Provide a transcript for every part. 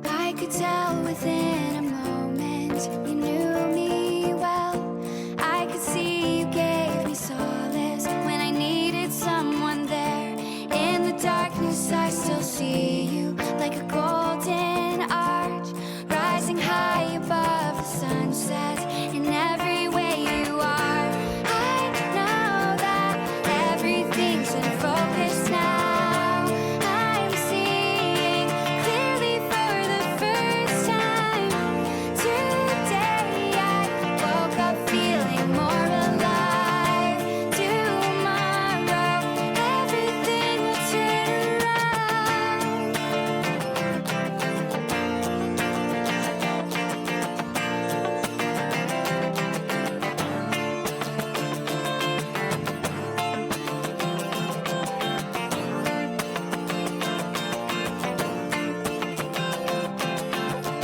I could tell within a moment you knew me well. I could see you gave me solace when I needed someone there. In the darkness I still see you like a golden arch, rising high above the sunset in every way you are. I know that everything's in focus now. I'm seeing clearly for the first time today. I woke up feeling more alive. Tomorrow everything will turn around.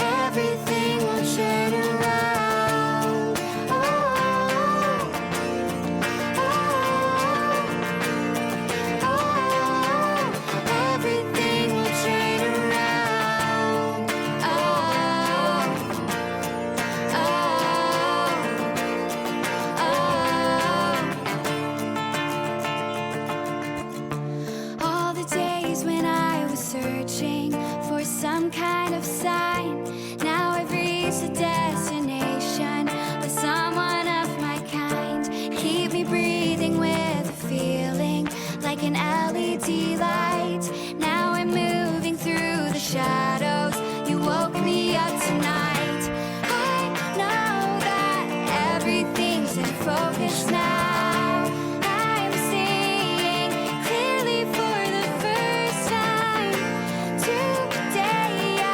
Everything will turn around. Oh, everything will turn around. All the days when I was searching for some kind of sign, now I've reached a destination with someone of my kind. Keep me breathing with a feeling like an LED light. Now I'm moving through the shadows. You woke me up tonight. I know that everything's in focus now. I'm seeing clearly for the first time today. I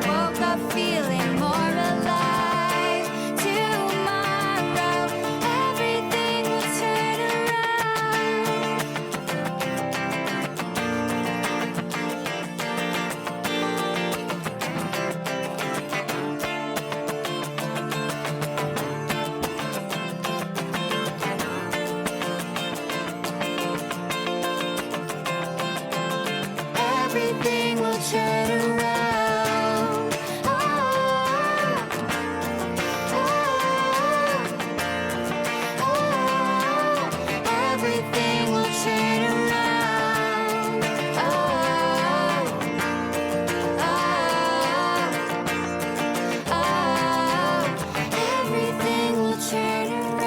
woke up feeling more alive. Tomorrow everything will turn around. Everything will turn around. Everything will turn around. Everything will turn around.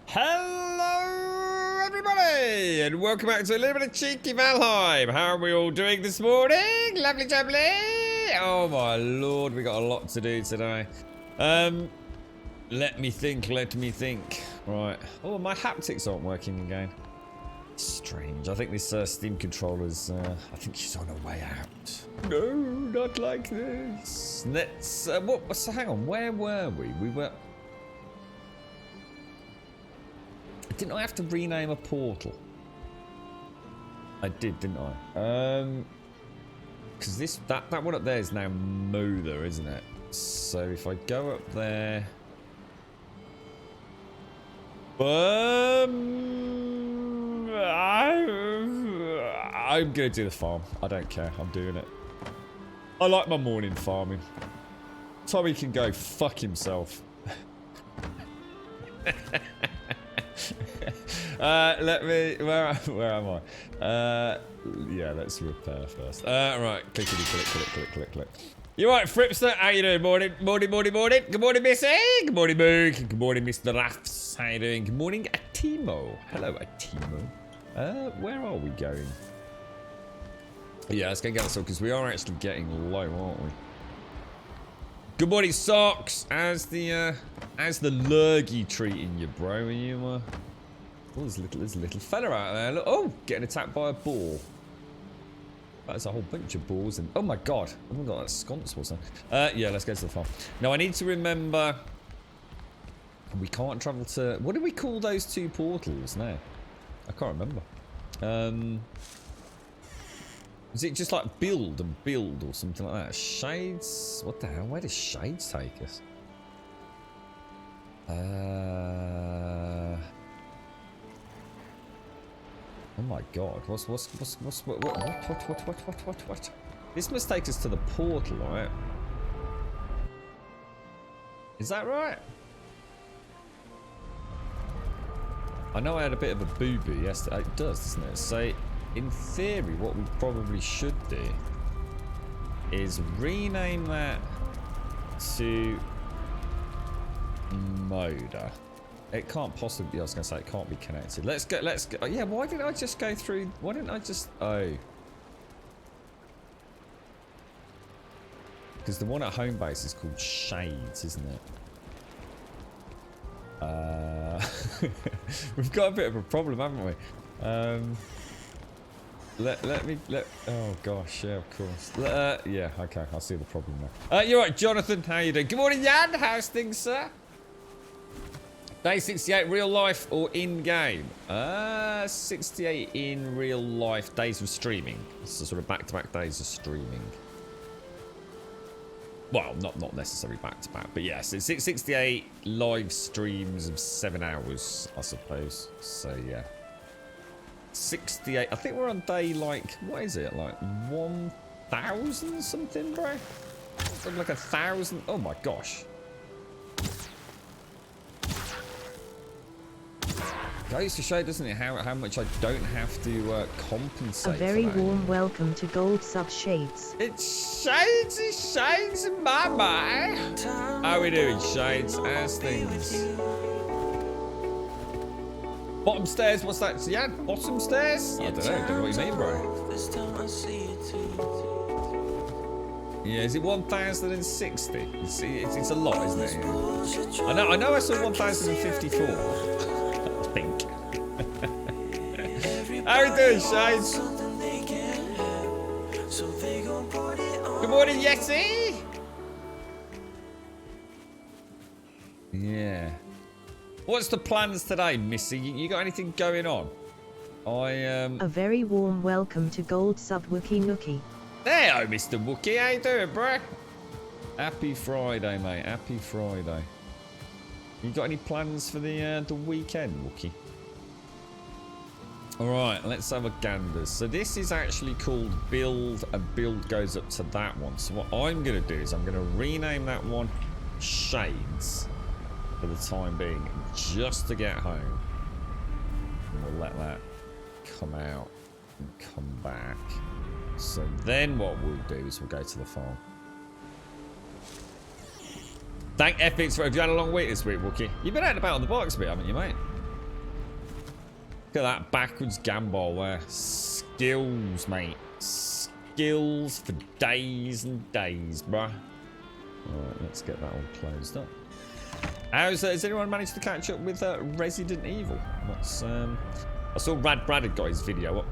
Hello everybody and welcome back to a little bit of cheeky Valheim. How are we all doing this morning? Lovely jubbly. Oh my lord, we got a lot to do today. Let me think. Right. Oh, my haptics aren't working again. Strange. I think this Steam controller's I think she's on her way out. No, not like this. Let's so hang on, where were we? We were Didn't I have to rename a portal? I did, didn't I? Because that one up there is now Mother, isn't it? So if I go up there, I'm gonna do the farm. I don't care. I'm doing it. I like my morning farming. Tommy can go fuck himself. Let me. Where am I? Yeah, let's repair first. Right. Click. You right, Fripster? How you doing? Morning. Good morning, Missy. Good morning, Moog. Good morning, Mr. Raffs. How you doing? Good morning, Atimo. Hello, Atimo. Where are we going? Yeah, let's go get this up because we are actually getting low, aren't we? Good morning, Socks. How's the lurgy treating you, bro? Are you oh, there's a little fella out there. Look, oh, getting attacked by a boar. That's a whole bunch of boars and oh my god, I haven't got that sconce, was there? Yeah, let's go to the farm. Now I need to remember we can't travel to what do we call those two portals now? I can't remember. Is it just like build and build or something like that? Shades? What the hell? Where does Shades take us? Oh my god. What? This must take us to the portal, right? Is that right? I know I had a bit of a boo-boo yesterday. It does, doesn't it? So, in theory, what we probably should do is rename that to Moda. It can't possibly, I was going to say, it can't be connected. Let's go, yeah, why didn't I just go through, why didn't I just, oh. Because the one at home base is called Shades, isn't it? We've got a bit of a problem, haven't we? Oh gosh, yeah, of course. Yeah, okay, I see the problem now. You're right, Jonathan, how you doing? Good morning, Jan, how's things, sir? Day 68, real life or in-game? 68 in real life, days of streaming. So sort of back-to-back days of streaming. Well, not necessarily back-to-back, but yes, it's 68 live streams of 7 hours, I suppose. So, yeah. 68, I think we're on day, like, what is it? Like, 1,000 something, bro? Something like 1,000, oh my gosh. Goes to show, doesn't it, how much I don't have to compensate. A very for that. warm welcome to Gold Sub Shades. It's Shades and Mama. How we doing, Shades? How's things? Bottom stairs, what's that? Yeah, bottom stairs? I don't know what you mean, bro. Yeah, is it 1,060? It's a lot, isn't it? Yeah. I know I saw 1,054. I think. How are you doing, Shades? Good morning, Yeti! Yeah. What's the plans today, Missy? You got anything going on? A very warm welcome to Gold Sub Wookie Nookie. There, Mr. Wookie. How you doing, bro? Happy Friday, mate. Happy Friday. You got any plans for the weekend, Wookie? Alright, let's have a gander. So this is actually called Build, and Build goes up to that one. So what I'm going to do is I'm going to rename that one Shades for the time being, just to get home. And we'll let that come out and come back. So then what we'll do is we'll go to the farm. Thank Epics for, have you had a long week this week, Wookie? You've been out and about on the box a bit, haven't you, mate? Look at that backwards gambol there. Skills, mate. Skills for days and days, bruh. Alright, let's get that all closed up. Has anyone managed to catch up with Resident Evil? What's I saw Rad Brad had got his video up,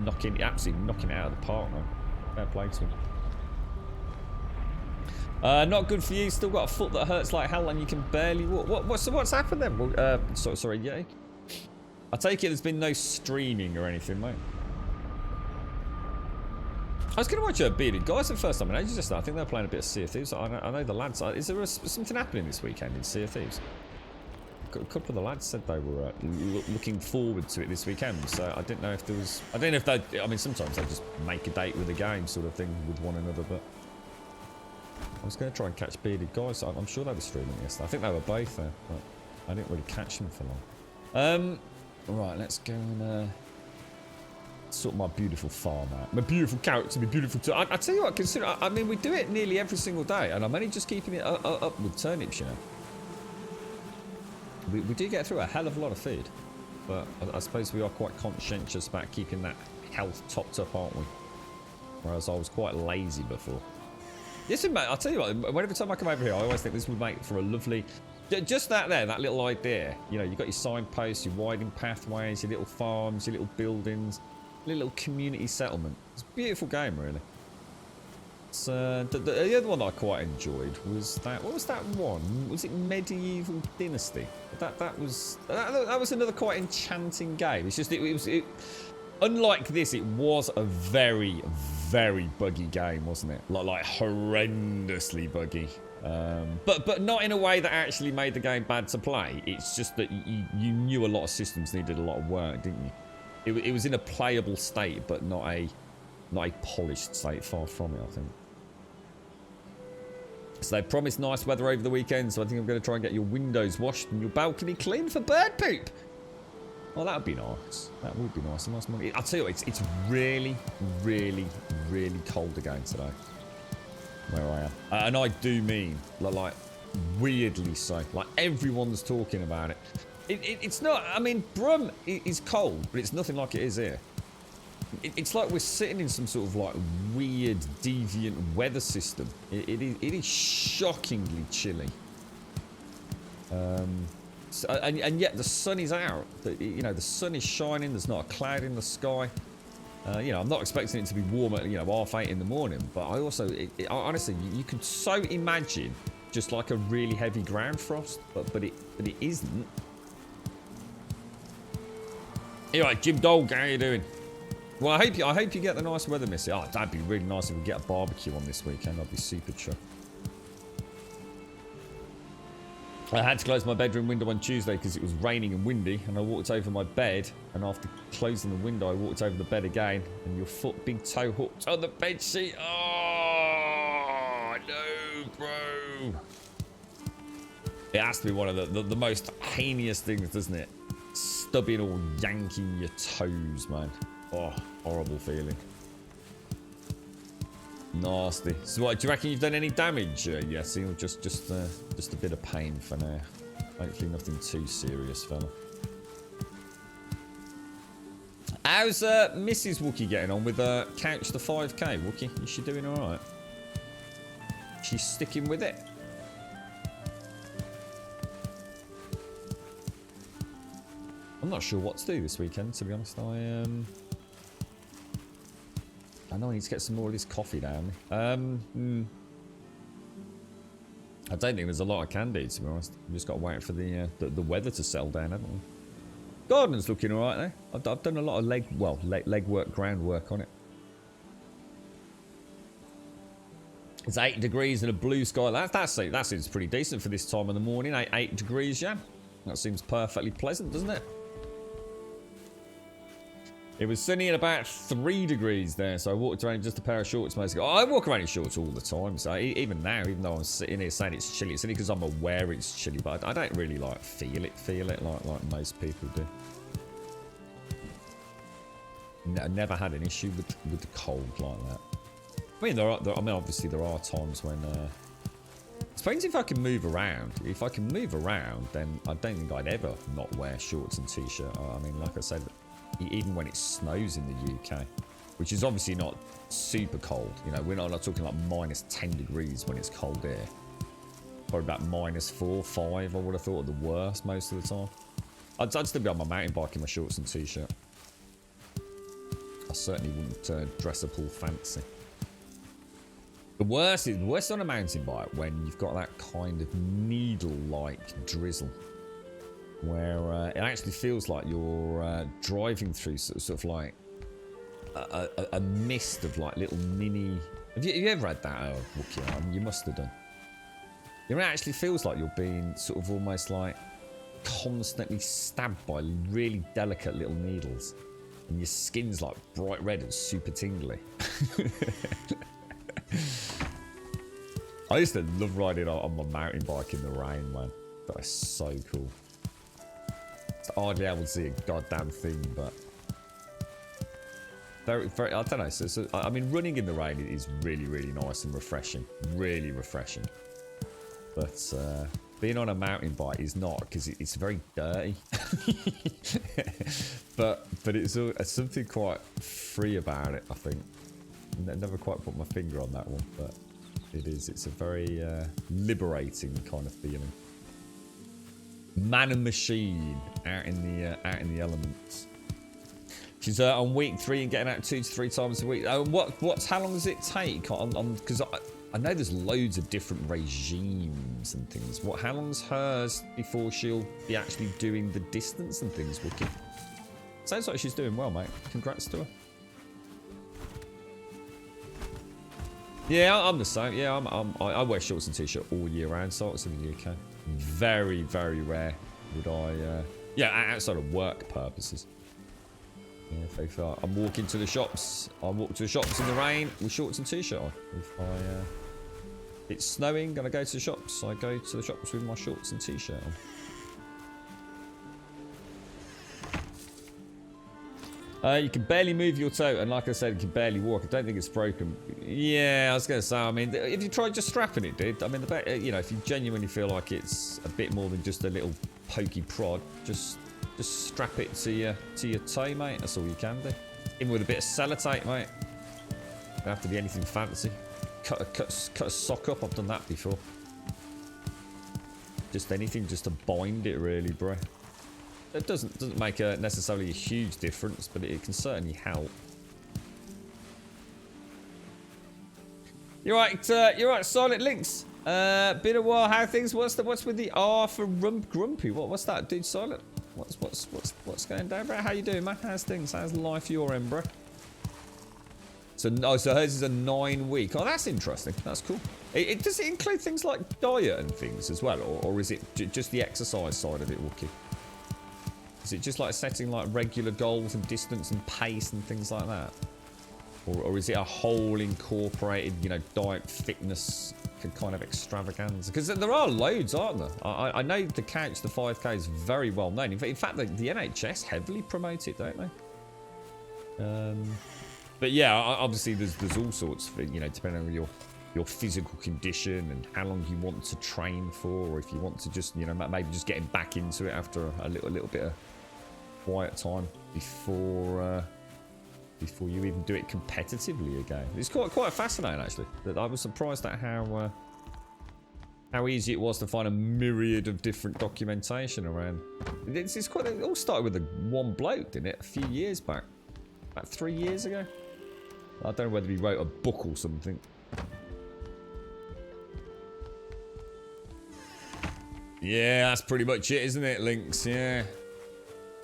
absolutely knocking it out of the park, man. Fair play to him. Not good for you. Still got a foot that hurts like hell, and you can barely walk. What's happened then? Sorry, yeah. I take it there's been no streaming or anything, mate. I was going to watch Bearded Guys for the first time in ages just now. I think they're playing a bit of Sea of Thieves. I know the lads. Is there something happening this weekend in Sea of Thieves? A couple of the lads said they were looking forward to it this weekend. So I didn't know if there was. I don't know if they. I mean, sometimes they just make a date with a game sort of thing with one another. But I was going to try and catch Bearded Guys. I'm sure they were streaming yesterday. I think they were both there, but I didn't really catch them for long. Right, let's go and. Sort my beautiful farm out. My beautiful carrots and my beautiful... I tell you what, consider... I mean, we do it nearly every single day, and I'm only just keeping it up with turnips, you know. We do get through a hell of a lot of feed, but I suppose we are quite conscientious about keeping that health topped up, aren't we? Whereas I was quite lazy before. Listen, mate, I'll tell you what, whenever time I come over here, I always think this would make for a lovely... Just that there, that little idea. You know, you've got your signposts, your widening pathways, your little farms, your little buildings... Little community settlement. It's a beautiful game, really. It's, the other one that I quite enjoyed was that. What was that one? Was it Medieval Dynasty? That was another quite enchanting game. It's just unlike this, it was a very, very buggy game, wasn't it? Like horrendously buggy. But not in a way that actually made the game bad to play. It's just that you knew a lot of systems needed a lot of work, didn't you? It was in a playable state, but not a polished state. Far from it, I think. So they promised nice weather over the weekend, so I think I'm going to try and get your windows washed and your balcony cleaned for bird poop. Well, that would be nice. That would be nice. A nice morning. I'll tell you what, it's really, really, really cold again today. Where I am. And I do mean, like weirdly so. Like, everyone's talking about it. It's not, I mean, Brum is cold, but it's nothing like it is here. It's like we're sitting in some sort of like weird, deviant weather system. It is shockingly chilly. And yet the sun is out. You know, the sun is shining, there's not a cloud in the sky. You know, I'm not expecting it to be warm at, you know, 8:30 in the morning, but I also, honestly, you could so imagine just like a really heavy ground frost, but it isn't. Alright, Jim Dog, how you doing? Well, I hope you get the nice weather, Missy. Oh, that'd be really nice if we get a barbecue on this weekend. I'd be super chuffed. I had to close my bedroom window on Tuesday because it was raining and windy, and I walked over my bed, and after closing the window, I walked over the bed again, and your big toe hooked on the bed sheet. Oh, no, bro. It has to be one of the most heinous things, doesn't it? Stubbing or yanking your toes, man. Oh, horrible feeling. Nasty. So what, do you reckon you've done any damage, Yessie, or just a bit of pain for now? Hopefully nothing too serious, fella. How's Mrs. Wookie getting on with Couch to 5k, Wookie? Is she doing alright? She's sticking with it? I'm not sure what to do this weekend, to be honest. I know I need to get some more of this coffee down. I don't think there's a lot I can do, to be honest. We've just got to wait for the weather to settle down, haven't we? Garden's looking alright there. I've done a lot of leg work, groundwork on it. It's 8 degrees and a blue sky. That seems pretty decent for this time of the morning. 8 degrees, yeah. That seems perfectly pleasant, doesn't it? It was sunny at about 3 degrees there, so I walked around in just a pair of shorts most ago. I walk around in shorts all the time, so even now, even though I'm sitting here saying it's chilly, it's only because I'm aware it's chilly, but I don't really like feel it like most people do. I never had an issue with the cold like that. I mean, obviously there are times when. It depends if I can move around. If I can move around, then I don't think I'd ever not wear shorts and t-shirt. I mean, like I said, even when it snows in the UK, which is obviously not super cold. You know, we're not talking like minus 10 degrees when it's cold here. Probably about minus 4, 5, I would have thought, at the worst most of the time. I'd still be on my mountain bike in my shorts and t-shirt. I certainly wouldn't dress up all fancy. The worst on a mountain bike when you've got that kind of needle-like drizzle. where it actually feels like you're driving through sort of like a mist of like little mini. Have you ever had that, Wookiee? You must have done. It actually feels like you're being sort of almost like constantly stabbed by really delicate little needles, and your skin's like bright red and super tingly. I used to love riding on my mountain bike in the rain, man. That was so cool. It's hardly able to see a goddamn thing, but very, very. I don't know. So I mean, running in the rain is really, really nice and refreshing. Really refreshing. But being on a mountain bike is not, because it's very dirty. but it's something quite free about it, I think. I never quite put my finger on that one, but it is. It's a very liberating kind of feeling. Man and machine out in the elements. She's on week 3 and getting out 2 to 3 times a week. How long does it take? Because I know there's loads of different regimes and things. How long's hers before she'll be actually doing the distance and things, Wookie? Sounds like she's doing well, mate. Congrats to her. Yeah, I'm the same. Yeah, I wear shorts and t-shirt all year round, so it's in the UK. Very, very rare would I... yeah, outside of work purposes. Yeah, if I'm walking to the shops, I walk to the shops in the rain with shorts and t-shirt on. If it's snowing, gonna go to the shops, I go to the shops with my shorts and t-shirt on. You can barely move your toe, and like I said, you can barely walk. I don't think it's broken. Yeah, I was going to say, I mean, if you tried just strapping it, dude, I mean, you know, if you genuinely feel like it's a bit more than just a little pokey prod, just strap it to your toe, mate. That's all you can do. Even with a bit of sellotape, mate. Don't have to be anything fancy. Cut a sock up. I've done that before. Just anything, just to bind it, really, bro. It doesn't make necessarily a huge difference, but it can certainly help. You're right, Silent Links. Been a while. How things? What's with the R for grumpy? What's that, dude? Silent. What's going down, bro? How you doing, man? How's things? How's life your end, bro? So hers is a 9-week. Oh, that's interesting. That's cool. Does it include things like diet and things as well, or is it just the exercise side of it, Wookie? Is it just like setting like regular goals and distance and pace and things like that? Or is it a whole incorporated, you know, diet, fitness kind of extravaganza? Because there are loads, aren't there? I know the Couch, the 5K is very well known. In fact, the NHS heavily promote it, don't they? But yeah, obviously there's all sorts of, you know, depending on your physical condition and how long you want to train for, or if you want to just, you know, maybe just getting back into it after a little bit of quiet time before you even do it competitively again. It's quite fascinating, actually. That I was surprised at how easy it was to find a myriad of different documentation around. It's quite. It all started with one bloke, didn't it? A few years back, about 3 years ago. I don't know whether he wrote a book or something. Yeah, that's pretty much it, isn't it, Links? Yeah.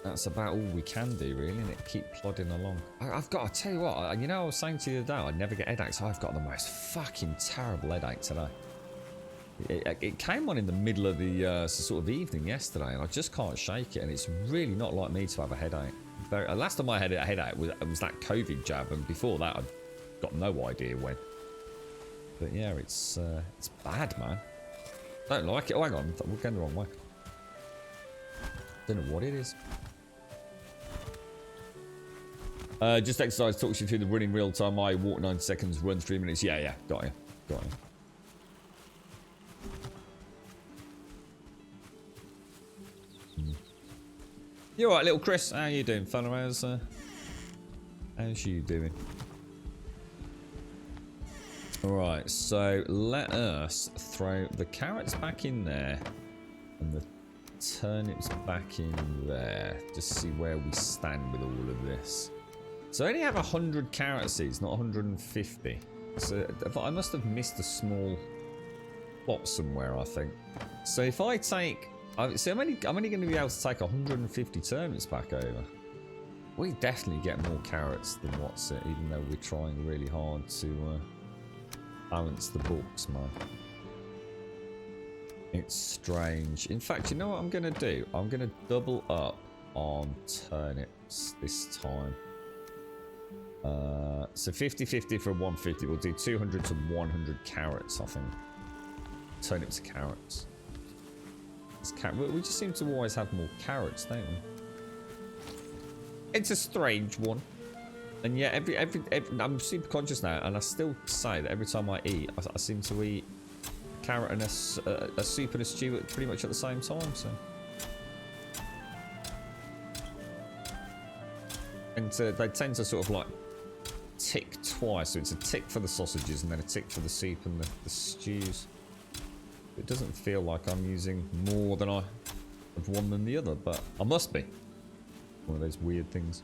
That's about all we can do, really, and it keep plodding along. I've got to tell you what, you know, I was saying to you the other day, I never get headaches. I've got the most fucking terrible headache today. It came on in the middle of the sort of evening yesterday, and I just can't shake it, and it's really not like me to have a headache. Last time I had a headache was that COVID jab, and before that, I've got no idea when. But yeah, it's bad, man. Don't like it. Oh, hang on, we're going the wrong way. Don't know what it is. Just exercise talks you through the running real time. I walk 9 seconds, run 3 minutes. Yeah, got you. You alright, little Chris? How you doing, fella? How's you doing? Alright, so let us throw the carrots back in there and the turnips back in there. Just see where we stand with all of this. So I only have 100 carrot seeds, not 150. So I must have missed a small plot somewhere, I think. So if I take See, I'm only going to be able to take 150 turnips back over. We definitely get more carrots than what's it, even though we're trying really hard to balance the books, man. It's strange. In fact, you know what I'm going to do? I'm going to double up on turnips this time. So 50-50 for 150. We'll do 200 to 100 carrots, I think. Turnips to carrots. We just seem to always have more carrots, don't we? It's a strange one. And yeah, every I'm super conscious now, and I still say that every time I eat, I seem to eat a carrot and a soup and a stew pretty much at the same time. So, and they tend to sort of like tick twice. So it's a tick for the sausages and then a tick for the soup and the stews. It doesn't feel like I'm using more than I of one than the other, but I must be. One of those weird things.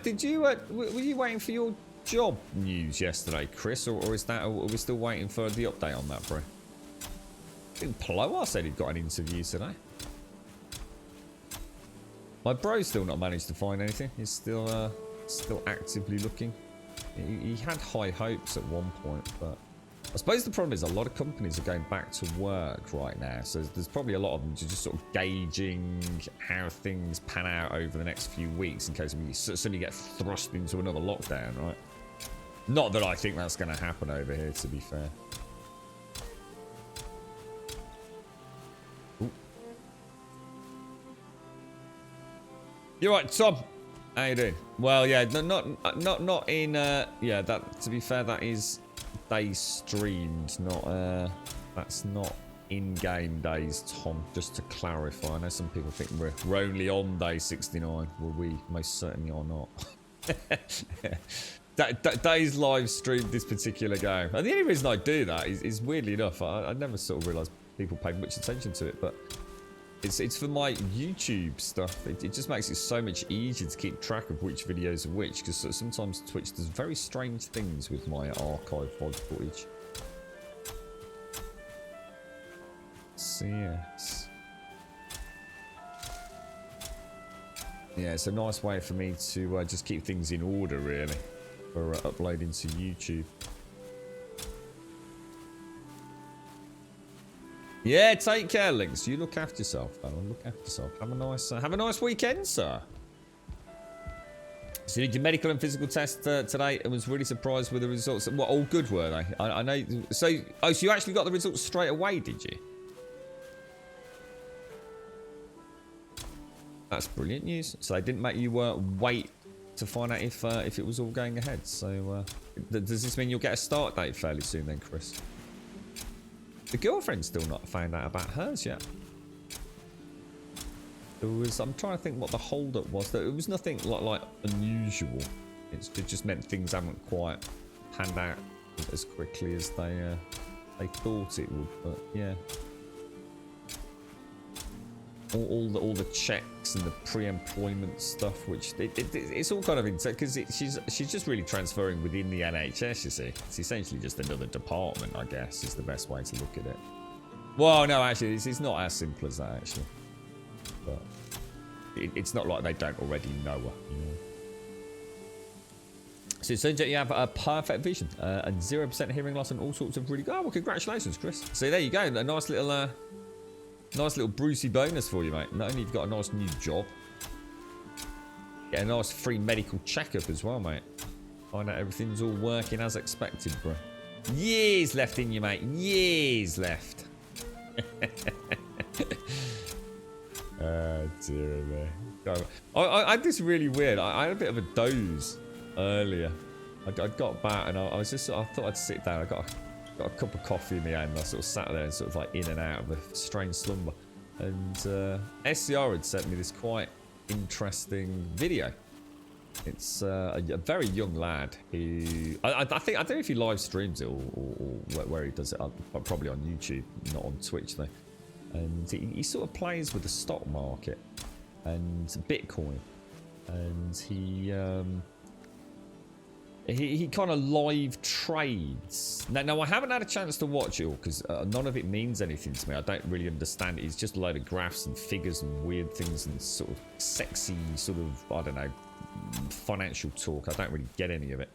Did you were you waiting for your job news yesterday, Chris, or is that? Are we still waiting for the update on that, bro? I think Ploa said he'd got an interview today. My bro's still not managed to find anything. He's still actively looking. He had high hopes at one point, but I suppose the problem is a lot of companies are going back to work right now, so there's probably a lot of them just sort of gauging how things pan out over the next few weeks in case we suddenly get thrust into another lockdown, right? Not that I think that's going to happen over here, to be fair. Ooh. You're right, Tom. How you doing? Well, yeah, not in. Yeah, that. To be fair, that is days streamed, not. That's not in-game days, Tom. Just to clarify, I know some people think we're only on day 69. Well, we most certainly are not. Days live streamed this particular game, and the only reason I do that is weirdly enough, I never sort of realised people paid much attention to it, but. It's for my YouTube stuff. It just makes it so much easier to keep track of which videos are which, because sometimes Twitch does very strange things with my archive VOD footage. So yes. Yeah, it's a nice way for me to just keep things in order, really, for uploading to YouTube. Yeah, take care, Lynx. You look after yourself, Alan. Look after yourself. Have a nice weekend, sir. So you did your medical and physical test today and was really surprised with the results. What, all good were they? I know. So you actually got the results straight away, did you? That's brilliant news. So they didn't make you wait to find out if it was all going ahead. So does this mean you'll get a start date fairly soon then, Chris? The girlfriend's still not found out about hers yet. I'm trying to think what the hold-up was. It was nothing like unusual. It just meant things haven't quite panned out as quickly as they thought it would. But yeah, all the checks and the pre-employment stuff, which it's all kind of because she's just really transferring within the NHS. You see, it's essentially just another department, I guess, is the best way to look at it. Well, no, actually, it's not as simple as that, actually. But it's not like they don't already know her, you know. So it turns out you have a perfect vision and 0% hearing loss and all sorts of really good. Oh, well, congratulations, Chris. So there you go, a nice little Brucey bonus for you, mate. Not only have you got a nice new job, get a nice free medical checkup as well, mate. Find out everything's all working as expected, bro. Years left in you, mate. Years left. Oh, dear me. I had this really weird. I had a bit of a doze earlier. I got back and I thought I'd sit down. I got a cup of coffee in my hand. I sort of sat there and sort of like in and out of a strange slumber. And SCR had sent me this quite interesting video. It's a very young lad who I don't know if he live streams it or where he does it. Probably on YouTube, not on Twitch though. And he sort of plays with the stock market and Bitcoin, and He kind of live trades. Now I haven't had a chance to watch it all because none of it means anything to me. I don't really understand it. It's just a load of graphs and figures and weird things and sort of sexy sort of, I don't know, financial talk. I don't really get any of it.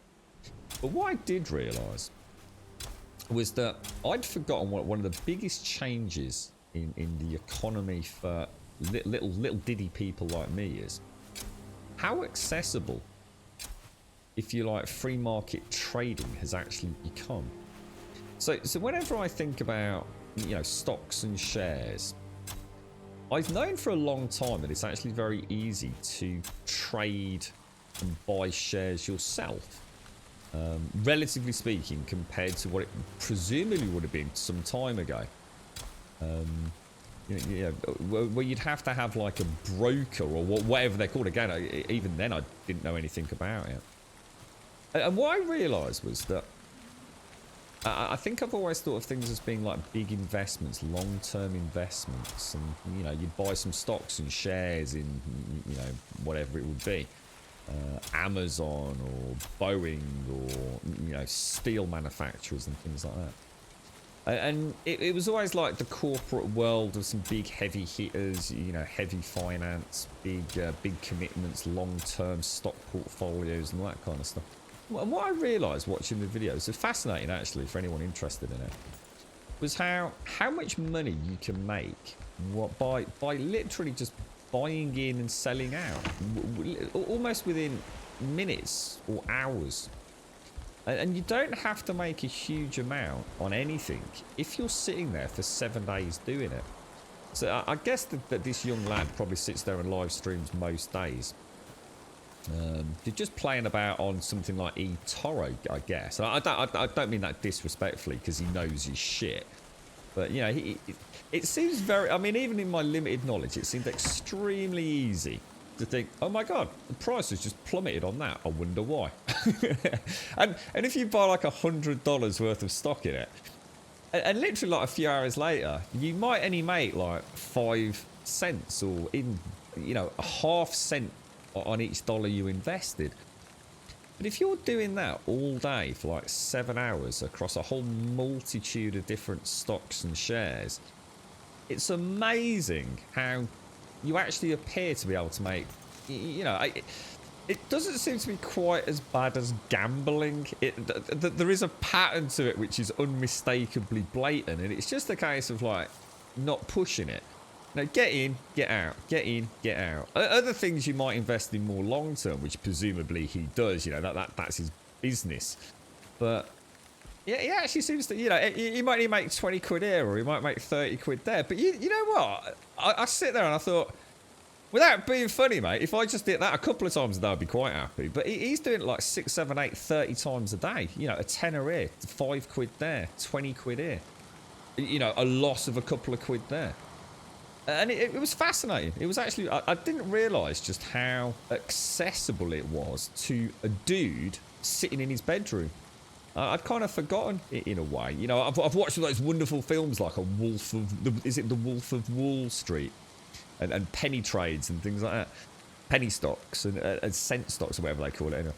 But what I did realise was that I'd forgotten what one of the biggest changes in the economy for little diddy people like me is how accessible, if you like, free market trading has actually become. So whenever I think about, you know, stocks and shares, I've known for a long time that it's actually very easy to trade and buy shares yourself. Relatively speaking, compared to what it presumably would have been some time ago. Where you'd have to have like a broker or whatever they're called. Again, even then I didn't know anything about it. And what I realised was that I think I've always thought of things as being like big investments, long-term investments, and you know, you'd buy some stocks and shares in, you know, whatever it would be, Amazon or Boeing or, you know, steel manufacturers and things like that. And it was always like the corporate world of some big heavy hitters, you know, heavy finance, big commitments, long-term stock portfolios and all that kind of stuff. And what I realised watching the videos, it's fascinating actually for anyone interested in it, was how much money you can make by literally just buying in and selling out, almost within minutes or hours. And you don't have to make a huge amount on anything if you're sitting there for 7 days doing it. So I guess that this young lad probably sits there and live streams most days. They're just playing about on something like eToro, I guess. And I don't mean that disrespectfully because he knows his shit. But, you know, it seems very... I mean, even in my limited knowledge, it seemed extremely easy to think, oh my god, the price has just plummeted on that. I wonder why. and if you buy like $100 worth of stock in it, and literally like a few hours later, you might only make like 5 cents or in, you know, a half cent on each dollar you invested. But if you're doing that all day for like 7 hours across a whole multitude of different stocks and shares, it's amazing how you actually appear to be able to make, you know, it doesn't seem to be quite as bad as gambling. There is a pattern to it which is unmistakably blatant, and it's just a case of like not pushing it. Now, get in, get out, get in, get out. Other things you might invest in more long term, which presumably he does, you know, that's his business. But yeah, he actually seems to, you know, he might only make 20 quid here or he might make 30 quid there. But you know what? I sit there and I thought, without being funny, mate, if I just did that a couple of times a day, I'd be quite happy. But he's doing it like 6, 7, 8, 30 times a day. You know, a tenner here, 5 quid there, 20 quid here. You know, a loss of a couple of quid there. And it was fascinating. It was actually, I didn't realise just how accessible it was to a dude sitting in his bedroom. I'd kind of forgotten it in a way. You know, I've watched those wonderful films like is it The Wolf of Wall Street? And penny trades and things like that. Penny stocks and cent stocks or whatever they call it anyway.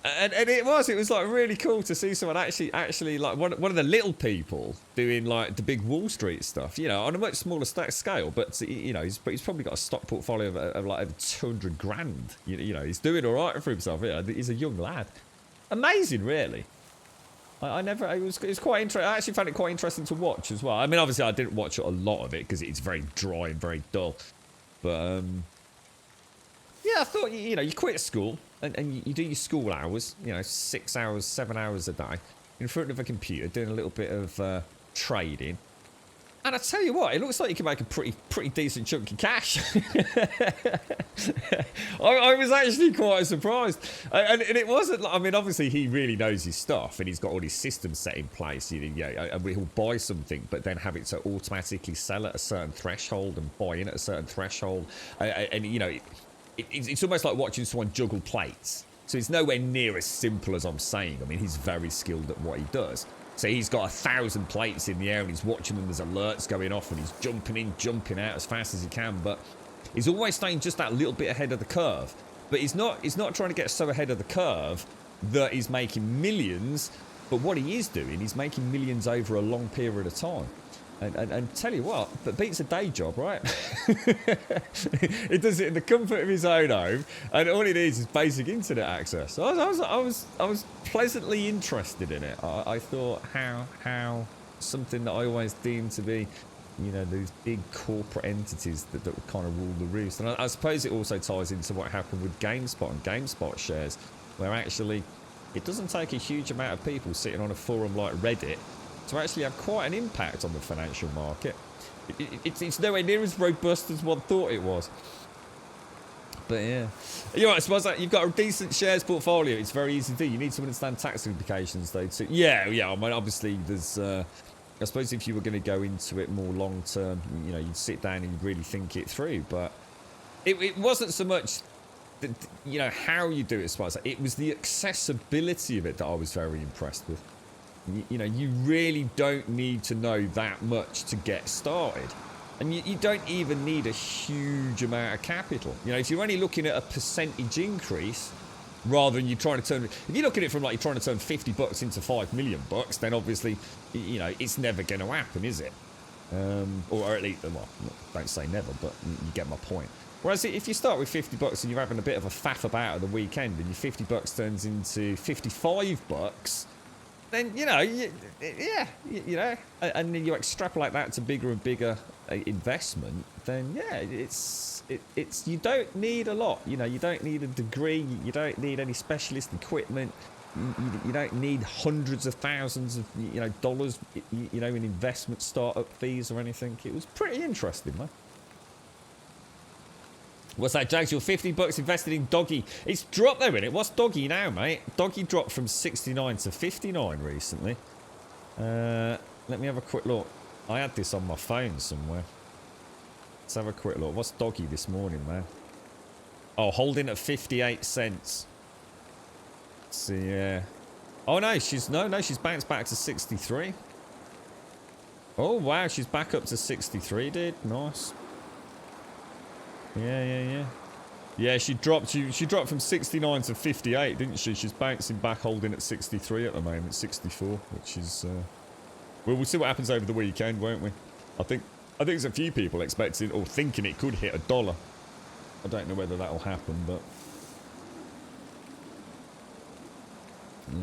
And it was like really cool to see someone actually like one of the little people doing like the big Wall Street stuff, you know, on a much smaller scale. But you know, he's probably got a stock portfolio of like over 200 grand. You know, he's doing all right for himself. You know, he's a young lad. Amazing, really. It was quite interesting. I actually found it quite interesting to watch as well. I mean, obviously I didn't watch a lot of it because it's very dry and very dull. But yeah, I thought, you know, you quit school and you do your school hours, you know, 6 hours, 7 hours a day in front of a computer doing a little bit of trading. And I tell you what, it looks like you can make a pretty decent chunk of cash. I was actually quite surprised. And it wasn't, I mean, obviously he really knows his stuff and he's got all his systems set in place. You know, and he'll buy something, but then have it to automatically sell at a certain threshold and buy in at a certain threshold. And you know, it's almost like watching someone juggle plates. So it's nowhere near as simple as I'm saying. I mean, he's very skilled at what he does. So he's got 1,000 plates in the air and he's watching them, there's alerts going off and he's jumping in, jumping out as fast as he can. But he's always staying just that little bit ahead of the curve. But he's not trying to get so ahead of the curve that is making millions, but what he is doing, he's making millions over a long period of time. And tell you what, that beats a day job, right? He does it in the comfort of his own home, and all he needs is basic internet access. I was pleasantly interested in it. I thought how something that I always deemed to be, you know, these big corporate entities that would kind of rule the roost. And I suppose it also ties into what happened with GameSpot and GameSpot shares, where actually it doesn't take a huge amount of people sitting on a forum like Reddit to actually have quite an impact on the financial market. It's nowhere near as robust as one thought it was. But yeah. You're right, I suppose that you've got a decent shares portfolio. It's very easy to do. You need to understand tax implications though too. Yeah, I mean, obviously there's... I suppose if you were going to go into it more long term, you know, you'd sit down and you'd really think it through. But it wasn't so much... you know, how you do it, I suppose. It was the accessibility of it that I was very impressed with. You know, you really don't need to know that much to get started. And you don't even need a huge amount of capital. You know, if you're only looking at a percentage increase, rather than you're trying to turn... If you look at it from like you're trying to turn $50 into $5 million, then obviously, you know, it's never going to happen, is it? Or at least, well, don't say never, but you get my point. Whereas if you start with $50 and you're having a bit of a faff about at the weekend, and your $50 turns into $55, then, you know, you know, and then you extrapolate that to bigger and bigger investment, then yeah, it's you don't need a lot. You know, you don't need a degree, you don't need any specialist equipment, you don't need hundreds of thousands of, you know, dollars, you know, in investment startup fees or anything. It was pretty interesting, man. What's that, Jags? Your $50 invested in Doggy. It's dropped though, innit? What's Doggy now, mate? Doggy dropped from 69 to 59 recently. Let me have a quick look. I had this on my phone somewhere. Let's have a quick look. What's Doggy this morning, man? Oh, holding at 58 cents. Let's see, yeah. Oh no, she's bounced back to 63. Oh wow, she's back up to 63, dude. Nice. Yeah, she dropped from 69 to 58, didn't she? She's bouncing back, holding at 63 at the moment, 64, which is well, we'll see what happens over the weekend, won't we? I think there's a few people expecting or thinking it could hit $1. I don't know whether that'll happen, but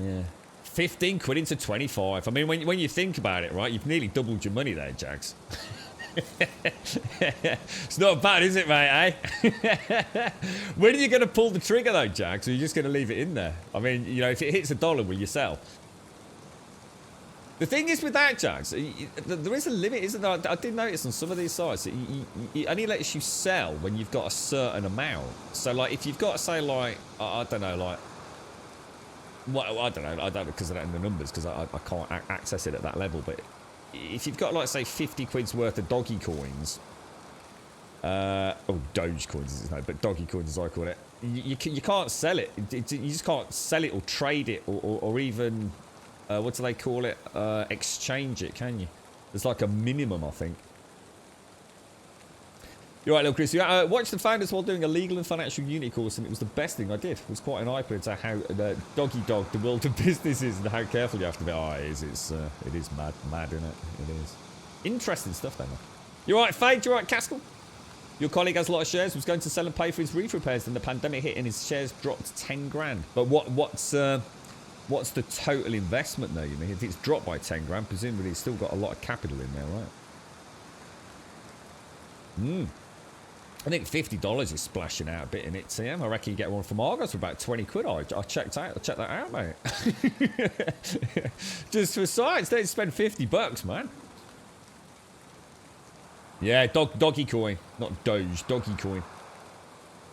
yeah. 15 quid into 25. I mean, when you think about it, right, you've nearly doubled your money there, Jags. It's not bad, is it, mate, eh? When are you going to pull the trigger, though, Jags? Or are you just going to leave it in there? I mean, you know, if it hits $1, will you sell? The thing is with that, Jags, there is a limit, isn't there? I did notice on some of these sites, it only lets you sell when you've got a certain amount. So, like, if you've got, say, like, I don't know, like... Well, I don't know, because I don't know the numbers, because I can't access it at that level, but... If you've got, like, say, 50 quid's worth of Doggy coins, Doge coins, isn't it? But Doggy coins, as I call it, you can't sell it. You just can't sell it or trade it or even, what do they call it? Exchange it, can you? There's like a minimum, I think. You're right, little Chris. Watched the founders while doing a legal and financial uni course, and it was the best thing I did. It was quite an eye-opener to how doggy dog the world of business is and how careful you have to be. Oh, it is mad, isn't it? It is. Interesting stuff, though, man. You're right, Fade. You're right, Caskell. Your colleague has a lot of shares. Was going to sell and pay for his roof repairs, then the pandemic hit and his shares dropped 10 grand. But what's the total investment, though? You mean, if it's dropped by 10 grand, presumably he's still got a lot of capital in there, right? I think $50 is splashing out a bit in it, TM. I reckon you get one from Argos for about 20 quid. I checked that out, mate. Just for science, they spend $50, man. Yeah, doggy coin, not Doge, doggy coin.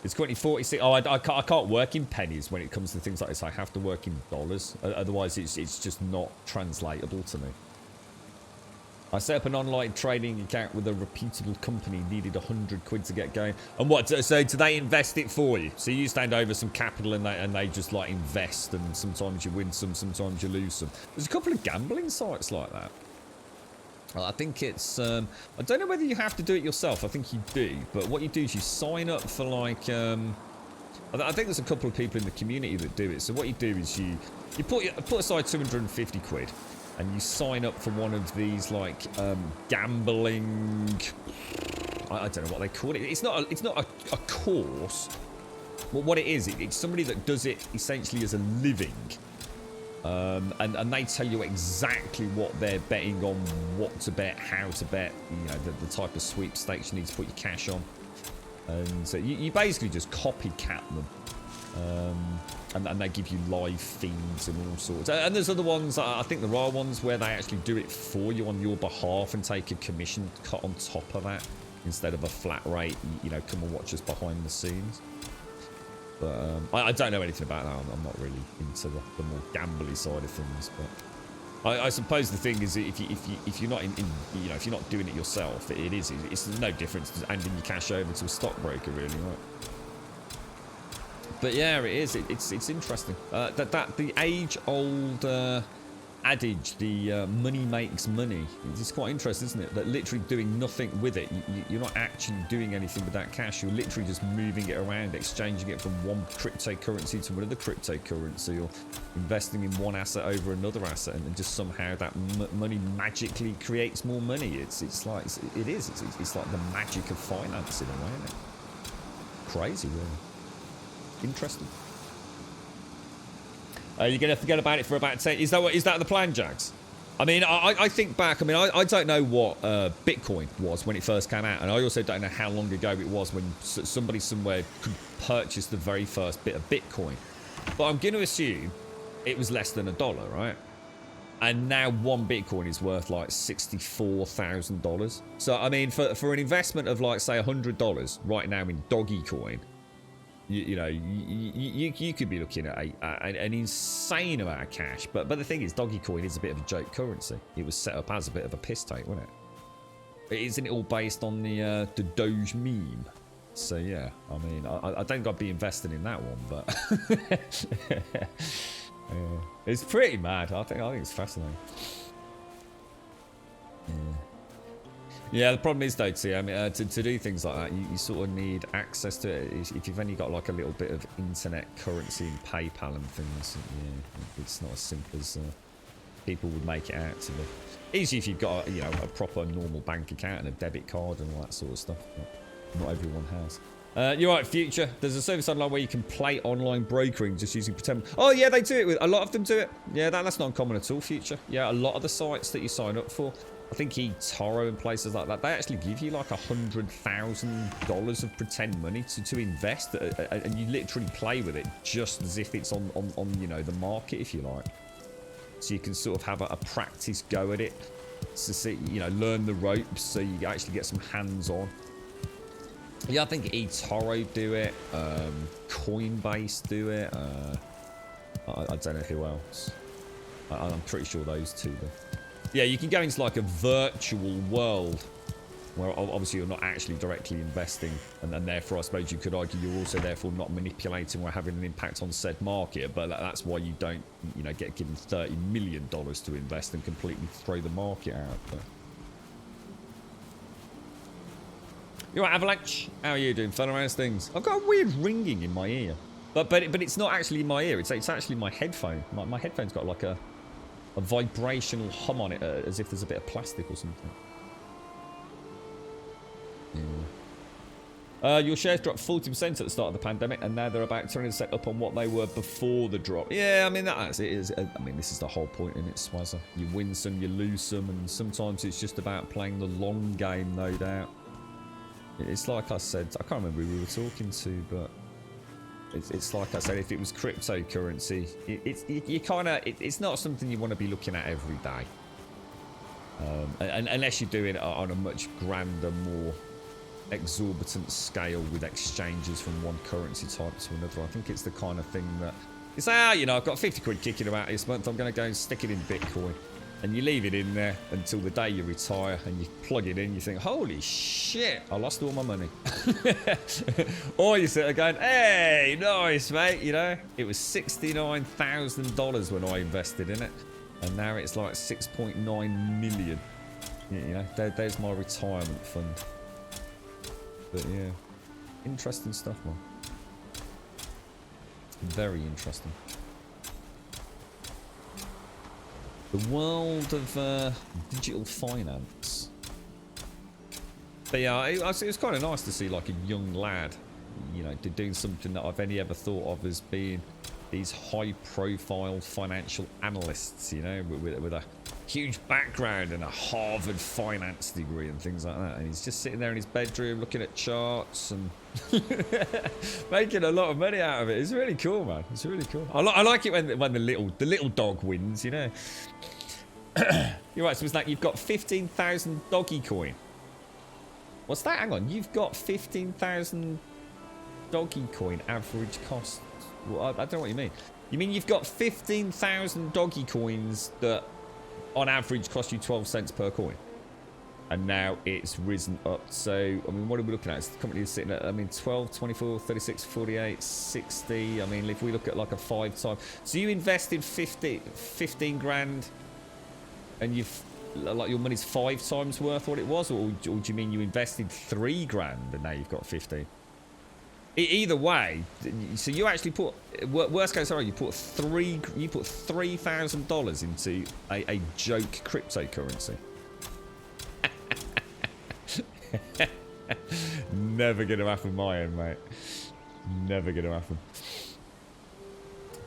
It's currently 46. Oh, I can't work in pennies when it comes to things like this. I have to work in dollars. Otherwise, it's just not translatable to me. I set up an online trading account with a reputable company, needed 100 quid to get going. And what, so do they invest it for you? So you stand over some capital and they just like invest, and sometimes you win some, sometimes you lose some. There's a couple of gambling sites like that. I think it's, I don't know whether you have to do it yourself. I think you do. But what you do is you sign up for like, I think there's a couple of people in the community that do it. So what you do is you put aside 250 quid, and you sign up for one of these like gambling. I don't know what they call it. It's not a course. Well, what it is, it's somebody that does it essentially as a living. And they tell you exactly what they're betting on, what to bet, how to bet, you know, the type of sweepstakes you need to put your cash on. And so you basically just copycat them. And they give you live feeds and all sorts. And there's other ones, I think there are ones where they actually do it for you on your behalf and take a commission cut on top of that. Instead of a flat rate, you know, come and watch us behind the scenes. But I don't know anything about that. I'm not really into the more gambly side of things. But I suppose the thing is, if you're not you know, if you're not doing it yourself, it's no difference to handing your cash over to a stockbroker, really, right? But yeah, it is. It's interesting. That the age-old adage, the money makes money. It's quite interesting, isn't it? That literally doing nothing with it, you're not actually doing anything with that cash. You're literally just moving it around, exchanging it from one cryptocurrency to another cryptocurrency, or investing in one asset over another asset, and just somehow that money magically creates more money. It's like it's like the magic of finance in a way, isn't it? Crazy, really. Interesting. You're going to forget about it for about 10... Is that the plan, Jags? I mean, I think back... I mean, I don't know what Bitcoin was when it first came out. And I also don't know how long ago it was when somebody somewhere could purchase the very first bit of Bitcoin. But I'm going to assume it was less than $1, right? And now one Bitcoin is worth like $64,000. So, I mean, for an investment of like, say, $100 right now in Dogecoin... You know, you could be looking at an insane amount of cash. But the thing is, Dogecoin is a bit of a joke currency. It was set up as a bit of a piss take, wasn't it? Isn't it all based on the Doge meme? So yeah, I mean, I don't think I'd be investing in that one, but yeah. It's pretty mad. I think it's fascinating. Yeah. Yeah, the problem is though, T, I mean, to do things like that, you sort of need access to it. If you've only got like a little bit of internet currency and PayPal and things, yeah, it's not as simple as people would make it out to be. Easy if you've got, you know, a proper normal bank account and a debit card and all that sort of stuff. But not everyone has. You're right, Future. There's a service online where you can play online brokering just using pretend. Oh yeah, they do it. A lot of them do it. Yeah, that's not uncommon at all, Future. Yeah, a lot of the sites that you sign up for. I think eToro and places like that, they actually give you like $100,000 of pretend money to invest, and you literally play with it just as if it's on you know, the market, if you like. So you can sort of have a practice go at it, to see, you know, learn the ropes, so you actually get some hands-on. Yeah, I think eToro do it, Coinbase do it. I don't know who else. I'm pretty sure those two do. Yeah, you can go into like a virtual world where obviously you're not actually directly investing, and therefore I suppose you could argue you're also therefore not manipulating or having an impact on said market, but that's why you don't, you know, get given $30 million to invest and completely throw the market out. But... You right, Avalanche? How are you doing? Fun around things. I've got a weird ringing in my ear, but it's not actually in my ear. It's actually my headphone. My headphone's got like a vibrational hum on it, as if there's a bit of plastic or something. Yeah. Your shares dropped 40% at the start of the pandemic, and now they're about 20% up on what they were before the drop. Yeah, I mean, that's it. Is. I mean, this is the whole point in it, Swazzer. You win some, you lose some, and sometimes it's just about playing the long game, no doubt. It's like I said, I can't remember who we were talking to, but it's like I said, if it was cryptocurrency, it's not something you want to be looking at every day. And unless you're doing it on a much grander, more exorbitant scale with exchanges from one currency type to another. I think it's the kind of thing that you say, you know, I've got 50 quid kicking about this month, I'm going to go and stick it in Bitcoin. And you leave it in there until the day you retire, and you plug it in, you think, holy shit, I lost all my money. Or you sit there going, hey, nice, mate, you know. It was $69,000 when I invested in it, and now it's like 6.9 million. You know, there's my retirement fund. But yeah, interesting stuff, man. Very interesting. The world of digital finance. But yeah, it was kind of nice to see like a young lad, you know, doing something that I've only ever thought of as being these high-profile financial analysts, you know, with a huge background and a Harvard finance degree and things like that. And he's just sitting there in his bedroom looking at charts and making a lot of money out of it. It's really cool, man. It's really cool. I like it when the little dog wins, you know. You're right. So it's like you've got 15,000 doggy coin. What's that? Hang on. You've got 15,000 doggy coin average cost. Well, I don't know what you mean. You mean you've got 15,000 doggy coins that on average cost you 12 cents per coin? And now it's risen up. So, I mean, what are we looking at? It's the company is sitting at, I mean, 12, 24, 36, 48, 60. I mean, if we look at like a 5 time. So you invested 15 grand and you've, like your money's 5 times worth what it was? Or do you mean you invested 3 grand and now you've got 15? Either way, so you actually put, worst case scenario, you put $3,000 into a joke cryptocurrency. Never gonna happen my end, mate. Never gonna happen.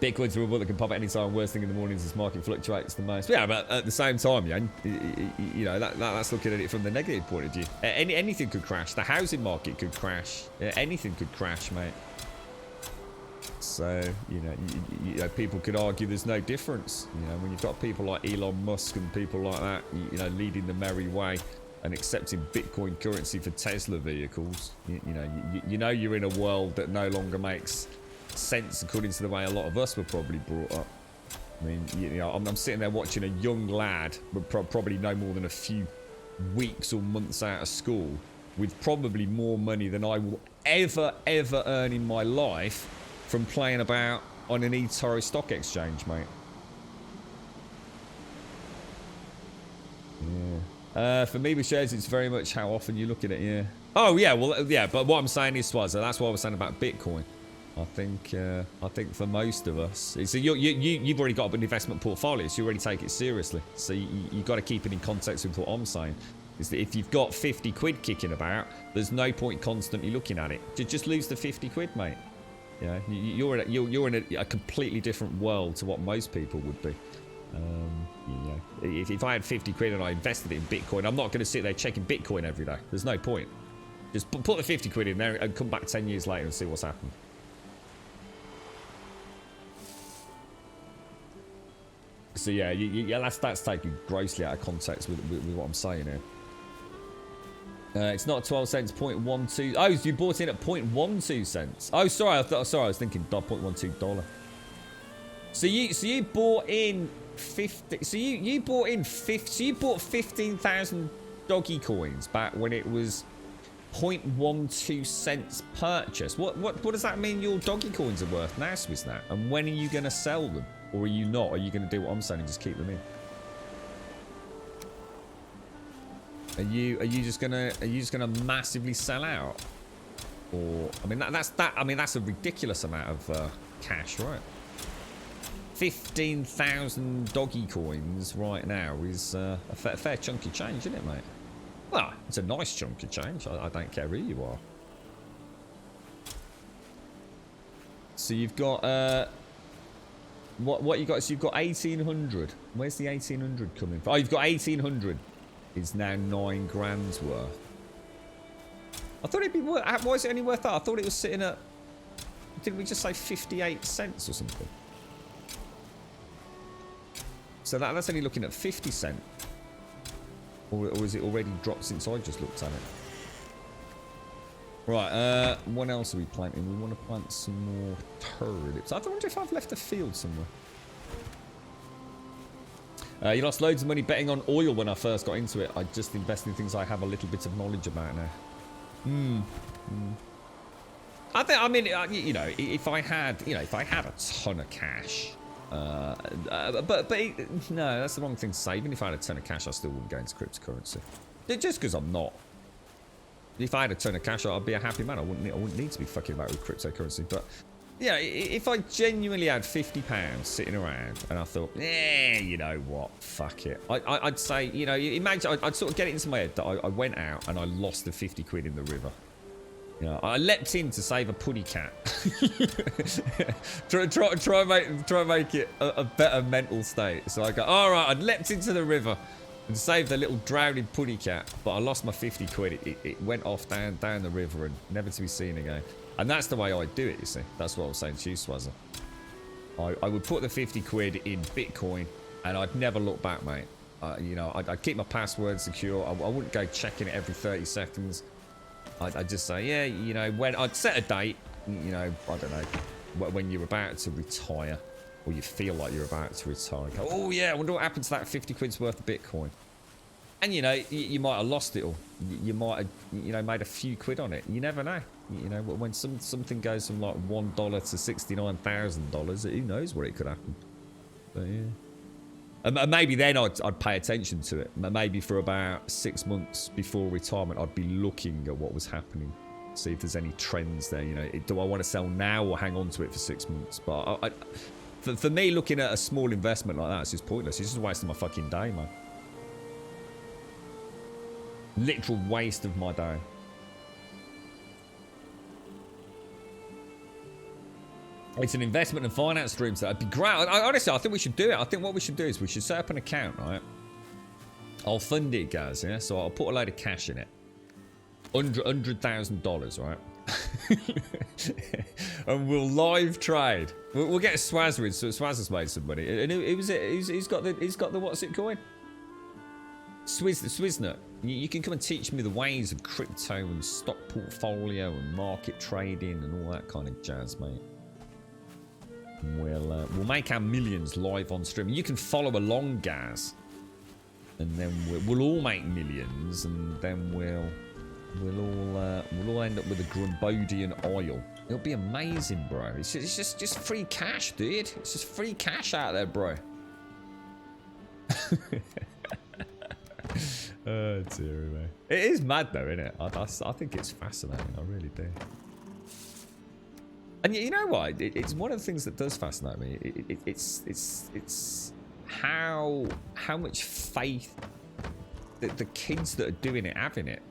Bitcoin's a reward that can pop at any time. Worst thing in the mornings is market fluctuates the most. But yeah, but at the same time, you know, that's looking at it from the negative point of view. Anything could crash. The housing market could crash. Anything could crash, mate. So, you know, people could argue there's no difference. You know, when you've got people like Elon Musk and people like that, you know, leading the merry way and accepting Bitcoin currency for Tesla vehicles, you know you're in a world that no longer makes sense according to the way a lot of us were probably brought up. I mean, you know, I'm sitting there watching a young lad with probably no more than a few weeks or months out of school with probably more money than I will ever earn in my life from playing about on an eToro stock exchange, mate. Yeah. For me with shares, it's very much how often you look at it. Yeah. Oh yeah, well yeah, but what I'm saying is, that's what I was saying about Bitcoin. I think for most of us, so you've already got an investment portfolio, so you already take it seriously. So you got to keep it in context with what I'm saying. Is that if you've got 50 quid kicking about, there's no point constantly looking at it. Just lose the 50 quid, mate. Yeah, you're in a completely different world to what most people would be. You know, if I had 50 quid and I invested it in Bitcoin, I'm not going to sit there checking Bitcoin every day. There's no point. Just put the 50 quid in there and come back 10 years later and see what's happened. So yeah, that's taken grossly out of context with what I'm saying here. It's not 12 cents, 0.12. Oh, so you bought in at 0.12 cents. Oh, sorry, I was thinking $0.12. So you bought in 50. So you bought in 50. So you bought 15,000 doggy coins back when it was 0.12 cents purchase. What does that mean your doggy coins are worth now, Swissnat? And when are you going to sell them? Or are you not? Are you going to do what I'm saying and just keep them in? Are you just gonna massively sell out? Or I mean that's a ridiculous amount of cash, right? 15,000 doggy coins right now is a fair chunk of change, isn't it, mate? Well, it's a nice chunk of change. I don't care who you are. So you've got what you got? So you've got 1,800. Where's the 1,800 coming from? Oh, you've got 1,800. Is now 9 grand's worth. I thought it'd be worth. Why is it only worth that? I thought it was sitting at. Didn't we just say 58 cents or something? So that's only looking at 50 cents. Or is it already dropped since I just looked at it? Right, what else are we planting? We want to plant some more turnips. I wonder if I've left a field somewhere. You lost loads of money betting on oil when I first got into it. I just invest in things I have a little bit of knowledge about now. I mean, you know, if I had a ton of cash, no, that's the wrong thing to say. Even if I had a ton of cash, I still wouldn't go into cryptocurrency. Just because I'm not. If I had a ton of cash, I'd be a happy man. I wouldn't need to be fucking about with cryptocurrency. But Yeah, if I genuinely had £50 sitting around and I thought, you know what, fuck it. I'd say, you know, imagine, I'd sort of get it into my head that I went out and I lost the 50 quid in the river. You know, I leapt in to save a puddy cat. try and make it a better mental state. So I go, all right, I'd leapt into the river and saved a little drowning puddy cat, but I lost my 50 quid. It went off down the river and never to be seen again. And that's the way I do it, you see. That's what I was saying to you, Swazza. I would put the 50 quid in Bitcoin and I'd never look back, mate. You know, I'd keep my password secure. I wouldn't go checking it every 30 seconds. I'd just say, yeah, you know, when I'd set a date, you know, I don't know, when you're about to retire or you feel like you're about to retire. Go, oh, yeah, I wonder what happened to that 50 quid's worth of Bitcoin. And, you know, you might have lost it all. You might have, you know, made a few quid on it. You never know. You know, when something goes from like $1 to $69,000, who knows what it could happen. But yeah. And maybe then I'd pay attention to it. Maybe for about 6 months before retirement, I'd be looking at what was happening. See if there's any trends there. You know, do I want to sell now or hang on to it for 6 months? But for me, looking at a small investment like that, it's just pointless. It's just wasting my fucking day, man. Literal waste of my day. It's an investment and finance stream, so it'd be great. Honestly, I think we should do it. I think what we should do is we should set up an account, right? I'll fund it, guys, yeah? So I'll put a load of cash in it. $100,000, right? And we'll live trade. We'll get Swazza in, so Swazza's made some money. And he's got the what's it coin? Swiznut. You can come and teach me the ways of crypto and stock portfolio and market trading and all that kind of jazz, mate. We'll make our millions live on stream. You can follow along, Gaz, and then we'll all make millions, and then we'll all end up with a Grumbodian oil. It'll be amazing, bro. It's just free cash, dude. It's just free cash out there, bro. Oh dear, man. It is mad though, isn't it? I think it's fascinating. I really do. And you know what? It's one of the things that does fascinate me. It's how much faith that the kids that are doing it have in it.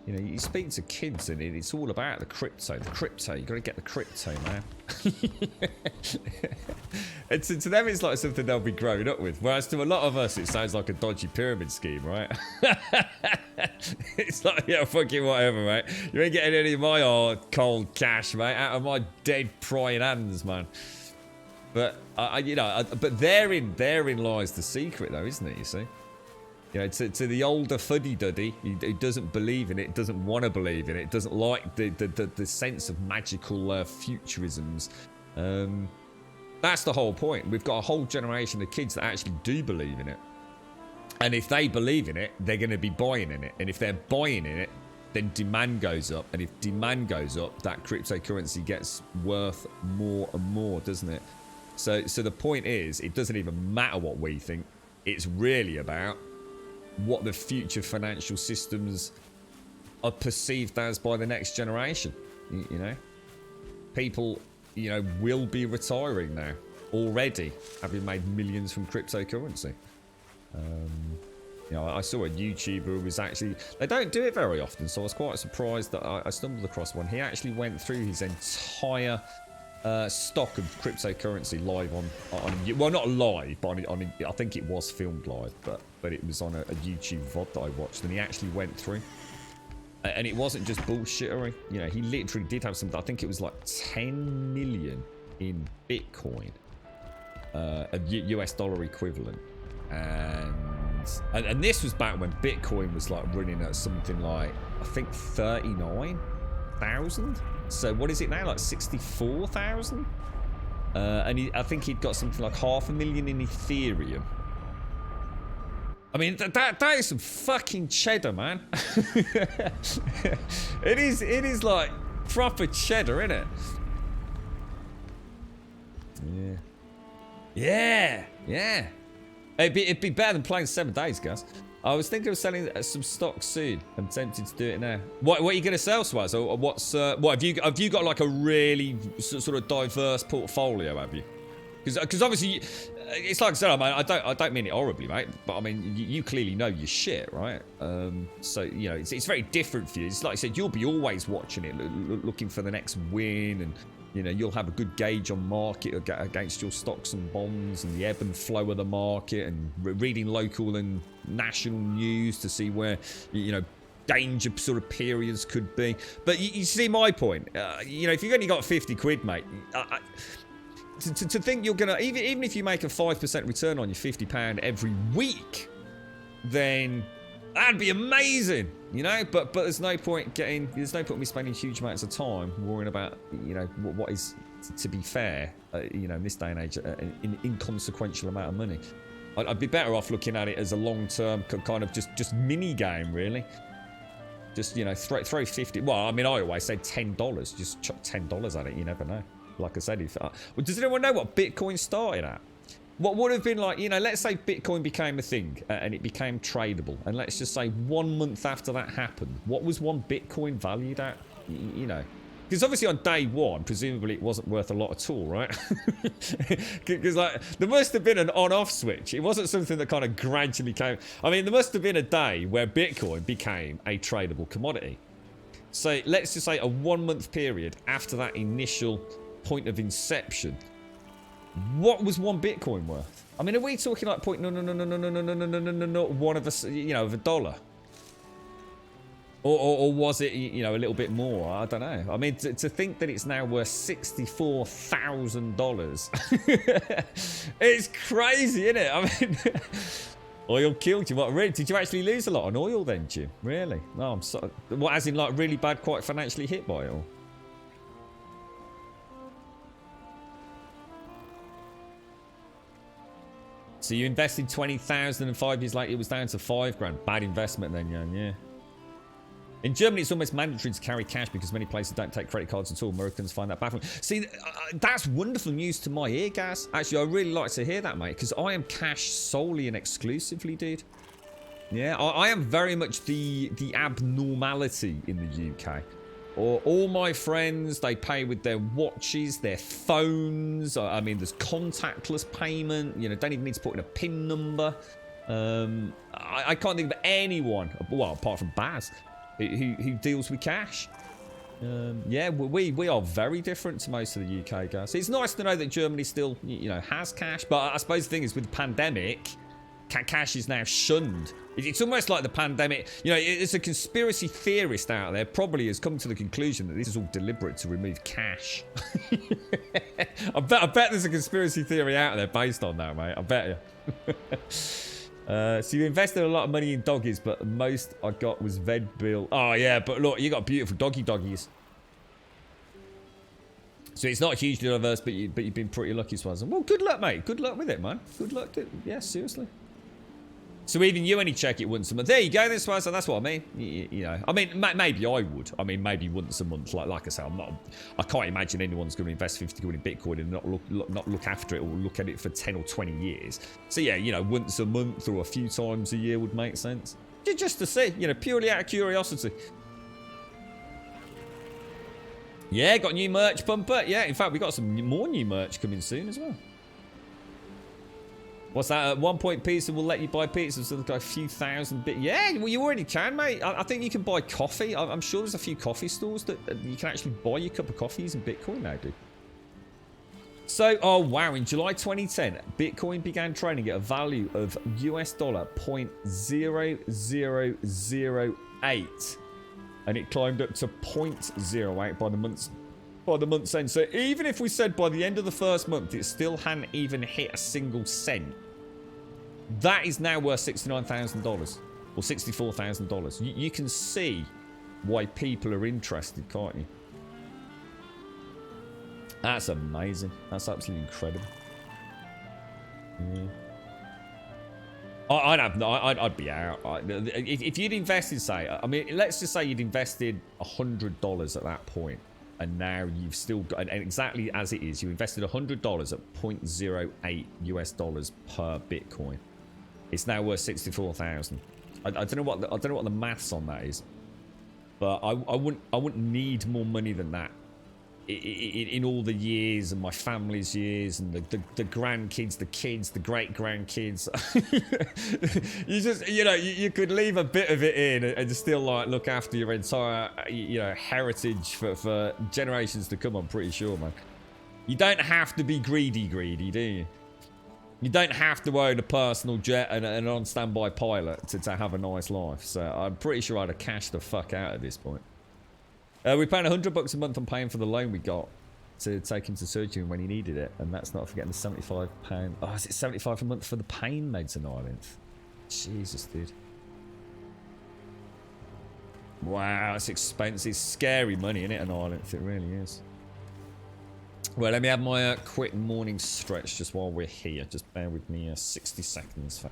You know, you speak to kids and it's all about the crypto. The crypto, you got to get the crypto, man. And to them, it's like something they'll be growing up with. Whereas to a lot of us, it sounds like a dodgy pyramid scheme, right? It's like, yeah, fucking whatever, mate. You ain't getting any of my hard, cold cash, mate, out of my dead prying hands, man. But you know, but therein lies the secret, though, isn't it? You see. You know, to the older fuddy-duddy who doesn't believe in it, doesn't want to believe in it, doesn't like the sense of magical futurisms. That's the whole point. We've got a whole generation of kids that actually do believe in it. And if they believe in it, they're going to be buying in it. And if they're buying in it, then demand goes up. And if demand goes up, that cryptocurrency gets worth more and more, doesn't it? So the point is, it doesn't even matter what we think. It's really about what the future financial systems are perceived as by the next generation. You know, people, you know, will be retiring now already, having made millions from cryptocurrency. You know, I saw a YouTuber who was actually, they don't do it very often, so I was quite surprised that I stumbled across one. He actually went through his entire stock of cryptocurrency live on well, not live, but I think it was filmed live, but it was on a YouTube VOD that I watched, and he actually went through, and it wasn't just bullshittery. You know, he literally did have something. I think it was like 10 million in Bitcoin, a US dollar equivalent, and this was back when Bitcoin was like running at something like, I think 39,000. So what is it now, like 64,000? And I think he'd got something like 500,000 in Ethereum. I mean, that is some fucking cheddar, man. It is like proper cheddar, isn't it? Yeah. It'd be better than playing 7 days, guys. I was thinking of selling some stock soon. I'm tempted to do it now. What are you going to sell, Swaz? Or what's what have you got like a really sort of diverse portfolio? Have you? Because obviously, it's like I said, I don't mean it horribly, mate. But I mean, you clearly know your shit, right? So you know, it's very different for you. It's like I said, you'll be always watching it, looking for the next win, and you know, you'll have a good gauge on market against your stocks and bonds, and the ebb and flow of the market, and reading local and national news to see where you know danger sort of periods could be. But you see my point. You know, if you've only got 50 quid, mate. To think you're gonna even if you make a 5% return on your £50 every week, then that'd be amazing, you know. But there's no point me spending huge amounts of time worrying about you know what is, to be fair, you know, in this day and age, an inconsequential amount of money. I'd be better off looking at it as a long-term kind of just mini game, really. Just you know throw 50. Well, I mean, I always say $10. Just chuck $10 at it. You never know. Like I said, well, does anyone know what Bitcoin started at? What would have been like, you know, let's say Bitcoin became a thing and it became tradable. And let's just say 1 month after that happened, what was one Bitcoin valued at? You know, because obviously on day one, presumably it wasn't worth a lot at all, right? Because like there must have been an on-off switch. It wasn't something that kind of gradually came. I mean, there must have been a day where Bitcoin became a tradable commodity. So let's just say a 1 month period after that initial point of inception, what was one Bitcoin worth? I mean, are we talking like point no one of us, you know, of $1, or was it you know a little bit more? I don't know. I mean, to think that it's now worth $64,000, it's crazy, isn't it? I mean, oil killed you. What? Really? Did you actually lose a lot on oil then, Jim? Really? No, I'm sorry. What, as in like really bad, quite financially hit by it all? So you invested 20,000 and 5 years later it was down to £5,000. Bad investment then, yeah. In Germany, it's almost mandatory to carry cash because many places don't take credit cards at all. Americans find that baffling. See, that's wonderful news to my ear, Gaz. Actually, I really like to hear that, mate, because I am cash solely and exclusively, dude. Yeah, I am very much the abnormality in the UK. All my friends, they pay with their watches, their phones. I mean, there's contactless payment. You know, don't even need to put in a PIN number. I can't think of anyone, well, apart from Baz, who deals with cash. Yeah, we are very different to most of the UK guys. It's nice to know that Germany still, you know, has cash. But I suppose the thing is, with the pandemic, cash is now shunned. It's almost like the pandemic, you know, it's a conspiracy theorist out there probably has come to the conclusion that this is all deliberate to remove cash. I bet there's a conspiracy theory out there based on that, mate. I bet you. So you invested a lot of money in doggies, but most I got was vet bill. Oh yeah, but look, you got beautiful doggies. So it's not hugely diverse, but you've been pretty lucky, Swazan. Well, good luck, mate. Good luck with it, man. Good luck. Yeah, seriously. So even you only check it once a month. There you go, this one. So that's what I mean. You know, I mean, maybe I would. I mean, maybe once a month. Like I say, I can't imagine anyone's going to invest 50 quid in Bitcoin and not look after it or look at it for 10 or 20 years. So yeah, you know, once a month or a few times a year would make sense. Just to see, you know, purely out of curiosity. Yeah, got new merch, Pumper. Yeah, in fact, we got some more new merch coming soon as well. What's that? At 1 point, pizza will let you buy pizza, so like a few thousand bit. Yeah, well, you already can, mate. I think you can buy coffee. I'm sure there's a few coffee stores that you can actually buy your cup of coffee using Bitcoin now, dude. So, oh wow, in July 2010, Bitcoin began trading at a value of US dollar 0.0008, and it climbed up to 0.08 by the month's end. So even if we said by the end of the first month it still hadn't even hit a single cent, that is now worth $69,000 or $64,000. You can see why people are interested, can't you? That's amazing. That's absolutely incredible. Yeah. I'd be out. If you'd invested, say, I mean, let's just say you'd invested $100 at that point, and now you've still got, and exactly as it is, you invested $100 at 0.08 US dollars per Bitcoin. It's now worth 64,000. I don't know what the maths on that is, but I wouldn't need more money than that in all the years and my family's years and the grandkids, the kids, the great grandkids. You just, you know, you could leave a bit of it in and still like look after your entire, you know, heritage for generations to come. I'm pretty sure, man. You don't have to be greedy, do you? You don't have to own a personal jet and an on-standby pilot to have a nice life. So I'm pretty sure I'd have cashed the fuck out at this point. We're paying $100 a month on paying for the loan we got to take him to surgery when he needed it. And that's not forgetting the £75. Oh, is it $75 a month for the pain meds in Ireland? Jesus, dude. Wow, it's expensive. It's scary money, isn't it, in Ireland? It really is. Well, let me have my quick morning stretch just while we're here. Just bear with me 60 seconds.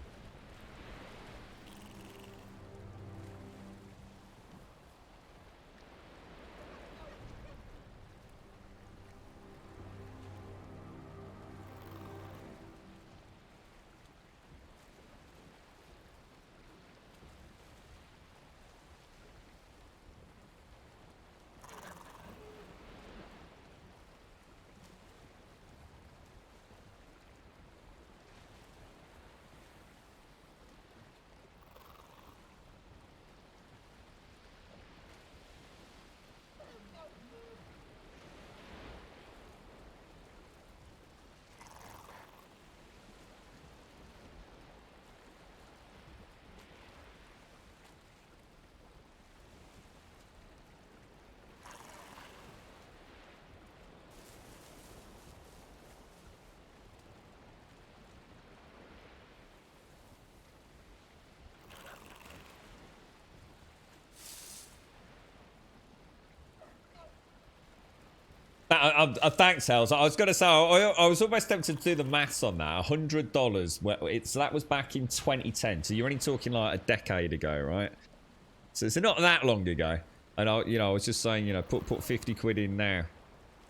Thanks, Hells. I was going to say, I was almost tempted to do the maths on that. $100. Well, that was back in 2010. So you're only talking like a decade ago, right? So it's not that long ago. And I was just saying, you know, put 50 quid in now,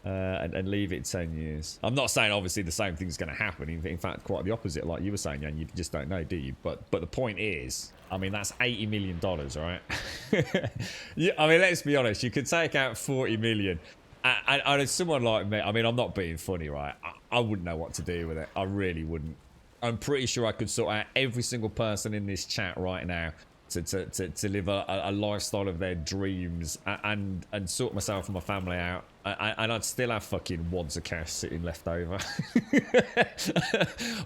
and leave it 10 years. I'm not saying obviously the same thing's going to happen. In fact, quite the opposite, like you were saying, and you just don't know, do you? But the point is, I mean, that's $80 million, right? Yeah, I mean, let's be honest. You could take out 40 million. And as someone like me, I mean, I'm not being funny, right? I wouldn't know what to do with it. I really wouldn't. I'm pretty sure I could sort out every single person in this chat right now to live a lifestyle of their dreams and sort myself and my family out. And I'd still have fucking wads of cash sitting left over.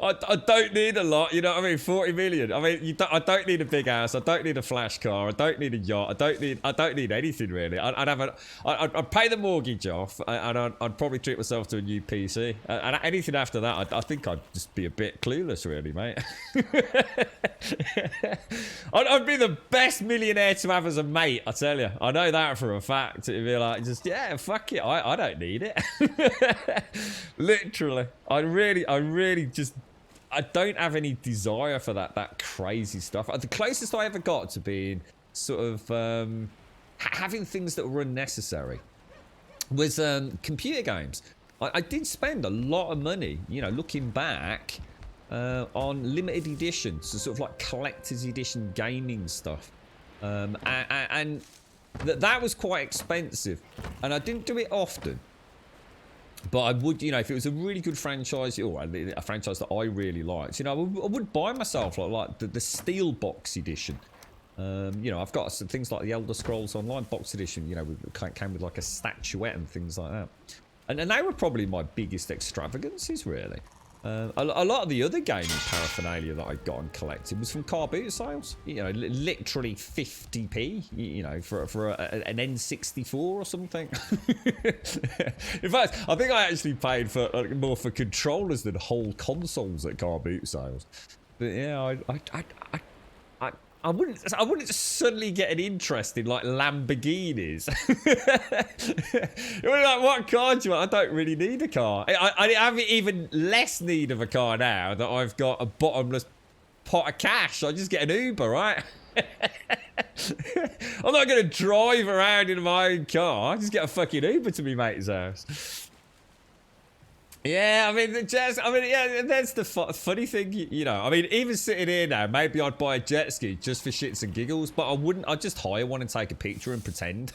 I don't need a lot, you know what I mean? 40 million. I mean, I don't need a big house. I don't need a flash car. I don't need a yacht. I don't need anything really. I'd pay the mortgage off, and I'd probably treat myself to a new PC. And anything after that, I think I'd just be a bit clueless, really, mate. I'd be the best millionaire to have as a mate. I tell you, I know that for a fact. It'd be like, just yeah, fuck it. I don't need it. Literally. I really just, I don't have any desire for that crazy stuff. The closest I ever got to being sort of having things that were unnecessary was computer games. I did spend a lot of money, you know, looking back, on limited editions, so sort of like collector's edition gaming stuff. And that was quite expensive, and I didn't do it often, but I would, you know, if it was a really good franchise or a franchise that I really liked, you know, I would buy myself like the Steel Box edition. You know, I've got some things like the Elder Scrolls Online box edition, you know, came with like a statuette and things like that, and they were probably my biggest extravagances, really. A lot of the other gaming paraphernalia that I got and collected was from car boot sales. You know, literally 50p, you know, for an N64 or something. In fact, I think I actually paid for more for controllers than whole consoles at car boot sales. But yeah, I wouldn't suddenly get an interest in like Lamborghinis. It was like, what car do you want? I don't really need a car. I have even less need of a car now that I've got a bottomless pot of cash. I just get an Uber, right? I'm not going to drive around in my own car. I just get a fucking Uber to my mate's house. Yeah, I mean, the jets, I mean, yeah, that's the funny thing, you know. I mean, even sitting here now, maybe I'd buy a jet ski just for shits and giggles, but I wouldn't. I'd just hire one and take a picture and pretend.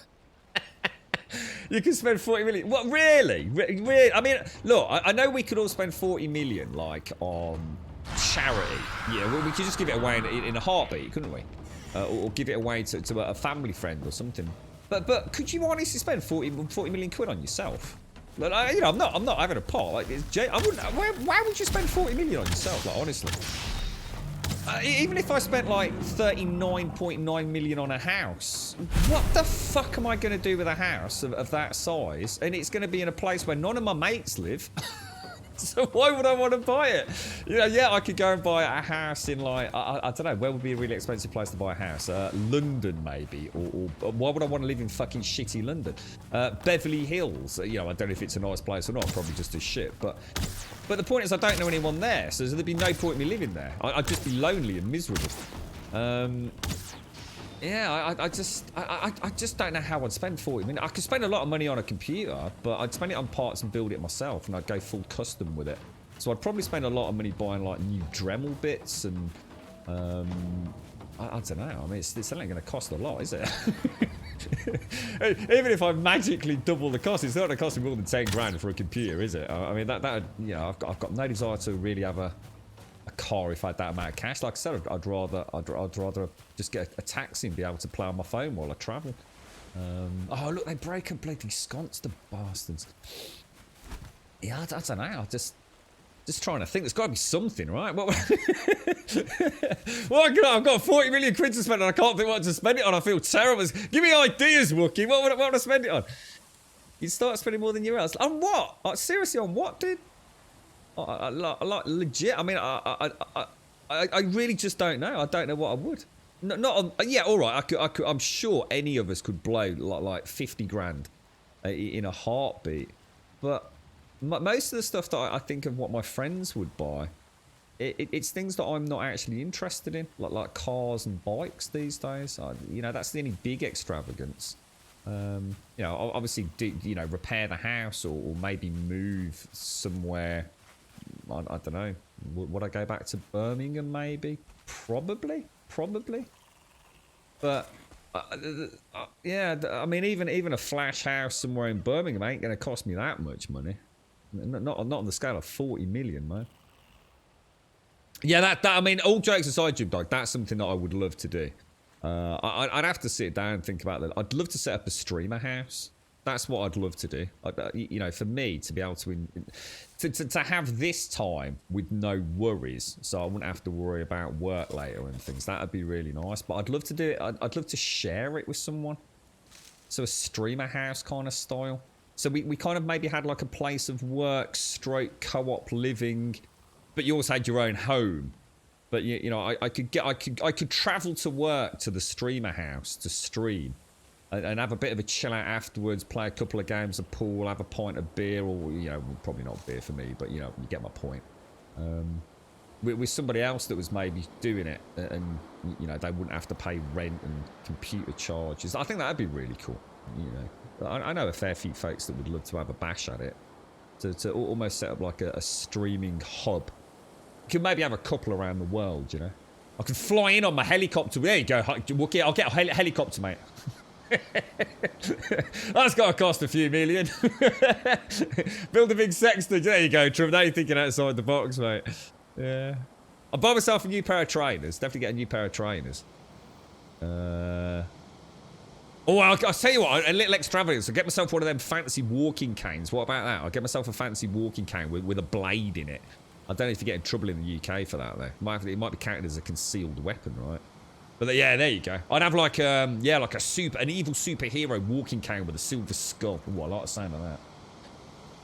You can spend 40 million. What, really? Really? I mean, look, I know we could all spend 40 million, like, on charity. Yeah, we could just give it away in a heartbeat, couldn't we? Or give it away to a family friend or something. But could you honestly spend 40 million quid on yourself? Like, you know, I'm not having a pot. Like, I wouldn't. Why would you spend 40 million on yourself? Like, honestly. Even if I spent like 39.9 million on a house, what the fuck am I going to do with a house of that size? And it's going to be in a place where none of my mates live. So why would I want to buy it? You know, yeah, I could go and buy a house in like, I don't know, where would be a really expensive place to buy a house? London maybe, or why would I want to live in fucking shitty London? Beverly Hills, you know, I don't know if it's a nice place or not, probably just as shit, but the point is I don't know anyone there, so there'd be no point in me living there. I'd just be lonely and miserable. Yeah, I just don't know how I'd spend 40 million. I could spend a lot of money on a computer, but I'd spend it on parts and build it myself, and I'd go full custom with it. So I'd probably spend a lot of money buying like new Dremel bits and I don't know. I mean, it's only going to cost a lot, is it? Even if I magically double the cost, it's not going to cost me more than 10 grand for a computer, is it? I mean, that you know, I've got no desire to really have a car if I had that amount of cash. Like I said, I'd rather just get a taxi and be able to play on my phone while I travel. Oh look, they break a bloody sconce, the bastards. Yeah, I don't know. I just trying to think. There's got to be something, right? Well, I've got 40 million quid to spend and I can't think what to spend it on. I feel terrible. Give me ideas, Wookie. What would I spend it on? You start spending more than you else. On what? Like, seriously, on what, dude? Like legit. I mean, I really just don't know. I don't know what I would. Not on. Yeah, all right. I could. I'm sure any of us could blow like 50 grand in a heartbeat. But most of the stuff that I think of what my friends would buy, it's things that I'm not actually interested in, like cars and bikes these days. You know, that's the only big extravagance. You know, obviously, you know, repair the house or maybe move somewhere. I don't know. Would I go back to Birmingham? Maybe, probably. But yeah, I mean, even a flash house somewhere in Birmingham ain't going to cost me that much money. Not on the scale of 40 million, man. Yeah, that I mean, all jokes aside, Jim Dog, that's something that I would love to do. I'd have to sit down and think about that. I'd love to set up a streamer house. That's what I'd love to do. You know, for me to be able to have this time with no worries, so I wouldn't have to worry about work later and things. That'd be really nice. But I'd love to do it. I'd love to share it with someone. So a streamer house kind of style. So we kind of maybe had like a place of work, stroke co-op living, but you also had your own home. But you know, I could travel to work to the streamer house to stream. And have a bit of a chill out afterwards, play a couple of games of pool, have a pint of beer, or, you know, probably not beer for me, but, you know, you get my point. With somebody else that was maybe doing it, and, you know, they wouldn't have to pay rent and computer charges. I think that'd be really cool, you know. I know a fair few folks that would love to have a bash at it, to almost set up like a streaming hub. You could maybe have a couple around the world, you know. I could fly in on my helicopter. There you go, Wookie, I'll get a helicopter, mate. That's got to cost a few million. Build a big sextant. There you go, Trevor. Now you're thinking outside the box, mate. Yeah. I'll buy myself a new pair of trainers. Definitely get a new pair of trainers. Oh, I'll tell you what, a little extravagance. I'll get myself one of them fancy walking canes. What about that? I'll get myself a fancy walking cane with a blade in it. I don't know if you get in trouble in the UK for that, though. It might be counted as a concealed weapon, right? But yeah, there you go. I'd have like an evil superhero walking cane with a silver skull. Ooh, I like the sound of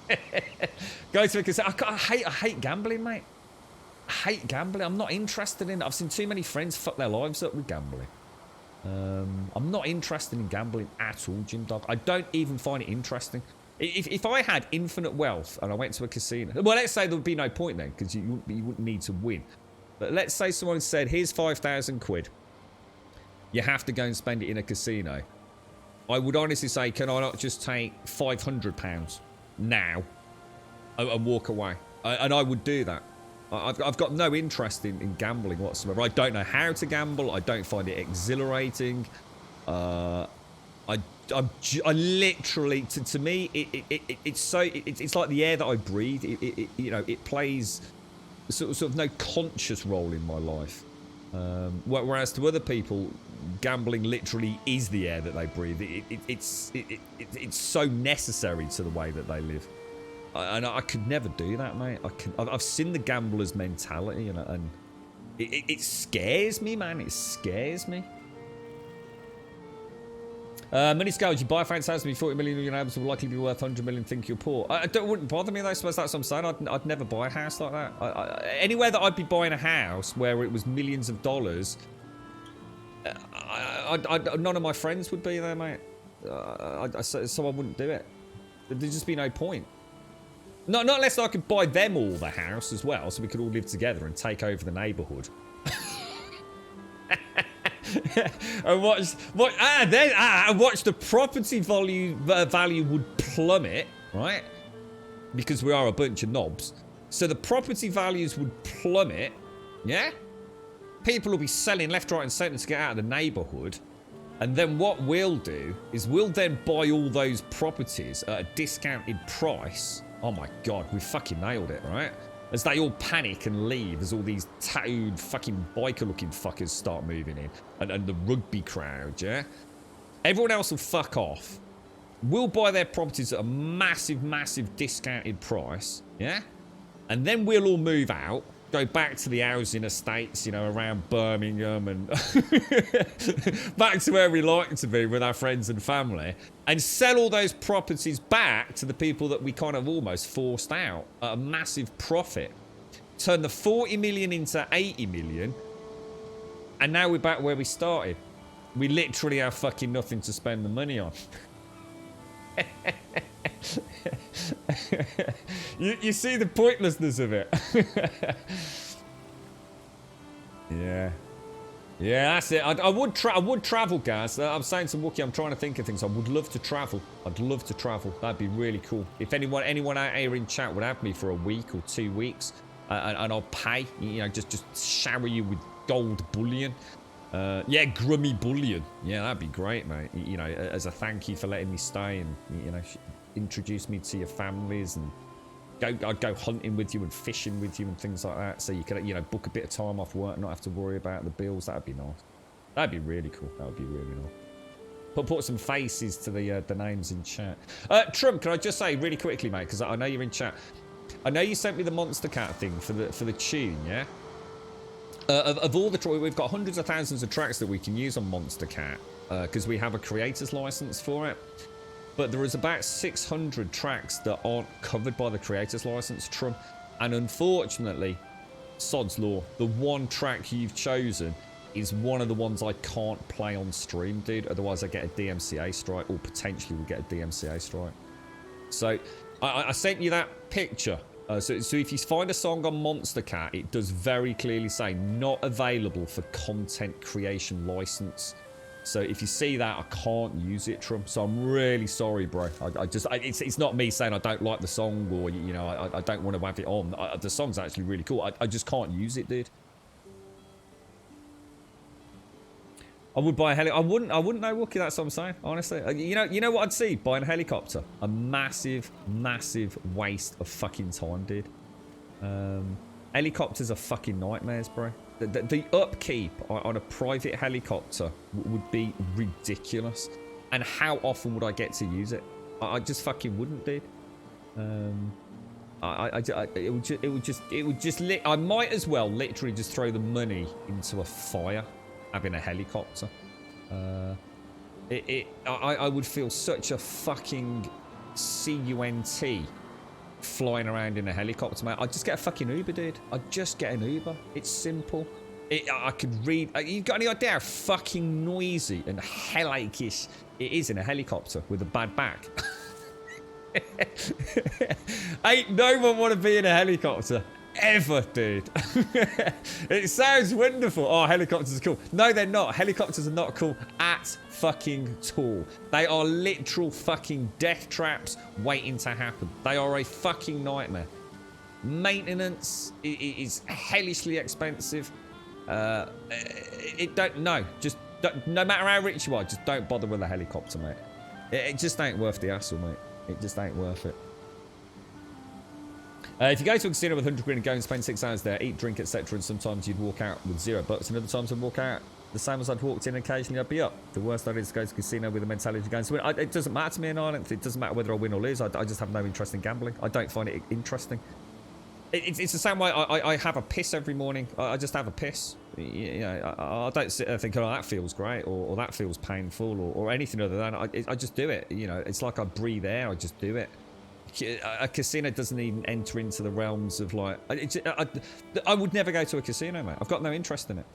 that. Go to a casino. I hate gambling, mate. I hate gambling. I'm not interested in it. I've seen too many friends fuck their lives up with gambling. I'm not interested in gambling at all, Jim Dog. I don't even find it interesting. If I had infinite wealth and I went to a casino, well, let's say there would be no point then, because you wouldn't need to win. But let's say someone said, here's 5,000 quid. You have to go and spend it in a casino. I would honestly say, can I not just take £500 now and walk away. And I would do that. I've got no interest in gambling whatsoever. I don't know how to gamble. I don't find it exhilarating. I literally, to me, it's like the air that I breathe. You know, it plays sort of no conscious role in my life. Whereas to other people, gambling literally is the air that they breathe. It's so necessary to the way that they live. And I could never do that, mate. I've seen the gambler's mentality, and it scares me, man. It scares me. Money scales, you buy a fancy house to be 40 million, your neighbours will likely be worth 100 million, think you're poor. It wouldn't bother me though, I suppose that's what I'm saying. I'd never buy a house like that. Anywhere that I'd be buying a house where it was millions of dollars, none of my friends would be there, mate. So I wouldn't do it. There'd just be no point. Not unless I could buy them all the house as well, so we could all live together and take over the neighbourhood. And watch the property value would plummet, right? Because we are a bunch of knobs. So the property values would plummet, yeah? People will be selling left, right, and centre to get out of the neighbourhood. And then what we'll do is we'll then buy all those properties at a discounted price. Oh my god, we fucking nailed it, right? As they all panic and leave, as all these tattooed fucking biker-looking fuckers start moving in. And the rugby crowd, yeah? Everyone else will fuck off. We'll buy their properties at a massive, massive discounted price, yeah? And then we'll all move out, go back to the housing estates, you know, around Birmingham and back to where we like to be with our friends and family, and sell all those properties back to the people that we kind of almost forced out at a massive profit. Turn the 40 million into 80 million, and now we're back where we started. We literally have fucking nothing to spend the money on. you see the pointlessness of it. Yeah, that's it. I would travel, guys. I'm saying to Wookie, I'm trying to think of things. I would love to travel. I'd love to travel. That'd be really cool. If anyone out here in chat would have me for a week or 2 weeks, and I'll pay, you know, just shower you with gold bullion. Yeah, grummy bullion. Yeah, that'd be great, mate. You know, as a thank you for letting me stay, and you know, introduce me to your families, and I'd go hunting with you and fishing with you and things like that. So you could, you know, book a bit of time off work, not have to worry about the bills. That'd be nice. That'd be really cool. That would be really nice. Put some faces to the names in chat. Trump, can I just say really quickly, mate, because I know you're in chat. I know you sent me the Monster Cat thing for the tune, yeah. Of all the we've got hundreds of thousands of tracks that we can use on Monster Cat because we have a creator's license for it. But there is about 600 tracks that aren't covered by the creator's license, Trump. And unfortunately, sod's law, the one track you've chosen is one of the ones I can't play on stream, dude. Otherwise, I get a DMCA strike, or potentially we get a DMCA strike. So I sent you that picture. So if you find a song on Monster Cat, it does very clearly say not available for content creation license. So if you see that, I can't use it, Trump. So I'm really sorry, bro. It's not me saying I don't like the song, or you know, I don't want to have it on. The song's actually really cool. I just can't use it, dude. I would buy a helicopter. I wouldn't know, Wookie. That's what I'm saying. Honestly, you know what I'd see? Buying a helicopter. A massive, massive waste of fucking time, dude. Helicopters are fucking nightmares, bro. The upkeep on a private helicopter would be ridiculous. And how often would I get to use it? I just fucking wouldn't, dude. I might as well literally just throw the money into a fire having a helicopter. I would feel such a fucking cunt flying around in a helicopter, mate. I'd just get a fucking Uber, dude. I'd just get an Uber. It's simple. I could read. You got any idea how fucking noisy and hellachish it is in a helicopter with a bad back? Ain't no one want to be in a helicopter. ever, dude. It sounds wonderful. Oh, helicopters are cool. No, they're not. Helicopters are not cool at fucking all. They are literal fucking death traps waiting to happen. They are a fucking nightmare. Maintenance is hellishly expensive. No, no matter how rich you are, just don't bother with a helicopter, mate. It just ain't worth the hassle, mate. It just ain't worth it. If you go to a casino with 100 quid and go and spend 6 hours there, eat, drink, etc., and sometimes you'd walk out with $0, and other times I'd walk out the same as I'd walked in, occasionally I'd be up. The worst idea is to go to a casino with the mentality of going to win. It doesn't matter to me in Ireland. It doesn't matter whether I win or lose. I just have no interest in gambling. I don't find it interesting. It's the same way I have a piss every morning. I just have a piss. You know, I don't sit there thinking, oh, that feels great, or that feels painful, or anything other than I just do it. You know, it's like I breathe air. I just do it. A casino doesn't even enter into the realms of like... I would never go to a casino, mate. I've got no interest in it.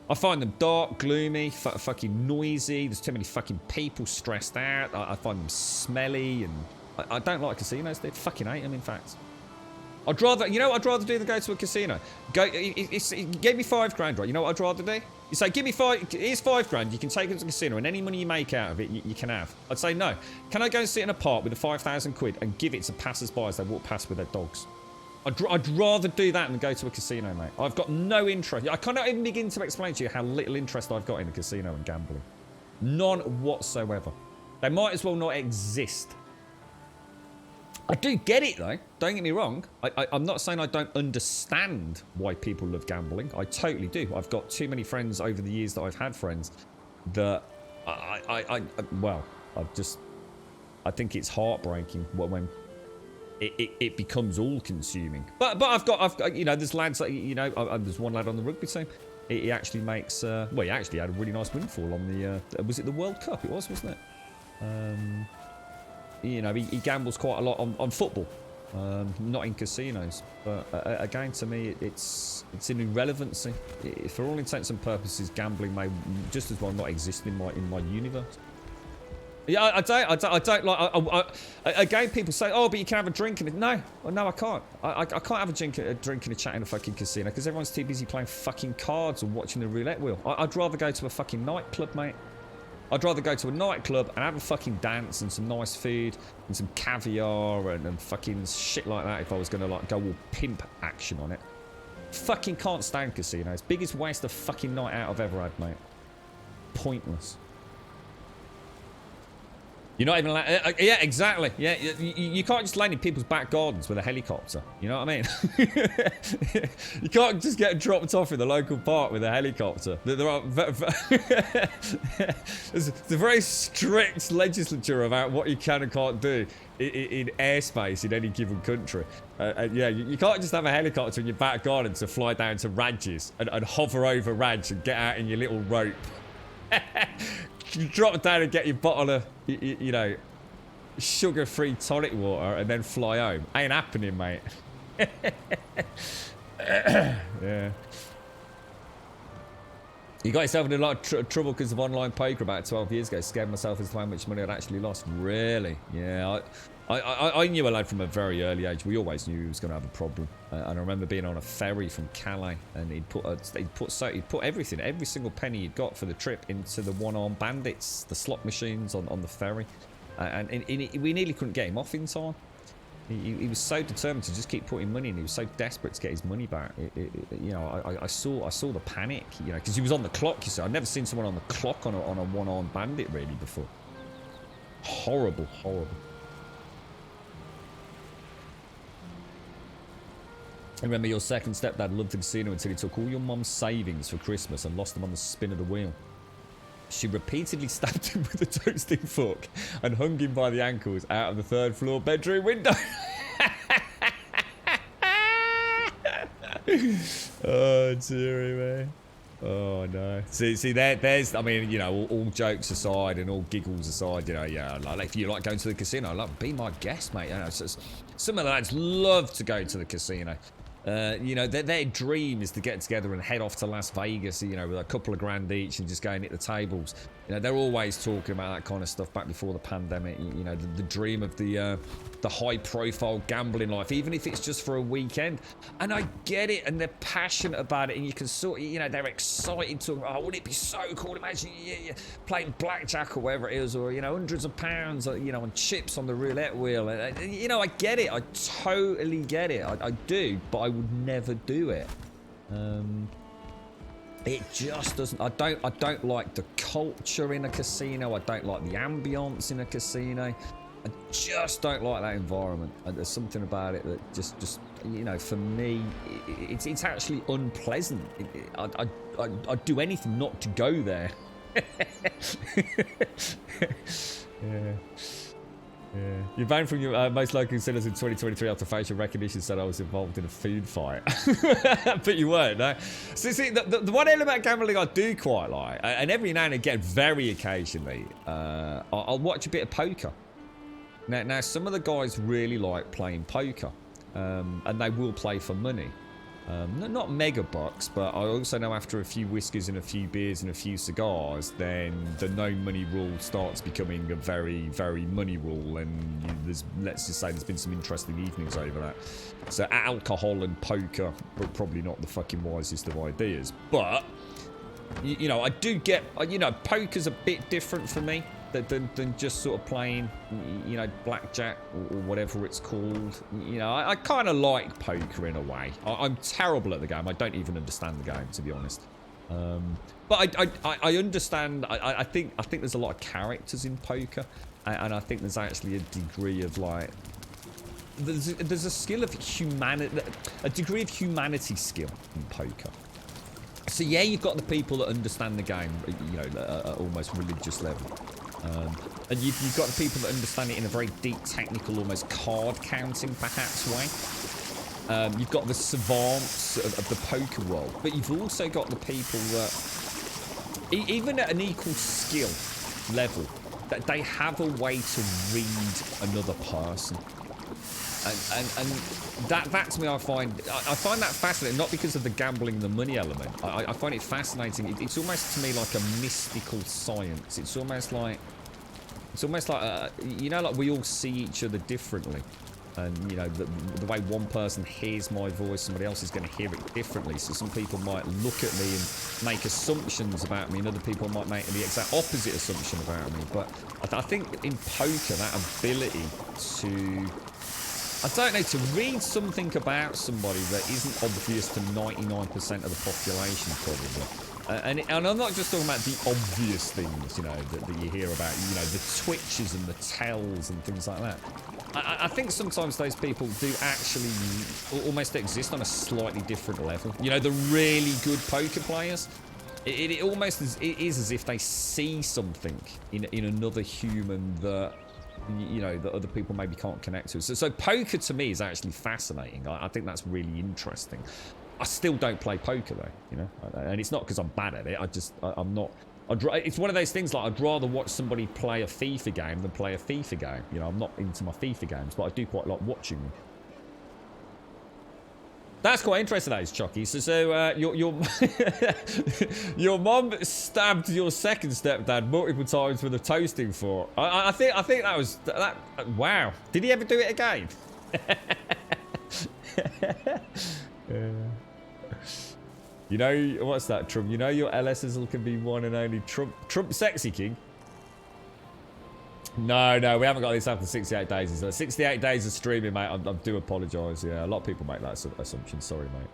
I find them dark, gloomy, fucking noisy. There's too many fucking people stressed out. I find them smelly, and I don't like casinos. They fucking hate them, in fact. I'd rather, you know what I'd rather do than go to a casino? Give me £5 right? You know what I'd rather do? You say, give me here's £5, you can take it to the casino, and any money you make out of it, you can have. I'd say, no. Can I go and sit in a park with the 5,000 quid and give it to passers-by as they walk past with their dogs? I'd rather do that than go to a casino, mate. I've got no interest. I cannot even begin to explain to you how little interest I've got in the casino and gambling. None whatsoever. They might as well not exist. I do get it, though. Don't get me wrong. I'm not saying I don't understand why people love gambling. I totally do. I've got too many friends over the years that I've had friends that I think it's heartbreaking when it becomes all-consuming. But I've got you know, there's lads like, you know, there's one lad on the rugby team. He actually makes well, he actually had a really nice windfall on the was it the World Cup? It was, wasn't it? You know, he gambles quite a lot on football, not in casinos. But again, to me, it's an irrelevancy. For all intents and purposes, gambling may just as well not exist in my universe. Yeah, I don't like. Again, people say, "Oh, but you can have a drink in it." No, I can't. I can't have a drink and a chat in a fucking casino because everyone's too busy playing fucking cards or watching the roulette wheel. I'd rather go to a fucking nightclub, mate. I'd rather go to a nightclub and have a fucking dance and some nice food and some caviar and fucking shit like that if I was going to like go all pimp action on it. Fucking can't stand casinos. Biggest waste of fucking night out I've ever had, mate. Pointless. You're not even allowed... yeah, exactly. Yeah, you can't just land in people's back gardens with a helicopter. You know what I mean? You can't just get dropped off in the local park with a helicopter. There are... There's a very strict legislature about what you can and can't do in airspace in any given country. Yeah, you can't just have a helicopter in your back garden to fly down to ranches and hover over ranch and get out in your little rope. You drop down and get your bottle of, you know, sugar-free tonic water and then fly home. Ain't happening, mate. Yeah. You got yourself in a lot of trouble because of online poker about 12 years ago. Scared myself as to how much money I'd actually lost. Really? Yeah. I knew a lad from a very early age. We always knew he was going to have a problem. And I remember being on a ferry from Calais, and he'd put everything, every single penny he'd got for the trip into the one-armed bandits, the slot machines on the ferry, and we nearly couldn't get him off in time. He was so determined to just keep putting money in. He was so desperate to get his money back. You know, I saw the panic. You know, because he was on the clock. You see, I'd never seen someone on the clock on a one-armed bandit really before. Horrible, horrible. I remember your second stepdad loved the casino until he took all your mum's savings for Christmas and lost them on the spin of the wheel. She repeatedly stabbed him with a toasting fork and hung him by the ankles out of the 3rd floor bedroom window. Oh, dearie, man. Oh, no. See, there's, I mean, you know, all jokes aside and all giggles aside, you know, yeah, like if you like going to the casino, like, be my guest, mate. You know, some of the lads love to go to the casino. You know, their dream is to get together and head off to Las Vegas, you know, with a couple of grand each and just go and hit the tables. You know, they're always talking about that kind of stuff back before the pandemic. You know, the dream of the high-profile gambling life, even if it's just for a weekend. And I get it, and they're passionate about it, and you can sort of, you know, they're excited to, oh, wouldn't it be so cool? Imagine you playing blackjack or whatever it is, or, you know, hundreds of pounds, you know, on chips on the roulette wheel. And, you know, I get it. I totally get it. I do, but I would never do it. It just doesn't. I don't like the culture in a casino. I don't like the ambience in a casino. I just don't like that environment. There's something about it that just you know, for me, it's actually unpleasant. I'd do anything not to go there. Yeah. Yeah. You're banned from your most local citizens in 2023 after facial recognition said I was involved in a food fight. But you weren't, no? So see, the one element of gambling I do quite like, and every now and again, very occasionally, I'll watch a bit of poker. Now some of the guys really like playing poker, and they will play for money. Not mega bucks, but I also know after a few whiskeys and a few beers and a few cigars, then the no money rule starts becoming a very, very money rule, and let's just say there's been some interesting evenings over that. So alcohol and poker are probably not the fucking wisest of ideas, but you know, I do get, you know, poker's a bit different for me than just sort of playing, you know, blackjack or whatever it's called. You know, I kind of like poker in a way. I'm terrible at the game. I don't even understand the game, to be honest. But I understand. I think there's a lot of characters in poker, and I think there's actually a degree of like, there's a skill of humanity, a degree of humanity skill in poker. So yeah, you've got the people that understand the game, you know, at almost religious level. And you've got the people that understand it in a very deep, technical, almost card-counting, perhaps, way. You've got the savants of the poker world. But you've also got the people that, even at an equal skill level, that they have a way to read another person. And that to me, I find that fascinating, not because of the gambling and the money element. I find it fascinating. It's almost to me like a mystical science. It's almost like you know, like we all see each other differently, and you know the way one person hears my voice, somebody else is going to hear it differently. So some people might look at me and make assumptions about me, and other people might make the exact opposite assumption about me. But I think in poker, that ability to, I don't know, to read something about somebody that isn't obvious to 99% of the population, probably. And I'm not just talking about the obvious things, you know, that you hear about, you know, the twitches and the tells and things like that. I think sometimes those people do actually almost exist on a slightly different level. You know, the really good poker players, it almost is as if they see something in another human that, you know, that other people maybe can't connect to. So poker to me is actually fascinating. I think that's really interesting. I still don't play poker though, you know, and it's not because I'm bad at it. I'm not. It's one of those things like I'd rather watch somebody play a FIFA game than play a FIFA game. You know, I'm not into my FIFA games, but I do quite like watching them. That's quite interesting, that is, Chucky. So your mom stabbed your second stepdad multiple times with a toasting fork. I think that was that. Wow. Did he ever do it again? You know, what's that, Trump? You know your LSs can be one and only Trump Sexy King? No, we haven't got this after 68 days. 68 days of streaming, mate. I do apologise. Yeah, a lot of people make that assumption. Sorry, mate.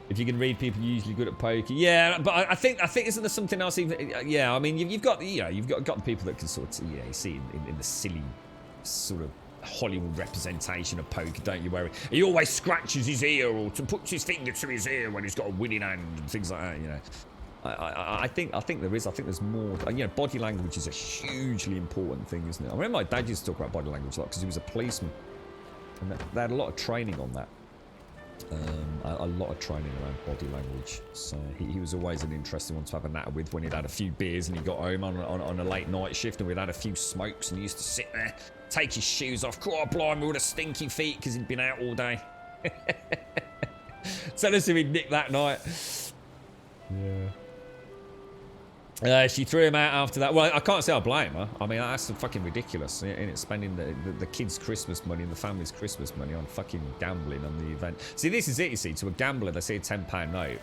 If you can read people, you're usually good at poker. Yeah, but I think isn't there something else? Even yeah, I mean, you've got the people that can sort of, yeah, you see in the silly sort of Hollywood representation of poker, don't you? Where he always scratches his ear or puts his finger to his ear when he's got a winning hand and things like that. You know, I think there's more. You know, body language is a hugely important thing, isn't it? I remember my dad used to talk about body language a lot because he was a policeman, and they had a lot of training on that. A lot of training around body language. So he was always an interesting one to have a natter with when he'd had a few beers and he got home on a late night shift and we'd had a few smokes and he used to sit there, take his shoes off, God blimey, with a stinky feet because he'd been out all day. Tell us if he nicked that night. Yeah. She threw him out after that. Well, I can't say I blame her. I mean, that's fucking ridiculous. And it's spending the kids' Christmas money and the family's Christmas money on fucking gambling on the event. See, this is it, you see. To a gambler, they see a £10 note.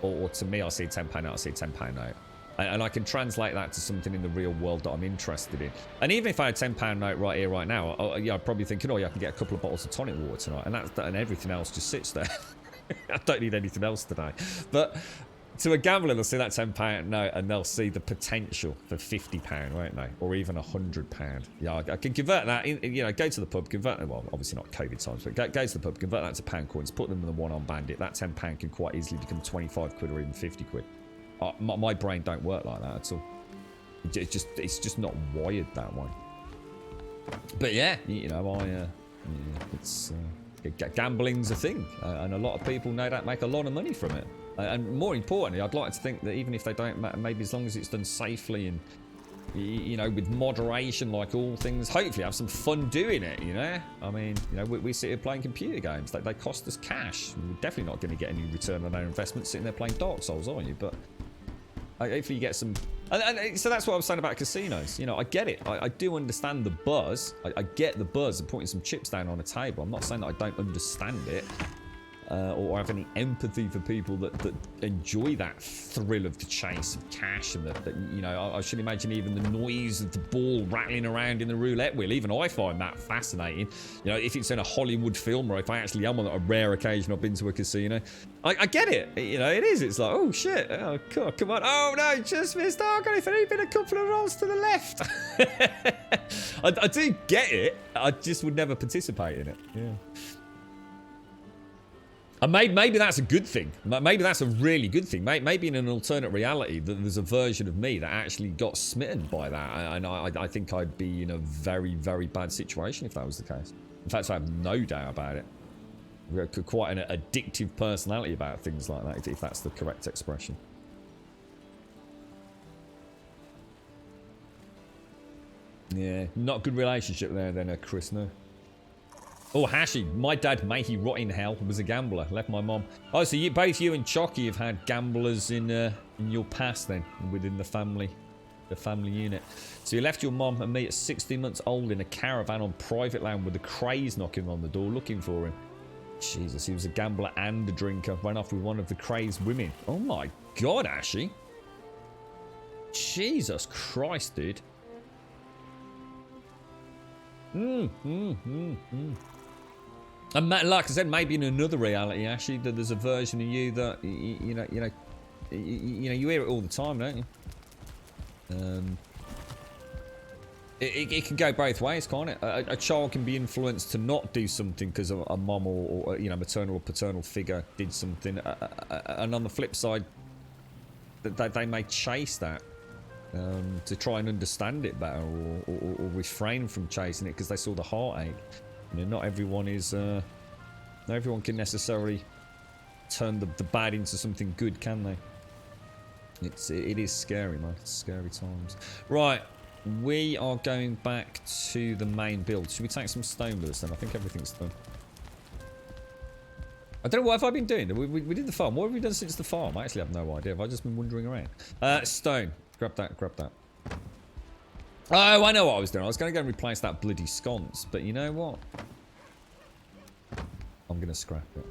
Or to me, I see a £10 note, I see a £10 note. And I can translate that to something in the real world that I'm interested in. And even if I had a £10 note right here, right now, I'd probably thinking, oh, yeah, I can get a couple of bottles of tonic water tonight. And everything else just sits there. I don't need anything else today. But to a gambler, they'll see that £10 note and they'll see the potential for £50, won't they? Or even £100. Yeah, I can convert that. Go to the pub, convert. Well, obviously not COVID times, but go to the pub, convert that to pound coins, put them in the one-on bandit. That £10 can quite easily become 25 quid or even 50 quid. My brain don't work like that at all. It's just not wired that way. But yeah, it's gambling's a thing, and a lot of people no doubt make a lot of money from it. And more importantly, I'd like to think that even if they don't, maybe as long as it's done safely and with moderation, like all things, hopefully have some fun doing it. I mean, we sit here playing computer games. They cost us cash. We're definitely not going to get any return on our investment sitting there playing Dark Souls, are you? But hopefully you get some. And so that's what I was saying about casinos. I get it. I do understand the buzz. I get the buzz of putting some chips down on a table. I'm not saying that I don't understand it. Or have any empathy for people that enjoy that thrill of the chase of cash and I should imagine even the noise of the ball rattling around in the roulette wheel. Even I find that fascinating. If it's in a Hollywood film or if I actually am on a rare occasion I've been to a casino, I get it. It is. It's like, oh shit, oh God, come on, oh no, just missed. Oh, God, if it had been a couple of rolls to the left. I do get it. I just would never participate in it. Yeah. And maybe that's a good thing. Maybe that's a really good thing. Maybe in an alternate reality, that there's a version of me that actually got smitten by that. And I think I'd be in a very, very bad situation if that was the case. In fact, I have no doubt about it. We've got quite an addictive personality about things like that, if that's the correct expression. Yeah, not good relationship there then, Chris, no. Oh, Hashi, my dad, may he rot in hell, was a gambler. Left my mom. Oh, so both you and Chocky have had gamblers in your past then, within the family unit. So you left your mom and me at 16 months old in a caravan on private land with the Krays knocking on the door looking for him. Jesus, he was a gambler and a drinker. Went off with one of the Krays women. Oh my God, Ashy. Jesus Christ, dude. And like I said, maybe in another reality, actually, that there's a version of you that you hear it all the time, don't you? It can go both ways, can't it? A child can be influenced to not do something because a mum or maternal or paternal figure did something, and on the flip side, they may chase that to try and understand it better, or refrain from chasing it because they saw the heartache. Not everyone is. Not everyone can necessarily turn the bad into something good, can they? It is scary, man. It's scary times. Right, we are going back to the main build. Should we take some stone with us then? I think everything's done. I don't know what have I been doing. We did the farm. What have we done since the farm? I actually have no idea. Have I just been wandering around? Stone. Grab that. Grab that. Oh, I know what I was doing. I was going to go and replace that bloody sconce, but you know what? I'm going to scrap it.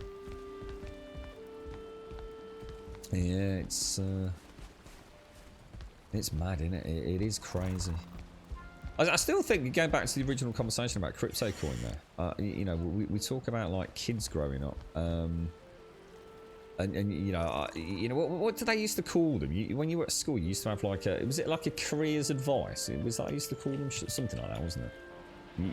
Yeah, it's mad, isn't it? It is crazy. I still think, going back to the original conversation about crypto coin there, we talk about like kids growing up, and what did they used to call them? When you were at school, you used to have like was it like a careers advice? It was that I used to call them something like that, wasn't it?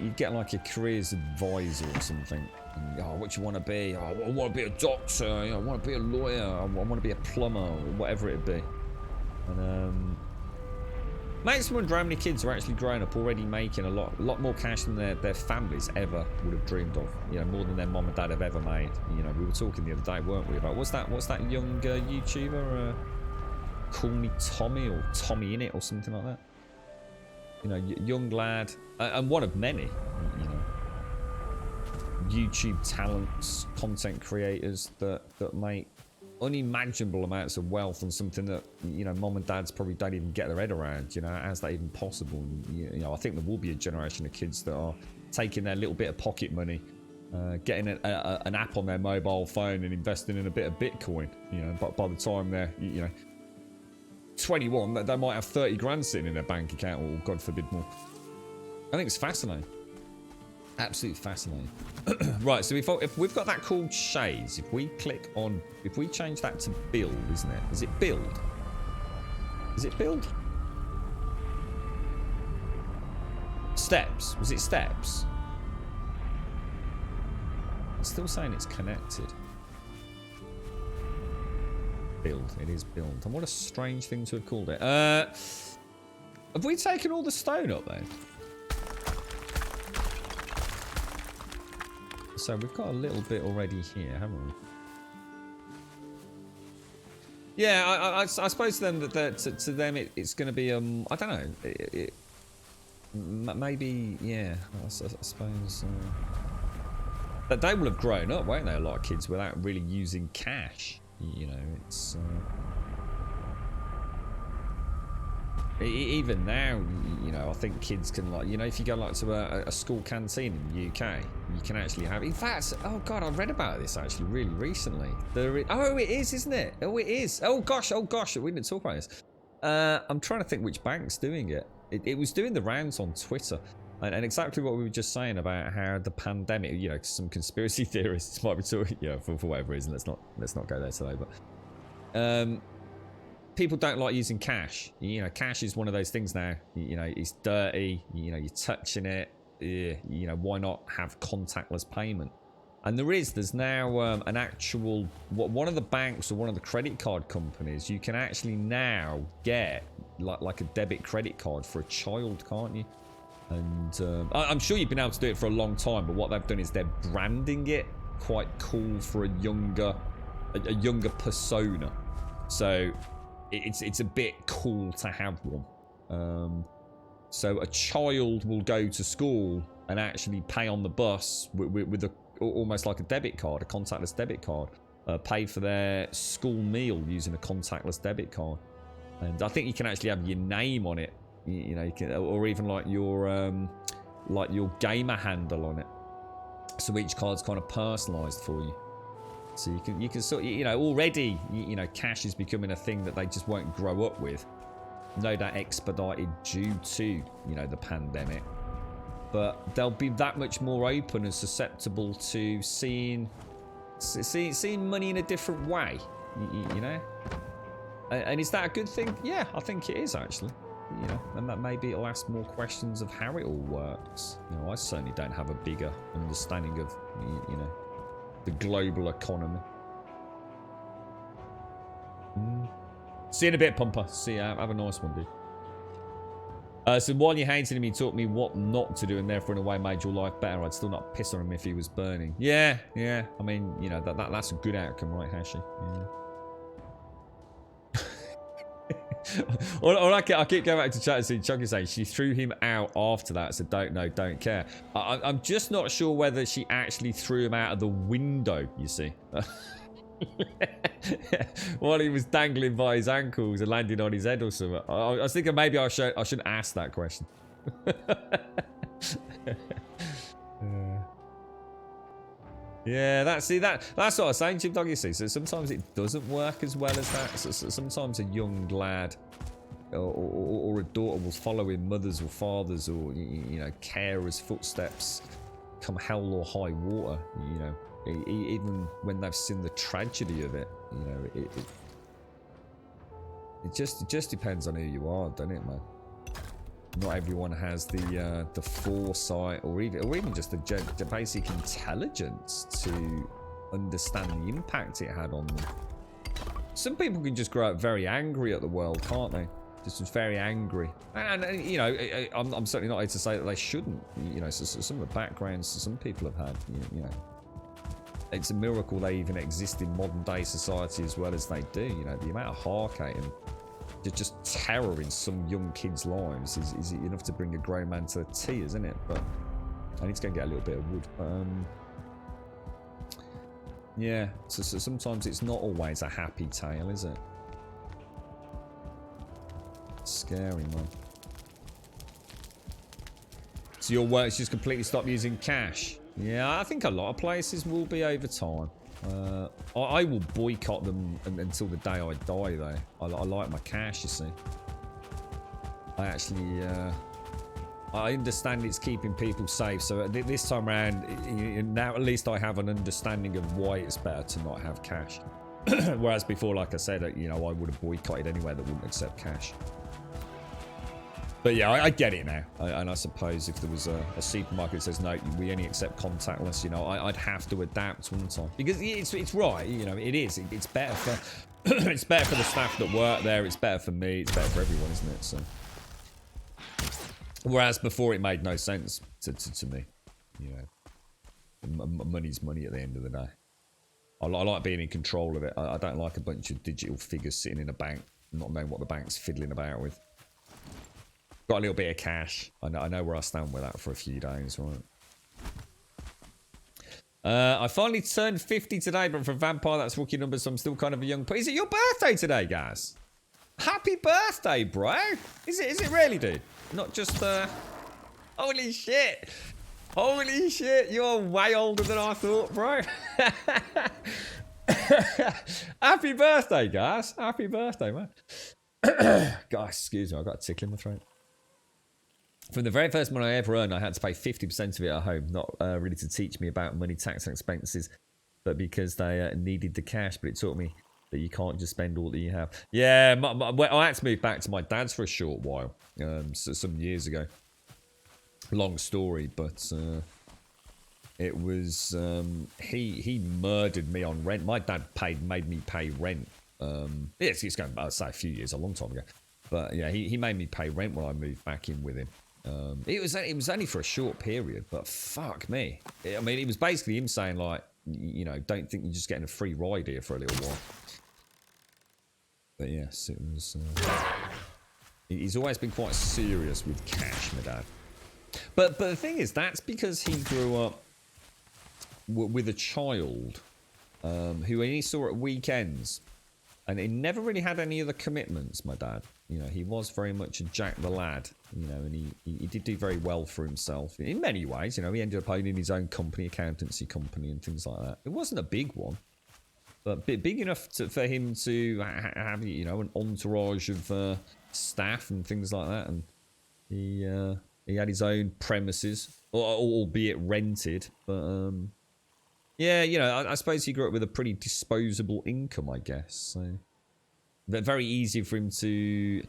You'd get like a careers advisor or something. And, oh, what do you want to be? Oh, I want to be a doctor. I want to be a lawyer. I want to be a plumber, or whatever it be. And makes me wonder how many kids are actually growing up already making a lot more cash than their families ever would have dreamed of. More than their mom and dad have ever made. We were talking the other day, weren't we, about what's that young YouTuber? Call Me Tommy or Tommy In It or something like that. Young lad, and one of many. YouTube talents, content creators that make unimaginable amounts of wealth on something that, you know, mom and dads probably don't even get their head around. You know, how's that even possible? You know, I think there will be a generation of kids that are taking their little bit of pocket money, getting an app on their mobile phone and investing in a bit of Bitcoin. You know, but by the time they're, you know, 21, they might have 30 grand sitting in their bank account, or God forbid more. I think it's fascinating. Absolutely fascinating. Right, so if we've got that called shades, if we click on, if we change that to build, isn't it? Is it build? Is it build? Steps. Was it steps? It's still saying it's connected. Build. It is build. And what a strange thing to have called it. Have we taken all the stone up though? So we've got a little bit already here, haven't we? Yeah, I suppose to them that to them it's going to be I don't know. Maybe yeah. I suppose that they will have grown up, won't they? A lot of kids without really using cash. You know, it's even now, you know, I think kids can, like, you know, if you go like to a school canteen in the UK, you can actually have, in fact, oh god, I read about this actually really recently. Oh, it is, isn't it? Oh, it is. Oh gosh, we didn't talk about this. I'm trying to think which bank's doing it. It was doing the rounds on Twitter, and exactly what we were just saying about how the pandemic, you know, some conspiracy theorists might be talking, you know, for whatever reason. Let's not go there today, but people don't like using cash. You know, cash is one of those things now. You know, it's dirty. You know, you're touching it. You know, why not have contactless payment? And there's now an actual, one of the banks or one of the credit card companies, you can actually now get like a debit credit card for a child, can't you? And I'm sure you've been able to do it for a long time, but what they've done is they're branding it quite cool for a younger persona. So it's a bit cool to have one. So a child will go to school and actually pay on the bus with almost like a debit card, a contactless debit card. Pay for their school meal using a contactless debit card. And I think you can actually have your name on it. You know, you can, or even like your gamer handle on it. So each card's kind of personalised for you. So you can sort of, you know, already, you know, cash is becoming a thing that they just won't grow up with. No doubt expedited due to, you know, the pandemic. But they'll be that much more open and susceptible to seeing money in a different way, you know. And is that a good thing? Yeah, I think it is actually. You know, and that maybe it'll ask more questions of how it all works. You know, I certainly don't have a bigger understanding of, you know, the global economy. See you in a bit, Pumper. See ya. Have a nice one, dude. So while you hated him, he taught me what not to do, and therefore in a way made your life better. I'd still not piss on him if he was burning. Yeah. I mean, you know, that's a good outcome, right, Hashi? Yeah. I keep going back to chat and seeing Chucky saying she threw him out after that, so don't know, don't care. I'm just not sure whether she actually threw him out of the window, you see. While he was dangling by his ankles and landing on his head or something. I was thinking maybe I shouldn't ask that question. Yeah, that's what I was saying, Chip Dog, you see. So sometimes it doesn't work as well as that. So sometimes a young lad or a daughter will follow in mothers or fathers or, you know, carers' footsteps come hell or high water, you know. Even when they've seen the tragedy of it, you know, it just depends on who you are, doesn't it, man? Not everyone has the foresight or even just the basic intelligence to understand the impact it had on them. Some people can just grow up very angry at the world, can't they? Just very angry. And you know, I'm certainly not here to say that they shouldn't. You know, so some of the backgrounds some people have had, you know, it's a miracle they even exist in modern day society as well as they do. You know, the amount of heartache and just terror in some young kids' lives is enough to bring a grown man to tears, isn't it? But I need to go and get a little bit of wood. Yeah, so sometimes it's not always a happy tale, is it? Scary, man. So your work's just completely stopped using cash? Yeah, I think a lot of places will be over time. I will boycott them until the day I die, though. I like my cash, you see. I actually... I understand it's keeping people safe, so this time around, now at least I have an understanding of why it's better to not have cash. Whereas before, like I said, you know, I would have boycotted anywhere that wouldn't accept cash. But yeah, I get it now. And I suppose if there was a supermarket that says, no, we only accept contactless, you know, I'd have to adapt, wouldn't I? Because it's right, you know, it is. It's better for it's better for the staff that work there. It's better for me. It's better for everyone, isn't it? So. Whereas before it made no sense to me. You know, money's money at the end of the day. I like being in control of it. I don't like a bunch of digital figures sitting in a bank, not knowing what the bank's fiddling about with. Got a little bit of cash. I know where I stand with that for a few days, right? I finally turned 50 today, but for a vampire, that's rookie numbers, so I'm still kind of a young... Is it your birthday today, guys? Happy birthday, bro! Is it really, dude? Not just, Holy shit! Holy shit, you're way older than I thought, bro. Happy birthday, guys. Happy birthday, man. Guys, excuse me, I've got a tickle in my throat. From the very first money I ever earned, I had to pay 50% of it at home. Not really to teach me about money, tax, and expenses, but because they needed the cash. But it taught me that you can't just spend all that you have. Yeah, I had to move back to my dad's for a short while, some years ago. Long story, but it was he murdered me on rent. My dad made me pay rent. It's going back, I'd say, a few years, a long time ago. But yeah, he made me pay rent when I moved back in with him. It was only for a short period, but fuck me. I mean, it was basically him saying, like, you know, don't think you're just getting a free ride here for a little while. But yes, it was... he's always been quite serious with cash, my dad. But the thing is, that's because he grew up with a child who he saw at weekends. And he never really had any other commitments, my dad. You know, he was very much a Jack the lad, you know, and he did do very well for himself in many ways. You know, he ended up owning his own company, accountancy company and things like that. It wasn't a big one, but big enough for him to have, you know, an entourage of staff and things like that. And he had his own premises, albeit rented, but... yeah, you know, I suppose he grew up with a pretty disposable income, I guess. So, but very easy for him to,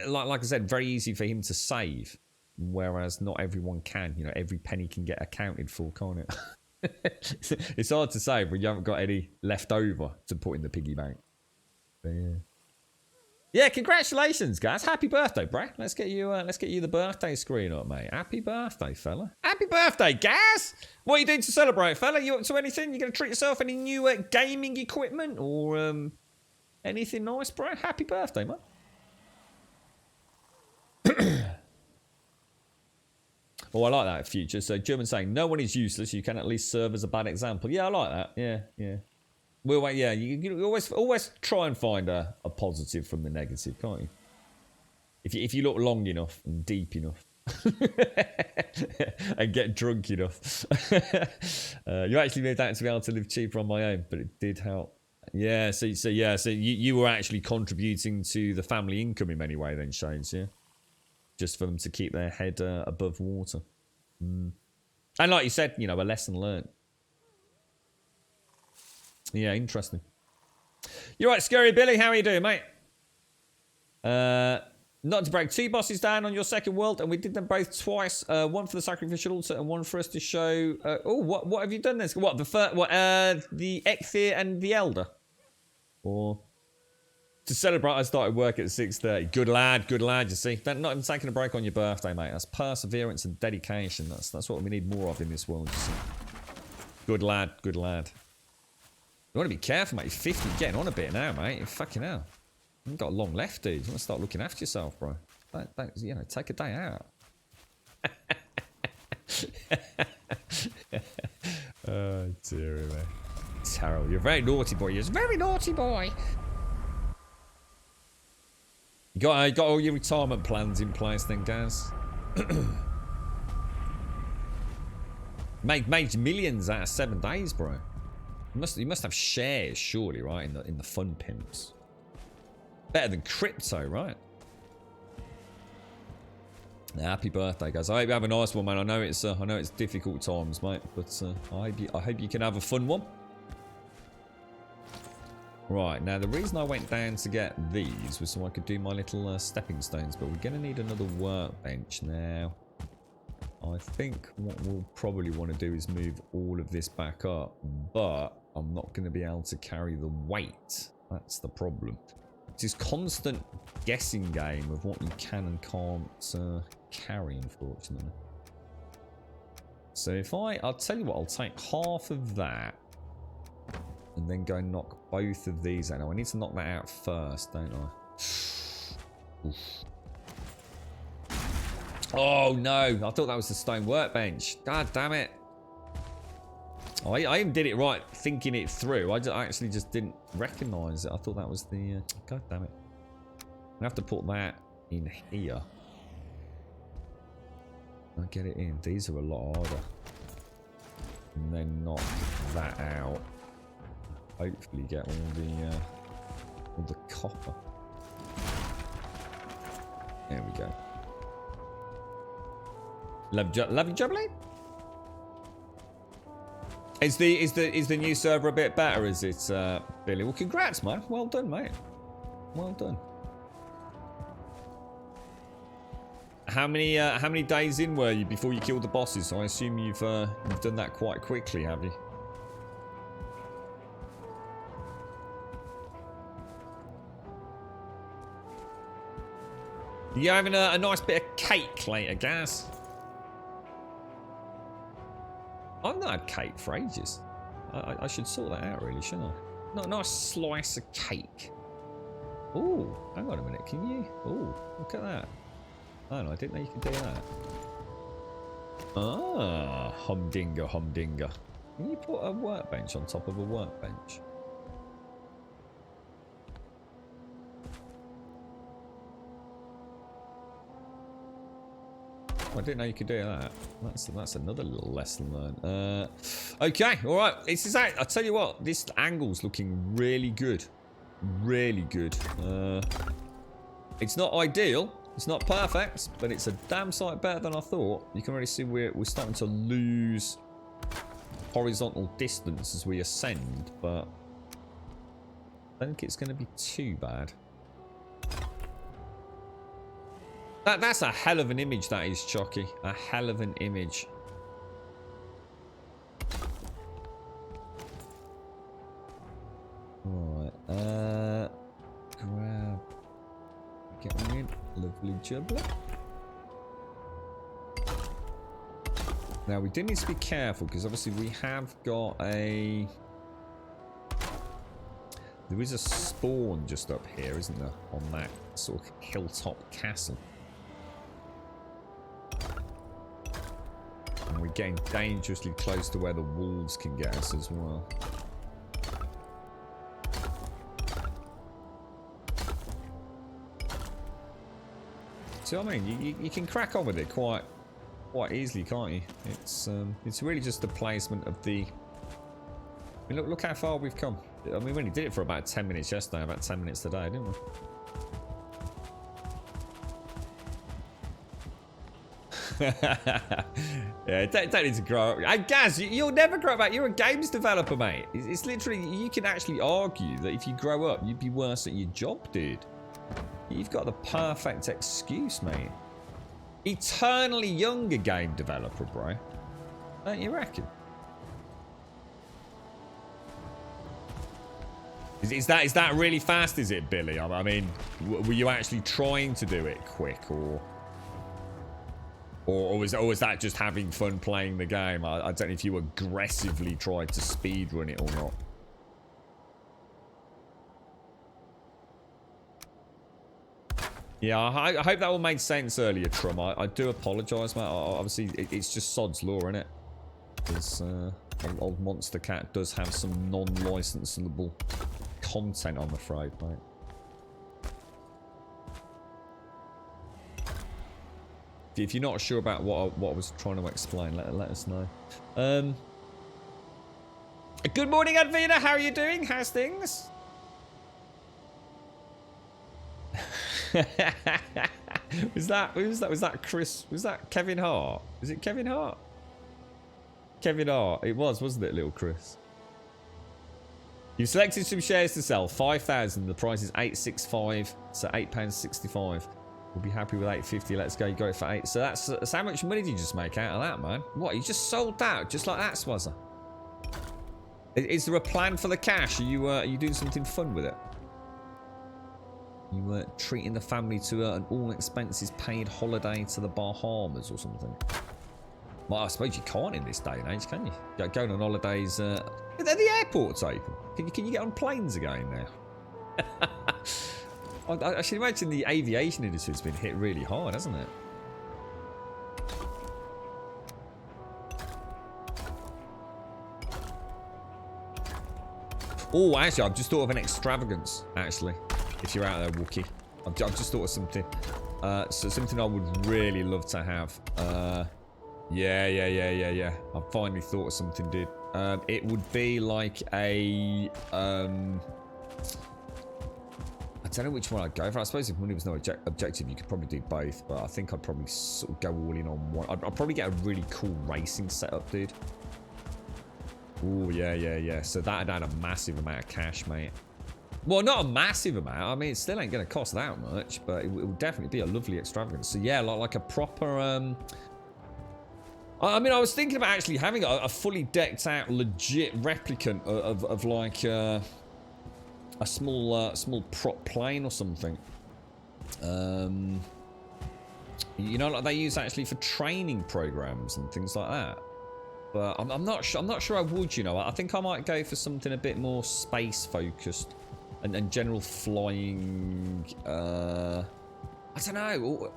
like I said, very easy for him to save. Whereas not everyone can. You know, every penny can get accounted for, can't it? It's hard to save when you haven't got any left over to put in the piggy bank. But yeah. Yeah, congratulations, guys. Happy birthday, bro. Let's get you the birthday screen up, mate. Happy birthday, fella. Happy birthday, guys. What are you doing to celebrate, fella? You up to anything? You going to treat yourself any new gaming equipment or anything nice, bro? Happy birthday, man. Oh, I like that, Future. So German saying, no one is useless. You can at least serve as a bad example. Yeah, I like that. Yeah. Well, wait, yeah, you always try and find a positive from the negative, can't you? If you look long enough and deep enough and get drunk enough. You actually moved out to be able to live cheaper on my own, but it did help. Yeah, so you were actually contributing to the family income in many ways then, Shades, yeah? Just for them to keep their head above water. And like you said, you know, a lesson learned. Yeah, interesting. You're right, Scary Billy. How are you doing, mate? Not to break 2 bosses down on your second world, and we did them both twice. One for the sacrificial altar, and one for us to show. What have you done this? What the first? What the Ekthir and the Elder? Or to celebrate, I started work at 6:30. Good lad. You see, not even taking a break on your birthday, mate. That's perseverance and dedication. That's what we need more of in this world. You see. Good lad. You want to be careful, mate. You're 50, you're getting on a bit now, mate. You're fucking hell. You've got a long left, dude. You want to start looking after yourself, bro. Don't, you know, take a day out. Oh, dear, man. Terrible. You're a very naughty boy. You're a very naughty boy. You got all your retirement plans in place then, Gaz? Made millions out of 7 days, bro. You must have shares, surely, right? In the fun pimps. Better than crypto, right? Happy birthday, guys. I hope you have a nice one, man. I know it's difficult times, mate, but I hope you can have a fun one. Right, now the reason I went down to get these was so I could do my little stepping stones, but we're going to need another workbench now. I think what we'll probably want to do is move all of this back up, but I'm not going to be able to carry the weight. That's the problem. It's this constant guessing game of what you can and can't carry, unfortunately. So if I'll tell you what, I'll take half of that and then go knock both of these out. Now, I need to knock that out first, don't I? Oof. Oh, no. I thought that was the stone workbench. God damn it. I even did it right, thinking it through. I actually just didn't recognise it. I thought that was the... God damn it. I have to put that in here. I get it in. These are a lot harder. And then knock that out. Hopefully get all the copper. There we go. Love you, jubbly. Is the new server a bit better? Is it, Billy? Well, congrats, man. Well done, mate. Well done. How many days in were you before you killed the bosses? I assume you've done that quite quickly, have you? You having a nice bit of cake later, Gaz? I've not had cake for ages. I should sort that out, really, shouldn't I? Not a nice slice of cake. Oh, hang on a minute. Can you? Oh, look at that. Oh, no, I didn't know you could do that. Ah, humdinger, humdinger. Can you put a workbench on top of a workbench? I didn't know you could do that. That's another little lesson learned. Okay, all right. I'll tell you what. This angle's looking really good, really good. It's not ideal. It's not perfect, but it's a damn sight better than I thought. You can already see we're starting to lose horizontal distance as we ascend, but I don't think it's going to be too bad. That's a hell of an image, that is, Chucky. A hell of an image. Right, grab. Get on in. Lovely jubbler. Now, we do need to be careful, because obviously we have got a... There is a spawn just up here, isn't there? On that sort of hilltop castle. And we're getting dangerously close to where the wolves can get us as well. See what I mean? You can crack on with it quite easily, can't you? It's really just the placement of the... I mean, look how far we've come. I mean, we only did it for about 10 minutes yesterday, about 10 minutes today, didn't we? Yeah, don't need to grow up. Hey, Gaz, you'll never grow up, mate. You're a games developer, mate. It's literally, you can actually argue that if you grow up, you'd be worse at your job, dude. You've got the perfect excuse, mate. Eternally younger game developer, bro. Don't you reckon? Is that really fast, is it, Billy? I mean, were you actually trying to do it quick, or was that just having fun playing the game? I don't know if you aggressively tried to speedrun it or not. Yeah, I hope that all made sense earlier, Trum. I do apologise, mate. Obviously, it's just sod's law, innit? Because old Monster Cat does have some non-licensable content, I'm afraid, mate. If you're not sure about what I was trying to explain, let us know. Good morning, Advina. How are you doing? How's things? Was that Chris? Was that Kevin Hart? Is it Kevin Hart? Kevin Hart. It was, wasn't it, little Chris? You selected some shares to sell. 5,000. The price is 865. So £8.65. We'll be happy with 850. Let's go. You got it for 8. So that's how much money did you just make out of that, man? What? You just sold that just like that, Swazza? Is there a plan for the cash? Are you doing something fun with it? You were treating the family to an all expenses paid holiday to the Bahamas or something. Well, I suppose you can't in this day and age, can you? Going on holidays. The airport's open. Can you get on planes again now? I should imagine the aviation industry has been hit really hard, hasn't it? Oh, actually, I've just thought of an extravagance, actually. If you're out there, Wookie. I've just thought of something. So something I would really love to have. Yeah. I've finally thought of something, dude. It would be like a... I don't know which one I'd go for. I suppose if money was no objective, you could probably do both. But I think I'd probably sort of go all in on one. I'd probably get a really cool racing setup, dude. Oh, yeah. So that'd add a massive amount of cash, mate. Well, not a massive amount. I mean, it still ain't going to cost that much. But it would definitely be a lovely extravagance. So, yeah, like a proper... I mean, I was thinking about actually having a fully decked out, legit replicant of like... a small prop plane or something. You know, like they use actually for training programs and things like that. But I'm not sure I would. You know, I think I might go for something a bit more space focused and general flying. I don't know.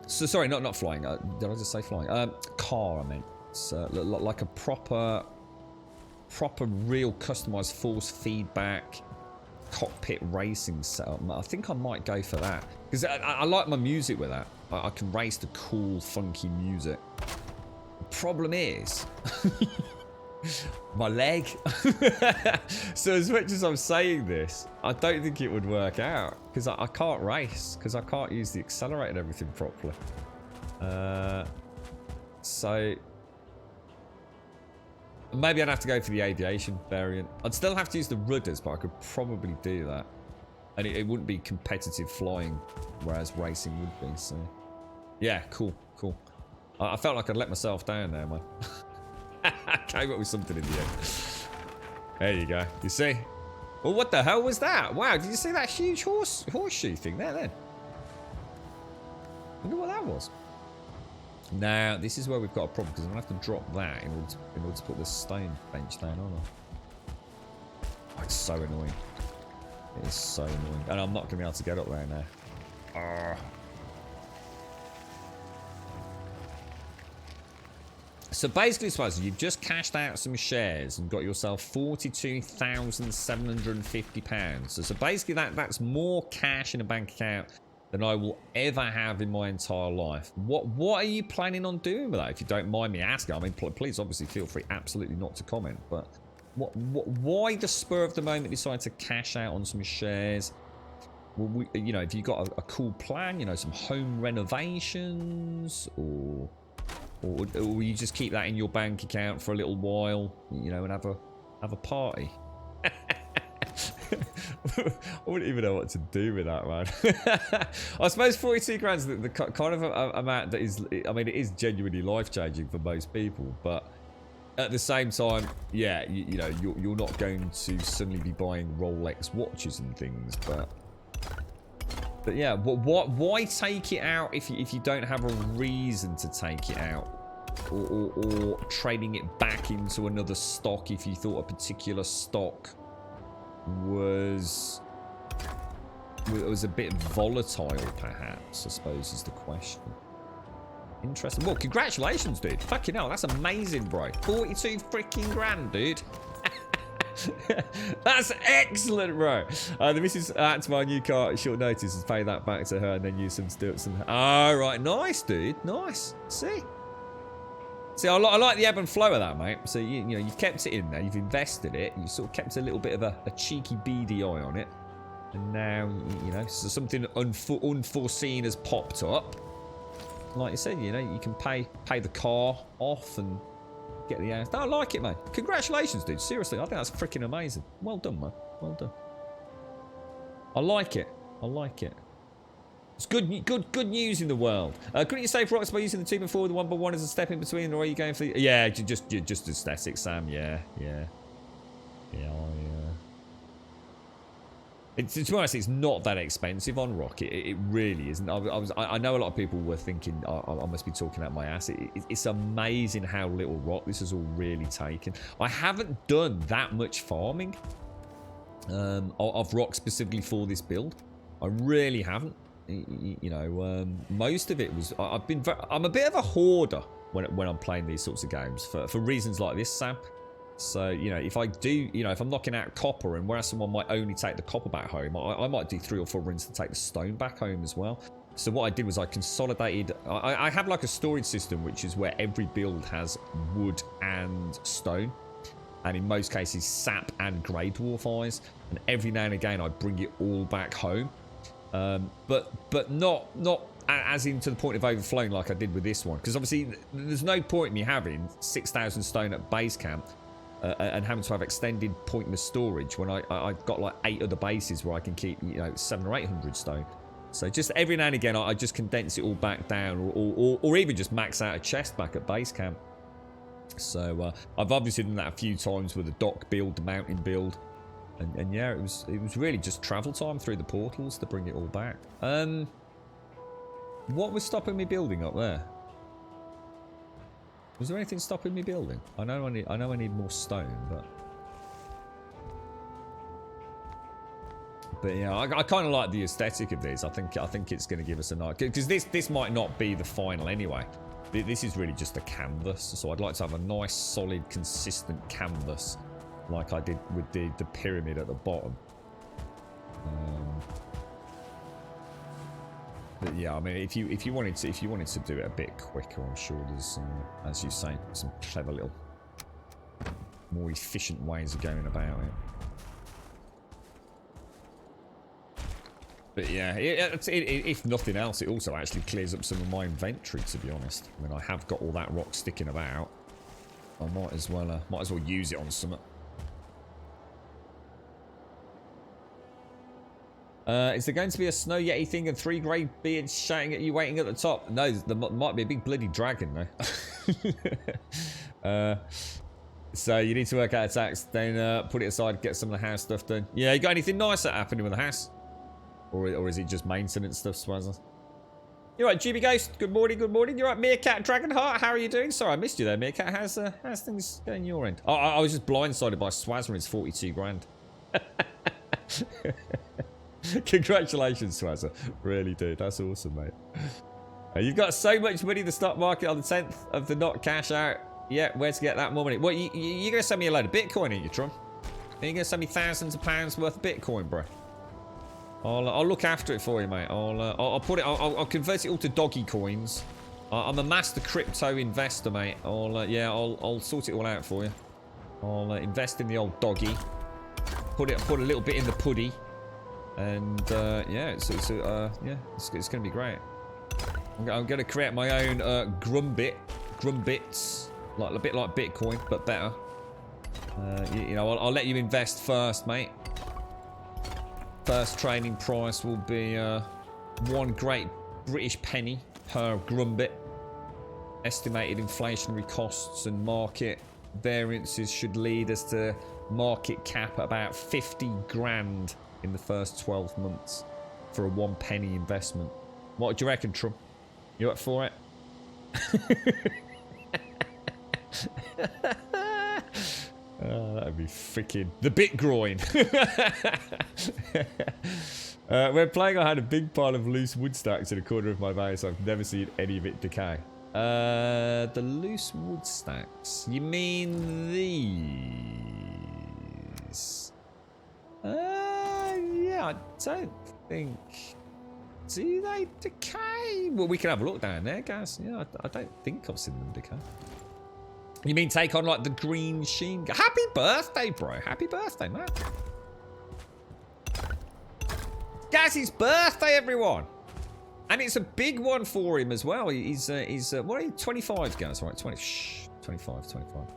So sorry, not flying. Did I just say flying? Car. I meant. So like a proper real customized force feedback cockpit racing setup. I think I might go for that because I like my music with that. I can race to cool funky music. The problem is my leg. So as much as I'm saying this, I don't think it would work out because I can't race because I can't use the accelerator and everything properly. So maybe I'd have to go for the aviation variant. I'd still have to use the rudders, but I could probably do that. And it wouldn't be competitive flying, whereas racing would be, so... Yeah, cool. I felt like I'd let myself down there, man. I came up with something in the end. There you go. You see? Well, what the hell was that? Wow, did you see that huge horseshoe thing there, then? I wonder what that was. Now, this is where we've got a problem, because I'm going to have to drop that in order to put this stone bench down, aren't I? Oh, it's so annoying. It is so annoying. And I'm not going to be able to get up there now. So basically, suppose you've just cashed out some shares and got yourself £42,750. So basically, that's more cash in a bank account than I will ever have in my entire life. What are you planning on doing with that, if you don't mind me asking? I mean, please, obviously, feel free absolutely not to comment. But why the spur of the moment decide to cash out on some shares? Well, you know, have you got a cool plan? You know, some home renovations, or will you just keep that in your bank account for a little while, you know, and have a party? I wouldn't even know what to do with that, man. I suppose 42 grand is the kind of amount that is, I mean, it is genuinely life-changing for most people, but at the same time, yeah, you know, you're not going to suddenly be buying Rolex watches and things, but yeah, why take it out if you don't have a reason to take it out, or trading it back into another stock if you thought a particular stock was a bit volatile, perhaps, I suppose, is the question. Interesting. Well, congratulations, dude. Fucking hell, that's amazing, bro. 42 freaking grand, dude. That's excellent, bro. The missus had to buy a new car at short notice and pay that back to her and then use some stilts and... Oh, right. Nice, dude. Nice. See, I like the ebb and flow of that, mate. So, you know, you've kept it in there. You've invested it. You sort of kept a little bit of a cheeky, beady eye on it. And now, you know, so something unforeseen has popped up. Like you said, you know, you can pay the car off and get the house. No, I like it, mate. Congratulations, dude. Seriously, I think that's freaking amazing. Well done, man. Well done. I like it. I like it. It's good news in the world. Couldn't you save rocks by using the 2x4 with the 1x1 as a step in between, or are you going for the... Yeah, just aesthetic, Sam. Yeah. To be honest, it's not that expensive on rock. It really isn't. I know a lot of people were thinking I must be talking out my ass. It's amazing how little rock this has all really taken. I haven't done that much farming of rock specifically for this build. I really haven't. You know, most of it was... I'm a bit of a hoarder when I'm playing these sorts of games for reasons like this, Sam. So, you know, if I do, you know, if I'm knocking out copper and whereas someone might only take the copper back home, I might do 3 or 4 runs to take the stone back home as well. So what I did was I consolidated... I have like a storage system, which is where every build has wood and stone. And in most cases, sap and grey dwarf eyes. And every now and again, I bring it all back home. But not as in to the point of overflowing like I did with this one. Because obviously, there's no point in me having 6,000 stone at base camp and having to have extended pointless storage when I've got like 8 other bases where I can keep, you know, 700 or 800 stone. So just every now and again, I just condense it all back down or even just max out a chest back at base camp. So I've obviously done that a few times with the dock build, the mountain build. And yeah, it was really just travel time through the portals to bring it all back. What was stopping me building up there? Was there anything stopping me building? I know I need more stone, but yeah, I kind of like the aesthetic of these. I think it's going to give us a nice, because this might not be the final anyway. This is really just a canvas, so I'd like to have a nice, solid, consistent canvas, like I did with the pyramid at the bottom. But yeah, I mean, if you wanted to do it a bit quicker, I'm sure there's, as you say, some clever little, more efficient ways of going about it. But yeah, if nothing else, it also actually clears up some of my inventory. To be honest, I mean, I have got all that rock sticking about. I might as well use it on something. Is there going to be a snow yeti thing and 3 grey beards shouting at you waiting at the top? No, there might be a big bloody dragon though. So you need to work out attacks, then put it aside, get some of the house stuff done. Yeah, you got anything nice that happening with the house? Or is it just maintenance stuff, Swazza? You right, GB Ghost? Good morning, good morning. You right, Meerkat Dragonheart? How are you doing? Sorry, I missed you there, Meerkat. How's things going your end? Oh, I was just blindsided by Swazza and his 42 grand. Congratulations, Swazza. Really, dude. That's awesome, mate. You've got so much money in the stock market on the 10th of the not cash out. Yeah, where to get that more money? What, you're going to send me a load of Bitcoin, ain't you, Tron? Are you going to send me thousands of pounds worth of Bitcoin, bro? I'll look after it for you, mate. I'll put it. I'll convert it all to doggy coins. I'm a master crypto investor, mate. I'll sort it all out for you. I'll invest in the old doggy. Put a little bit in the puddy, and yeah, it's gonna be great. I'm gonna create my own grumbits, like a bit like Bitcoin, but better. You know, I'll let you invest first, mate. First trading price will be 1 great British penny per grumbit. Estimated inflationary costs and market variances should lead us to market cap at about 50 grand in the first 12 months for a 1 penny investment. What do you reckon, Trump? You up for it? Oh, that'd be freaking the bit groin. When playing, I had a big pile of loose wood stacks in a corner of my base. I've never seen any of it decay. The loose wood stacks. You mean these? Yeah, I don't think. Do they decay? Well, we can have a look down there, guys. Yeah, I don't think I've seen them decay. You mean take on like the green sheen? Happy birthday, bro. Happy birthday, man. Gazzy's birthday, everyone. And it's a big one for him as well. He's what are you, 25, guys? Right, 20, shh, 25.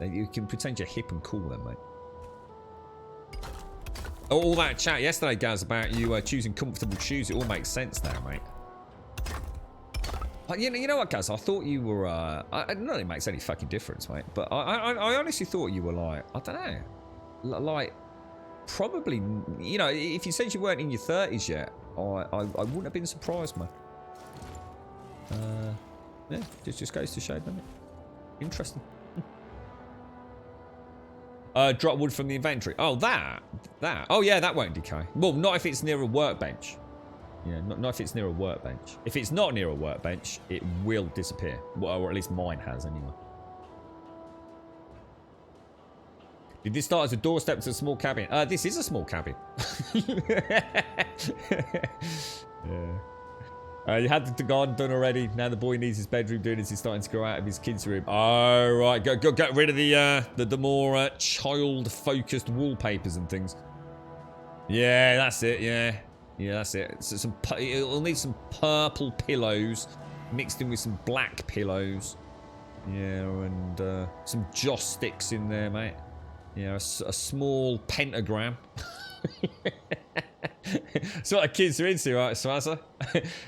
You can pretend you're hip and cool then, mate. All that chat yesterday, guys, about you choosing comfortable shoes, it all makes sense now, mate. But you know what, guys? I thought you were. I don't know if it makes any fucking difference, mate. But I honestly thought you were like, I don't know, like probably. You know, if you said you weren't in your 30s yet, I wouldn't have been surprised, mate. Yeah, just goes to show, doesn't it? Interesting. Drop wood from the inventory. Oh, that. Oh, yeah, that won't decay. Well, not if it's near a workbench. Yeah, not if it's near a workbench. If it's not near a workbench, it will disappear. Well, or at least mine has, anyway. Did this start as a doorstep to a small cabin? This is a small cabin. Yeah. You had the garden done already. Now the boy needs his bedroom doing as he's starting to grow out of his kid's room. Oh, right. Go get rid of the more child-focused wallpapers and things. Yeah, that's it. Yeah, that's it. So it'll need some purple pillows mixed in with some black pillows. Yeah, and some joss sticks in there, mate. Yeah, a small pentagram. That's what the kids are into, right, Swazza?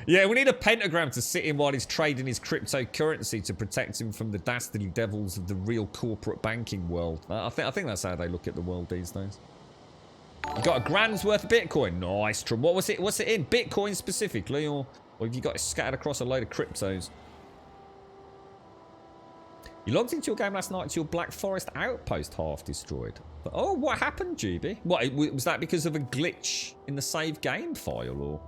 Yeah, we need a pentagram to sit in while he's trading his cryptocurrency to protect him from the dastardly devils of the real corporate banking world. I think that's how they look at the world these days. You got a grand's worth of Bitcoin. Nice, Trump. What's it in? Bitcoin specifically, or have you got it scattered across a load of cryptos? You logged into your game last night to your Black Forest outpost half destroyed. But, oh, what happened, GB? What, was that because of a glitch in the save game file, or?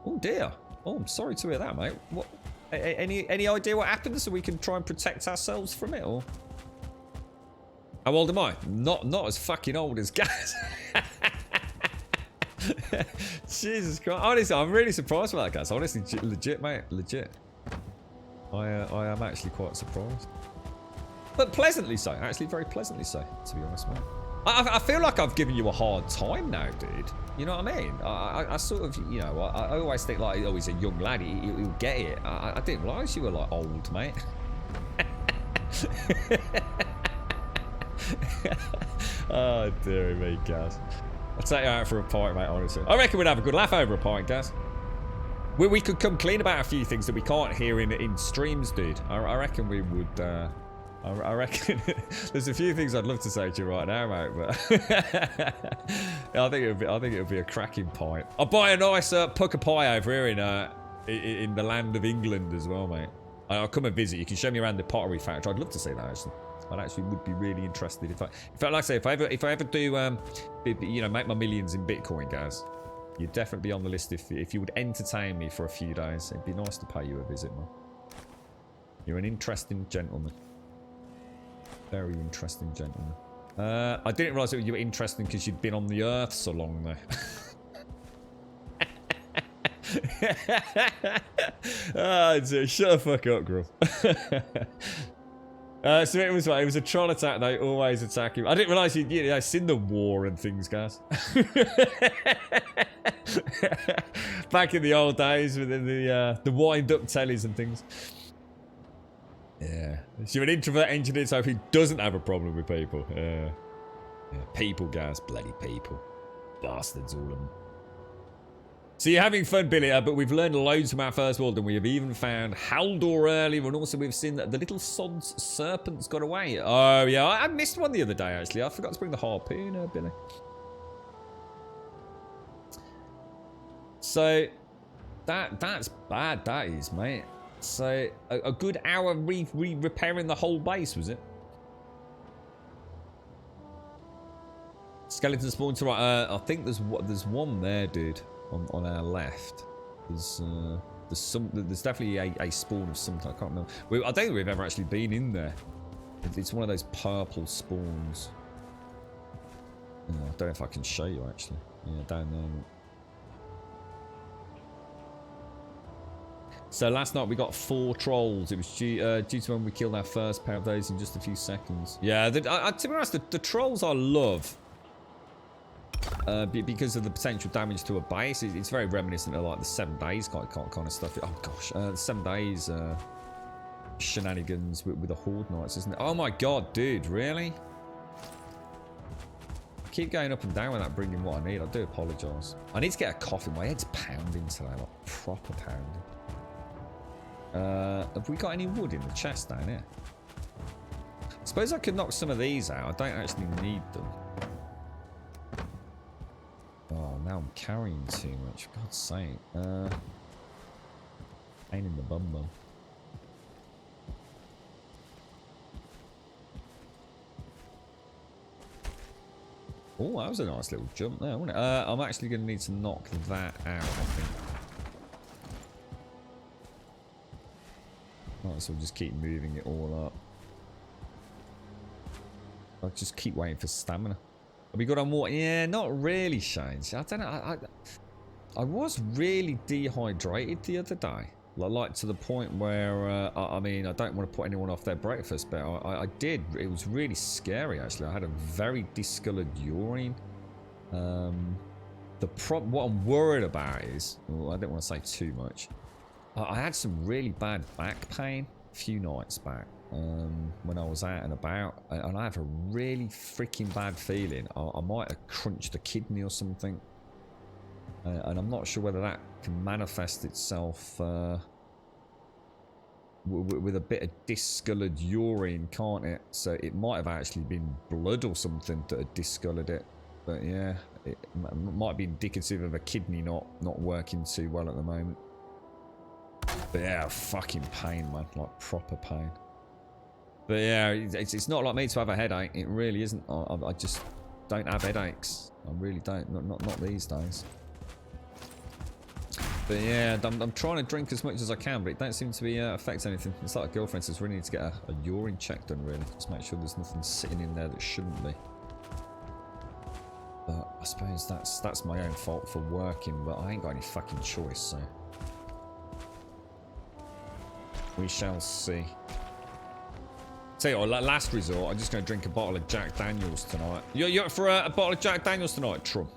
Oh dear. Oh, I'm sorry to hear that, mate. What? Any idea what happened, so we can try and protect ourselves from it, or? How old am I? Not as fucking old as Gaz. Jesus Christ. Honestly, I'm really surprised by that, Gaz. Honestly, legit, mate. Legit. I am actually quite surprised. But pleasantly so. Actually, very pleasantly so, to be honest, mate. I feel like I've given you a hard time now, dude. You know what I mean? I sort of, you know, I always think like, oh, he's a young lad. He'll get it. I didn't realise you were like old, mate. Oh, dear me, Gaz. I'll take you out for a pint, mate, honestly. I reckon we'd have a good laugh over a pint, Gaz. We could come clean about a few things that we can't hear in streams, dude. I reckon we would. I reckon there's a few things I'd love to say to you right now, mate. But I think it would be a cracking pint. I'll buy a nice pucker pie over here in the land of England as well, mate. I'll come and visit. You can show me around the pottery factory. I'd love to see that actually. I actually would be really interested if like I say, if I ever do, you know, make my millions in Bitcoin, guys. You'd definitely be on the list if you would entertain me for a few days. It'd be nice to pay you a visit, man. You're an interesting gentleman. Very interesting gentleman. I didn't realise that you were interesting because you'd been on the Earth so long, though. Oh, shut the fuck up, Gruff. So it was a troll attack. They always attack him. I didn't realise you'd seen the war and things, guys. Back in the old days with the wind-up tellies and things. Yeah. So you're an introvert engineer, so he doesn't have a problem with people. Yeah, people, guys. Bloody people. Bastards, all of them. So you're having fun, Billy, but we've learned loads from our first world, and we have even found Haldor earlier, and also we've seen that the little sod's serpents got away. Oh, yeah, I missed one the other day, actually. I forgot to bring the harpoon, Billy. So, that's bad, that is, mate. So, a good hour repairing the whole base, was it? Skeleton spawn to right. I think there's one there, dude. On our left. There's There's definitely a spawn of something. I can't remember. I don't think we've ever actually been in there. It's one of those purple spawns. I don't know if I can show you actually. Yeah, down there. So last night we got 4 trolls. It was due to when we killed our first pair of those in just a few seconds. Yeah, to be honest, the trolls I love. Because of the potential damage to a base. It's very reminiscent of like the 7 days kind of stuff. Oh gosh, the 7 days shenanigans with the Horde Knights, isn't it? Oh my god, dude, really? Keep going up and down without bringing what I need. I do apologise. I need to get a coffee. My head's pounding today, like proper pounding. Have we got any wood in the chest down here? I suppose I could knock some of these out. I don't actually need them. Oh, now I'm carrying too much. For God's sake. Pain in the bum bum. Oh, that was a nice little jump there, wasn't it? I'm actually going to need to knock that out, I think. Might as well just keep moving it all up. I'll just keep waiting for stamina. Have we got on water? Yeah, not really, Shane. I don't know. I was really dehydrated the other day. Like to the point where, I mean, I don't want to put anyone off their breakfast, but I did. It was really scary, actually. I had a very discoloured urine. What I'm worried about is, well, I don't want to say too much. I had some really bad back pain a few nights back when I was out and about, and I have a really freaking bad feeling I might have crunched a kidney or something, and I'm not sure whether that can manifest itself with a bit of discoloured urine, can't it? So it might have actually been blood or something that had discoloured it, but yeah, it might be indicative of a kidney not working too well at the moment. But yeah, fucking pain, man. Like, proper pain. But yeah, it's not like me to have a headache. It really isn't. I just don't have headaches. I really don't. Not these days. But yeah, I'm trying to drink as much as I can, but it don't seem to be affect anything. It's like a girlfriend says, we need to get a urine check done, really. Just make sure there's nothing sitting in there that shouldn't be. But I suppose that's my own fault for working, but I ain't got any fucking choice, so... we shall see. Tell you what, last resort, I'm just going to drink a bottle of Jack Daniels tonight. You're up for a bottle of Jack Daniels tonight, Trump?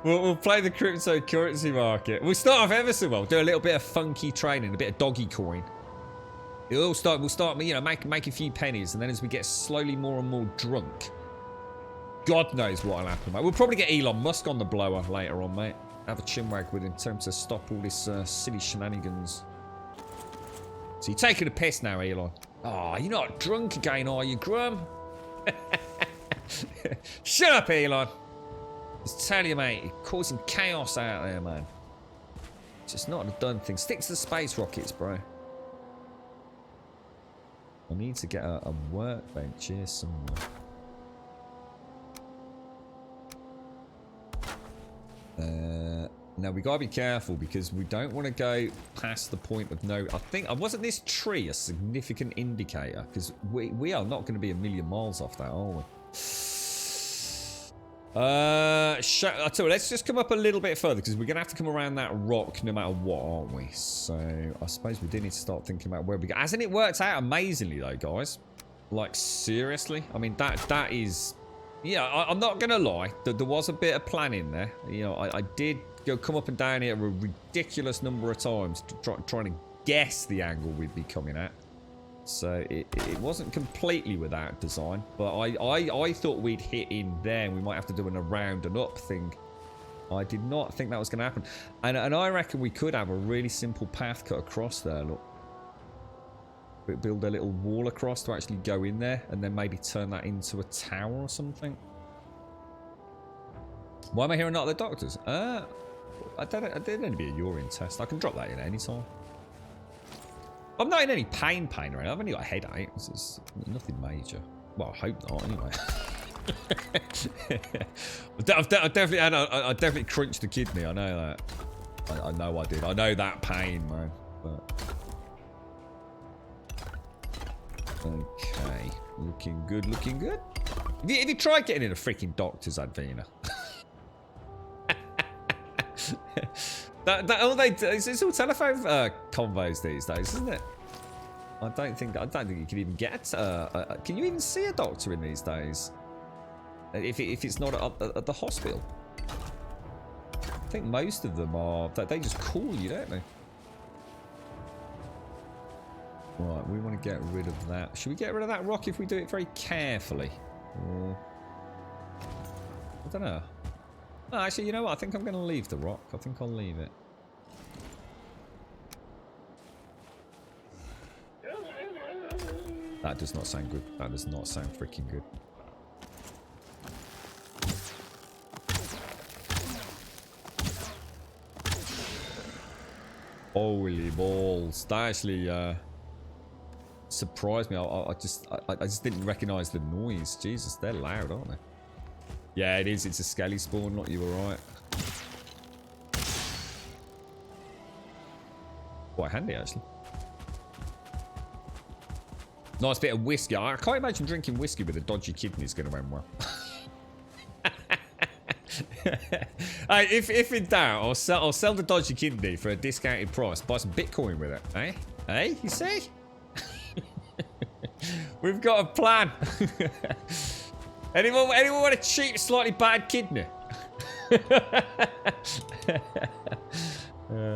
we'll play the cryptocurrency market. We'll start off ever so well. Do a little bit of funky trading, a bit of doggy coin. We'll start, you know, make a few pennies, and then as we get slowly more and more drunk, God knows what'll happen, mate. We'll probably get Elon Musk on the blower later on, mate. Have a chinwag with him in terms to stop all this silly shenanigans. So you're taking a piss now, Elon. Oh, you're not drunk again, are you, Grum? Shut up, Elon. Just tell you, mate, you're causing chaos out there, man. It's just not a done thing. Stick to the space rockets, bro. I need to get a workbench here somewhere. Now we gotta be careful because we don't want to go past the point of no. I think wasn't this tree a significant indicator? Because we are not going to be a million miles off that, are we? I tell you, let's just come up a little bit further because we're going to have to come around that rock no matter what, aren't we? So I suppose we do need to start thinking about where we go. Hasn't it worked out amazingly though, guys? Like seriously, I mean that is. Yeah, I'm not going to lie. There was a bit of planning there. You know, I did come up and down here a ridiculous number of times trying to guess the angle we'd be coming at. So it wasn't completely without design. But I thought we'd hit in there and we might have to do an around and up thing. I did not think that was going to happen. And I reckon we could have a really simple path cut across there, look. Build a little wall across to actually go in there and then maybe turn that into a tower or something. Why am I hearing not the doctors? I did only be a urine test. I can drop that in any time. I'm not in any pain or anything. I've only got a headache. It's nothing major. Well, I hope not anyway. I've definitely crunched the kidney. I know that. I know I did. I know that pain, man. But... Okay. Looking good, looking good. Have you tried getting in a freaking doctor's, Advina? It's all telephone convos these days, isn't it? I don't think you can even get. Can you even see a doctor in these days? If it's not at the hospital. I think most of them are. They just call you, don't they? Right, we want to get rid of that. Should we get rid of that rock if we do it very carefully? Or... I don't know. Oh, actually, you know what? I think I'm going to leave the rock. I think I'll leave it. That does not sound good. That does not sound freaking good. Holy balls. That actually surprised me. I just didn't recognize the noise. Jesus, they're loud, aren't they? Yeah, it is. It's a skelly spawn, not you were right. Quite handy, actually. Nice bit of whiskey. I can't imagine drinking whiskey with a dodgy kidney is going to end well. Hey, if in doubt, I'll sell the dodgy kidney for a discounted price. Buy some Bitcoin with it. Eh? Eh? You see? We've got a plan. Anyone want a cheap, slightly bad kidney?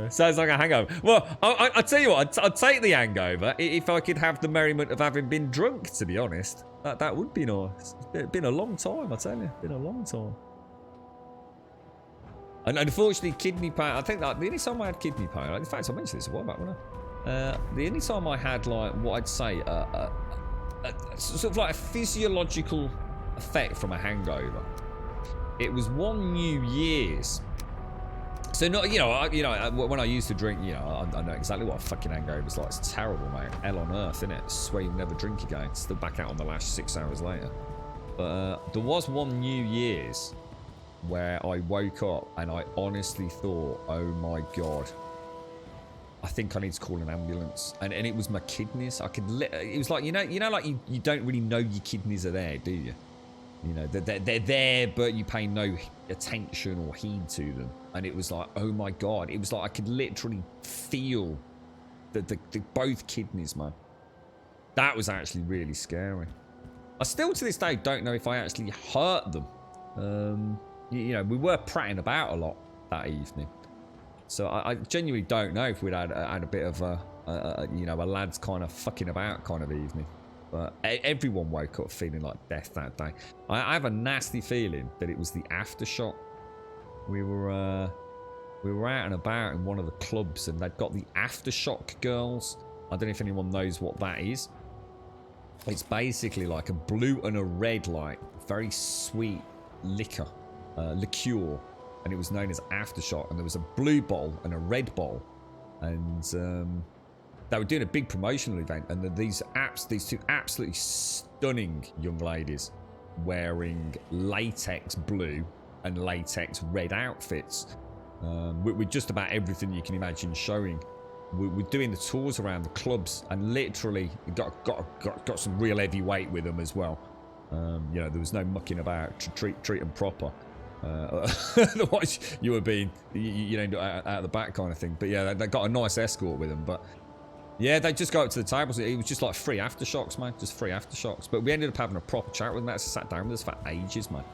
Sounds like a hangover. Well, I'll tell you what. I'd take the hangover if I could have the merriment of having been drunk, to be honest. That would be nice. It's been a long time, I tell you. Been a long time. And unfortunately, kidney pain. I think that the only time I had kidney pain, in fact, I mentioned this a while back, wasn't I? The only time I had, like, what I'd say, sort of like a physiological effect from a hangover. It was one New Year's. So not, when I used to drink, I know exactly what a fucking hangover is like. It's terrible, mate. Hell on earth, innit? I swear you'll never drink again. Still back out on the lash 6 hours later. But there was one New Year's where I woke up and I honestly thought, oh my god, I think I need to call an ambulance. And it was my kidneys. It was like, like you don't really know your kidneys are there, do you? You know, they're there, but you pay no attention or heed to them. And it was like, oh my god. It was like I could literally feel the both kidneys, man. That was actually really scary. I still to this day don't know if I actually hurt them. We were prattling about a lot that evening. So I genuinely don't know if we'd had a bit of a lads kind of fucking about kind of evening. But everyone woke up feeling like death that day. I have a nasty feeling that it was the aftershock. We were out and about in one of the clubs and they'd got the aftershock girls. I don't know if anyone knows what that is. It's basically like a blue and a red, like very sweet liquor, liqueur, and it was known as aftershock. And there was a blue bottle and a red bottle, and they were doing a big promotional event, and these two absolutely stunning young ladies wearing latex blue and latex red outfits with just about everything you can imagine showing. We're doing the tours around the clubs and literally got some real heavy weight with them as well. There was no mucking about to treat them proper. Otherwise you were being out of the back kind of thing. But yeah, they got a nice escort with them. But yeah, they just go up to the tables. It was just like free aftershocks, man. Just free aftershocks. But we ended up having a proper chat with them. That's sat down with us for ages, man.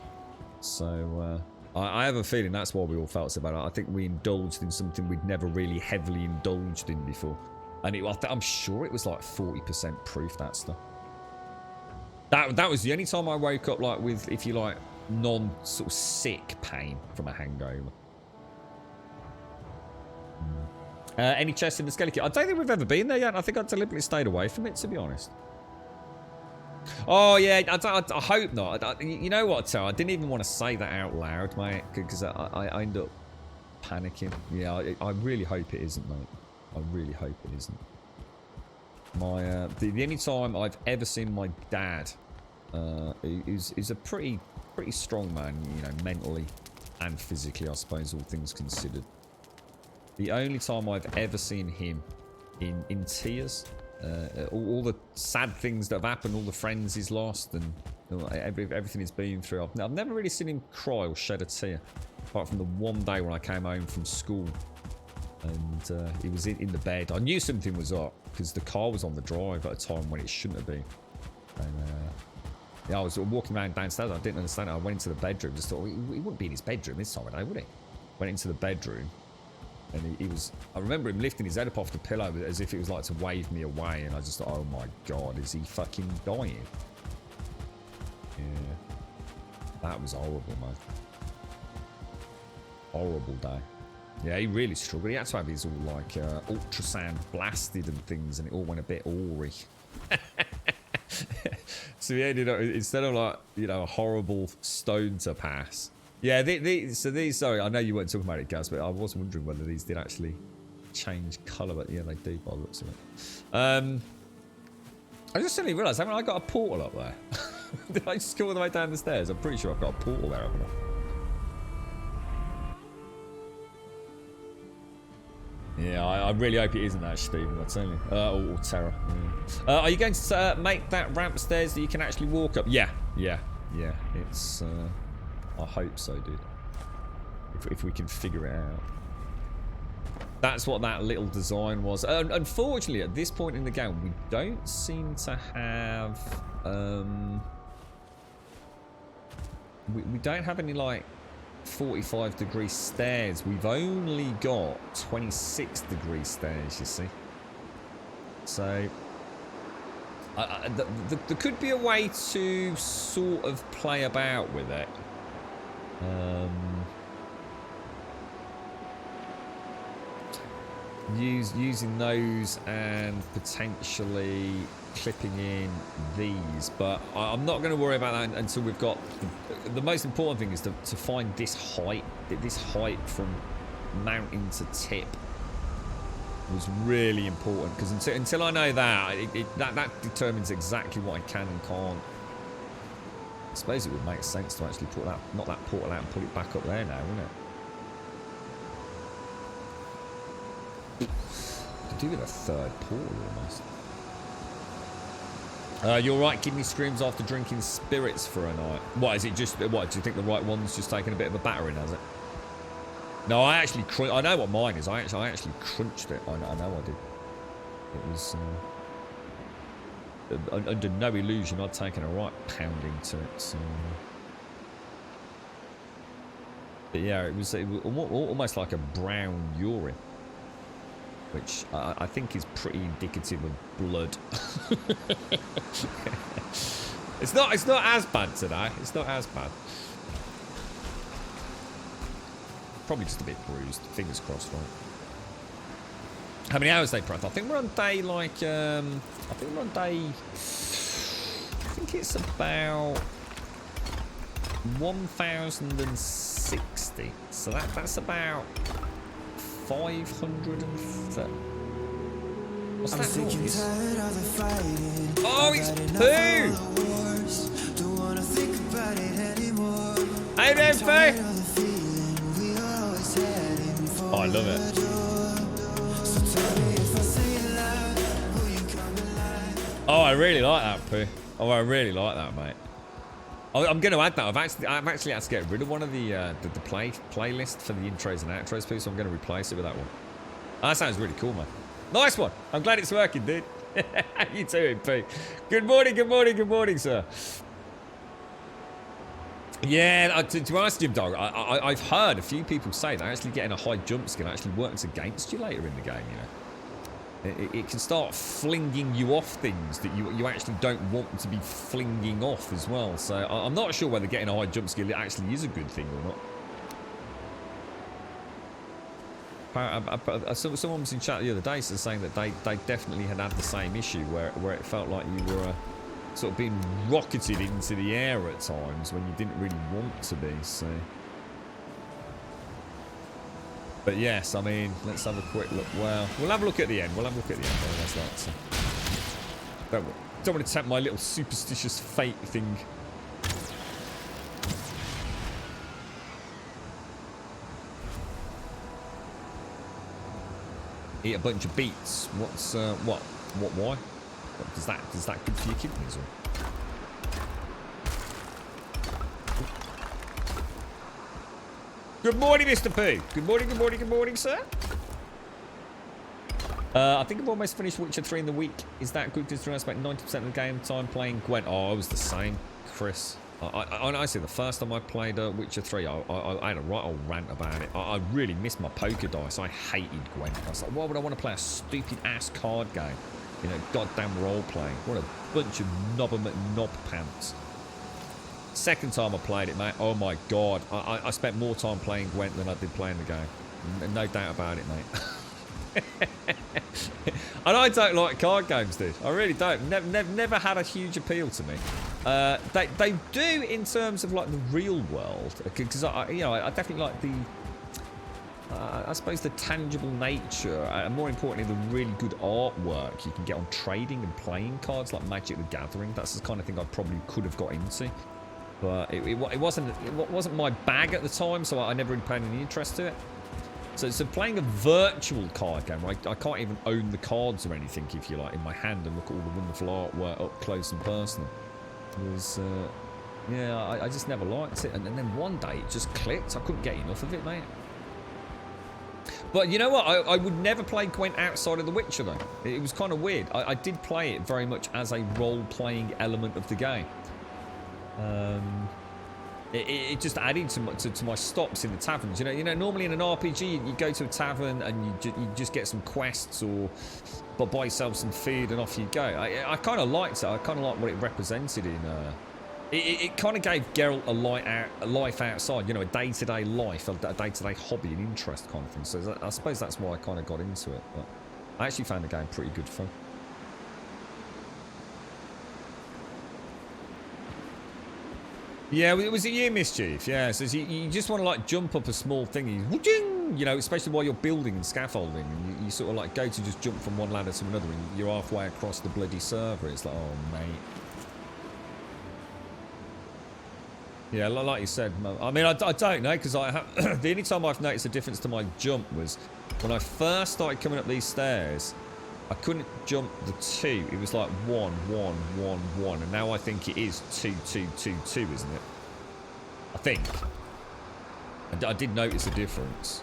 So I have a feeling that's why we all felt so bad. I think we indulged in something we'd never really heavily indulged in before. And I'm sure it was like 40% proof, that stuff. That was the only time I woke up like with, if you like, non sort of sick pain from a hangover. Any chests in the skeleton? I don't think we've ever been there yet. I think I deliberately stayed away from it, to be honest. Oh yeah, I hope not. You know what, Tara? I didn't even want to say that out loud, mate, because I end up panicking. Yeah, I really hope it isn't, mate. I really hope it isn't. The only time I've ever seen my dad He's a pretty strong man, you know, mentally and physically, I suppose, all things considered. The only time I've ever seen him in tears, all the sad things that have happened, all the friends he's lost, and everything he's been through. I've never really seen him cry or shed a tear, apart from the one day when I came home from school and he was in the bed. I knew something was up because the car was on the drive at a time when it shouldn't have been. And yeah, I was walking around downstairs. I didn't understand it. I went into the bedroom. Just thought, well, he wouldn't be in his bedroom this time of day, would he? Went into the bedroom. And he was... I remember him lifting his head up off the pillow as if it was like to wave me away. And I just thought, oh my God, is he fucking dying? Yeah. That was horrible, man. Horrible day. Yeah, he really struggled. He had to have his all like ultrasound blasted and things, and it all went a bit awry. So he ended up, instead of like, you know, a horrible stone to pass. Yeah, so these, sorry, I know you weren't talking about it, Gaz, but I was wondering whether these did actually change colour, but yeah, they do by the looks of it. I just suddenly realised, haven't I got a portal up there? Did I just go all the way down the stairs? I'm pretty sure I've got a portal there, haven't I? Yeah, I really hope it isn't that, Stephen, I'll tell you. Or Terra. Yeah. Are you going to make that ramp stairs that you can actually walk up? Yeah. It's, I hope so, dude. If we can figure it out. That's what that little design was. Unfortunately, at this point in the game, we don't seem to have... we don't have any, like, 45-degree stairs. We've only got 26-degree stairs, you see. So there could be a way to sort of play about with it. Using those and potentially clipping in these, but I'm not going to worry about that until we've got the most important thing is to find this height from mountain to tip was really important, because until I know that, that determines exactly what I can and can't. I suppose it would make sense to actually put that, knock that portal out and put it back up there now, wouldn't it? Could do with a third portal almost. You're right, kidney screams after drinking spirits for a night. What, is it just, what, do you think the right one's just taken a bit of a battering, has it? No, I actually, I know what mine is. I actually crunched it. I know I did. It was, under no illusion I'd taken a right pounding to it. So. But yeah, it was almost like a brown urine, which I think is pretty indicative of blood. It's not as bad today. It's not as bad. Probably just a bit bruised. Fingers crossed, right? How many hours they prep? I think we're on day like I think we're on day. I think it's about 1,060. So that's about 530. What's that noise? Oh, it's poo! Hey there, Poo! Oh, I love it. Oh, I really like that, Poo. Oh, I really like that, mate. I'm going to add that. I've actually had to get rid of one of the playlist for the intros and outros, Poo, so I'm going to replace it with that one. Oh, that sounds really cool, man. Nice one. I'm glad it's working, dude. You too, Poo. Good morning, sir. Yeah, to be honest, Jim Dog, I've heard a few people say that actually getting a high jump skill actually works against you later in the game, you know. It can start flinging you off things that you actually don't want to be flinging off as well. So I'm not sure whether getting a high jump skill actually is a good thing or not. Someone was in chat the other day saying that they definitely had the same issue where it felt like you were sort of being rocketed into the air at times when you didn't really want to be. So, but yes, I mean, let's have a quick look. Well, we'll have a look at the end. We'll have a look at the end. That's like, so. Don't want to tap my little superstitious fate thing. Eat a bunch of beets. What's what? Why? What, does that good for your kidneys or? Good morning, Mr. P. Good morning, sir. I think I've almost finished Witcher 3 in the week. Is that good considering I spent 90% of the game time playing Gwent? Oh, I was the same, Chris. Honestly, the first time I played Witcher 3, I had a right old rant about it. I really missed my poker dice. I hated Gwent. I was like, why would I want to play a stupid ass card game? You know, goddamn role playing. What a bunch of knob pants. Second time I played it, mate. Oh my god, I spent more time playing Gwent than I did playing the game. No doubt about it, mate. And I don't like card games, dude. I really don't. Never had a huge appeal to me. They do in terms of like the real world, because I definitely like the. I suppose the tangible nature, and more importantly, the really good artwork you can get on trading and playing cards like Magic the Gathering. That's the kind of thing I probably could have got into, but it wasn't my bag at the time, so I never really paid any interest to it. So playing a virtual card game, where I can't even own the cards or anything, if you like, in my hand and look at all the wonderful artwork up close and personal, was, yeah, I just never liked it. And then one day it just clicked. I couldn't get enough of it, mate. But you know what? I would never play Gwent outside of The Witcher, though. It was kind of weird. I did play it very much as a role-playing element of the game. It just added to my stops in the taverns. You know, normally in an RPG, you go to a tavern and you just get some quests or buy yourself some food and off you go. I kind of liked it. I kind of liked what it represented in. It kind of gave Geralt a life outside. You know, a day-to-day life, a day-to-day hobby and interest kind of thing. So I suppose that's why I kind of got into it. But I actually found the game pretty good fun. Yeah, it was a year mischief. Yeah, so you just want to like jump up a small thing, you know, especially while you're building and scaffolding, and you sort of like go to just jump from one ladder to another, and you're halfway across the bloody server. It's like, oh mate. Yeah, like you said. I mean, I don't know, because the only time I've noticed a difference to my jump was when I first started coming up these stairs. I couldn't jump the 2. It was like 1, 1, 1, 1, and now I think it is 2, 2, 2, 2, isn't it? I think. I did notice a difference.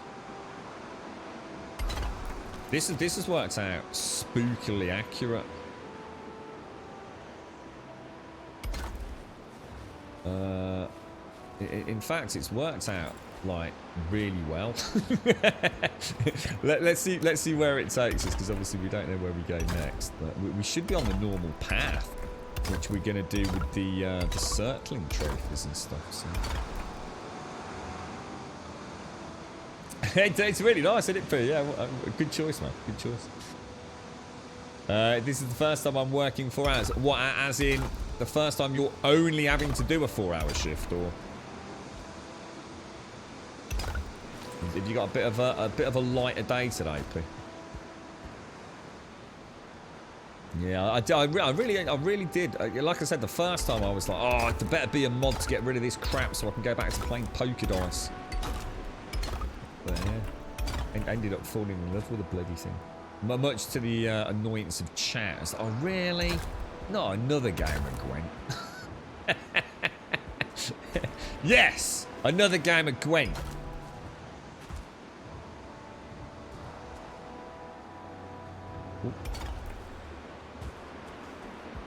This has worked out spookily accurate. In fact, it's worked out like really well. let's see where it takes us, because obviously we don't know where we go next, but we should be on the normal path, which we're going to do with the circling trophies and stuff. So. It's really nice, isn't it, P? Yeah, good choice, man. Good choice. This is the first time I'm working 4 hours. What, as in the first time you're only having to do a 4-hour shift, or? Have you got a bit of a lighter day today, P? Yeah, I really did. Like I said, the first time I was like, oh, there better be a mod to get rid of this crap so I can go back to playing poker dice. But yeah, I ended up falling in love with the bloody thing. Much to the annoyance of chat. I was like, oh, really? Not another game of Gwent. Yes, another game of Gwent.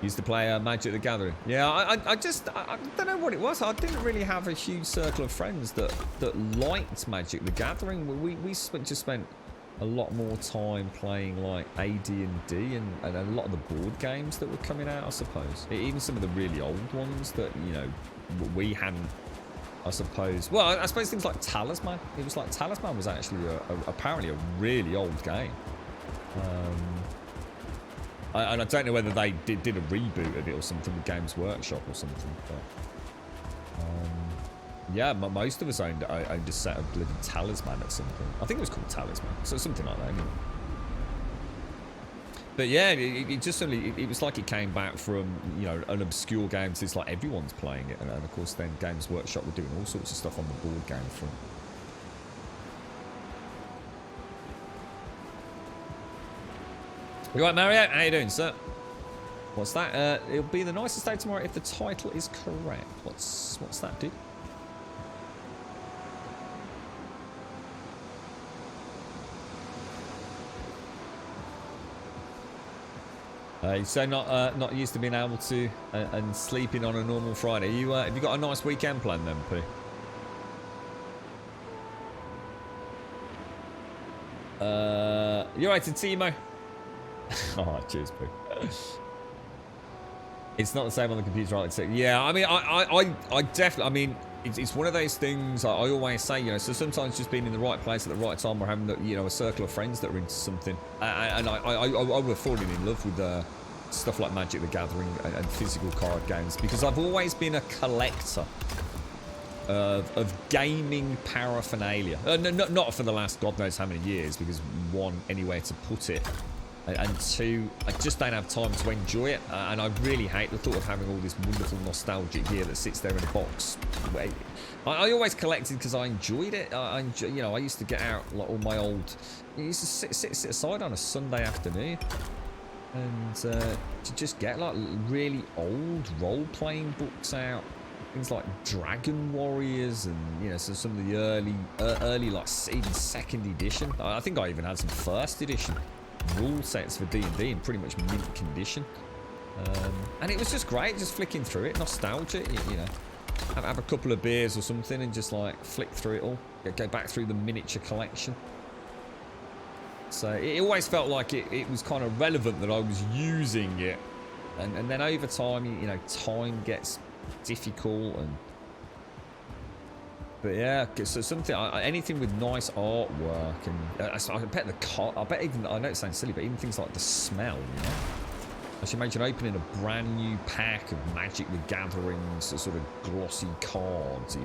Used to play Magic the Gathering. Yeah, I don't know what it was. I didn't really have a huge circle of friends that liked Magic the Gathering. We just spent a lot more time playing like AD&D and a lot of the board games that were coming out, I suppose. Even some of the really old ones that, you know, we hadn't, I suppose. Well, I suppose things like Talisman. It was like Talisman was actually apparently a really old game. And I don't know whether they did a reboot of it or something with Games Workshop or something. But yeah, most of us owned a set of bloody Talisman at some point. I think it was called Talisman, so something like that. Anyway. But yeah, it just suddenly, it was like it came back from, you know, an obscure game to it's like everyone's playing it. And of course then Games Workshop were doing all sorts of stuff on the board game front. You right, Mario? How you doing, sir? What's that? It'll be the nicest day tomorrow if the title is correct. What's that, dude? So not used to being able to and sleeping on a normal Friday. You have you got a nice weekend planned then, Pooh? You're right, it's Timo. Oh, cheers, Pooh. It's not the same on the computer, right? Yeah, I mean, I definitely, I mean, it's one of those things I always say, you know, so sometimes just being in the right place at the right time or having, you know, a circle of friends that are into something. And I would have fallen in love with stuff like Magic the Gathering and physical card games because I've always been a collector of gaming paraphernalia. Not for the last God knows how many years because one, anywhere to put it. And two, I just don't have time to enjoy it, and I really hate the thought of having all this wonderful nostalgic gear that sits there in a box. I always collected because I enjoyed it. You know, I used to get out like all my old. I used to sit aside on a Sunday afternoon, and to just get like really old role-playing books out, things like Dragon Warriors, and you know, so some of the early like even second edition. I think I even had some first edition rule sets for D&D in pretty much mint condition, and it was just great just flicking through it, nostalgia, you know, have a couple of beers or something and just like flick through it all, go back through the miniature collection. So it always felt like it was kind of relevant that I was using it, and then over time, you know, time gets difficult. And but yeah, so something, anything with nice artwork, and I bet I bet even, I know it sounds silly, but even things like the smell, you know. I should imagine opening a brand new pack of Magic the Gatherings, sort of glossy cards.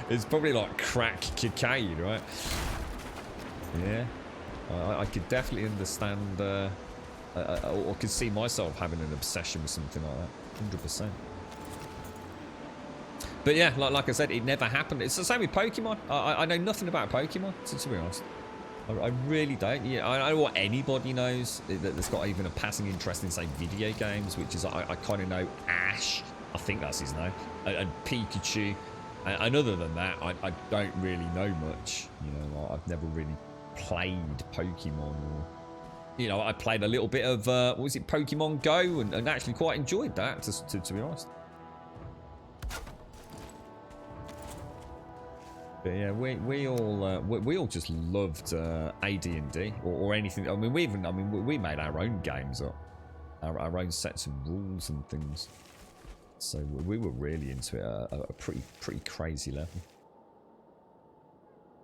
It's probably like crack cocaine, right? Yeah, I could definitely understand, or could see myself having an obsession with something like that, 100%. But yeah, like I said, it never happened. It's the same with Pokemon. I know nothing about Pokemon, to be honest. I really don't. Yeah, I don't know what anybody knows that's got even a passing interest in, say, video games, which is, I kind of know Ash, I think that's his name, and Pikachu. And other than that, I don't really know much. You know, like, I've never really played Pokemon. Or, you know, I played a little bit of, what was it, Pokemon Go, and actually quite enjoyed that, to be honest. But yeah, we all just loved AD&D or anything. I mean, we made our own games up, our own sets of rules and things. So we were really into it at a pretty crazy level.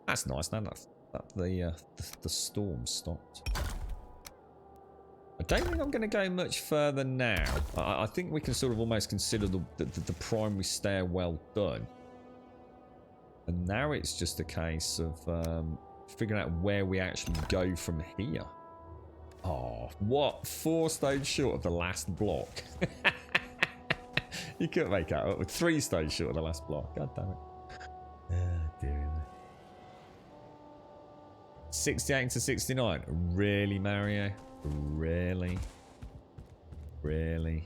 That's nice. Now that the storm stopped. I don't think I'm going to go much further now. I think we can sort of almost consider the primary stairwell done. And now it's just a case of figuring out where we actually go from here. Oh, what? 4 stones short of the last block. You couldn't make out up with 3 stones short of the last block. God damn it. Oh, dear me. 68 to 69. Really, Mario? Really? Really?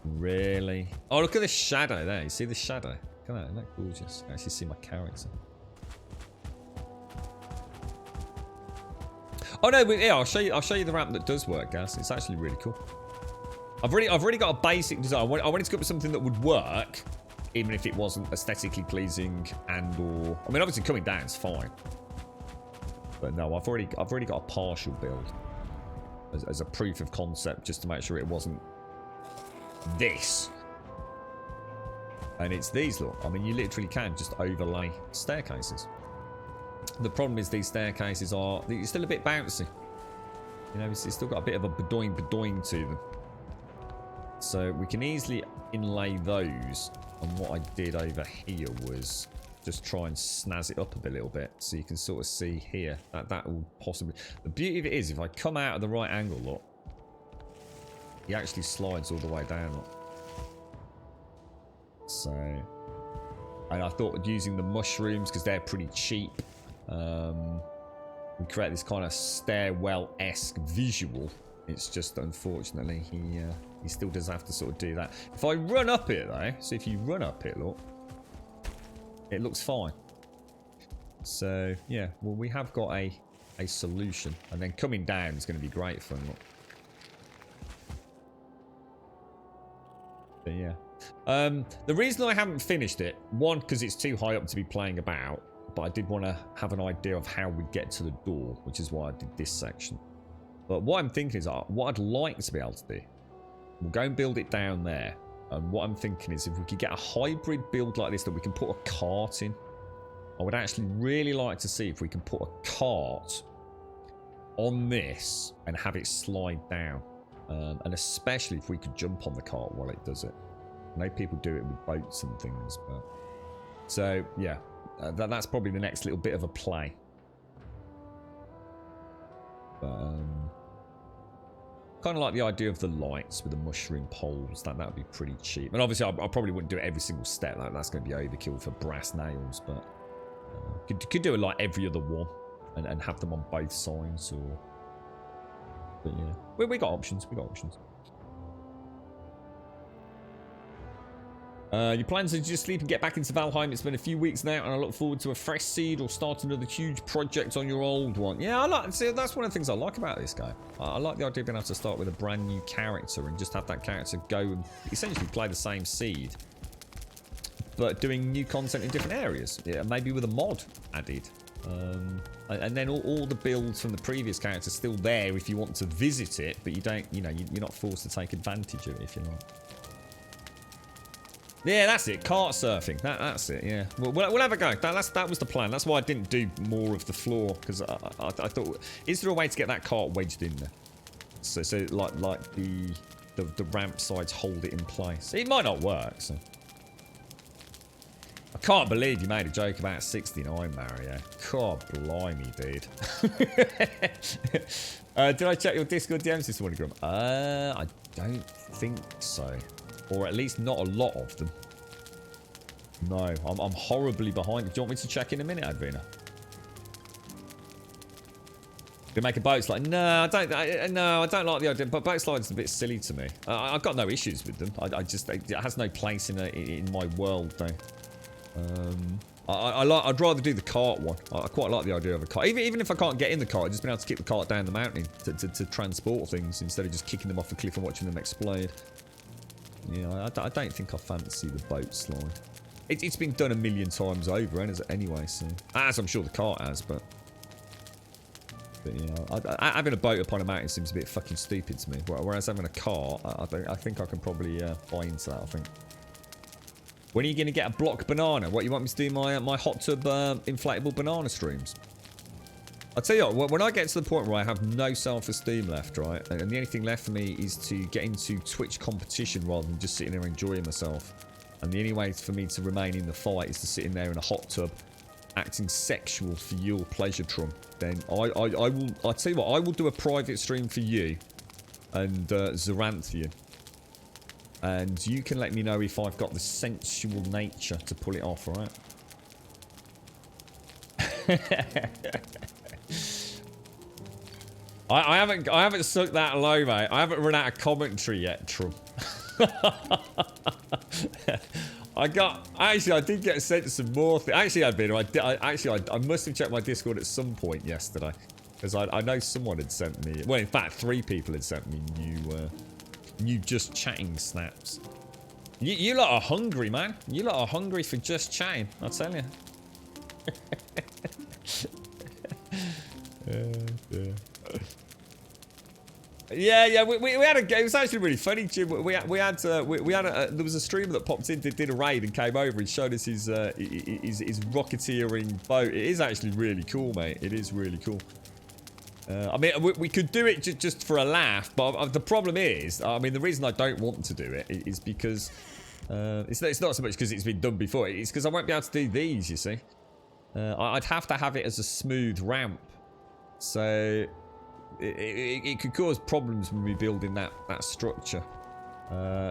Really? Oh, look at the shadow there. You see the shadow? Look at that. Isn't that gorgeous? I can actually see my character. Oh no, yeah, I'll show you the ramp that does work, Gas. It's actually really cool. I've already got a basic design. I wanted to go with something that would work, even if it wasn't aesthetically pleasing and or. I mean, obviously coming down is fine, but no, I've already got a partial build as a proof of concept, just to make sure it wasn't this. And it's these, look. I mean, you literally can just overlay staircases. The problem is these staircases are still a bit bouncy. You know, it's still got a bit of a bedoing to them. So we can easily inlay those. And what I did over here was just try and snazz it up a little bit, so you can sort of see here that will possibly. The beauty of it is, if I come out at the right angle, look, he actually slides all the way down. Look. So, and I thought using the mushrooms because they're pretty cheap, we create this kind of stairwell-esque visual. It's just unfortunately he still does have to sort of do that. If I run up it though, so if you run up it, look, it looks fine. So yeah, well we have got a solution, and then coming down is going to be great fun. Look. But yeah, the reason I haven't finished it, one, because it's too high up to be playing about, but I did want to have an idea of how we'd get to the door, which is why I did this section. But what I'm thinking is, what I'd like to be able to do, we'll go and build it down there. And what I'm thinking is, if we could get a hybrid build like this that we can put a cart in, I would actually really like to see if we can put a cart on this and have it slide down. And especially if we could jump on the cart while it does it. I know people do it with boats and things, but... So, yeah. That's probably the next little bit of a play. But, kind of like the idea of the lights with the mushroom poles. That would be pretty cheap. And obviously, I probably wouldn't do it every single step. That's going to be overkill for brass nails. But could do it like every other one, and have them on both sides. Or, but yeah, we got options. We got options. Your plans are to just sleep and get back into Valheim. It's been a few weeks now, and I look forward to a fresh seed or start another huge project on your old one. Yeah, I like. See, that's one of the things I like about this game. I like the idea of being able to start with a brand new character and just have that character go and essentially play the same seed, but doing new content in different areas. Yeah, maybe with a mod added. And then all the builds from the previous character are still there if you want to visit it, but you don't. You know, you're not forced to take advantage of it if you like. Yeah, that's it. Kart surfing. That's it. Yeah, we'll have a go. That was the plan. That's why I didn't do more of the floor, because I thought, is there a way to get that cart wedged in there? So like the ramp sides hold it in place. It might not work. So I can't believe you made a joke about 69, Mario. God blimey, dude. Did I check your Discord DMs this morning, Grum? I don't think so. Or at least not a lot of them. No, I'm horribly behind. Do you want me to check in a minute, Adrina? You make a boat slide? No, I don't like the idea. But boat slide's a bit silly to me. I've got no issues with them. It has no place in my world, though. I'd rather do the cart one. I quite like the idea of a cart. Even if I can't get in the cart, I'd just been able to kick the cart down the mountain to transport things instead of just kicking them off a cliff and watching them explode. Yeah, I don't think I fancy the boat slide. It's been done a million times over, anyway. So, as I'm sure the cart has, but yeah, having a boat upon a mountain seems a bit fucking stupid to me. Whereas having a cart, I think I can probably buy into that. I think. When are you going to get a block banana? What, you want me to do my hot tub inflatable banana streams? I'll tell you what, when I get to the point where I have no self-esteem left, right, and the only thing left for me is to get into Twitch competition rather than just sitting there enjoying myself, and the only way for me to remain in the fight is to sit in there in a hot tub, acting sexual for your pleasure, Trump, then I'll tell you what, I will do a private stream for you and Zaranthian, and you can let me know if I've got the sensual nature to pull it off, right? I haven't sucked that low, mate. I haven't run out of commentary yet, Trump. I did get sent some more things. Actually, I must have checked my Discord at some point yesterday, because I know someone had sent me. Well, in fact, 3 people had sent me new just chatting snaps. You lot are hungry, man. You lot are hungry for just chatting. I'll tell you. Yeah. We had a game. It was actually really funny, Jim. There was a streamer that popped in, did a raid, and came over and showed us his rocketeering boat. It is actually really cool, mate. It is really cool. I mean, we could do it just for a laugh, but the problem is, I mean, the reason I don't want to do it is because It's not so much because it's been done before. It's because I won't be able to do these, you see. I'd have to have it as a smooth ramp. So it could cause problems when we're building that structure.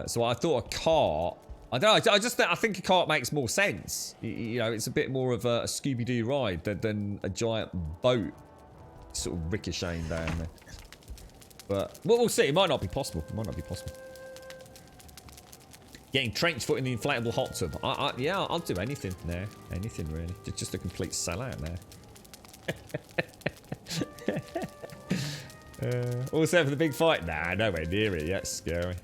So I thought a cart... I don't know, I think a cart makes more sense. You know, it's a bit more of a Scooby-Doo ride than a giant boat sort of ricocheting down there. But we'll see. It might not be possible. It might not be possible. Getting trench foot in the inflatable hot tub. Yeah, I'll do anything there. Anything, really. Just a complete sellout there. All set for the big fight? Nah, nowhere near it yet. Scary.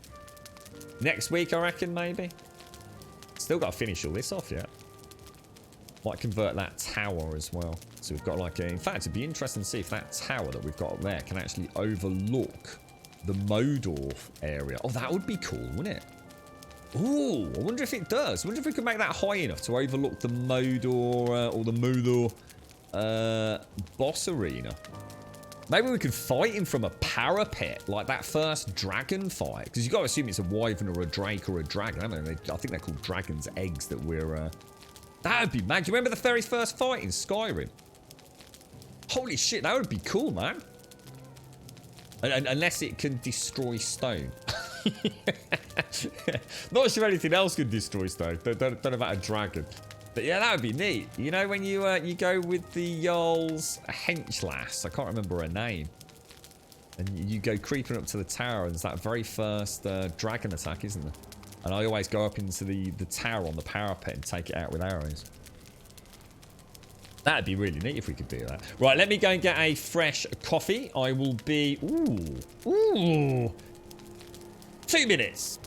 Next week, I reckon, maybe. Still got to finish all this off yet. Might convert that tower as well. So we've got like a... In fact, it'd be interesting to see if that tower that we've got up there can actually overlook the Modor area. Oh, that would be cool, wouldn't it? Ooh, I wonder if it does. I wonder if we could make that high enough to overlook the Modor or the Modor boss arena. Maybe we could fight him from a parapet, like that first dragon fight. Because you've got to assume it's a wyvern or a drake or a dragon, haven't they? I think they're called dragon's eggs that we're... That would be mad. Do you remember the very first fight in Skyrim? Holy shit, that would be cool, man. Unless it can destroy stone. Not sure anything else can destroy stone. Don't know about a dragon. But yeah, that would be neat. You know, when you go with the Jarl's hench lass, I can't remember her name, and you go creeping up to the tower, and there's that very first dragon attack, isn't there? And I always go up into the tower on the parapet and take it out with arrows. That'd be really neat if we could do that. Right, let me go and get a fresh coffee. I will be... Ooh. 2 minutes.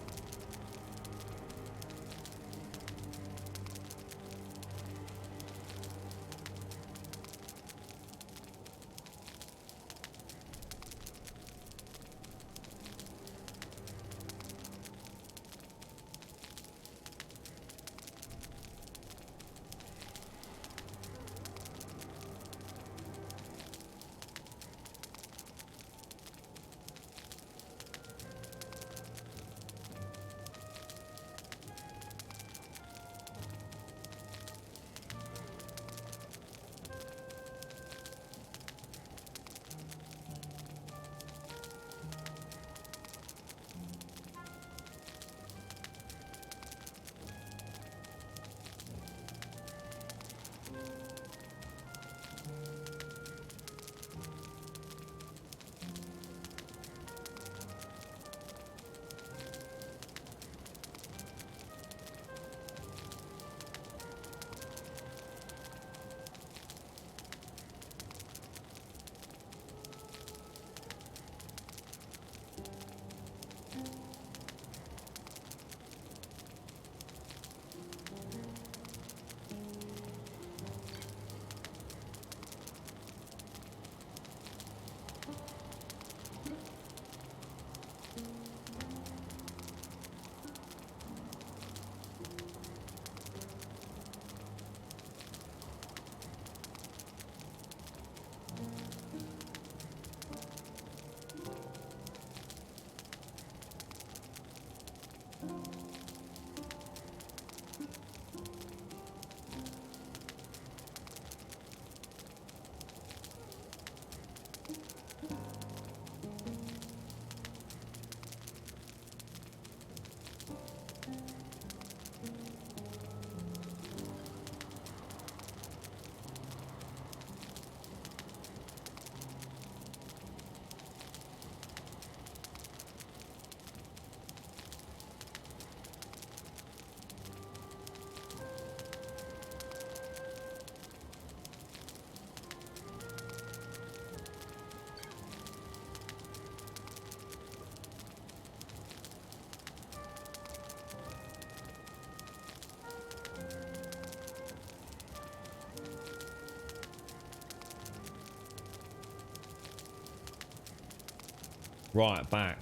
Right, back.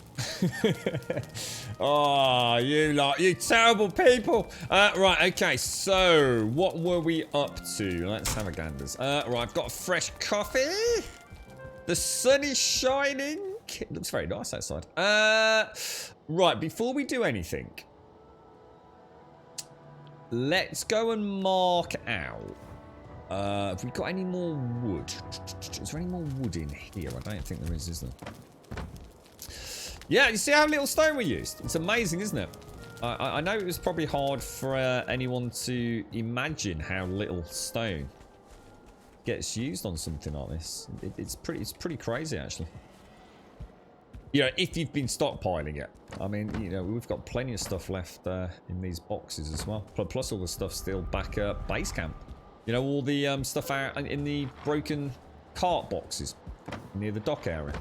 Oh, you terrible people. Right, okay, so what were we up to? Let's have a ganders. Right, I've got fresh coffee. The sun is shining. It looks very nice outside. Right, before we do anything, let's go and mark out. Have we got any more wood? Is there any more wood in here? I don't think there is there? Yeah, you see how little stone we used? It's amazing, isn't it? I know it was probably hard for anyone to imagine how little stone gets used on something like this. It's pretty crazy, actually. You know, if you've been stockpiling it. I mean, you know, we've got plenty of stuff left in these boxes as well. Plus all the stuff still back at base camp. You know, all the stuff out in the broken cart boxes near the dock area.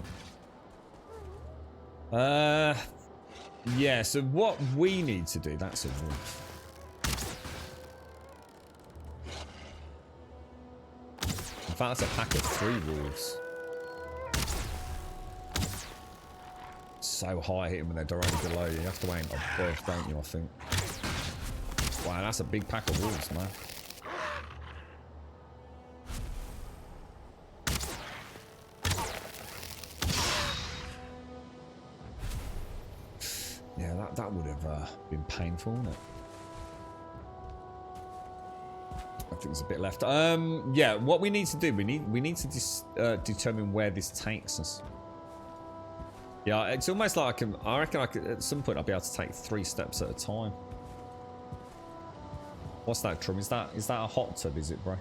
Yeah, so what we need to do, that's a wolf. In fact, that's a pack of 3 wolves. So high hitting when they're directly below you. You have to aim above, don't you, I think. Wow, that's a big pack of wolves, man. Yeah, that would have been painful, wouldn't it? I think there's a bit left. Yeah, what we need to do, we need to determine where this takes us. Yeah, it's almost like I reckon I could, at some point I'll be able to take 3 steps at a time. What's that, Trum? Is that a hot tub, is it, bro?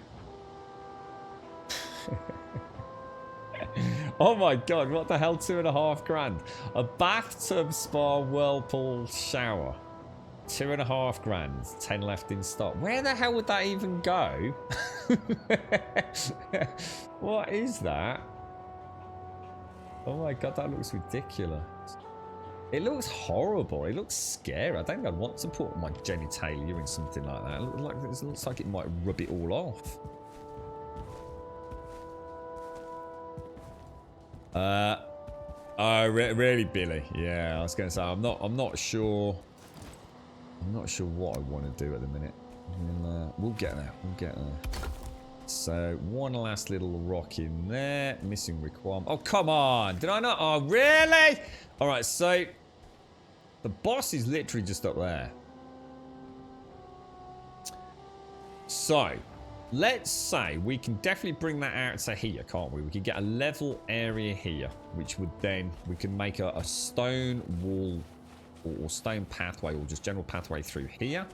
Oh my god, what the hell, 2.5 grand? A bathtub, spa, whirlpool, shower. 2.5 grand, 10 left in stock. Where the hell would that even go? What is that? Oh my god, that looks ridiculous. It looks horrible. It looks scary. I don't think I'd want to put my genitalia in something like that. It looks like it might rub it all off. Oh, really, Billy? Yeah, I was going to say I'm not sure. I'm not sure what I want to do at the minute. We'll get there. We'll get there. So one last little rock in there. Missing requirement. Oh, come on! Did I not? Oh, really? All right. So the boss is literally just up there. So let's say we can definitely bring that out to here, can't we? We can get a level area here, which would then we can make a stone wall or stone pathway or just general pathway through here.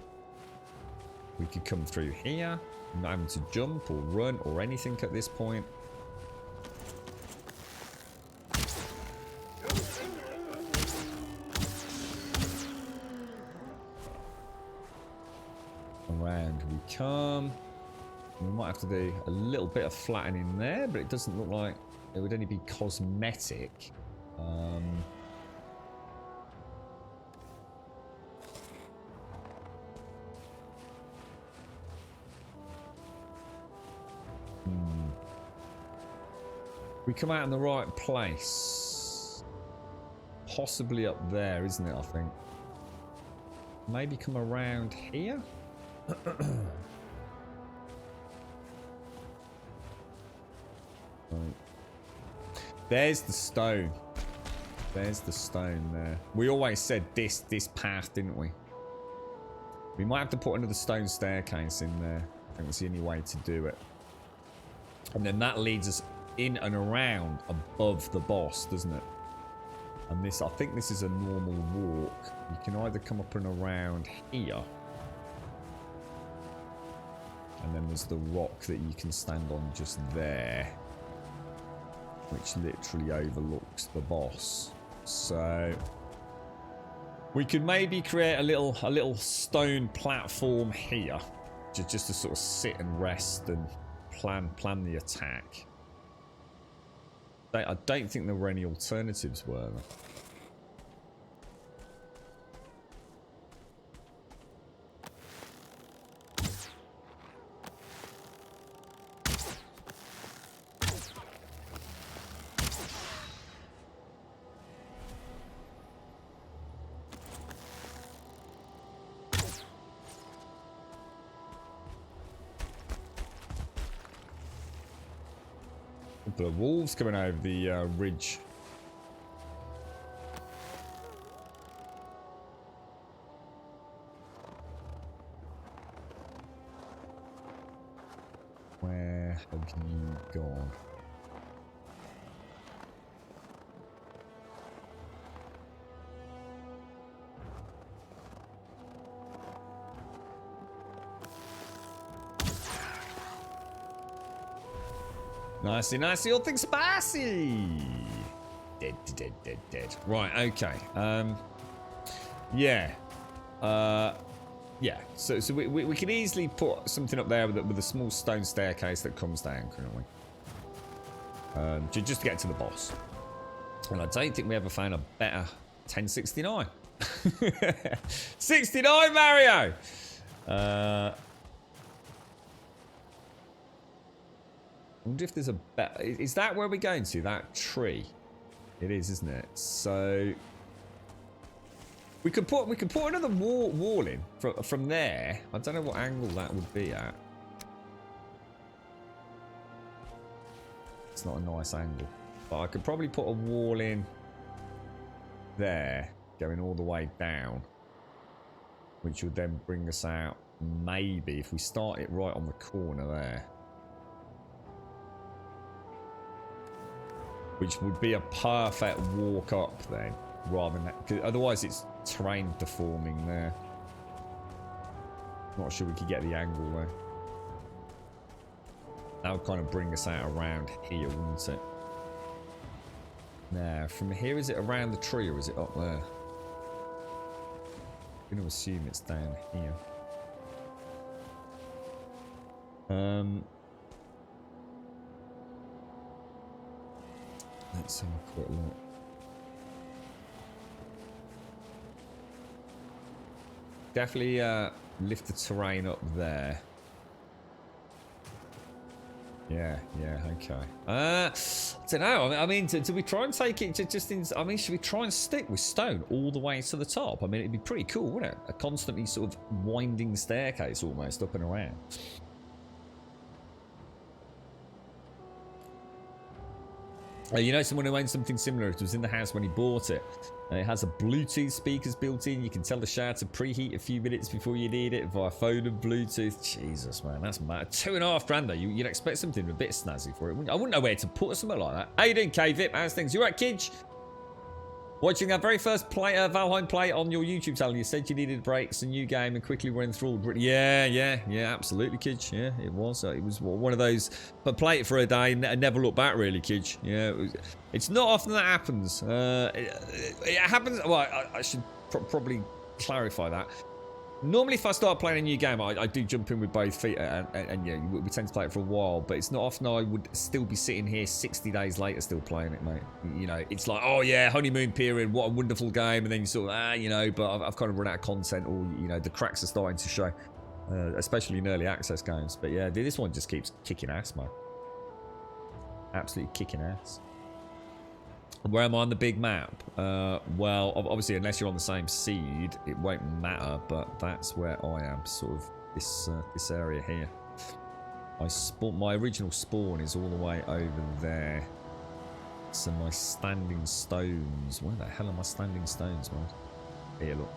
We could come through here. Not having to jump or run or anything at this point. Around we come. We might have to do a little bit of flattening there, but it doesn't look like it would only be cosmetic. We come out in the right place. Possibly up there, isn't it, I think? Maybe come around here? Right. There's the stone. There's the stone there. We always said this path, didn't we? We might have to put another stone staircase in there. I think that's the only way to do it. And then that leads us in and around above the boss, doesn't it? And this, I think this is a normal walk. You can either come up and around here. And then there's the rock that you can stand on just there. Which literally overlooks the boss. So we could maybe create a little stone platform here. Just to sort of sit and rest and plan the attack. I don't think there were any alternatives, were there? The wolves coming over the ridge. Where have you gone? Nicey, nicey, all things spicy. Dead, dead, dead, dead. Right, okay. Yeah. Yeah. So we can easily put something up there with a small stone staircase that comes down, couldn't we? Just to get to the boss. And I don't think we ever found a better 1069. 69, Mario! I wonder if there's a better... Is that where we're going to? That tree? It is, isn't it? So... We could put another wall in from there. I don't know what angle that would be at. It's not a nice angle. But I could probably put a wall in there, going all the way down. Which would then bring us out, maybe, if we start it right on the corner there. Which would be a perfect walk up then, rather than that. Because otherwise it's terrain deforming there. Not sure we could get the angle though. That would kind of bring us out around here, wouldn't it? Now, from here, is it around the tree or is it up there? I'm going to assume it's down here. Let's have a quick look. Definitely lift the terrain up there. Yeah, okay. I don't know. I mean, do we try and take it to just in... I mean, should we try and stick with stone all the way to the top? I mean, it'd be pretty cool, wouldn't it? A constantly sort of winding staircase almost up and around. You know someone who owns something similar. It was in the house when he bought it. It has a Bluetooth speakers built in. You can tell the shower to preheat a few minutes before you need it via phone and Bluetooth. Jesus, man, that's mad. $2.5 grand though. You'd expect something a bit snazzy for it. I wouldn't know where to put something like that. How you doing, K-Vip? How's things? You right, Kidge? Watching our very first Valheim play on your YouTube channel, you said you needed a break. It's a new game and quickly were enthralled. Yeah, absolutely, Kidge. Yeah, it was. It was one of those, but play it for a day and never look back, really, Kidge. Yeah, it's not often that happens. It happens. Well, I should probably clarify that. Normally, if I start playing a new game, I do jump in with both feet, and yeah, we tend to play it for a while. But it's not often I would still be sitting here 60 days later still playing it, mate. You know, it's like, oh yeah, honeymoon period, what a wonderful game, and then you sort of, you know, but I've kind of run out of content, or you know, the cracks are starting to show, especially in early access games. But yeah, this one just keeps kicking ass, man. Absolutely kicking ass. Where am I on the big map? Well, obviously, unless you're on the same seed, it won't matter. But that's where I am, sort of this area here. My original spawn is all the way over there. So my standing stones. Where the hell are my standing stones, man? Here, look.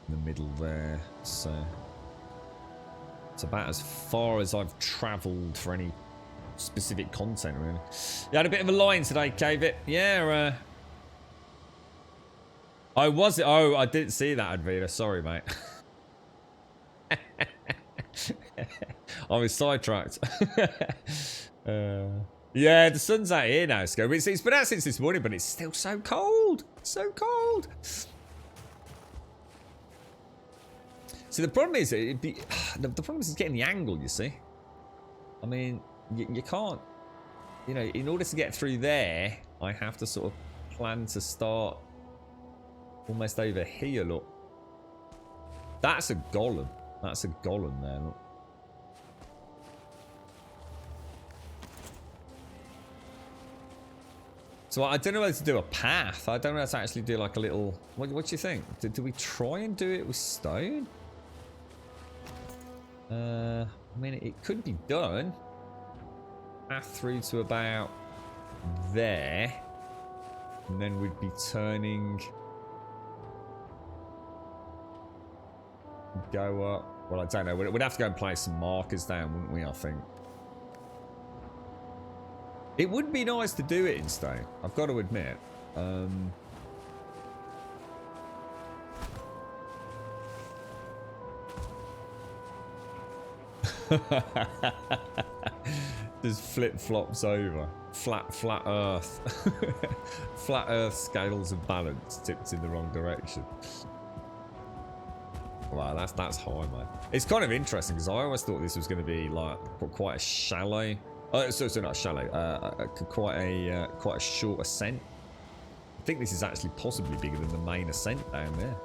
In the middle there. So it's about as far as I've travelled for any specific content, really. You had a bit of a line today, Cave-It. Yeah, I was... Oh, I didn't see that, Advita. Sorry, mate. I was sidetracked. Yeah, the sun's out here now, Scope. It's been out since this morning, but it's still so cold. So cold. See, the problem is... the problem is getting the angle, you see. I mean... You can't, you know, in order to get through there, I have to sort of plan to start almost over here, look. That's a golem. That's a golem there, look. So I don't know whether to do a path. I don't know how to actually do like a little... What do you think? Do we try and do it with stone? I mean, it could be done. Path through to about there, and then we'd be turning, go up Well, I don't know. We'd have to go and place some markers down, wouldn't we, I think? It would be nice to do it in stone, I've got to admit. Just flip-flops over. Flat earth. Flat earth scales of balance tipped in the wrong direction. Wow, that's high, man. It's kind of interesting because I always thought this was going to be like quite a shallow. So not shallow. Quite a short ascent. I think this is actually possibly bigger than the main ascent down there.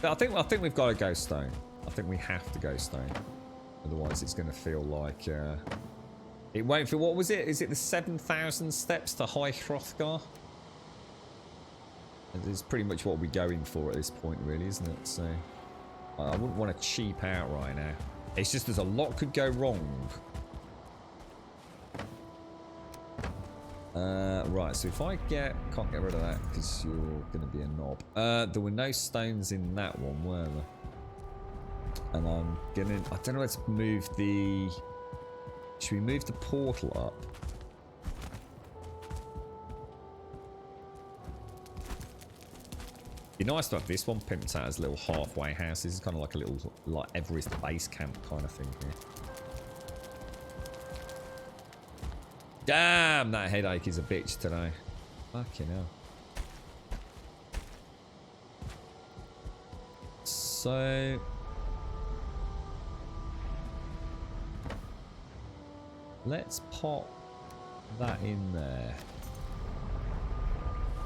I think we've got to go stone. I think we have to go stone. Otherwise, it's going to feel like it won't feel. What was it? Is it the 7,000 steps to High Hrothgar? It's pretty much what we're going for at this point, really, isn't it? So I wouldn't want to cheap out right now. It's just there's a lot could go wrong. Right, so if I can't get rid of that because you're going to be a knob. There were no stones in that one, were there? And I don't know where to move the, should we move the portal up? It'd be nice to have this one pimped out as a little halfway house. This is kind of like a little, like Everest base camp kind of thing here. Damn, that headache is a bitch today. Fucking hell. So let's pop that in there.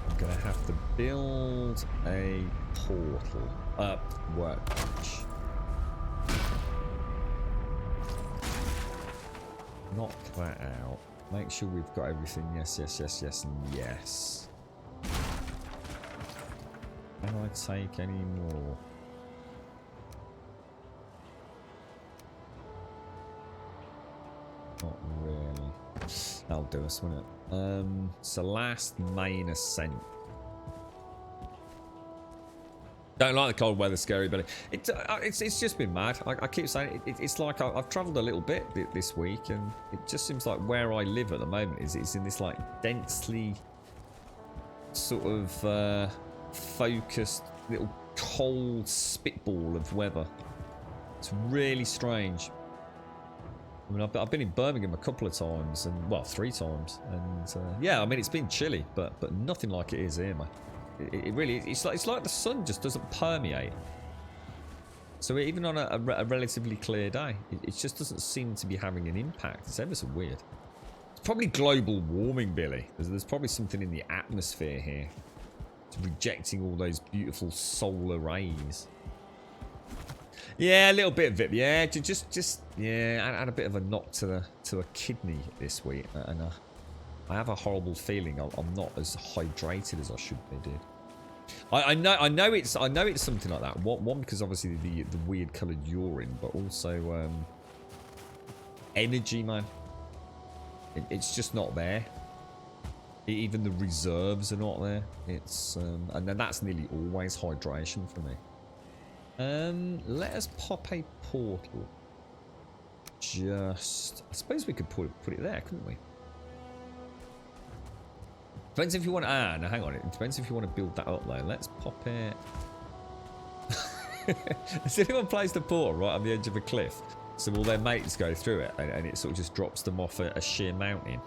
I'm gonna have to build a portal workbench. Knock that out. Make sure we've got everything. Yes, yes, yes, yes, and yes. Can I take any more? Not really. That'll do us, won't it? So last main ascent. Don't like the cold weather, scary Billy. It's just been mad. I keep saying it's like I've travelled a little bit this week, and it just seems like where I live at the moment is in this like densely sort of focused little cold spitball of weather. It's really strange. I mean, I've been in Birmingham a couple of times, and well, 3 times, and yeah, I mean it's been chilly, but nothing like it is here, man. It really is. It's like the sun just doesn't permeate. So even on a relatively clear day, it just doesn't seem to be having an impact. It's ever so weird. It's probably global warming, Billy. There's probably something in the atmosphere here. It's rejecting all those beautiful solar rays. Yeah, a little bit of it. Yeah, just yeah. I had a bit of a knock to a kidney this week, and I have a horrible feeling I'm not as hydrated as I should be, dude. I know it's something like that. One because obviously the weird coloured urine, but also energy, man. It's just not there. Even the reserves are not there. It's and then that's nearly always hydration for me. Let us pop a portal. I suppose we could put it there, couldn't we? Depends if you want to... no, hang on. It depends if you want to build that up, though. Let's pop it... Has anyone placed a portal right on the edge of a cliff? So all their mates go through it, and it sort of just drops them off a sheer mountain.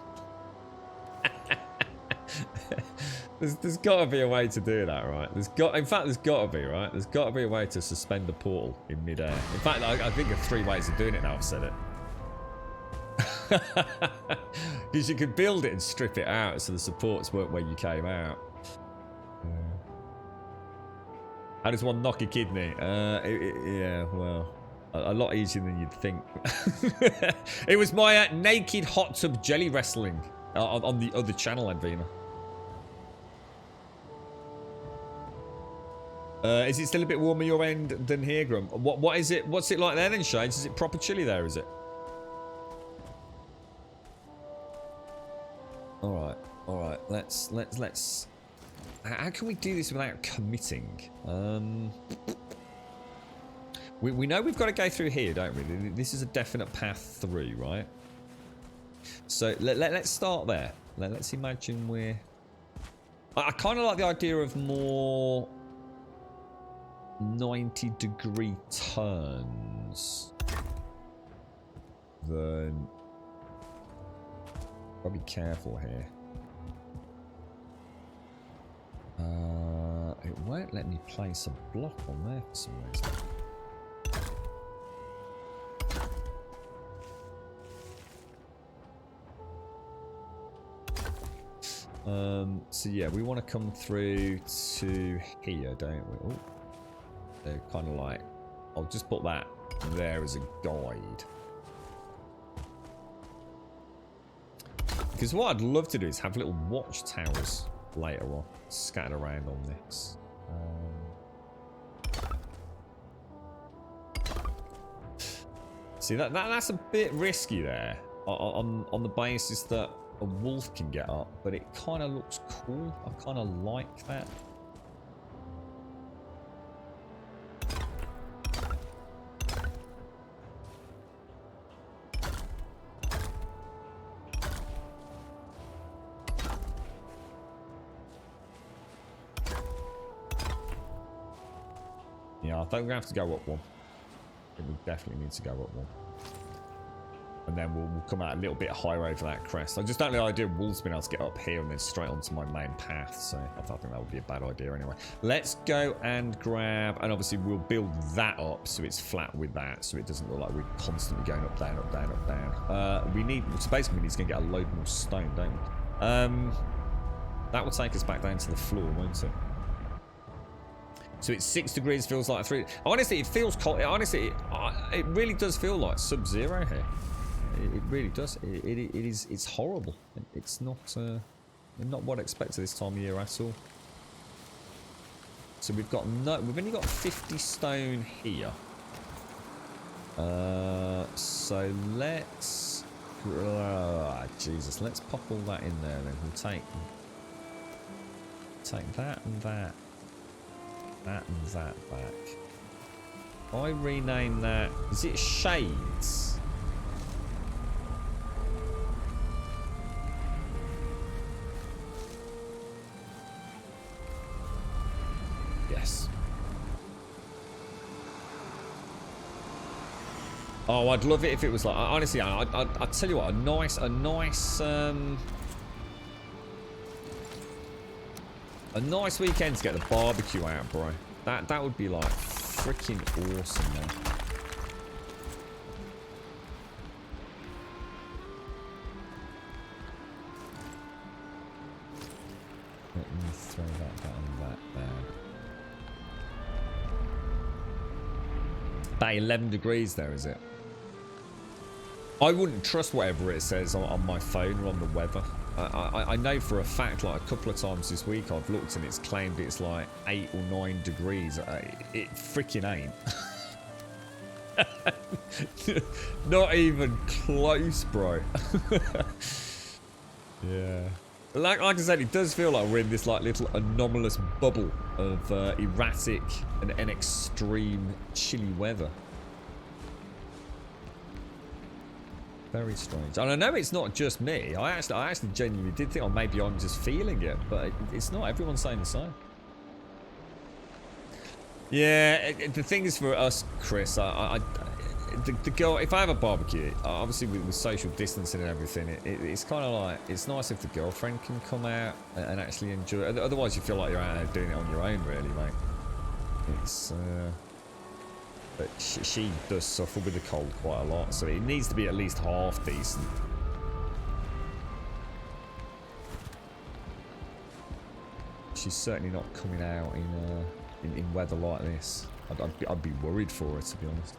There's got to be a way to do that, right? In fact, there's got to be, right? There's got to be a way to suspend a portal in midair. In fact, I think of 3 ways of doing it now I've said it. Because you could build it and strip it out so the supports weren't where you came out. How does one knock a kidney? Yeah, well, a lot easier than you'd think. It was my naked hot tub jelly wrestling on the other channel, Advina. Is it still a bit warmer your end than here, Grum? What is it? What's it like there then, Shades? Is it proper chilly there, is it? Alright, alright. let's. How can we do this without committing? We know we've got to go through here, don't we? This is a definite path through, right? So let's start there. Let's imagine we're... I kind of like the idea of more 90-degree turns than... Gotta be careful here. It won't let me place a block on there for some reason. So yeah, we want to come through to here, don't we? Oh, they're kind of like... I'll just put that there as a guide. Because what I'd love to do is have little watchtowers later on, scattered around on this. See, that's a bit risky there, on the basis that a wolf can get up, but it kind of looks cool. I kind of like that. Yeah, I think we're going to have to go up one. I think we definitely need to go up one. And then we'll come out a little bit higher over that crest. I just don't know the idea of wolves being able to get up here and then straight onto my main path. So I think that would be a bad idea anyway. Let's go and grab, and obviously we'll build that up so it's flat with that, so it doesn't look like we're constantly going up, down, up, down, up, down. We need, so basically we need to get a load more stone, don't we? That will take us back down to the floor, won't it? So it's 6 degrees, feels like 3. Honestly, it feels cold. Honestly, it really does feel like Sub-Zero here. It really does. It's horrible. It's not what I expected this time of year at all. So we've only got 50 stone here. So let's Jesus, let's pop all that in there then. We'll take that and that and that back. I rename that, is it Shades? Yes. Oh, I'd love it if it was like, honestly, I'd tell you what, a nice weekend to get the barbecue out, bro. That would be like freaking awesome, man. Let me throw that down, About 11 degrees there, is it? I wouldn't trust whatever it says on my phone or on the weather. I know for a fact, like a couple of times this week, I've looked and it's claimed it's like 8 or 9 degrees. It freaking ain't. Not even close, bro. Yeah. Like I said, it does feel like we're in this like little anomalous bubble of erratic and extreme chilly weather. Very strange. And I know it's not just me. I actually genuinely did think, oh, maybe I'm just feeling it, but it's not. Everyone's saying the same. Yeah, the thing is for us, Chris, the girl, if I have a barbecue, obviously with social distancing and everything, it's kind of like, it's nice if the girlfriend can come out and actually enjoy it. Otherwise you feel like you're out there doing it on your own, really, mate. It's, but she does suffer with the cold quite a lot, so it needs to be at least half decent. She's certainly not coming out in weather like this. I'd be worried for her, to be honest.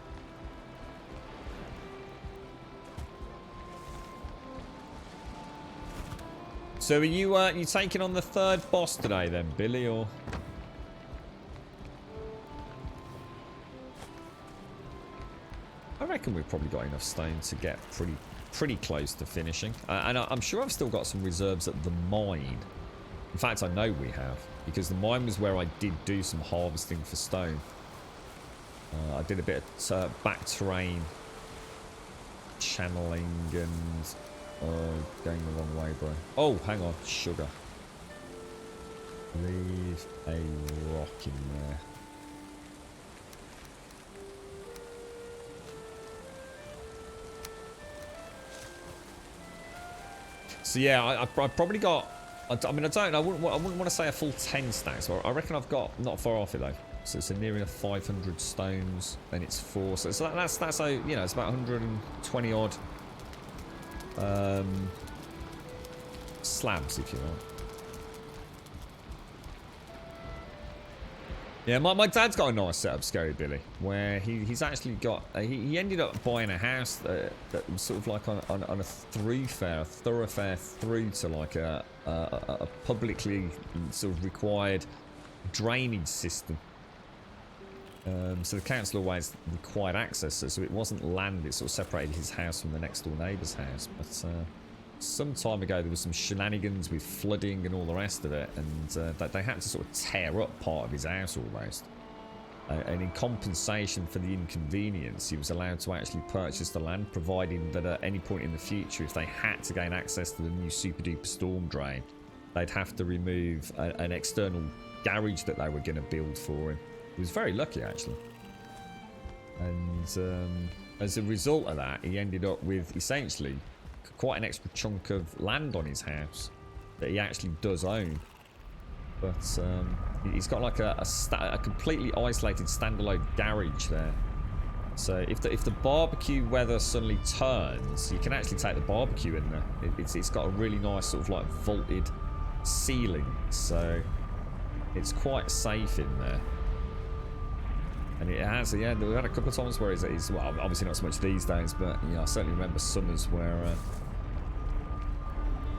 So are you taking on the third boss today then, Billy, or? I reckon we've probably got enough stone to get pretty pretty close to finishing. And I'm sure I've still got some reserves at the mine. In fact, I know we have. Because the mine was where I did do some harvesting for stone. I did a bit of back terrain channeling and going the wrong way, bro. Oh, hang on, sugar. Leave a rock in there. So yeah, I've probably got. I mean, I don't. I wouldn't want to say a full 10 stacks. I reckon I've got not far off it though. So it's near enough 500 stones, and it's 4. So that's a, you know, it's about 120 odd slabs, if you like. Yeah, my dad's got a nice setup, Scary Billy, where he's actually got he ended up buying a house that was sort of like on a thoroughfare through to like a publicly sort of required drainage system. So the council always required access, so it wasn't land. It sort of separated his house from the next door neighbour's house. But some time ago there was some shenanigans with flooding and all the rest of it, and they had to sort of tear up part of his house almost. And in compensation for the inconvenience, he was allowed to actually purchase the land, providing that at any point in the future, if they had to gain access to the new super duper storm drain, they'd have to remove an external garage that they were going to build for him. He was very lucky, actually. And as a result of that, he ended up with essentially quite an extra chunk of land on his house that he actually does own. But he's got like a completely isolated standalone garage there. So if the barbecue weather suddenly turns, you can actually take the barbecue in there. It's got a really nice sort of like vaulted ceiling, so it's quite safe in there. And it has, yeah, we've had a couple of times where it's well, obviously not so much these days, but you know, I certainly remember summers where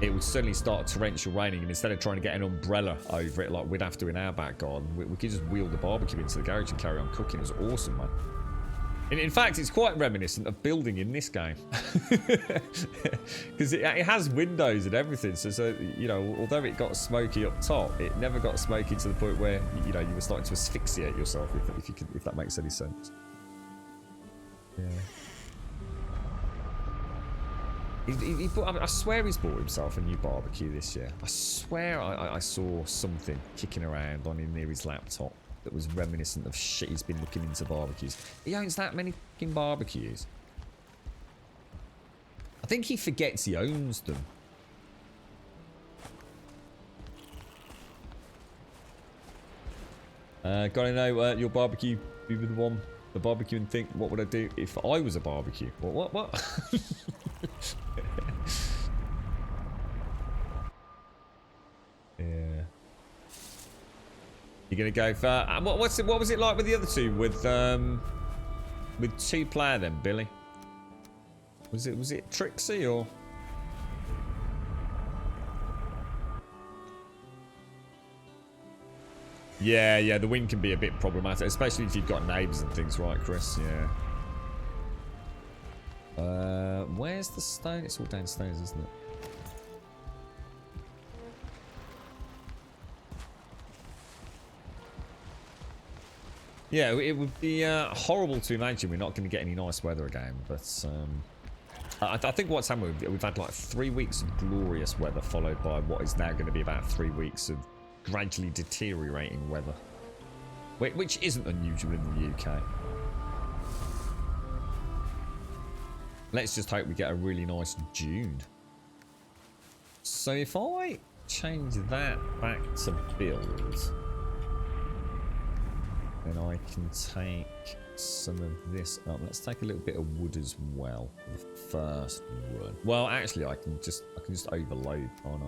it would suddenly start torrential raining, and instead of trying to get an umbrella over it like we'd have to in our back garden, we could just wheel the barbecue into the garage and carry on cooking. It was awesome, man. And in fact, it's quite reminiscent of building in this game. Because it has windows and everything, so you know, although it got smoky up top, it never got smoky to the point where, you know, you were starting to asphyxiate yourself, if that makes any sense. Yeah. I swear he's bought himself a new barbecue this year. I swear I saw something kicking around on him near his laptop that was reminiscent of shit he's been looking into barbecues. He owns that many fucking barbecues. I think he forgets he owns them. Gotta know your barbecue be with the barbecue and think, what would I do if I was a barbecue? What? Yeah. You're gonna go for what was it like with the other two with 2-player then, Billy? Was it Trixie or? Yeah, the wind can be a bit problematic, especially if you've got neighbours and things, right, Chris? Yeah. Where's the stone? It's all downstairs, isn't it? Yeah, it would be horrible to imagine we're not going to get any nice weather again, but I think what's happened, we've had like 3 weeks of glorious weather followed by what is now going to be about 3 weeks of gradually deteriorating weather, which isn't unusual in the UK. Let's just hope we get a really nice June. So if I change that back to build, then I can take some of this up. Let's take a little bit of wood as well for the first run. Well, actually, I can just overload, can't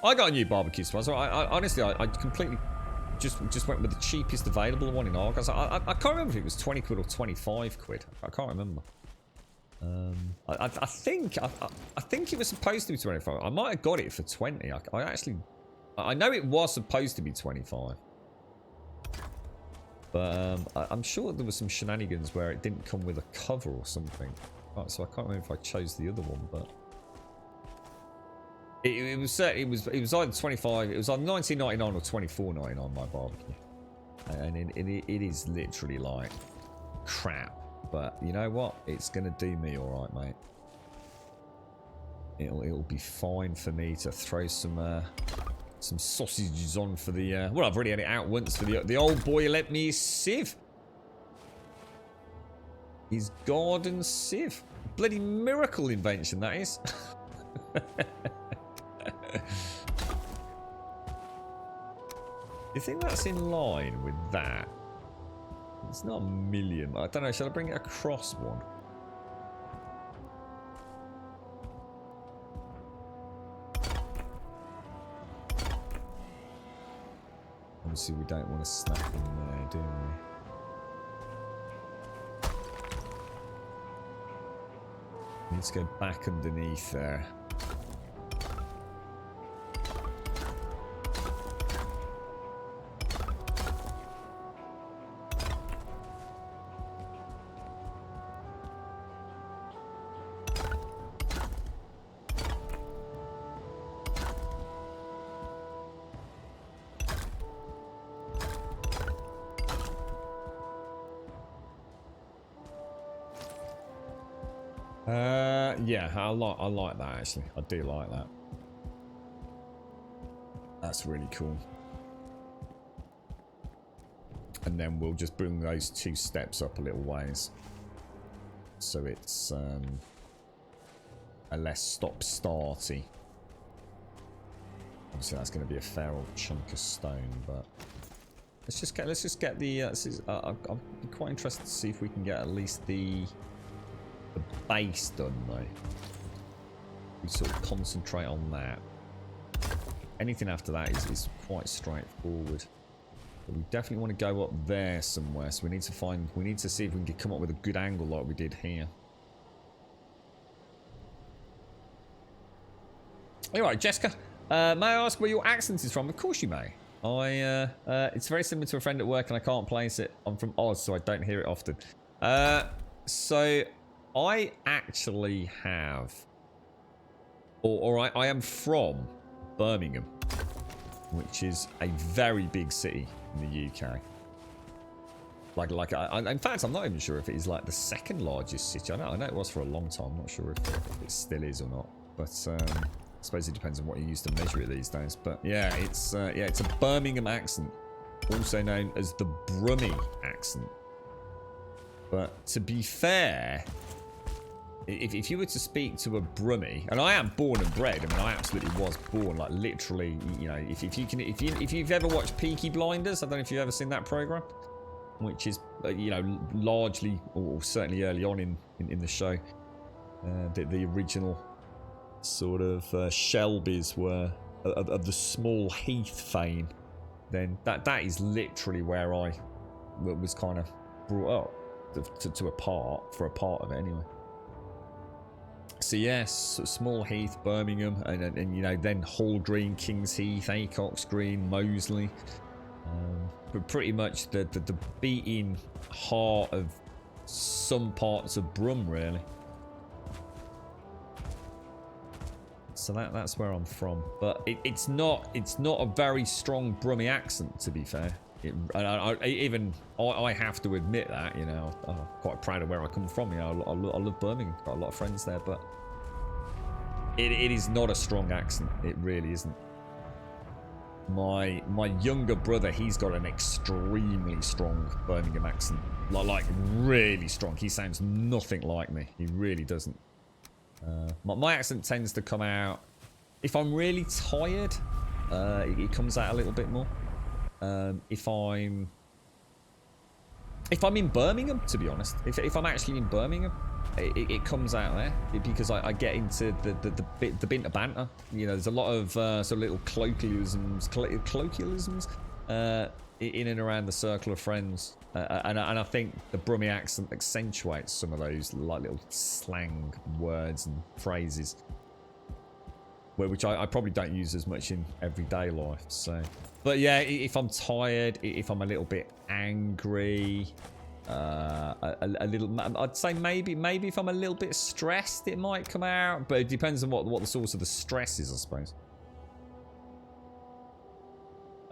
I got a new barbecue sponsor. Honestly, I completely just went with the cheapest available one in Argos. I can't remember if it was 20 quid or 25 quid. I can't remember. I think it was supposed to be 25. I might have got it for 20. I know it was supposed to be 25. But I'm sure there was some shenanigans where it didn't come with a cover or something. Right, so I can't remember if I chose the other one, but it was certainly it was either 25. It was either 19.99 or 24.99 my barbecue, and it is literally like crap. But you know what? It's gonna do me all right, mate. It'll be fine for me to throw some sausages on for the well, I've already had it out once for the old boy lent me his sieve. His garden sieve. Bloody miracle invention that is. You think that's in line with that? It's not a million. I don't know, should I bring it across one? Obviously we don't want to snap in there, do we? Need to go back underneath there. Yeah, I like that actually. I do like that. That's really cool. And then we'll just bring those 2 steps up a little ways, so it's a less stop-starty. Obviously, that's going to be a fair old chunk of stone, but let's just get the. I'll be quite interested to see if we can get at least the base done though. We sort of concentrate on that. Anything after that is quite straightforward. But we definitely want to go up there somewhere. So we need to see if we can come up with a good angle like we did here. Alright, Jessica. May I ask where your accent is from? Of course you may. It's very similar to a friend at work and I can't place it. I'm from Oz, so I don't hear it often. So I actually have, I am from Birmingham, which is a very big city in the UK. In fact, I'm not even sure if it is like the 2nd largest city. I know it was for a long time. I'm not sure if it still is or not. But I suppose it depends on what you use to measure it these days. But yeah, it's a Birmingham accent, also known as the Brummie accent. But to be fair, if you were to speak to a Brummie, and I am born and bred, I mean, I absolutely was born, like literally, you know, if you've ever watched Peaky Blinders, I don't know if you've ever seen that program, which is, you know, largely, or certainly early on in the show, the original sort of Shelbys were of the Small Heath fame, then that is literally where I was kind of brought up for a part of it anyway. So yes, Small Heath, Birmingham, and you know, then Hall Green, Kings Heath, Acox Green, Moseley, but pretty much the beating heart of some parts of Brum, really. So that's where I'm from, but it's not a very strong Brummie accent, to be fair. I have to admit that, you know, I'm quite proud of where I come from. You know, I love Birmingham, got a lot of friends there, but it is not a strong accent. It really isn't. My younger brother, he's got an extremely strong Birmingham accent, like really strong. He sounds nothing like me. He really doesn't. My accent tends to come out if I'm really tired. It comes out a little bit more. If I'm in Birmingham, to be honest, if I'm actually in Birmingham, it comes out there because I get into the bit of banter. You know, there's a lot of sort of little colloquialisms in and around the circle of friends, and I think the Brummie accent accentuates some of those like little slang words and phrases. which I probably don't use as much in everyday life. So, but yeah, if I'm tired, if I'm a little bit angry, a little, I'd say maybe if I'm a little bit stressed, it might come out. But it depends on what the source of the stress is, I suppose.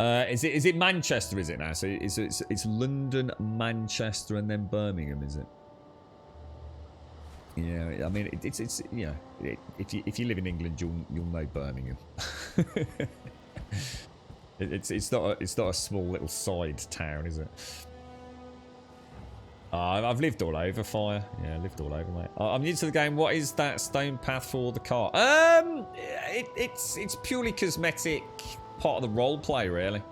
Is it Manchester? Is it now? So it's London, Manchester, and then Birmingham, is it? Yeah, I mean it's you know, if you live in England, you'll know Birmingham. it's not a small little side town, is it? I've lived all over, Fire. Yeah, lived all over, mate. I'm new to the game. What is that stone path for the car? It's purely cosmetic, part of the role play, really.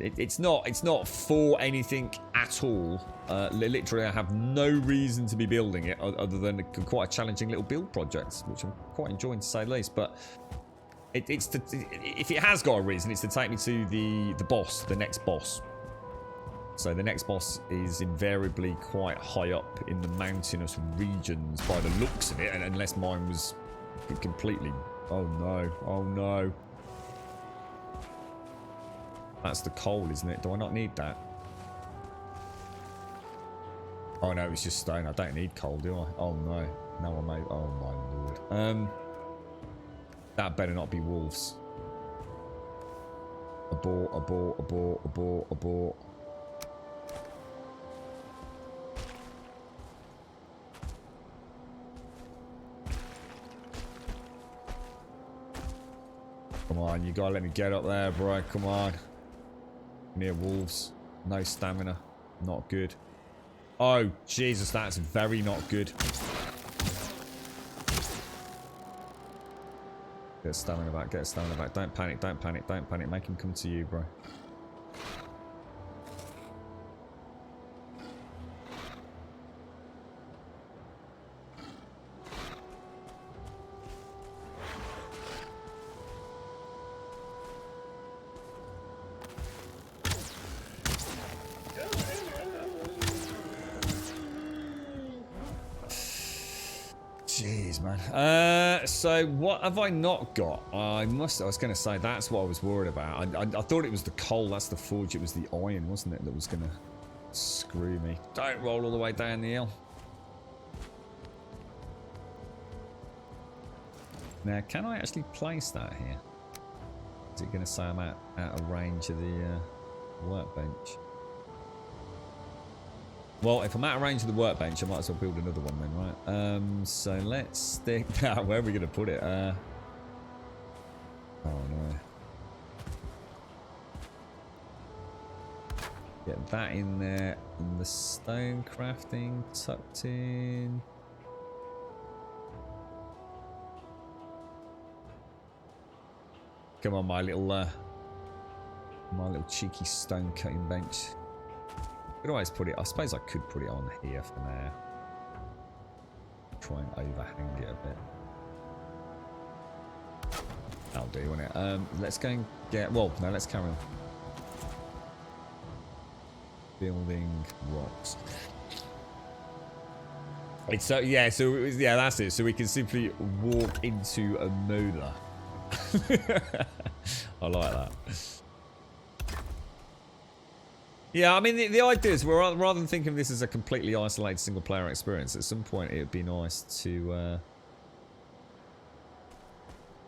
It's not for anything at all. Literally, I have no reason to be building it other than quite a challenging little build project, which I'm quite enjoying, to say the least. But if it has got a reason, it's to take me to the boss, the next boss. So the next boss is invariably quite high up in the mountainous regions by the looks of it, and unless mine was completely... Oh no. That's the coal, isn't it? Do I not need that? Oh no, it's just stone. I don't need coal, do I? Oh no. No, I may... Oh my lord. That better not be wolves. Abort. Come on, you gotta let me get up there, bro. Come on. Near wolves. No stamina. Not good. Oh, Jesus, that's very not good. Get stamina back, get stamina back. Don't panic. Make him come to you, bro. Jeez, man. So what have I not got? I was going to say that's what I was worried about. I thought it was the coal. That's the forge. It was the iron, wasn't it, that was going to screw me. Don't roll all the way down the hill. Now, can I actually place that here? Is it going to say I'm out of range of the workbench? Well, if I'm out of range of the workbench, I might as well build another one then, right? So let's stick that. Where are we going to put it? Oh no. Get that in there. And the stone crafting tucked in. Come on, my little cheeky stone cutting bench. Where do I put it? I suppose I could put it on here for now. Try and overhang it a bit. That'll do, won't it? Let's go and get... Well, no, let's carry on. Building rocks. It's so... Yeah, yeah, that's it. So we can simply walk into a molar. I like that. Yeah, I mean, the idea is, rather than thinking of this as a completely isolated single-player experience, at some point it would be nice to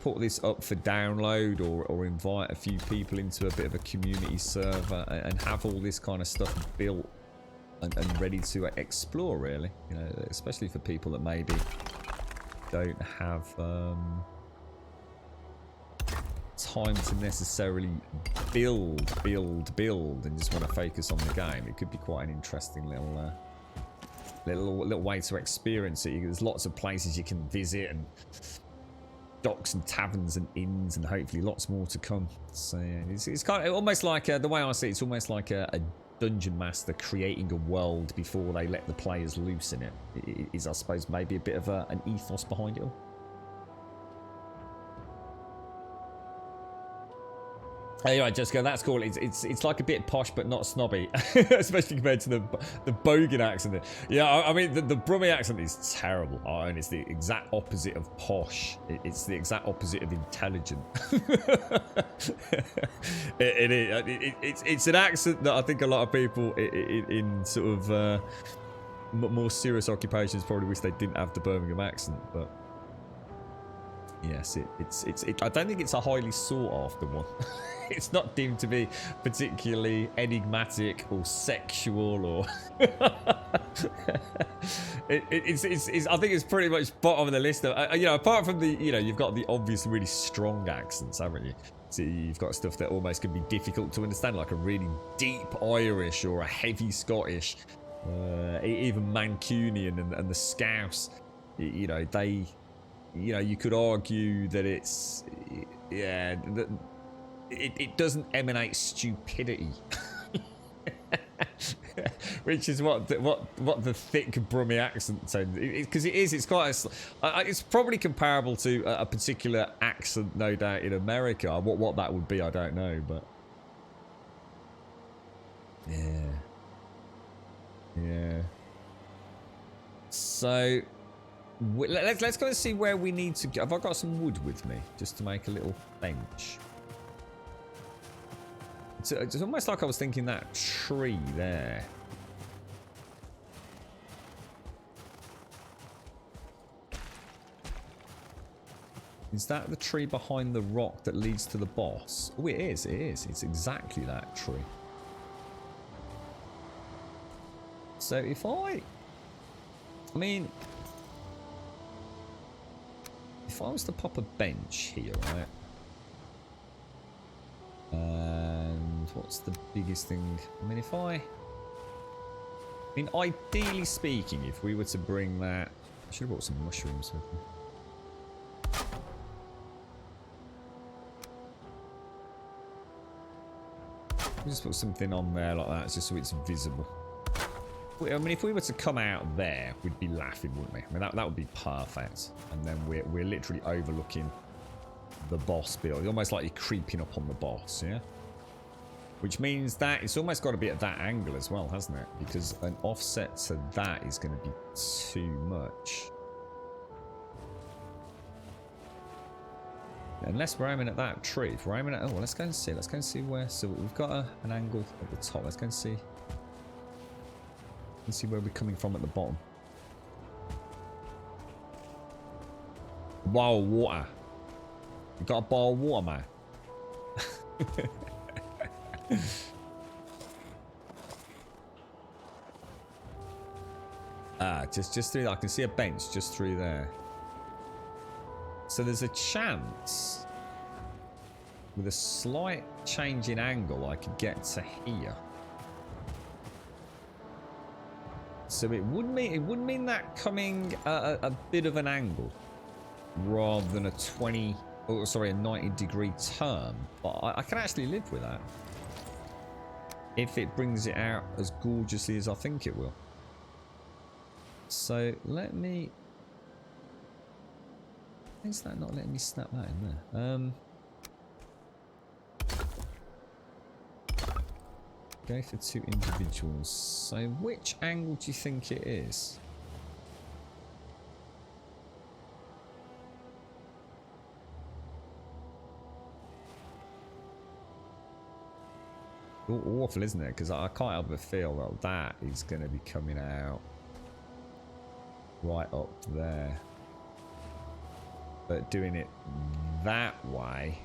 put this up for download or invite a few people into a bit of a community server and have all this kind of stuff built and ready to explore, really. You know, especially for people that maybe don't have... time to necessarily build and just want to focus on the game. It could be quite an interesting little way to experience it. There's lots of places you can visit, and docks and taverns and inns, and hopefully lots more to come. So yeah, it's kind of almost like the way I see it, it's almost like a dungeon master creating a world before they let the players loose in it. It is, I suppose, maybe a bit of an ethos behind it all. Anyway, Jessica, that's cool. It's like a bit posh, but not snobby, especially compared to the Bogan accent. Yeah, I mean the Brummie accent is terrible, and it's the exact opposite of posh. It's the exact opposite of intelligent. It's an accent that I think a lot of people in sort of more serious occupations probably wish they didn't have the Birmingham accent, but. Yes, I don't think it's a highly sought after one. It's not deemed to be particularly enigmatic or sexual or. I think it's pretty much bottom of the list. Of, you know, apart from the, you know, you've got the obvious really strong accents, haven't you? So you've got stuff that almost can be difficult to understand, like a really deep Irish or a heavy Scottish, even Mancunian and the Scouse. You know, they. You know, you could argue that it's, yeah, that it doesn't emanate stupidity, which is what the thick Brummie accent sounds. Because it's quite, it's probably comparable to a particular accent, no doubt, in America. What that would be, I don't know, but yeah. So. Let's go and see where we need to go. Have I got some wood with me just to make a little bench? It's almost like I was thinking that tree there. Is that the tree behind the rock that leads to the boss? Oh, it is. It is. It's exactly that tree. So if I mean. If I was to pop a bench here, right? And what's the biggest thing? I mean, ideally speaking, if we were to bring that... I should have brought some mushrooms with me. We'll just put something on there like that, just so it's visible. I mean, if we were to come out there, we'd be laughing, wouldn't we? I mean, that would be perfect. And then we're literally overlooking the boss build. Almost like you're creeping up on the boss, yeah? Which means that it's almost got to be at that angle as well, hasn't it? Because an offset to that is going to be too much. Unless we're aiming at that tree. If we're aiming at... Oh, well, let's go and see. Let's go and see where... So we've got an angle at the top. Let's go and see... Let's see where we're coming from at the bottom. Wow, water. You got a bar of water, man. Just through there. I can see a bench just through there. So there's a chance with a slight change in angle I could get to here. So it would mean that coming at a bit of an angle rather than a 90-degree turn. But I can actually live with that if it brings it out as gorgeously as I think it will. So let me... Is that not letting me snap that in there? Go for 2 individuals. So which angle do you think it is? Awful, isn't it? Because I can't help but feel that that is going to be coming out right up there. But doing it that way...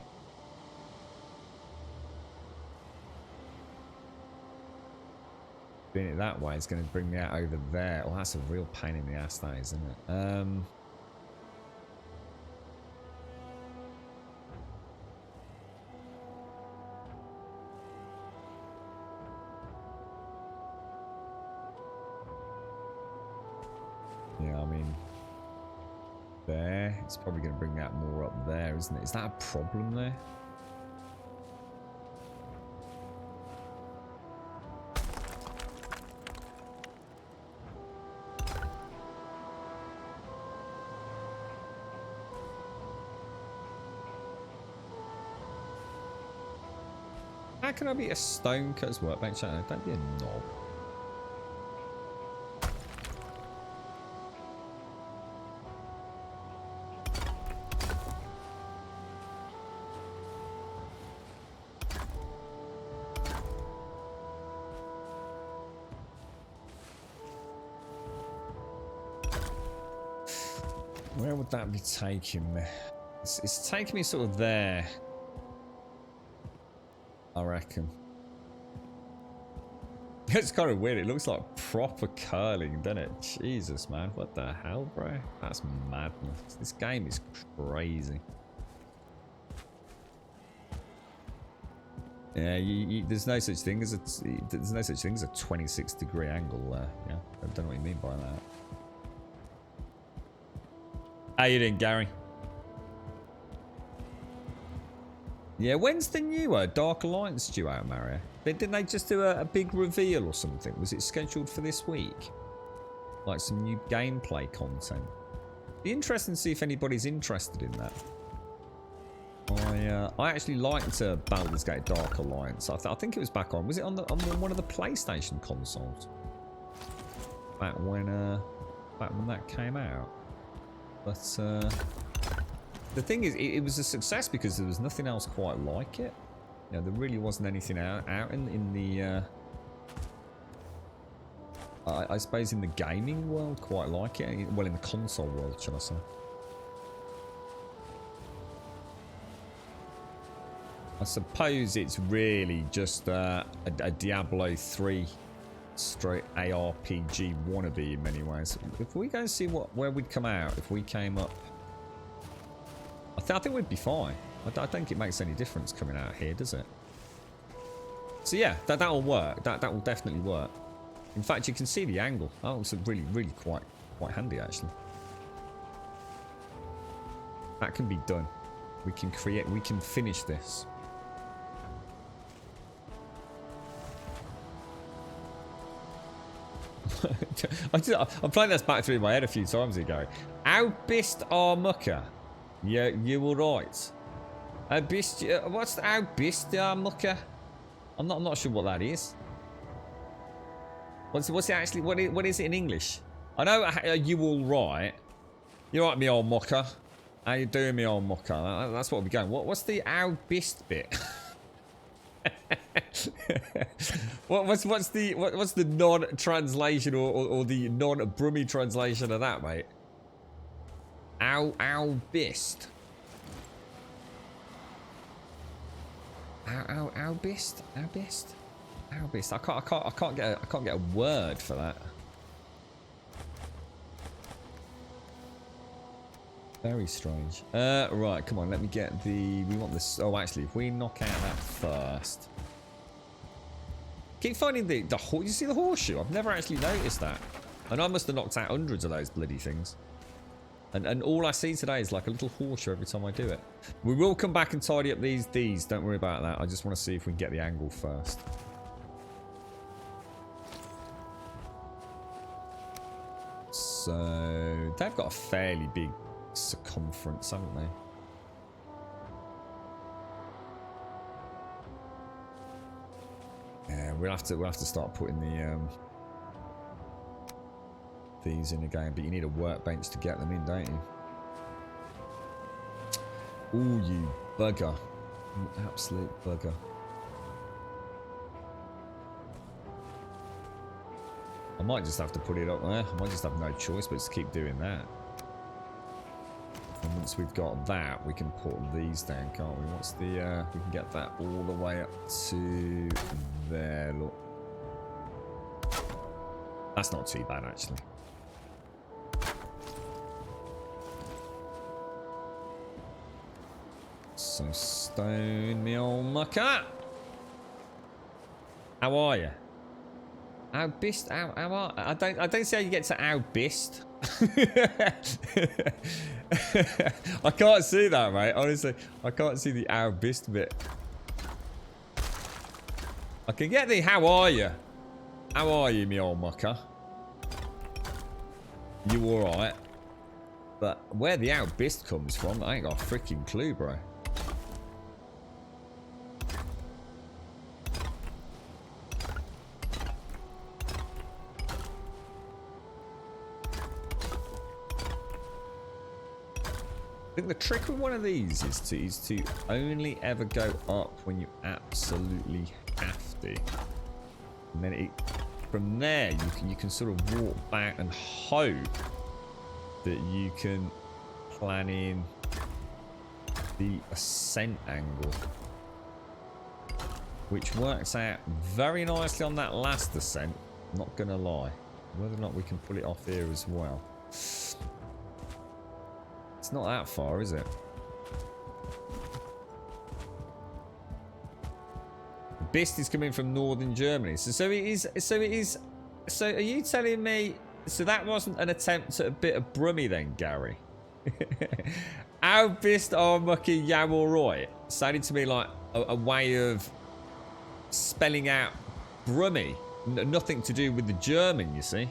Doing it that way is going to bring me out over there. Oh, that's a real pain in the ass, that is, isn't it? Yeah, I mean, there. It's probably going to bring me out more up there, isn't it? Is that a problem there? How can I be a stone cutter's workbench? Don't be a knob. Where would that be taking me? It's taking me sort of there, I reckon. It's kind of weird. It looks like proper curling, doesn't it? Jesus, man. What the hell, bro? That's madness. This game is crazy. Yeah, there's no such thing as a 26-degree angle there. Yeah, I don't know what you mean by that. How you doing, Gary? Yeah, when's the new Dark Alliance due out, Mario? Didn't they just do a big reveal or something? Was it scheduled for this week? Like some new gameplay content? Be interesting to see if anybody's interested in that. I actually liked Baldur's Gate Dark Alliance. I think it was back on. Was it on one of the PlayStation consoles? Back when that came out. But the thing is, it was a success because there was nothing else quite like it. You know, there really wasn't anything out in the I suppose in the gaming world quite like it. Well, in the console world, shall I say. I suppose it's really just a Diablo 3 straight ARPG wannabe in many ways. If we go and see where we'd come out if we came up, I think we'd be fine. I don't think it makes any difference coming out here, does it? So yeah, that'll work. That will definitely work. In fact, you can see the angle. Oh, it's really quite handy actually. That can be done. We can finish this. I'm playing this back through my head a few times ago. How bist are mucker? Yeah, you were right. How bist? What's the how bist are mucker? I'm not sure what that is. What's it actually? What is it in English? I know you all right. You're right, me old mucker. How you doing, me old mucker? That's what we're going. What's the how bist bit? what's the non-translation or the non-Brummy translation of that, mate? Ow bist. Ow bist. I can't get a word for that. Very strange. Right, come on, let me get we want this. Oh, actually, if we knock out that first. Keep finding the you see the horseshoe? I've never actually noticed that. And I must have knocked out hundreds of those bloody things. And all I see today is like a little horseshoe every time I do it. We will come back and tidy up these. Don't worry about that. I just want to see if we can get the angle first. So they've got a fairly big circumference, haven't they? Yeah, we'll have to start putting these in again, but you need a workbench to get them in, don't you? Ooh, you bugger. You absolute bugger. I might just have to put it up there. I might just have no choice but to keep doing that. And once we've got that, we can put these down, can't we? What's the we can get that all the way up to there, look. That's not too bad actually. So stone me old mucker. How are you? How bist? How are? I don't see how you get to how bist. I can't see that, mate. Honestly, I can't see the how bist bit. I can get the how are you? How are you, me old mucker? You alright? But where the how bist comes from, I ain't got a freaking clue, bro. think the trick with one of these is to only ever go up when you absolutely have to. And then from there, you can sort of walk back and hope that you can plan in the ascent angle, which works out very nicely on that last ascent, not gonna lie. Whether or not we can pull it off here as well. It's not that far, is it? Bist is coming from northern Germany. So it is. So are you telling me? So that wasn't an attempt at a bit of Brummy then, Gary? How Bist are mucky yam alright? Sounded to me like a way of spelling out Brummy. Nothing to do with the German, you see.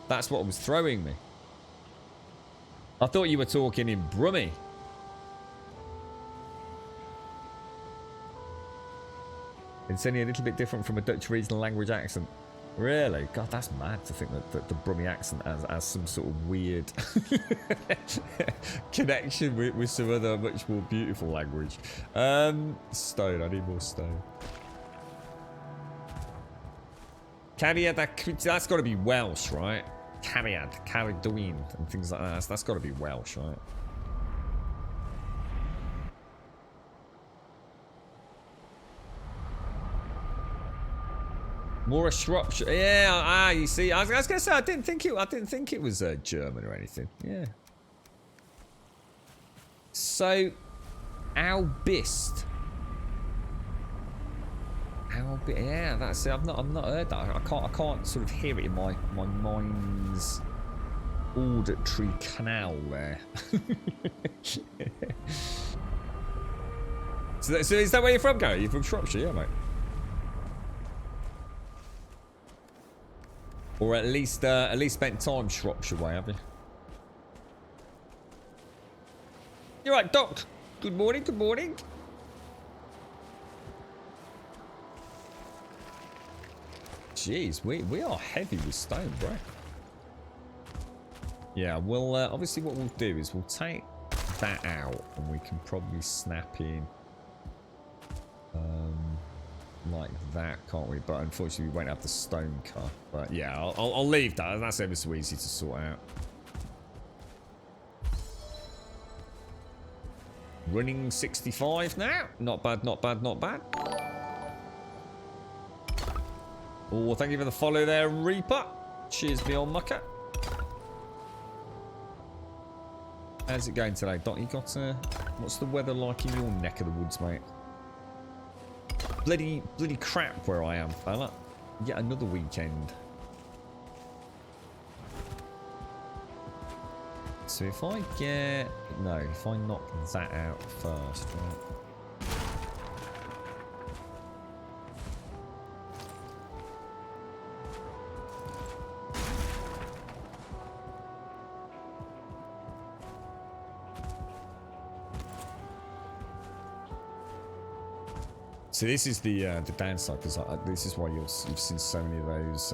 That's what was throwing me. I thought you were talking in Brummy. It's only a little bit different from a Dutch regional language accent. Really? God, that's mad to think that the Brummy accent has some sort of weird connection with some other much more beautiful language. Stone. I need more stone. Cariad, that's got to be Welsh, right? Cariad, Caridween, and things like that. That's got to be Welsh, right? More a Shropshire. Yeah, you see, I was gonna say I didn't think it was German or anything. Yeah. So, Albist. Yeah, that's it. I've not heard that. I can't sort of hear it in my mind's auditory canal there. So is that where you're from, Gary? You're from Shropshire, yeah, mate. Or at least spent time Shropshire way, have you? You're right, Doc. Good morning. Good morning. Jeez, we are heavy with stone, bro. Yeah, well, obviously what we'll do is we'll take that out and we can probably snap in like that, can't we? But unfortunately we won't have the stone cut. But yeah, I'll leave that. That's ever so easy to sort out. Running 65 now. Not bad, not bad, not bad. Oh, thank you for the follow there, Reaper. Cheers, me old mucker. How's it going today, Dot? You got what's the weather like in your neck of the woods, mate? Bloody crap where I am, fella. Yet another weekend. So if I knock that out first, right? So this is the downside, because this is why you've seen so many of those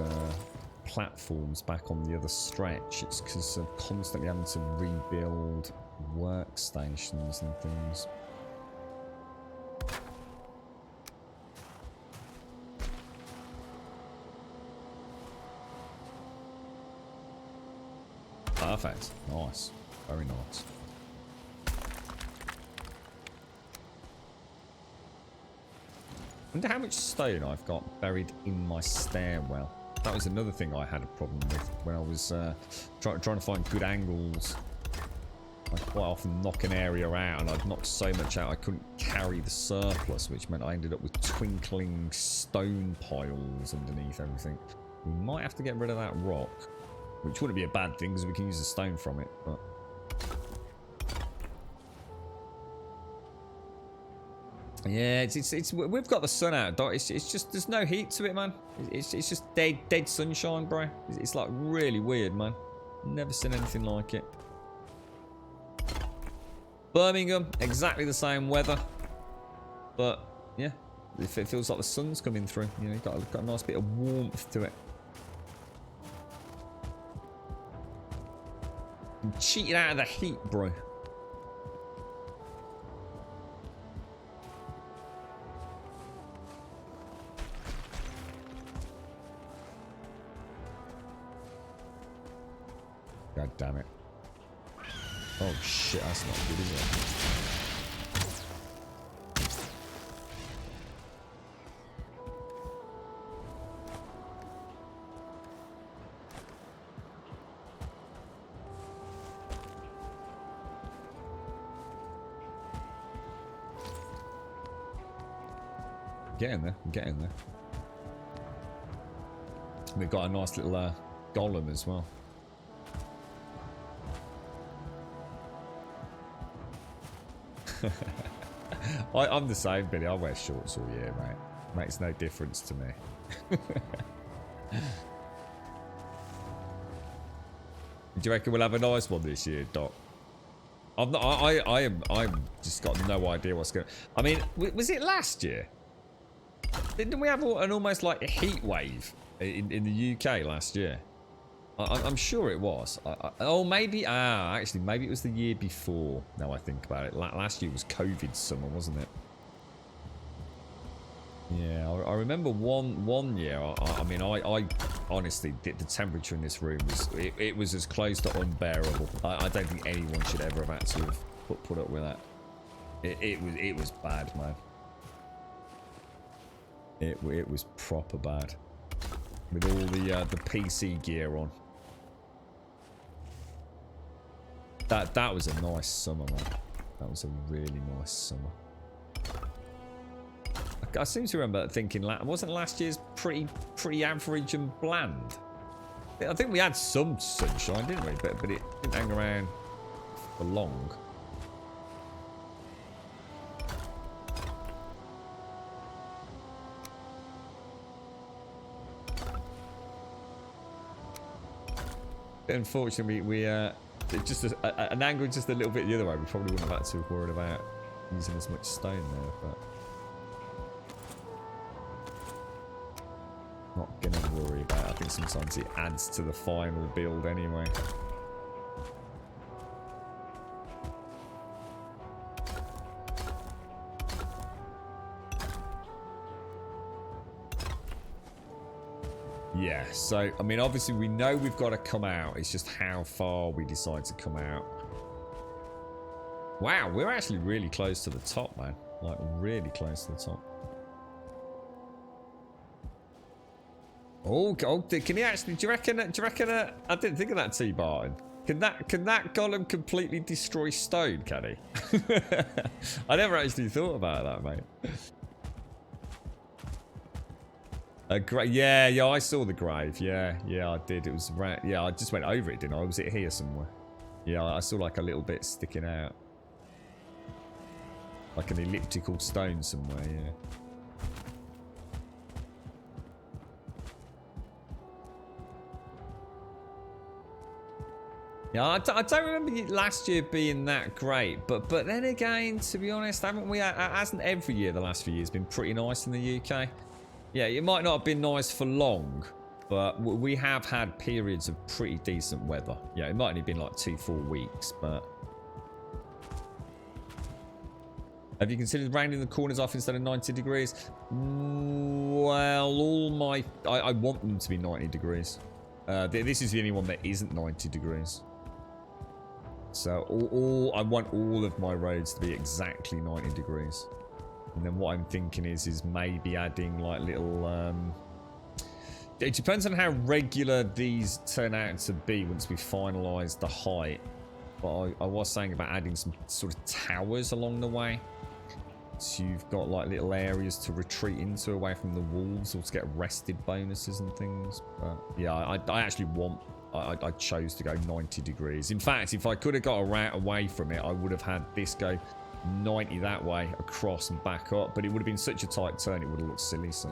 platforms back on the other stretch. It's because of constantly having to rebuild workstations and things. Perfect. Nice. Very nice. I wonder how much stone I've got buried in my stairwell. That was another thing I had a problem with when I was trying to find good angles. I'd quite often knock an area out, and I'd knock so much out I couldn't carry the surplus, which meant I ended up with twinkling stone piles underneath everything. We might have to get rid of that rock, which wouldn't be a bad thing because we can use the stone from it, but... Yeah, it's we've got the sun out, Doc. It's just there's no heat to it, man. It's just dead sunshine, bro. It's like really weird, man. Never seen anything like it. Birmingham, exactly the same weather, but yeah, it feels like the sun's coming through. You know, you've got a nice bit of warmth to it. I'm cheating out of the heat, bro. damn it. Oh shit, that's not good, is it? Getting there, I'm getting there. We've got a nice little golem as well. I'm the same, Billy. I wear shorts all year, mate. Makes no difference to me. Do you reckon we'll have a nice one this year, Doc? I'm just got no idea what's going. I mean, was it last year? Didn't we have an almost like a heat wave in the UK last year? I'm sure it was. Oh, maybe. Actually, maybe it was the year before. Now I think about it. Last year was COVID summer, wasn't it? Yeah, I remember one year. I mean, I honestly, the temperature in this room was it was as close to unbearable. I don't think anyone should ever have had to have put up with that. It was bad, man. It was proper bad with all the PC gear on. That was a nice summer, man. That was a really nice summer. I seem to remember thinking, wasn't last year's pretty average and bland? I think we had some sunshine, didn't we? But it didn't hang around for long. Unfortunately, we just an angle just a little bit the other way. We probably wouldn't have had to have worried about using as much stone there, but not gonna worry about it. I think sometimes it adds to the final build anyway. Yeah, so, I mean, obviously we know we've got to come out. It's just how far we decide to come out. Wow, we're actually really close to the top, man. Like, really close to the top. Oh, can he actually, do you reckon, I didn't think of that, T-Barton. Can that golem completely destroy stone, can he? I never actually thought about that, mate. Yeah, I saw the grave. Yeah, I did. It was right. Yeah, I just went over it, didn't I? Or was it here somewhere? Yeah, I saw like a little bit sticking out. Like an elliptical stone somewhere, yeah. Yeah, I don't remember last year being that great, but then again, to be honest, haven't we? Hasn't every year the last few years been pretty nice in the UK? Yeah, it might not have been nice for long, but we have had periods of pretty decent weather. Yeah, it might only been like 2-4 weeks, but... Have you considered rounding the corners off instead of 90 degrees? Well, I want them to be 90 degrees. This is the only one that isn't 90 degrees. So I want all of my roads to be exactly 90 degrees. And then what I'm thinking is maybe adding like little... It depends on how regular these turn out to be once we finalise the height. But I was saying about adding some sort of towers along the way. So you've got like little areas to retreat into away from the wolves or to get rested bonuses and things. But yeah, I actually want... I chose to go 90 degrees. In fact, if I could have got a route away from it, I would have had this go 90 that way, across and back up. But it would have been such a tight turn, it would have looked silly, so...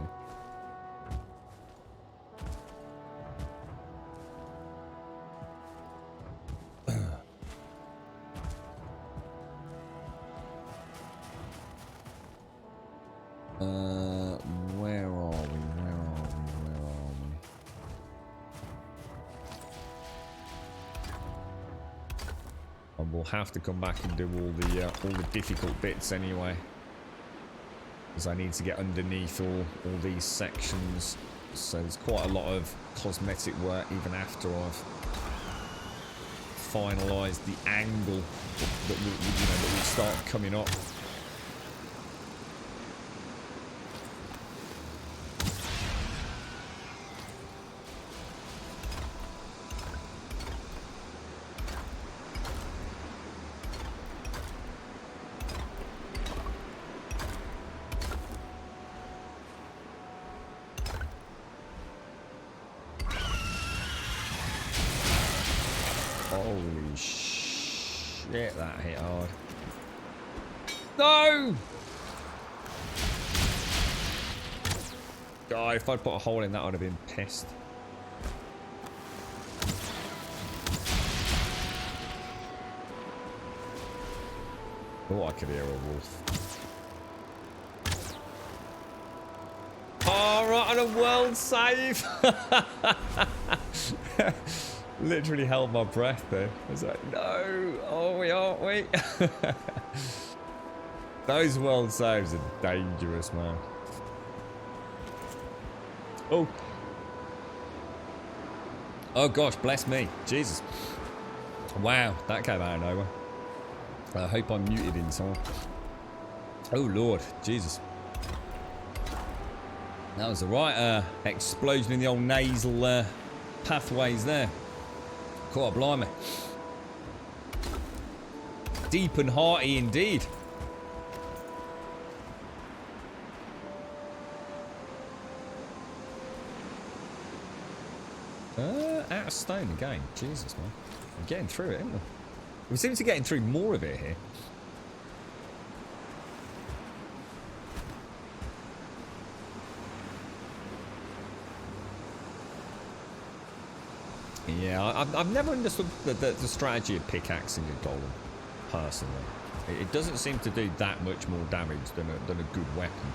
Where are we? And we'll have to come back and do all the difficult bits anyway, because I need to get underneath all these sections. So there's quite a lot of cosmetic work even after I've finalise the angle that will start coming up. Holy shit, that hit hard. No! God, if I'd put a hole in that, I'd have been pissed. Oh, I could hear a wolf. Oh, right on a world save! Literally held my breath there. I was like, no, aren't we? Those world saves are dangerous, man. Oh. Oh gosh, bless me. Jesus. Wow, that came out of nowhere. I hope I'm muted in time. Oh Lord, Jesus. That was a right explosion in the old nasal pathways there. God blimey. Deep and hearty indeed. Out of stone again. Jesus, man. We're getting through it, aren't we? We seem to be getting through more of it here. Yeah, I've never understood the strategy of pickaxing a golem, personally. It doesn't seem to do that much more damage than a good weapon.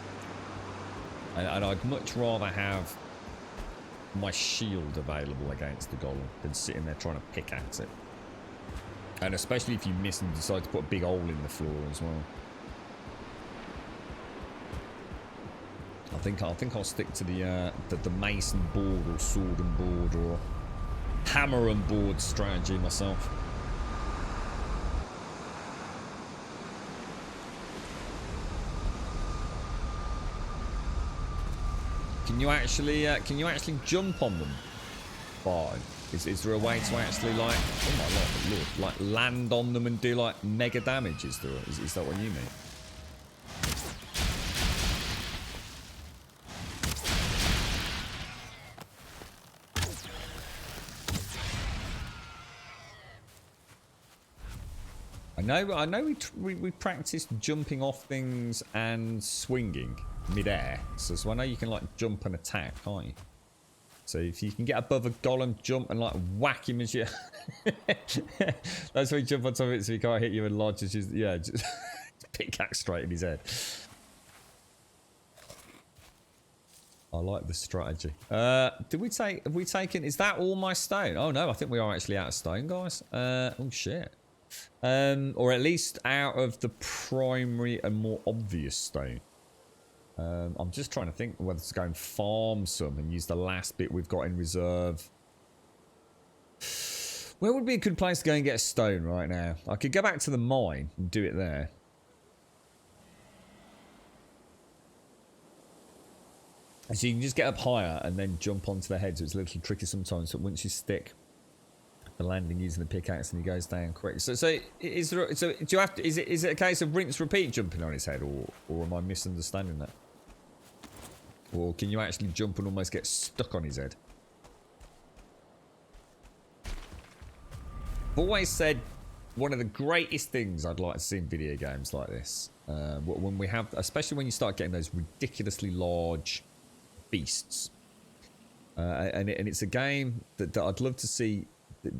And I'd much rather have my shield available against the golem than sitting there trying to pickaxe it. And especially if you miss and decide to put a big hole in the floor as well. I think I'll stick to the mason board or sword and board or hammer and board strategy myself. Can you actually jump on them? Fine. Is there a way to actually like, oh my lord, like land on them and do like mega damage? Is that what you mean? I know we practiced jumping off things and swinging mid-air, so I know you can like jump and attack, can't you? So if you can get above a golem, jump and like whack him as you that's why you jump on top of it so he can't hit you and lodge as just pickaxe straight in his head. I like the strategy. Have we taken, is that all my stone? Oh no, I think we are actually out of stone, guys. Oh shit. Or at least out of the primary and more obvious stone. I'm just trying to think whether to go and farm some and use the last bit we've got in reserve. Where would be a good place to go and get a stone right now? I could go back to the mine and do it there. So you can just get up higher and then jump onto the head, so it's a little tricky sometimes. So once you stick the landing using the pickaxe and he goes down quick. So is there, so do you have to, is it a case of rinse repeat jumping on his head, or am I misunderstanding that? Or can you actually jump and almost get stuck on his head? I've always said one of the greatest things I'd like to see in video games like this, when we have, especially when you start getting those ridiculously large beasts, and it's a game that I'd love to see,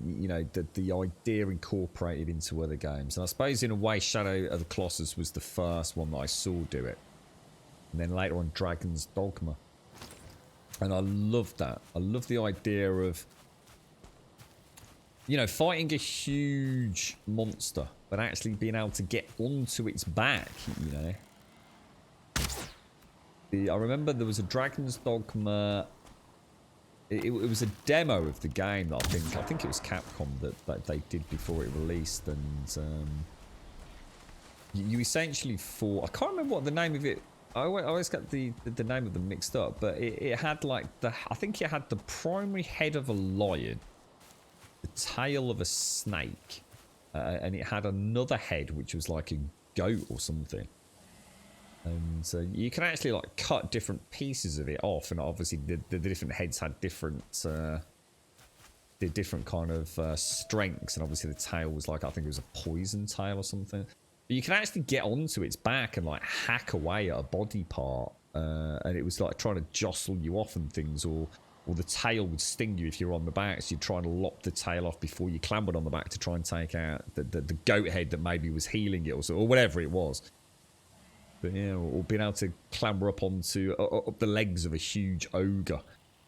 you know, the idea incorporated into other games. And I suppose in a way Shadow of the Colossus was the first one that I saw do it, and then later on Dragon's Dogma, and I love that. I love the idea of, you know, fighting a huge monster but actually being able to get onto its back, you know. I remember there was a Dragon's Dogma It was a demo of the game that I think it was Capcom that they did before it released, and you essentially fought. I can't remember what the name of it. I always get the name of them mixed up, but it had like I think it had the primary head of a lion, the tail of a snake, and it had another head which was like a goat or something. And you can actually like cut different pieces of it off, and obviously the different heads had different kind of strengths, and obviously the tail was like, I think it was a poison tail or something. But you can actually get onto its back and like hack away at a body part, and it was like trying to jostle you off and things, or the tail would sting you if you're on the back, so you'd try and lop the tail off before you clambered on the back to try and take out the goat head that maybe was healing it, or whatever it was. But yeah, or being able to clamber up onto up the legs of a huge ogre,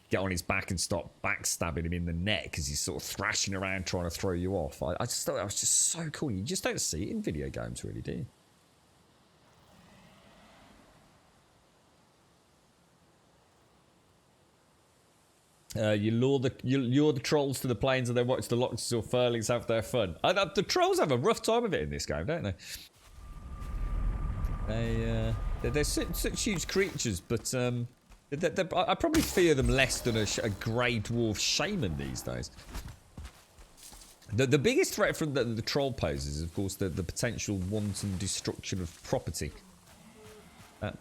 get on his back and start backstabbing him in the neck because he's sort of thrashing around trying to throw you off. I just thought that was just so cool. You just don't see it in video games, really, do you? You lure the trolls to the plains and then watch the loxes or furlings have their fun. The trolls have a rough time of it in this game, don't they? They're such huge creatures, but I probably fear them less than a grey dwarf shaman these days. The biggest threat from the troll poses is, of course, the potential wanton destruction of property.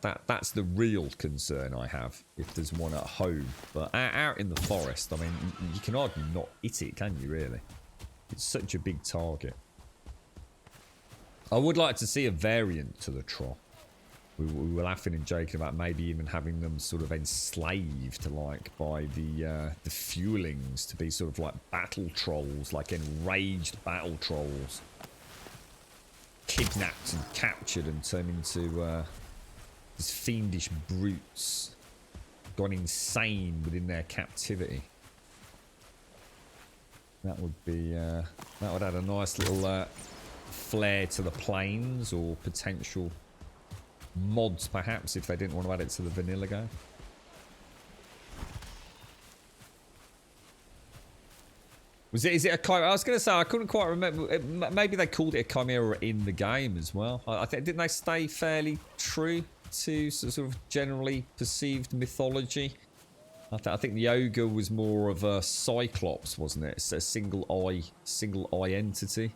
That's the real concern I have if there's one at home. But out in the forest, I mean, you can hardly not hit it, can you, really? It's such a big target. I would like to see a variant to the troll. We were laughing and joking about maybe even having them sort of enslaved, like, by the fuelings to be sort of like battle trolls, like enraged battle trolls. Kidnapped and captured and turned into these fiendish brutes. Gone insane within their captivity. That would be, that would add a nice little flair to the plains, or potential mods perhaps if they didn't want to add it to the vanilla game. Is it a chimera? I was going to say, I couldn't quite remember. Maybe they called it a chimera in the game as well. I think, didn't they stay fairly true to sort of generally perceived mythology? I think the ogre was more of a cyclops, wasn't it? It's a single eye entity.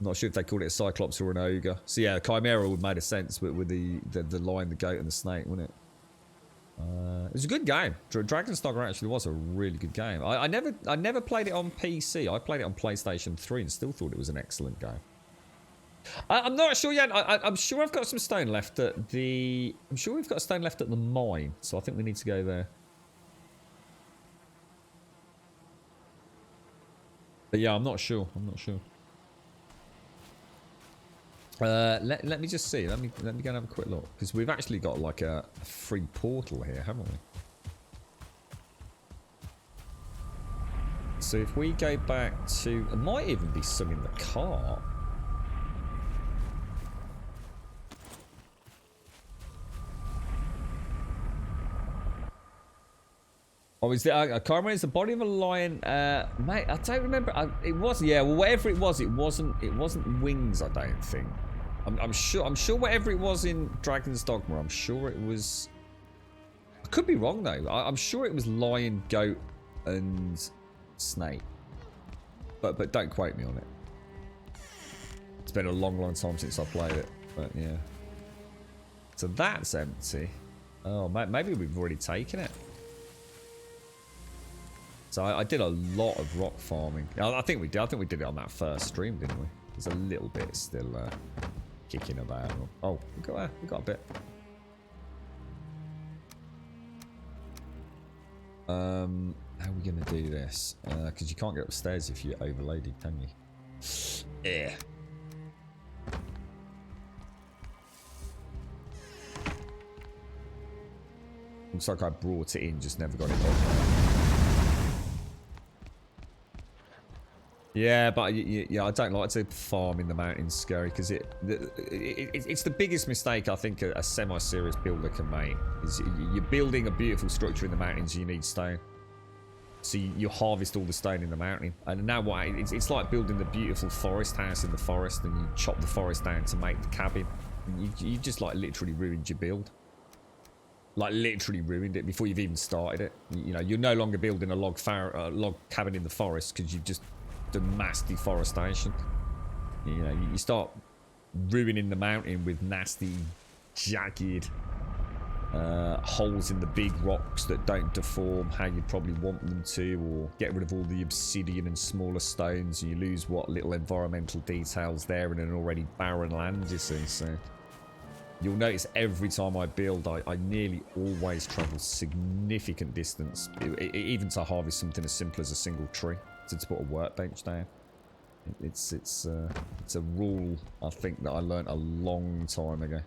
I'm not sure if they called it a cyclops or an ogre. So yeah, chimera would make a sense with the lion, the goat, and the snake, wouldn't it? It was a good game. Dragon's Dogma actually was a really good game. I never played it on PC. I played it on PlayStation 3 and still thought it was an excellent game. I'm not sure yet. I'm sure I've got some stone left at the... I'm sure we've got stone left at the mine, so I think we need to go there. But yeah, I'm not sure. Let me just see. Let me go and have a quick look, because we've actually got like a free portal here, haven't we? So if we go back to, it might even be some in the car. Oh, is there? I can't remember. It's the body of a lion. Mate, I don't remember. It was, yeah. Well, whatever it was, it wasn't wings. I don't think. I'm sure whatever it was in Dragon's Dogma, I'm sure it was... I could be wrong, though. I'm sure it was lion, goat, and snake. But don't quote me on it. It's been a long time since I played it. But, yeah. So that's empty. Oh, maybe we've already taken it. So I did a lot of rock farming. I think we did. I think we did it on that first stream, didn't we? There's a little bit still kicking about. Oh, we got a bit. How are we gonna do this? Because you can't get upstairs if you're overloaded, can you? Yeah. Looks like I brought it in, just never got it on. Yeah, but yeah, I don't like to farm in the mountains, Scary, because it's the biggest mistake I think a semi-serious builder can make. Is you're building a beautiful structure in the mountains, you need stone. So you harvest all the stone in the mountain. And now what? It's like building the beautiful forest house in the forest, and you chop the forest down to make the cabin. And you just like literally ruined your build. Like literally ruined it before you've even started it. You know, you're no longer building a log cabin in the forest because you've just done mass deforestation. You know, you start ruining the mountain with nasty, jagged holes in the big rocks that don't deform how you'd probably want them to, or get rid of all the obsidian and smaller stones, and you lose what little environmental details there in an already barren land, you see. So you'll notice every time I build, I nearly always travel significant distance, even to harvest something as simple as a single tree, to put a workbench down. It's a rule, I think, that I learned a long time ago.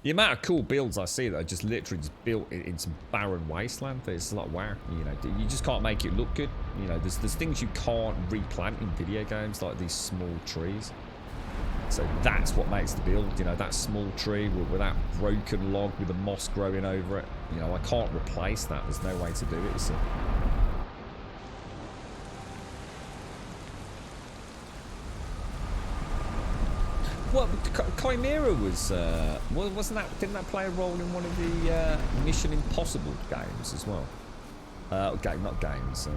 The amount of cool builds I see that are just literally just built in some barren wasteland, it's like, wow, you know, you just can't make it look good. You know, there's things you can't replant in video games, like these small trees. So that's what makes the build, you know, that small tree with that broken log with the moss growing over it. You know, I can't replace that. There's no way to do it, so. Well, Chimera wasn't that? Didn't that play a role in one of the Mission Impossible games as well? Not games.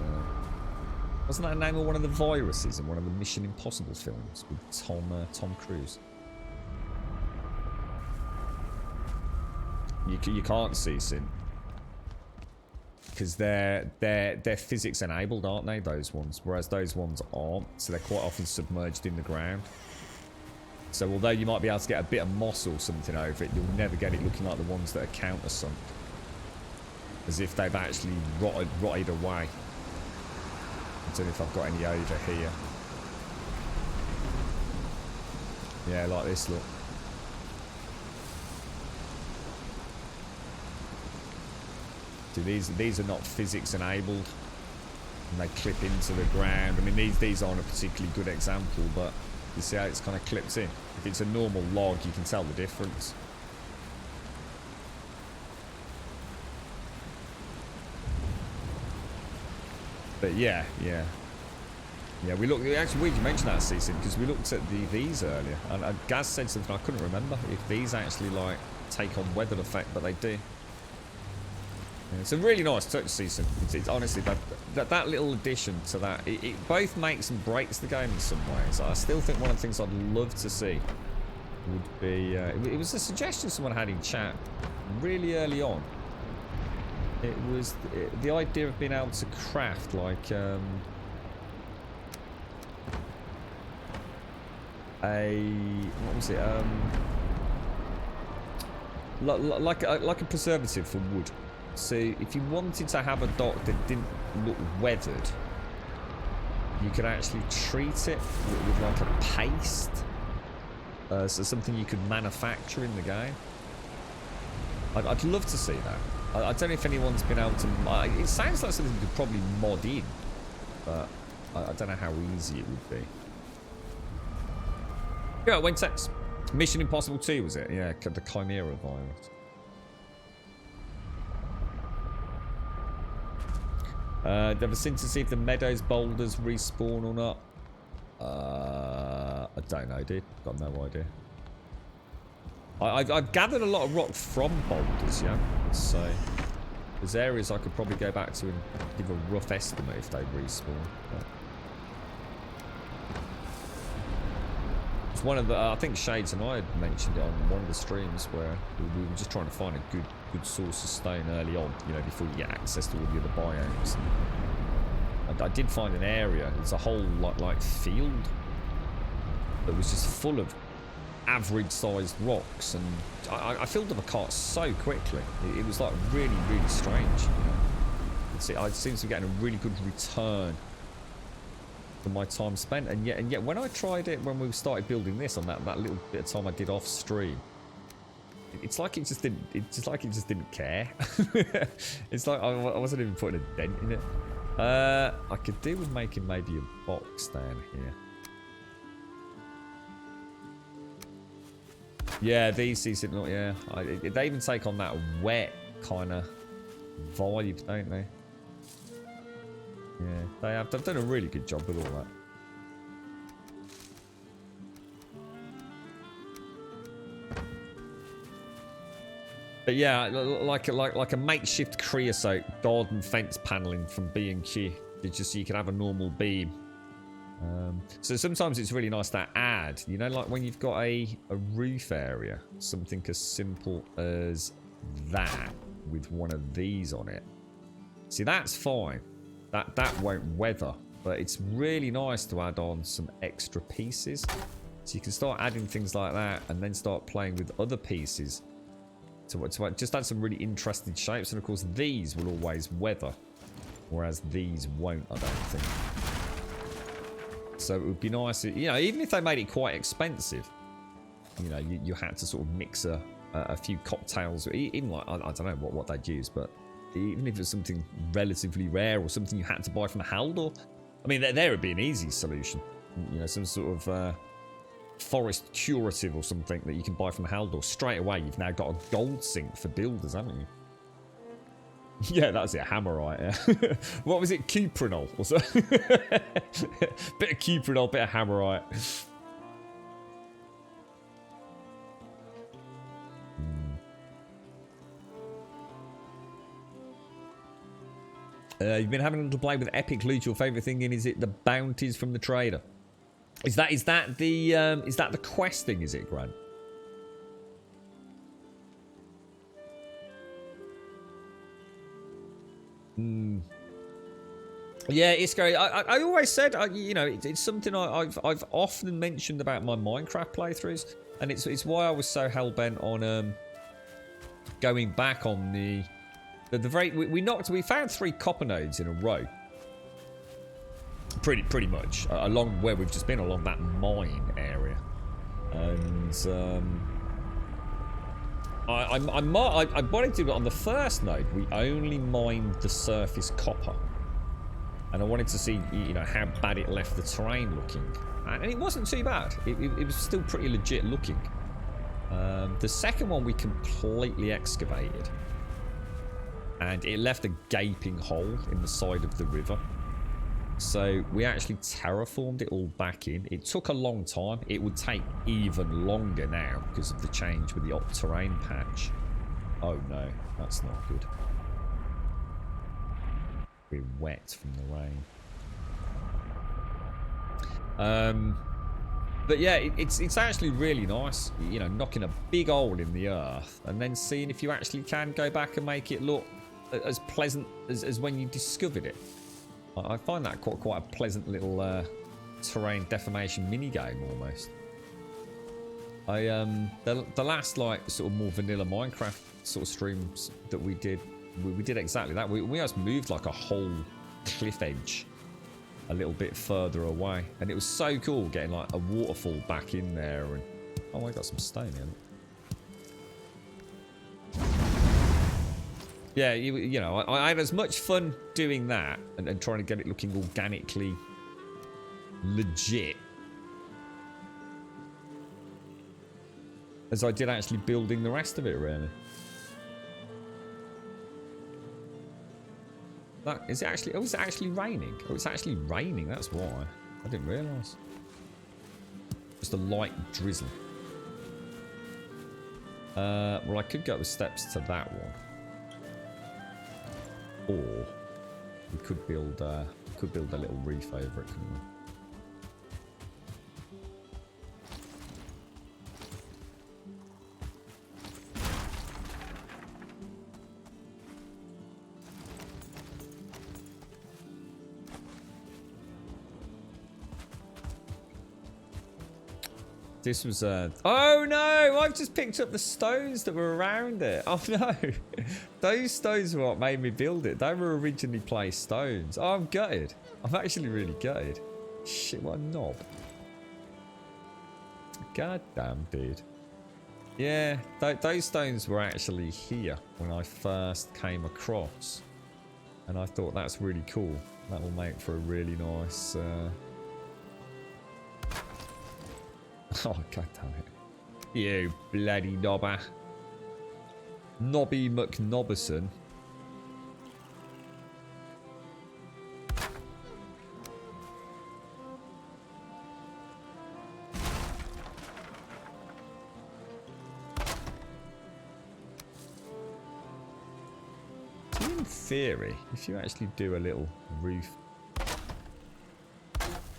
Wasn't that the name of one of the viruses in one of the Mission Impossible films with Tom Cruise? You can't see Sin because they're physics enabled, aren't they? Those ones, whereas those ones aren't. So they're quite often submerged in the ground. So although you might be able to get a bit of moss or something over it, you'll never get it looking like the ones that are countersunk. As if they've actually rotted away. I don't know if I've got any over here. Yeah, like this, look. See, these are not physics enabled. And they clip into the ground. I mean, these aren't a particularly good example, but you see how it's kind of clipped in? If it's a normal log, you can tell the difference. But yeah. We looked. Actually, weird you mentioned that, Cecil, because we looked at these earlier, and Gaz said something I couldn't remember if these actually like take on weather effect, but they do. Yeah, it's a really nice touch, Cecil. It's honestly that little addition to that. It both makes and breaks the game in some ways. I still think one of the things I'd love to see would be. It was a suggestion someone had in chat really early on. It was the idea of being able to craft like what was it? Like a preservative for wood. So if you wanted to have a dock that didn't look weathered, you could actually treat it with like a paste. So something you could manufacture in the game. I'd love to see that. I don't know if anyone's been able to. It sounds like something you could probably mod in, but I don't know how easy it would be. Yeah, Wintex. Mission Impossible 2 was it? Yeah, the Chimera virus. Ever since to see if the Meadows boulders respawn or not? I don't know, dude. Got no idea. I've gathered a lot of rock from boulders, yeah. So there's areas I could probably go back to and give a rough estimate if they respawn. But it's one of the. I think Shades and I had mentioned it on one of the streams where we were just trying to find a good source of stone early on, you know, before you get access to all the other biomes. And I did find an area. It's a whole like field that was just full of average-sized rocks, and I filled up a cart so quickly. It was like really strange. You know? I seem to be getting a really good return for my time spent, and yet when I tried it when we started building this on that little bit of time I did off stream, it's like it just didn't care. It's like I wasn't even putting a dent in it. I could do with making maybe a box down here. Yeah, these seasons, yeah. They even take on that wet kind of vibe, don't they? Yeah, they have. They've done a really good job with all that. But yeah, like a makeshift creosote garden fence paneling from B&Q. It's just so you can have a normal beam. So sometimes it's really nice to add, you know, like when you've got a roof area, something as simple as that with one of these on it. See, that's fine. That won't weather, but it's really nice to add on some extra pieces. So you can start adding things like that and then start playing with other pieces to just add some really interesting shapes. And of course, these will always weather, whereas these won't, I don't think. So it would be nice, you know, even if they made it quite expensive, you know, you had to sort of mix a few cocktails, even like, I don't know what they'd use, but even if it's something relatively rare or something you had to buy from Haldor, I mean, there would be an easy solution. You know, some sort of forest curative or something that you can buy from Haldor. Straight away, you've now got a gold sink for builders, haven't you? Yeah, that's it, hammerite. Yeah. What was it? Cuprinol or so? Bit of cuprinol, bit of hammerite. You've been having a little play with Epic Loot. Your favourite thing in, is it the bounties from the trader? Is that the quest thing? Is it, Grant? Yeah, it's great. I always said, you know, it's something I've often mentioned about my Minecraft playthroughs, and it's why I was so hell bent on going back on the very we found 3 copper nodes in a row. Pretty much along where we've just been, along that mine area, and I wanted to, but on the first node we only mined the surface copper, and I wanted to see, you know, how bad it left the terrain looking, and it wasn't too bad. It was still pretty legit looking. The second one we completely excavated, and it left a gaping hole in the side of the river. So we actually terraformed it all back in. It took a long time. It would take even longer now because of the change with the op terrain patch. Oh no, that's not good. We're wet from the rain. But yeah, it's actually really nice, you know, knocking a big hole in the earth and then seeing if you actually can go back and make it look as pleasant as when you discovered it. I find that quite a pleasant little terrain deformation mini game almost. The last like sort of more vanilla Minecraft sort of streams that we did exactly that. We just moved like a whole cliff edge a little bit further away, and it was so cool getting like a waterfall back in there. And oh, I got some stone in. Yeah, you know, I had as much fun doing that and trying to get it looking organically legit as I did actually building the rest of it, really. Is it actually... Oh, is it actually raining? Oh, it's actually raining, that's why. I didn't realise. Just a light drizzle. Well, I could go up the steps to that one. Or we could build a little reef over it, couldn't we? This was oh no, I've just picked up the stones that were around it. Oh no. Those stones were what made me build it. They were originally placed stones. Oh, I'm gutted. I'm actually really gutted. Shit, what a knob. God damn, dude. Yeah, those stones were actually here when I first came across. And I thought that's really cool. That will make for a really nice oh, god damn it. You bloody knobber. Nobby McNobberson. theory, if you actually do a little roof,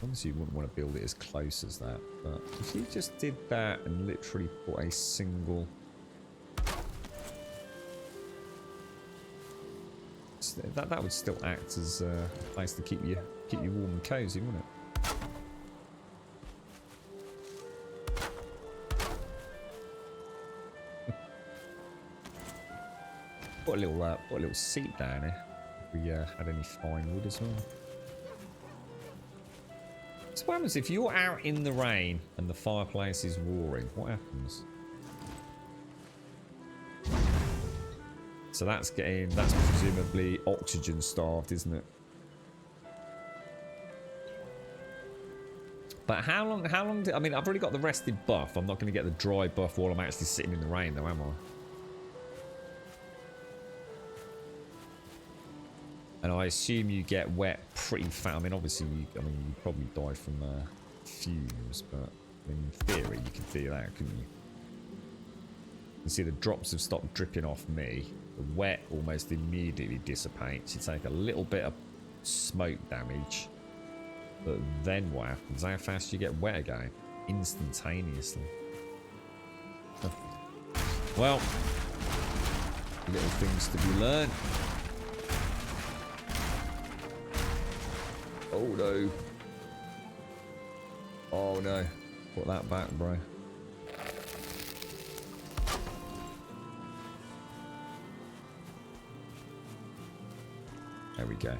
obviously you wouldn't want to build it as close as that, but if you just did that and literally put a single, that would still act as a place to keep you warm and cozy, wouldn't it? Put a little seat down here. If we had any fine wood as well. So what happens if you're out in the rain and the fireplace is roaring? What happens? So that's presumably oxygen starved, isn't it? But how long I mean, I've already got the rested buff. I'm not going to get the dry buff while I'm actually sitting in the rain though, am I? And I assume you get wet pretty fast. I mean, obviously, you probably die from fumes, but in theory, you can feel that, couldn't you? You can see the drops have stopped dripping off me. The wet almost immediately dissipates. You take a little bit of smoke damage, but then what happens? How fast do you get wet again? Instantaneously. Oh. Well, little things to be learned. Oh no. Oh no. Put that back, bro. There we go.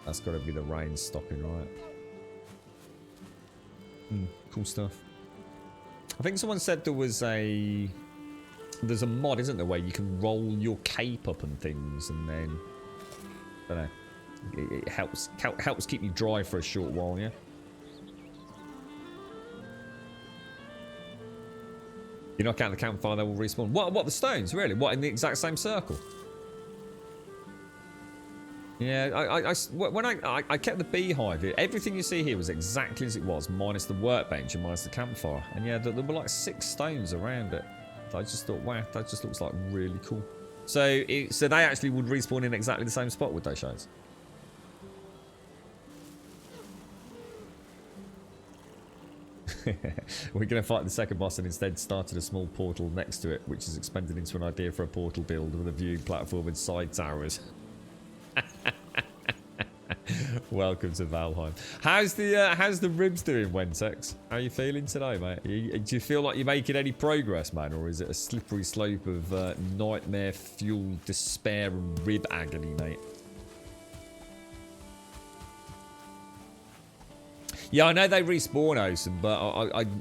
That's got to be the rain stopping, right? Cool stuff. I think someone said there's a mod, isn't there, where you can roll your cape up and things, and then I don't know. It helps keep you dry for a short while, yeah? You knock out the campfire, they will respawn. What, the stones? Really? What, in the exact same circle? Yeah, when I kept the beehive, everything you see here was exactly as it was, minus the workbench and minus the campfire. And yeah, there were like 6 stones around it. I just thought, wow, that just looks like really cool. So they actually would respawn in exactly the same spot, would they, Shades? We're going to fight the second boss and instead started a small portal next to it, which is expanded into an idea for a portal build with a viewing platform and side towers. Welcome to Valheim. How's the ribs doing, Wentex? How are you feeling today, mate? Do you feel like you're making any progress, man, or is it a slippery slope of nightmare-fueled despair and rib agony, mate? Yeah, I know they respawn, Osen, but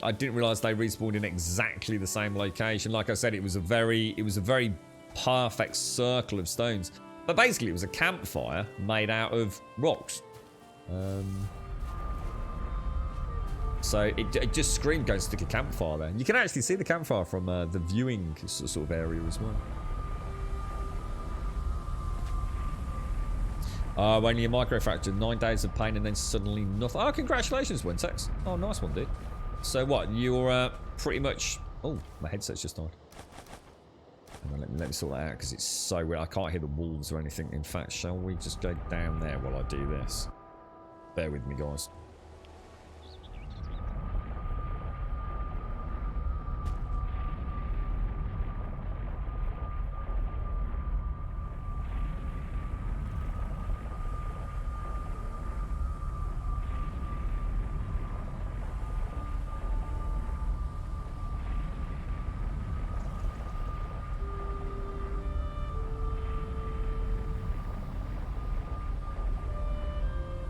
I didn't realise they respawned in exactly the same location. Like I said, it was a very perfect circle of stones. But basically, it was a campfire made out of rocks. So it just screamed, go stick a campfire there. You can actually see the campfire from the viewing sort of area as well. Only a microfracture, 9 days of pain and then suddenly nothing. Oh, congratulations, Wintex. Oh, nice one, dude. So what, you're pretty much... Oh, my headset's just died. Hang on, let me sort that out because it's so weird. I can't hear the wolves or anything. In fact, shall we just go down there while I do this? Bear with me, guys.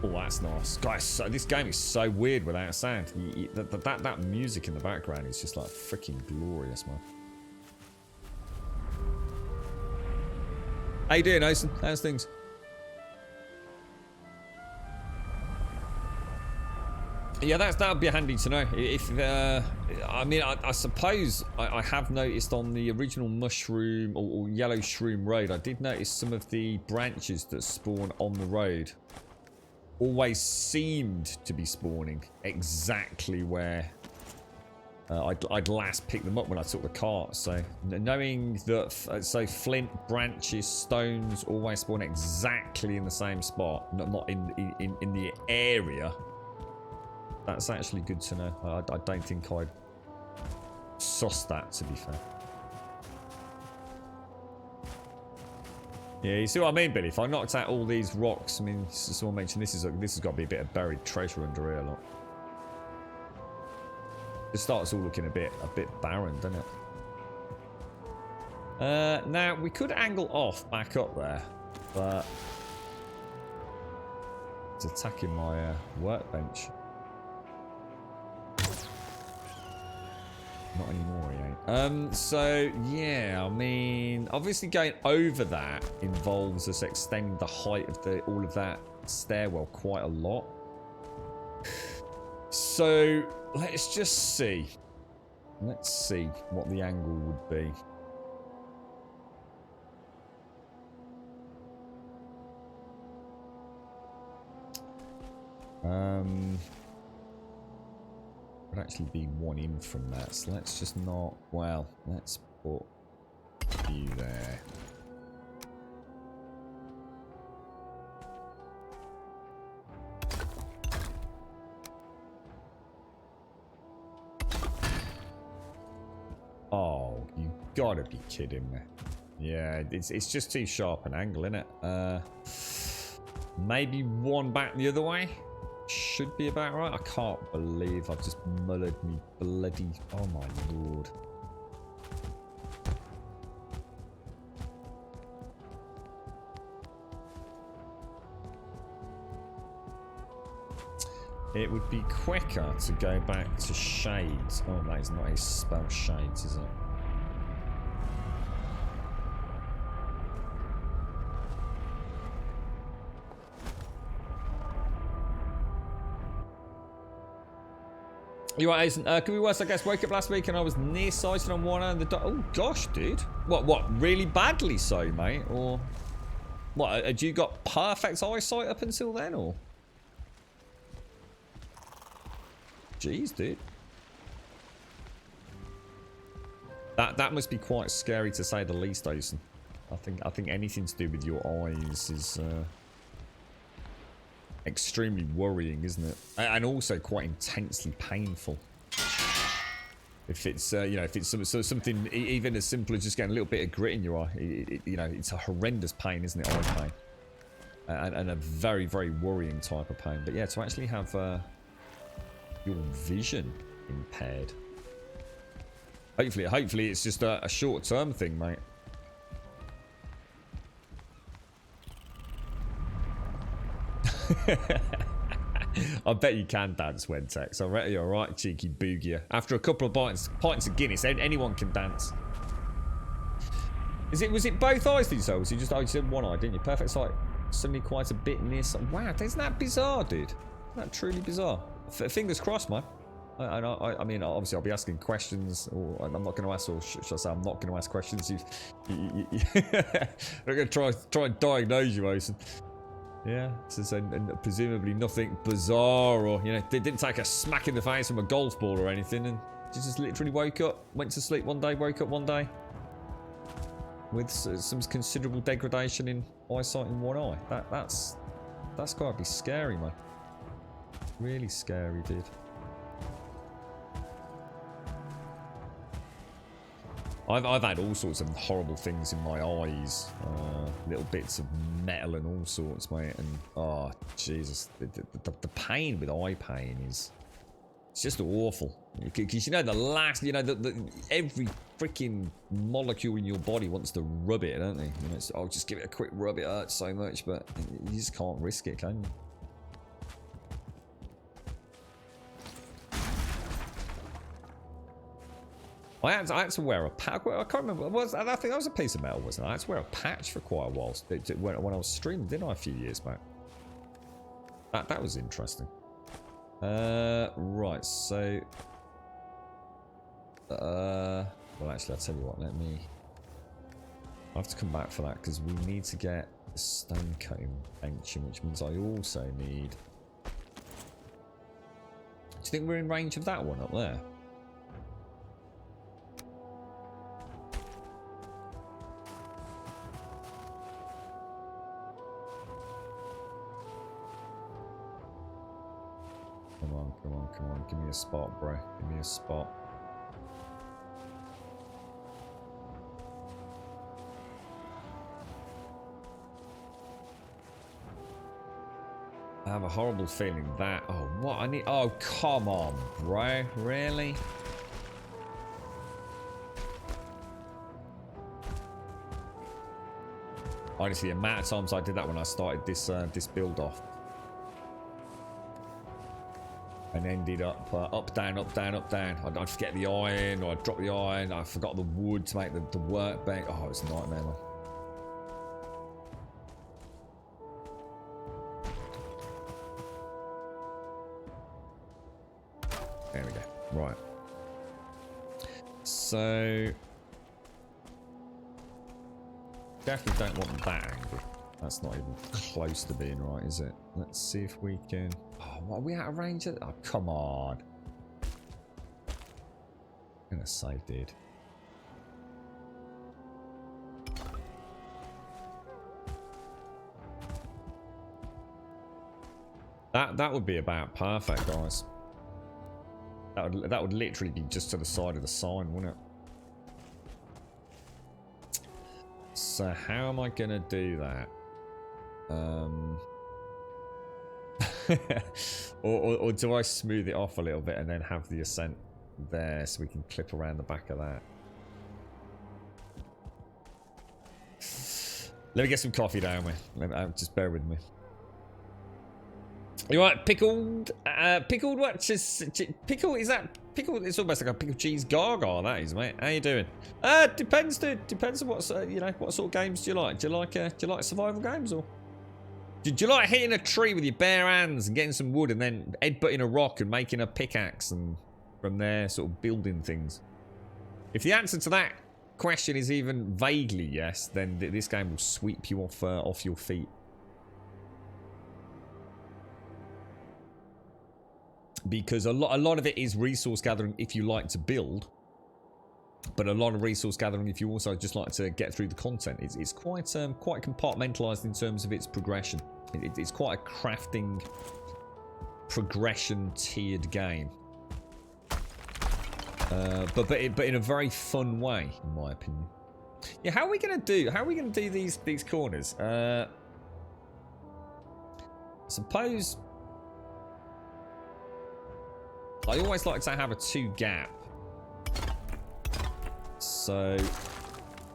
Oh, that's nice. Guys, so, this game is so weird without sound. That music in the background is just like freaking glorious, man. How you doing, Osen? How's things? Yeah, that'd be handy to know. If I mean, I suppose I have noticed on the original mushroom or yellow shroom road, I did notice some of the branches that spawn on the road always seemed to be spawning exactly where I'd last picked them up when I took the cart. So knowing that, so flint, branches, stones always spawn exactly in the same spot, not in the area. That's actually good to know. I don't think I'd sussed that, to be fair. Yeah, you see what I mean, Billy? If I knocked out all these rocks, I mean, someone mentioned this has got to be a bit of buried treasure under here, look. It starts all looking a bit barren, doesn't it? Now we could angle off back up there, but it's attacking my workbench. Not anymore, he ain't. So yeah, I mean, obviously going over that involves us extending the height of all of that stairwell quite a lot. So let's just see. Let's see what the angle would be. Would actually be one in from that. So let's just not. Well, let's put you there. Oh, you gotta be kidding me. Yeah, it's just too sharp an angle, isn't it? Maybe one back the other way. Should be about right. I can't believe I've just mullered me bloody... Oh my lord. It would be quicker to go back to shades. Oh, that is not a spell shades, is it? You're right, Aizen. Could be worse, I guess. Woke up last week and I was nearsighted on one eye and the oh gosh, dude. What? Really badly so, mate? Or what? Had you got perfect eyesight up until then, or? Jeez, dude. That must be quite scary to say the least, Aizen. I think anything to do with your eyes is extremely worrying, isn't it? And also quite intensely painful. If it's you know, if it's something even as simple as just getting a little bit of grit in your eye, you know, it's a horrendous pain, isn't it? Eye pain, and a very, very worrying type of pain. But yeah, to actually have your vision impaired. Hopefully it's just a short-term thing, mate. I bet you can dance, Wentex. I reckon you're alright, cheeky boogier. After a couple of pints of Guinness, anyone can dance. Was it both eyes that you said? Was it just, oh, you said one eye, didn't you? Perfect sight. Suddenly quite a bit near some. Wow, isn't that bizarre, dude? Isn't that truly bizarre? Fingers crossed, man. I mean, obviously, I'll be asking questions, or I'm not going to ask, or should I say, I'm not going to ask questions. I'm going to try and diagnose you, Mason. Yeah, and presumably nothing bizarre, or, you know, they didn't take a smack in the face from a golf ball or anything, and just literally woke up, went to sleep one day, woke up one day with some considerable degradation in eyesight in one eye. That's got to be scary, man. Really scary, dude. I've had all sorts of horrible things in my eyes, little bits of metal and all sorts, mate. And oh Jesus, the pain with eye pain it's just awful. Because you know every freaking molecule in your body wants to rub it, don't they? You know, oh, just give it a quick rub. It hurts so much, but you just can't risk it, can you? I had to wear a patch. I can't remember. I think that was a piece of metal, wasn't it? I had to wear a patch for quite a while when I was streaming, didn't I, a few years back? That was interesting. Right, so... well, actually, I'll tell you what. I have to come back for that, because we need to get a stone cutting bench, which means I also need... Do you think we're in range of that one up there? on, come on, come on. Give me a spot, bro. Give me a spot. I have a horrible feeling that... Oh, what? I need... Oh, come on, bro. Really? Honestly, the amount of times I did that when I started this this build off. And ended up up, down, up, down, up, down. I'd forget the iron, or I'd drop the iron. I forgot the wood to make the workbench. Oh, it's a nightmare, man. There we go. Right. So... Definitely don't want that angle. That's not even close to being right, is it? Let's see if we can... Oh, what, are we out of range? Oh, come on. I'm gonna say, dude. That would be about perfect, guys. That would literally be just to the side of the sign, wouldn't it? So how am I gonna do that? or do I smooth it off a little bit and then have the ascent there so we can clip around the back of that? Let me get some coffee down, man. Just bear with me. You right? Pickled what? Pickle, is that pickle? It's almost like a pickled cheese gaga, that is, mate. How you doing? Depends, dude. Depends on what you know, what sort of games do you like? Do you like survival games, or do you like hitting a tree with your bare hands and getting some wood and then headbutting a rock and making a pickaxe and from there sort of building things? If the answer to that question is even vaguely yes, then this game will sweep you off your feet. Because a lot of it is resource gathering if you like to build, but a lot of resource gathering if you also just like to get through the content. It's quite compartmentalized in terms of its progression. It's quite a crafting, progression tiered game, but in a very fun way, in my opinion. Yeah, how are we gonna do these corners? Suppose. I always like to have a 2 gap. So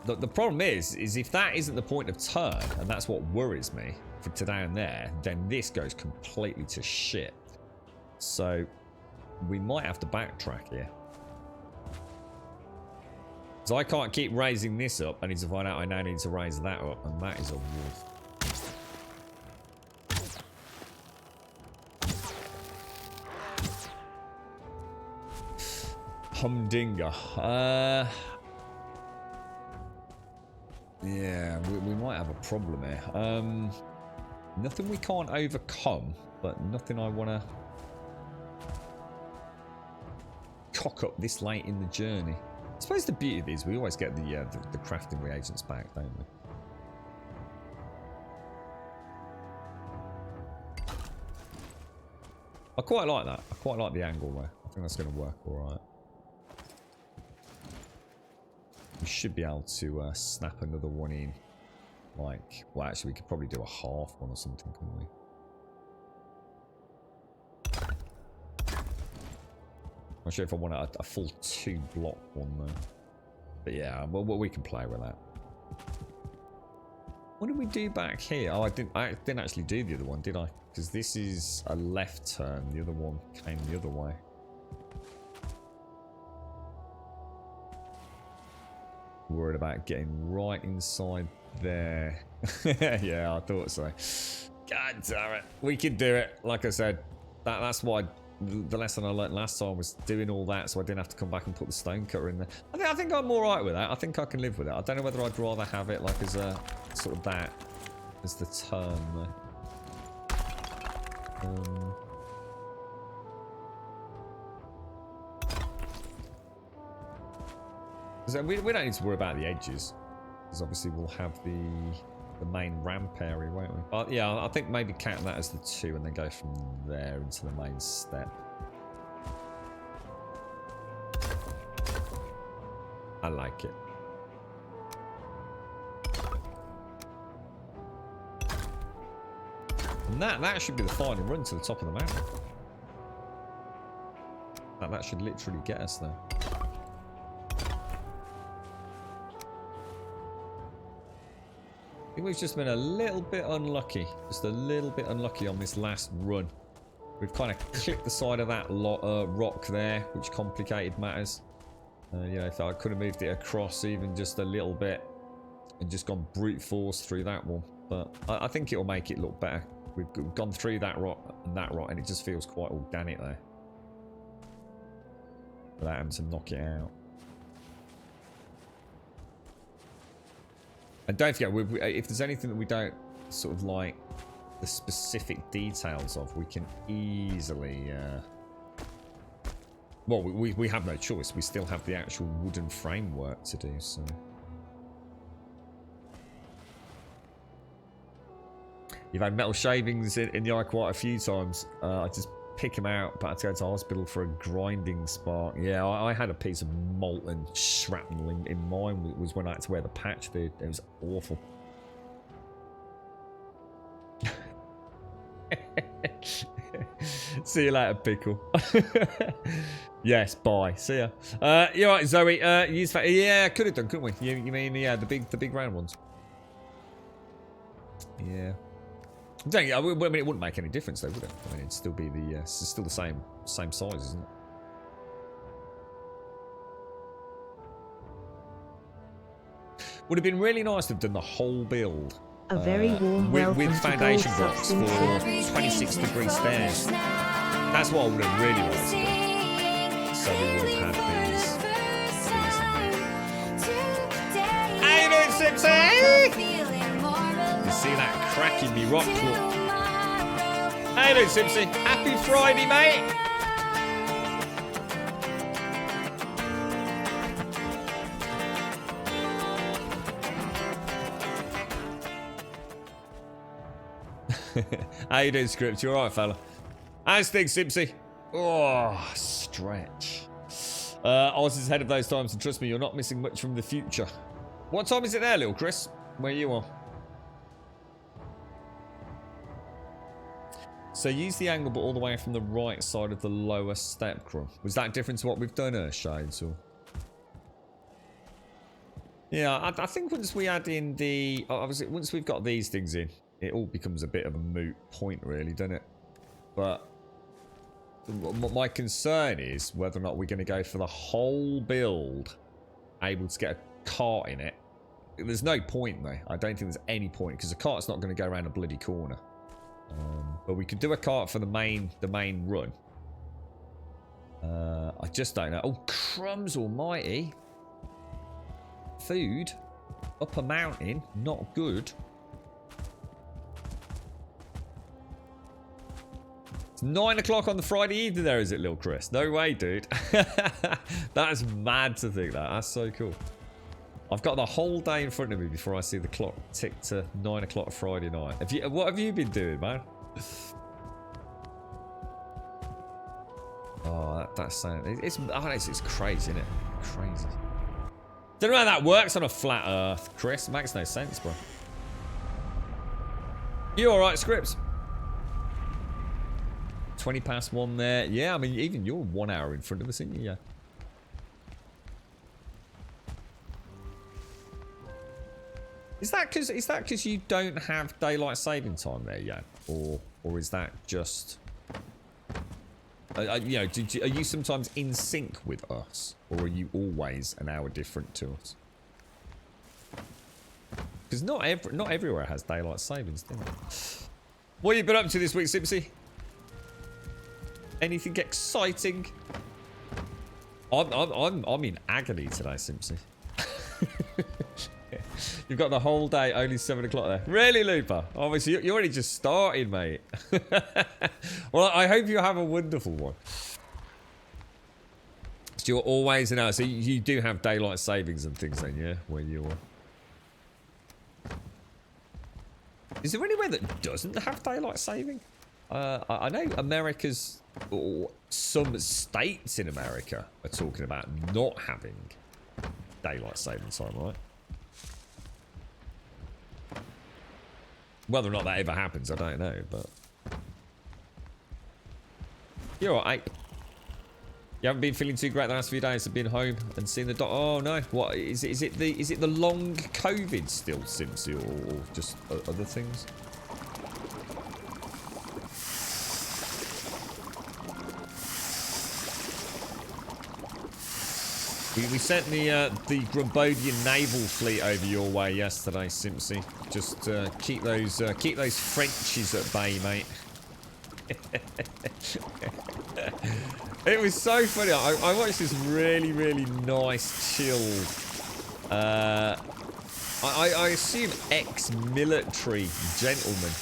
the problem is if that isn't the point of turn, and that's what worries me for to down there, then this goes completely to shit. So we might have to backtrack here. So I can't keep raising this up. I need to find out I now need to raise that up, and that is a wolf. Humdinger. Yeah, we might have a problem here. Nothing we can't overcome, but nothing I want to cock up this late in the journey. I suppose the beauty of it is we always get the crafting reagents back, don't we? I quite like that. I quite like the angle there. I think that's going to work all right. We should be able to snap another one in. Like, well, actually, we could probably do a half one or something, couldn't we? I'm not sure if I want a full 2-block one though. But yeah, well, we can play with that. What did we do back here? Oh, I didn't actually do the other one, did I? Because this is a left turn. The other one came the other way. Worried about getting right inside there. Yeah, I thought so. God damn it. We could do it. Like I said, that's why the lesson I learned last time was doing all that so I didn't have to come back and put the stone cutter in there. I think I'm alright with that. I think I can live with it. I don't know whether I'd rather have it like as a sort of that as the turn though. We don't need to worry about the edges, because obviously we'll have the main ramp area, won't we? But yeah, I think maybe count that as the 2 and then go from there into the main step. I like it. And that should be the final run to the top of the mountain. That should literally get us there. I think we've just been a little bit unlucky. Just a little bit unlucky on this last run. We've kind of clipped the side of that rock there, which complicated matters. You know, if I could have moved it across even just a little bit and just gone brute force through that one. But I think it'll make it look better. We've gone through that rock, and it just feels quite organic there. Without having to knock it out. And don't forget, if there's anything that we don't sort of like the specific details of, we can easily... well, we have no choice. We still have the actual wooden framework to do, so... You've had metal shavings in the eye quite a few times. I just pick them out, but I had to go to hospital for a grinding spark. Yeah, I had a piece of molten shrapnel in mine. It was when I had to wear the patch, dude. It was awful. See you later, pickle. Yes, bye. See ya. You're right, Zoe. Yeah, could have done, couldn't we? You mean the big round ones? Yeah. I mean, it wouldn't make any difference, though, would it? I mean, it'd still be still the same size, isn't it? Would have been really nice to have done the whole build. A very warm welcome with foundation to blocks for 26-degree stairs. That's what I would have really liked to do. So we would have had these How you doing, Simpsy? You see that crack in me rock? Look. How you doing, Simpsy? Happy Friday, mate. How you doing, Script? You alright, fella? How's things, Simpsy? Oh, stretch. Oz is ahead of those times, and trust me, you're not missing much from the future. What time is it there, little Chris? Where you are? So use the angle, but all the way from the right side of the lower step, Crew. Was that different to what we've done, Shades? Or... Yeah, I think once we add in the... Obviously, once we've got these things in, it all becomes a bit of a moot point, really, doesn't it? But my concern is whether or not we're going to go for the whole build, able to get a cart in it. There's no point, though. I don't think there's any point, because the cart's not going to go around a bloody corner. But we could do a cart for the main run. I just don't know. Oh, crumbs almighty. Food. Up a mountain. Not good. It's 9 o'clock on the Friday evening there, is it, little Chris? No way, dude. That's mad to think that. That's so cool. I've got the whole day in front of me before I see the clock tick to 9 o'clock Friday night. What have you been doing, man? Oh, that sound. It's crazy, isn't it? Crazy. Don't know how that works on a flat Earth, Chris. It makes no sense, bro. You alright, Scripts? 20 past 1 there. Yeah, I mean, even you're 1 hour in front of us, aren't you? Yeah. Is that because you don't have daylight saving time there yet, or is that just you know? Are you sometimes in sync with us, or are you always an hour different to us? Because not everywhere has daylight savings, do they? What have you been up to this week, Simpsy? Anything exciting? I'm in agony today, Simpsy. You've got the whole day, only 7 o'clock there. Really, Looper? Obviously, you already just started, mate. Well, I hope you have a wonderful one. So you're always an hour. So you do have daylight savings and things then, yeah? Where you are. Is there anywhere that doesn't have daylight saving? I know America's, or some states in America are talking about not having daylight saving time, right? Whether or not that ever happens, I don't know, but... You're alright. You haven't been feeling too great the last few days of being home and seeing the doc. Oh no! What is it? Is it the long COVID still, Simpsy, or just other things? We sent the Grumbodian naval fleet over your way yesterday, Simpsy. Just keep those Frenchies at bay, mate. It was so funny. I watched this really, really nice, chill. I assume ex-military gentleman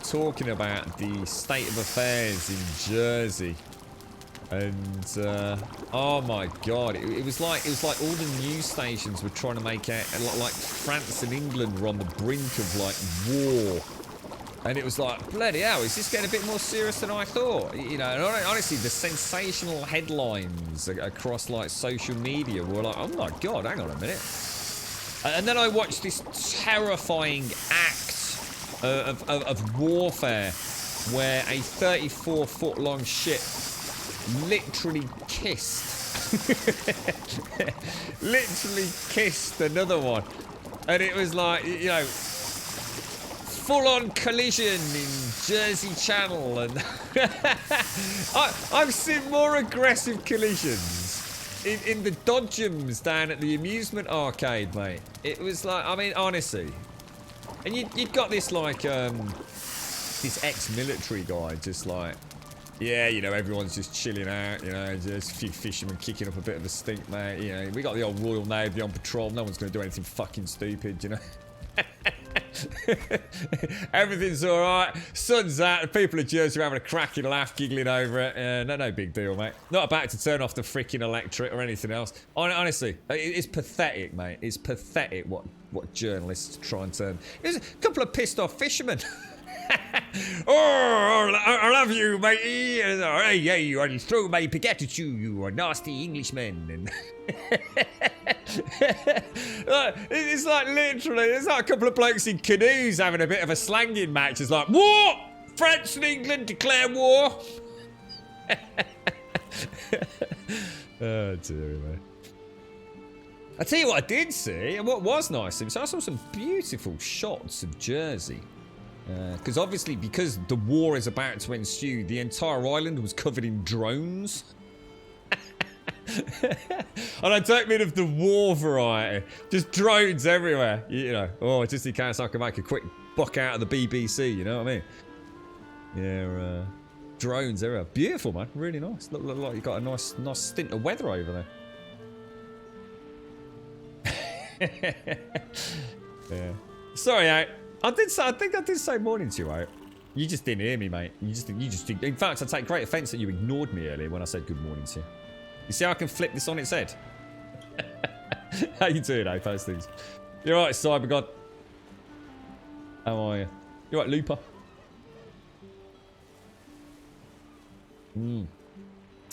talking about the state of affairs in Jersey, and oh my god, it was like all the news stations were trying to make out like France and England were on the brink of like war. And it was like, bloody hell, is this getting a bit more serious than I thought? You know, and honestly, the sensational headlines across, like, social media were like, oh my god, hang on a minute. And then I watched this terrifying act of warfare where a 34-foot-long ship literally kissed. Literally kissed another one. And it was like, you know... full-on collision in Jersey Channel, and I've seen more aggressive collisions in the dodgems down at the amusement arcade, mate. It was like, I mean, honestly, and you'd got this like this ex-military guy, just like, yeah, you know, everyone's just chilling out, you know, just a few fishermen kicking up a bit of a stink, mate. You know, we got the old Royal Navy on patrol. No one's going to do anything fucking stupid, you know. Everything's alright. Sun's out. The people of Jersey are having a cracking laugh, giggling over it. No big deal, mate. Not about to turn off the freaking electric or anything else. Honestly, it's pathetic, mate. It's pathetic what journalists try and turn. There's a couple of pissed off fishermen. Oh, I love you, matey. Hey, you only throw my piquet at you, you nasty Englishman. And it's like literally, it's like a couple of blokes in canoes having a bit of a slanging match. It's like, war! France and England declare war! Oh, dear, man. I tell you what I did see, and what was nice, I saw some beautiful shots of Jersey. Because obviously, because the war is about to ensue, the entire island was covered in drones. And I don't mean of the war variety, just drones everywhere, you know. Oh, just in case I can make a quick buck out of the BBC, you know what I mean? Yeah, drones everywhere. Beautiful, man. Really nice. Look like you got a nice stint of weather over there. Yeah. Sorry, I think I did say morning to you, out. You just didn't hear me, mate. You just. In fact, I take great offence that you ignored me earlier when I said good morning to you. You see how I can flip this on its head? How you doing, those things? You alright, Cyber God? How are you? You alright, Looper?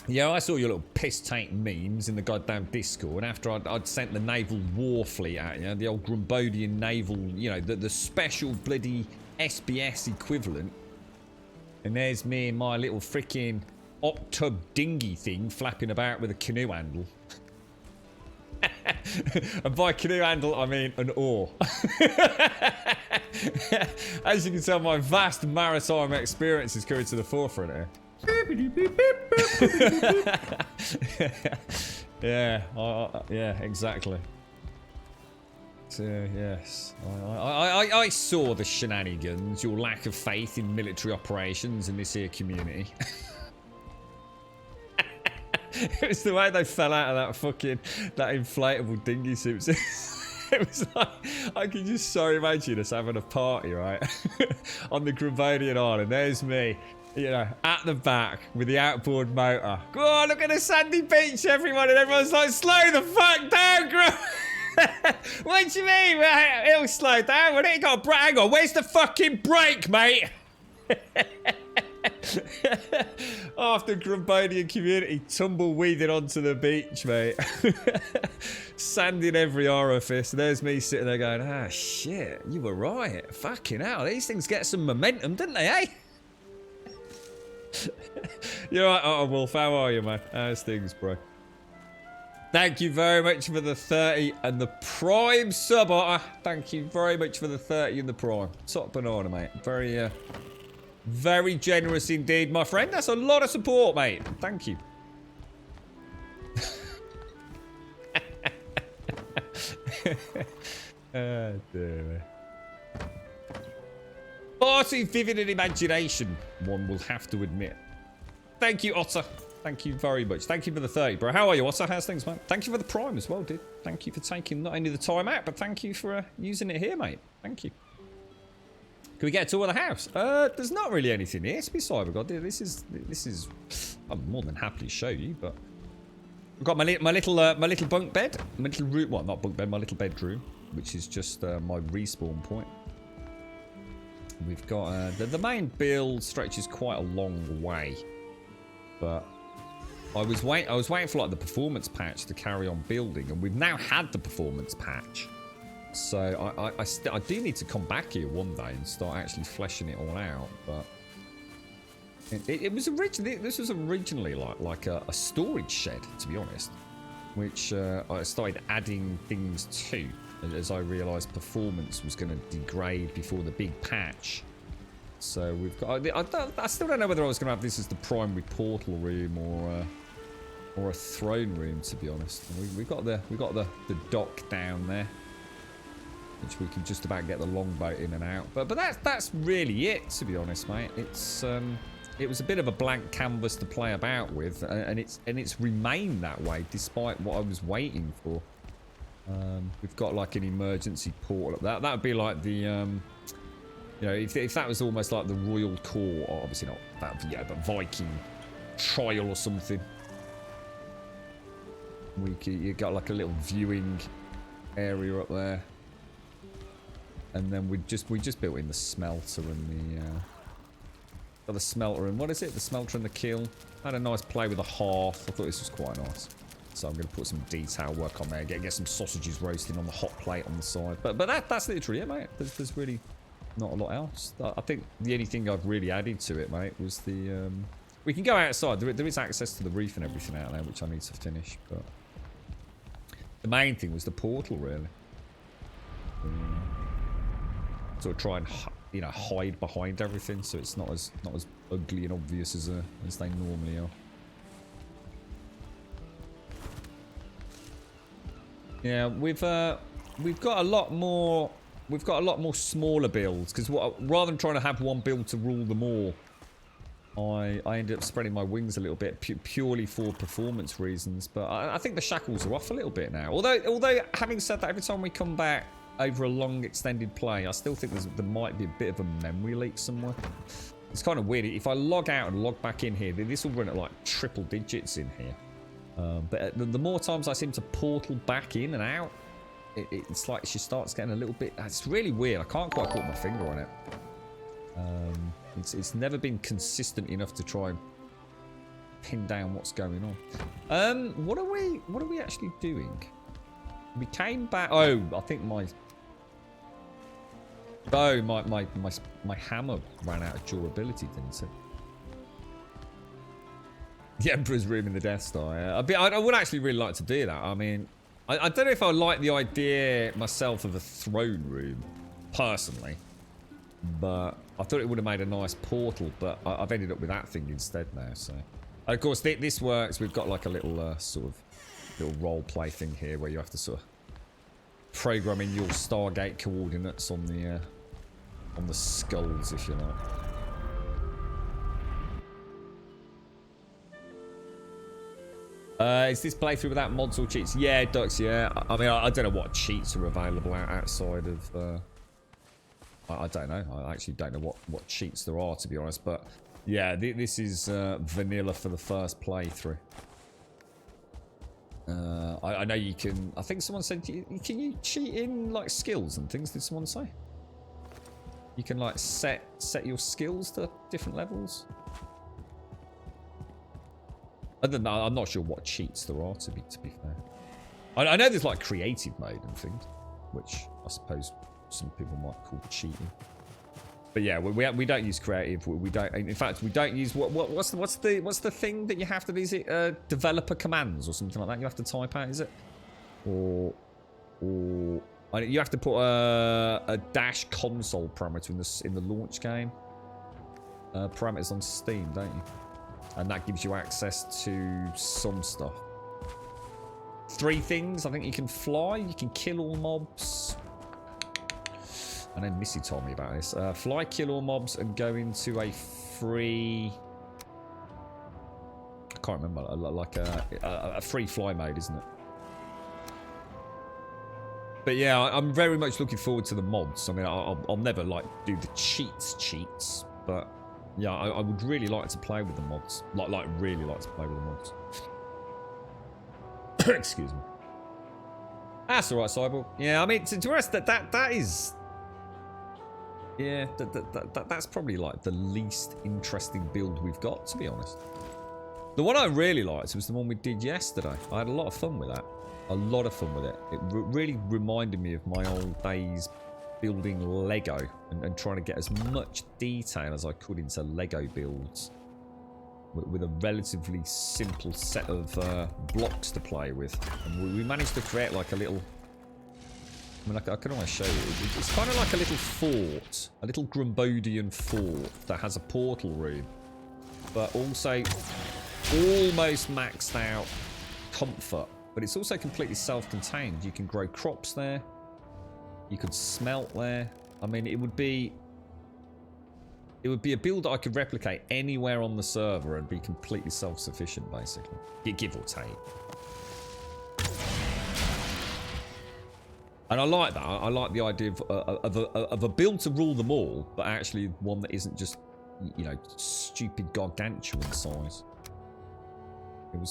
Yeah, I saw your little piss-tank memes in the goddamn Discord after I'd sent the naval war fleet at you, the old Grumbodian naval, you know, the special bloody SBS equivalent. And there's me and my little freaking octub dinghy thing flapping about with a canoe handle. And by canoe handle, I mean an oar. As you can tell, my vast maritime experience is coming to the forefront here. Yeah, yeah, exactly. So, yes, I saw the shenanigans, your lack of faith in military operations in this here community. It was the way they fell out of that inflatable dinghy suits. It was like, I can just so imagine us having a party, right? On the Grumbodian Island. There's me, you know, at the back with the outboard motor. Go on, look at the sandy beach, everyone. And everyone's like, slow the fuck down, Grump. What do you mean? It'll slow down, won't it? Got a hang on, where's the fucking brake, mate? After Grumbodian community tumbleweeding onto the beach, mate. Sand in every orifice. There's me sitting there going, ah, shit, you were right. Fucking hell, these things get some momentum, didn't they, eh? You're right, oh, Wolf, how are you, man? How's things, bro? Thank you very much for the 30 and the Prime sub, Otter. Thank you very much for the 30 and the Prime. Top banana, mate. Very generous indeed, my friend. That's a lot of support, mate. Thank you. Oh, dear. Far too vivid an imagination, one will have to admit. Thank you, Otter. Thank you very much. Thank you for the 30, bro. How are you, Otter? How's things, man? Thank you for the Prime as well, dude. Thank you for taking not only the time out, but thank you for using it here, mate. Thank you. Can we get a tour of the house? There's not really anything here. It's beside God. This is. I'm more than happy to show you, but I've got my little bunk bed, my little room. Well, not bunk bed, my little bedroom, which is just my respawn point. We've got the main build stretches quite a long way, but I was waiting for like the performance patch to carry on building, and we've now had the performance patch. So I do need to come back here one day and start actually fleshing it all out. But it was originally, this was originally like a storage shed, to be honest, which I started adding things to as I realised performance was going to degrade before the big patch. So we've got. I still don't know whether I was going to have this as the primary portal room or a throne room, to be honest. We got the dock down there, which we can just about get the longboat in and out. But that's really it, to be honest, mate. It was a bit of a blank canvas to play about with, and it's remained that way despite what I was waiting for. We've got like an emergency portal. That would be like the you know, if that was almost like the royal core, or obviously not that, yeah, but Viking trial or something. You got like a little viewing area up there, and then we just built in the smelter and got the smelter and what is it? The smelter and the kiln. Had a nice play with the hearth. I thought this was quite nice. So I'm going to put some detail work on there. Get some sausages roasting on the hot plate on the side. But that's literally it, mate. There's really not a lot else. I think the only thing I've really added to it, mate, was the... we can go outside. There is access to the roof and everything out there, which I need to finish. But the main thing was the portal, really. Sort of try and hide behind everything, so it's not as ugly and obvious as they normally are. Yeah, we've got a lot more. We've got a lot more smaller builds because rather than trying to have one build to rule them all, I ended up spreading my wings a little bit purely for performance reasons. But I think the shackles are off a little bit now. Although having said that, every time we come back over a long extended play, I still think there might be a bit of a memory leak somewhere. It's kind of weird. If I log out and log back in here, this will run at like triple digits in here. But the more times I seem to portal back in and out, it's like she starts getting a little bit... It's really weird. I can't quite put my finger on it. It's never been consistent enough to try and pin down what's going on. What are we actually doing? We came back... Oh, I think my hammer ran out of durability, didn't it? The Emperor's room in the Death Star. Yeah. I would actually really like to do that. I mean, I don't know if I like the idea myself of a throne room, personally. But I thought it would have made a nice portal, but I've ended up with that thing instead now. So, and of course, this works. We've got like a little sort of little role play thing here where you have to sort of program in your Stargate coordinates on the skulls, if you like. Is this playthrough without mods or cheats? Yeah, it does, yeah. I mean, I don't know what cheats are available outside of... I don't know. I actually don't know what cheats there are, to be honest. But, yeah, this is vanilla for the first playthrough. I know you can... I think someone said... Can you cheat in, like, skills and things? Did someone say? You can, like, set your skills to different levels? I don't know. I'm not sure what cheats there are, to be fair. I know there's like creative mode and things, which I suppose some people might call cheating. But yeah, we don't use creative. We don't. In fact, we don't use what's the thing that you have to do? Is it developer commands or something like that? You have to type out, is it? Or you have to put a dash console parameter in the launch game. Parameters on Steam, don't you? And that gives you access to some stuff. 3 things. I think you can fly. You can kill all mobs. I know Missy told me about this. Fly, kill all mobs, and go into a free... I can't remember. Like a free fly mode, isn't it? But yeah, I'm very much looking forward to the mods. I mean, I'll never like do the cheats, but yeah, I would really like to play with the mods. Like really like to play with the mods. Excuse me. That's alright, Cyborg. Yeah, I mean, to be honest, that is... Yeah, that's probably like the least interesting build we've got, to be honest. The one I really liked was the one we did yesterday. I had a lot of fun with that. A lot of fun with it. It really reminded me of my old days building Lego and trying to get as much detail as I could into Lego builds with a relatively simple set of blocks to play with. And we managed to create like a little... I mean, I can almost show you. It's kind of like a little fort. A little Grumbodian fort that has a portal room. But also almost maxed out comfort. But it's also completely self-contained. You can grow crops there. You could smelt there. I mean, it would be a build that I could replicate anywhere on the server and be completely self-sufficient, basically. Give or take. And I like that. I like the idea of a build to rule them all, but actually one that isn't just, you know, stupid gargantuan size.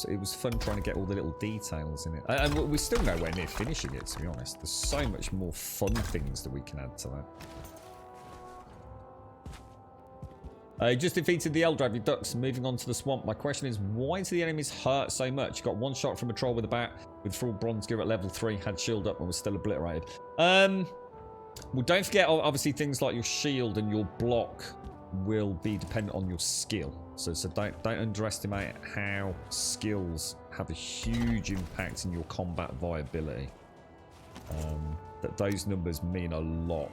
It was fun trying to get all the little details in it. And we're still nowhere near finishing it, to be honest. There's so much more fun things that we can add to that. Just defeated the Eldravi Ducks, moving on to the swamp. My question is, why do the enemies hurt so much? Got one shot from a troll with a bat, with full bronze gear at level 3, had shield up and was still obliterated. Well, don't forget, obviously, things like your shield and your block will be dependent on your skill. So don't underestimate how skills have a huge impact in your combat viability. That those numbers mean a lot.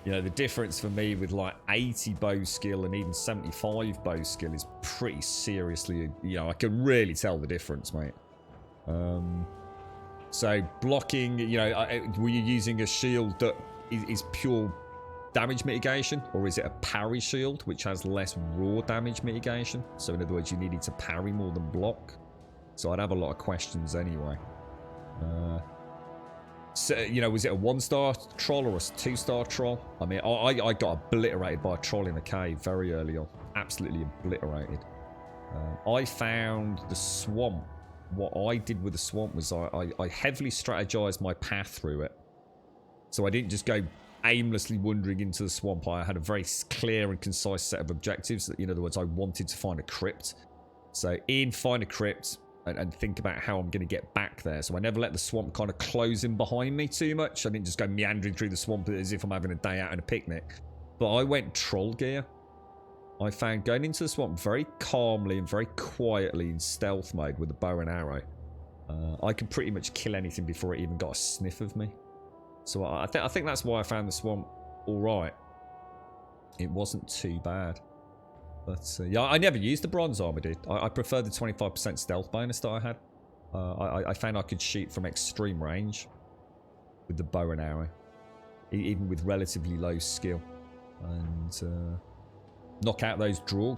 You know, the difference for me with like 80 bow skill and even 75 bow skill is pretty seriously, you know, I can really tell the difference, mate. So blocking, you know, were you using a shield that is pure damage mitigation, or is it a parry shield which has less raw damage mitigation? So in other words, you needed to parry more than block. So I'd have a lot of questions anyway. So, you know, was it a 1-star troll or a 2-star troll? I mean, I got obliterated by a troll in a cave very early on. Absolutely obliterated. I found the swamp. What I did with the swamp was I heavily strategized my path through it. So I didn't just go aimlessly wandering into the swamp. I had a very clear and concise set of objectives. In other words, I wanted to find a crypt. So find a crypt and think about how I'm going to get back there. So I never let the swamp kind of close in behind me too much. I didn't just go meandering through the swamp as if I'm having a day out and a picnic. But I went troll gear. I found going into the swamp very calmly and very quietly in stealth mode with a bow and arrow. I could pretty much kill anything before it even got a sniff of me. So I think that's why I found the swamp alright. It wasn't too bad. But yeah, I never used the bronze armor, dude. I prefer the 25% stealth bonus that I had. I found I could shoot from extreme range with the bow and arrow, even with relatively low skill, and knock out those draw.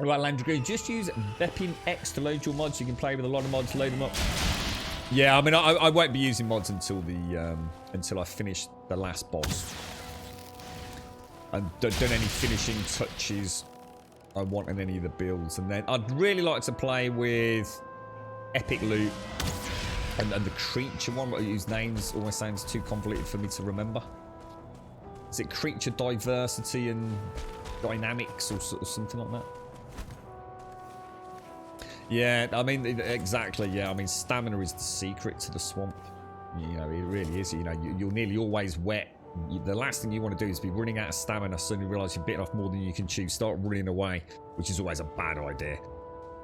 Alright, Landry, just use Vepin X to load your mods. You can play with a lot of mods, load them up. Yeah, I mean, I won't be using mods until I finish the last boss. And done any finishing touches I want in any of the builds. And then I'd really like to play with Epic Loot and the creature one, whose names almost sounds too convoluted for me to remember. Is it creature diversity and dynamics or sort of something like that? Yeah, I mean, exactly, yeah. I mean, stamina is the secret to the swamp. You know, it really is. You know, you're nearly always wet. The last thing you want to do is be running out of stamina, suddenly realise you've bitten off more than you can chew, start running away, which is always a bad idea.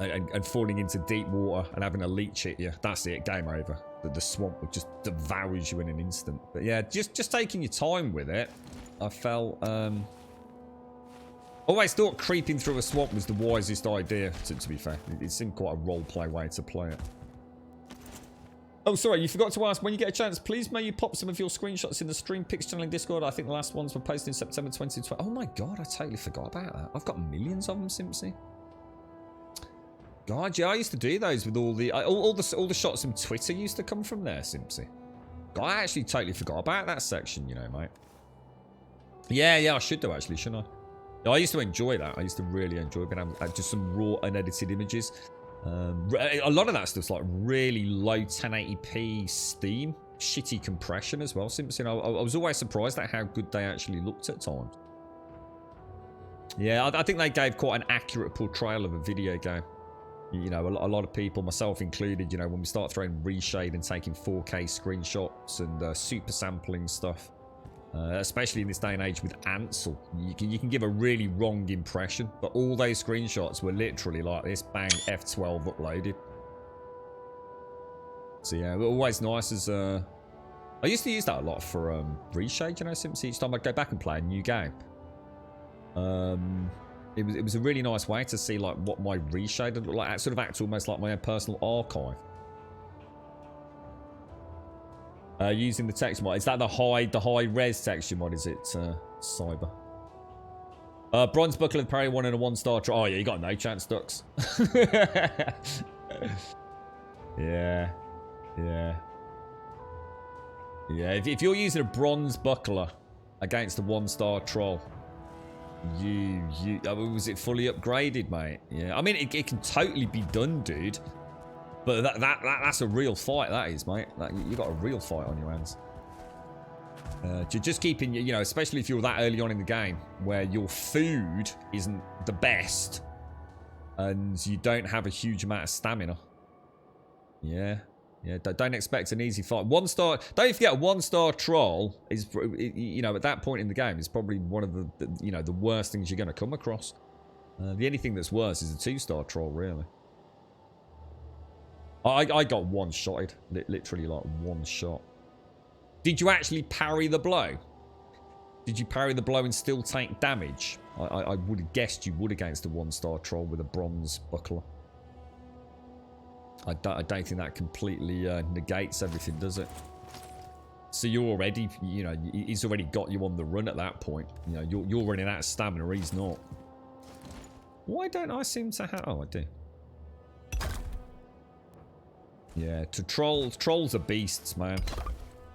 And falling into deep water and having a leech hit you. That's it, game over. The swamp would just devours you in an instant. But yeah, just taking your time with it. I felt... always thought creeping through a swamp was the wisest idea, to be fair. It seemed quite a roleplay way to play it. Oh, sorry, you forgot to ask, when you get a chance, please may you pop some of your screenshots in the stream pics channel in Discord. I think the last ones were posted in September 2020. Oh my god, I totally forgot about that. I've got millions of them, Simpsy. God, yeah, I used to do those with all the shots from Twitter used to come from there, Simpsy. God, I actually totally forgot about that section, you know, mate. Yeah, I should do, actually, shouldn't I? I used to enjoy that. I used to really enjoy being able to just some raw, unedited images. A lot of that stuff's like really low 1080p Steam, shitty compression as well. Since you know, I was always surprised at how good they actually looked at times. Yeah, I think they gave quite an accurate portrayal of a video game. You know, a lot of people, myself included, you know, when we start throwing reshade and taking 4K screenshots and super sampling stuff, especially in this day and age with Ansel, you can give a really wrong impression. But all those screenshots were literally like this, bang, F12 uploaded. So yeah, always nice as I used to use that a lot for reshade, you know, since each time I'd go back and play a new game. It was a really nice way to see like what my reshade would look like. It sort of acts almost like my own personal archive. Using the texture mod. Is that the high res texture mod, is it, Cyber? Bronze buckle of parry 1 and a 1-star try. Oh yeah, you got no chance, Ducks. Yeah. If you're using a bronze buckler against a 1-star troll, was it fully upgraded, mate? Yeah, I mean it can totally be done, dude. But that's a real fight, that is, mate. You got a real fight on your hands. Just keeping, you know, especially if you're that early on in the game, where your food isn't the best, and you don't have a huge amount of stamina. Yeah. Don't expect an easy fight. 1-star. Don't forget, a 1-star troll is, you know, at that point in the game, is probably one of the worst things you're going to come across. The only thing that's worse is a 2-star troll, really. I got one-shotted. Literally, like, one shot. Did you actually parry the blow? Did you parry the blow and still take damage? I would have guessed you would against a 1-star troll with a bronze buckler. I don't think that completely negates everything, does it? So you're already, you know, he's already got you on the run at that point. You know, you're running out of stamina, he's not. Why don't I seem to have... Oh, I do. Yeah, trolls are beasts, man.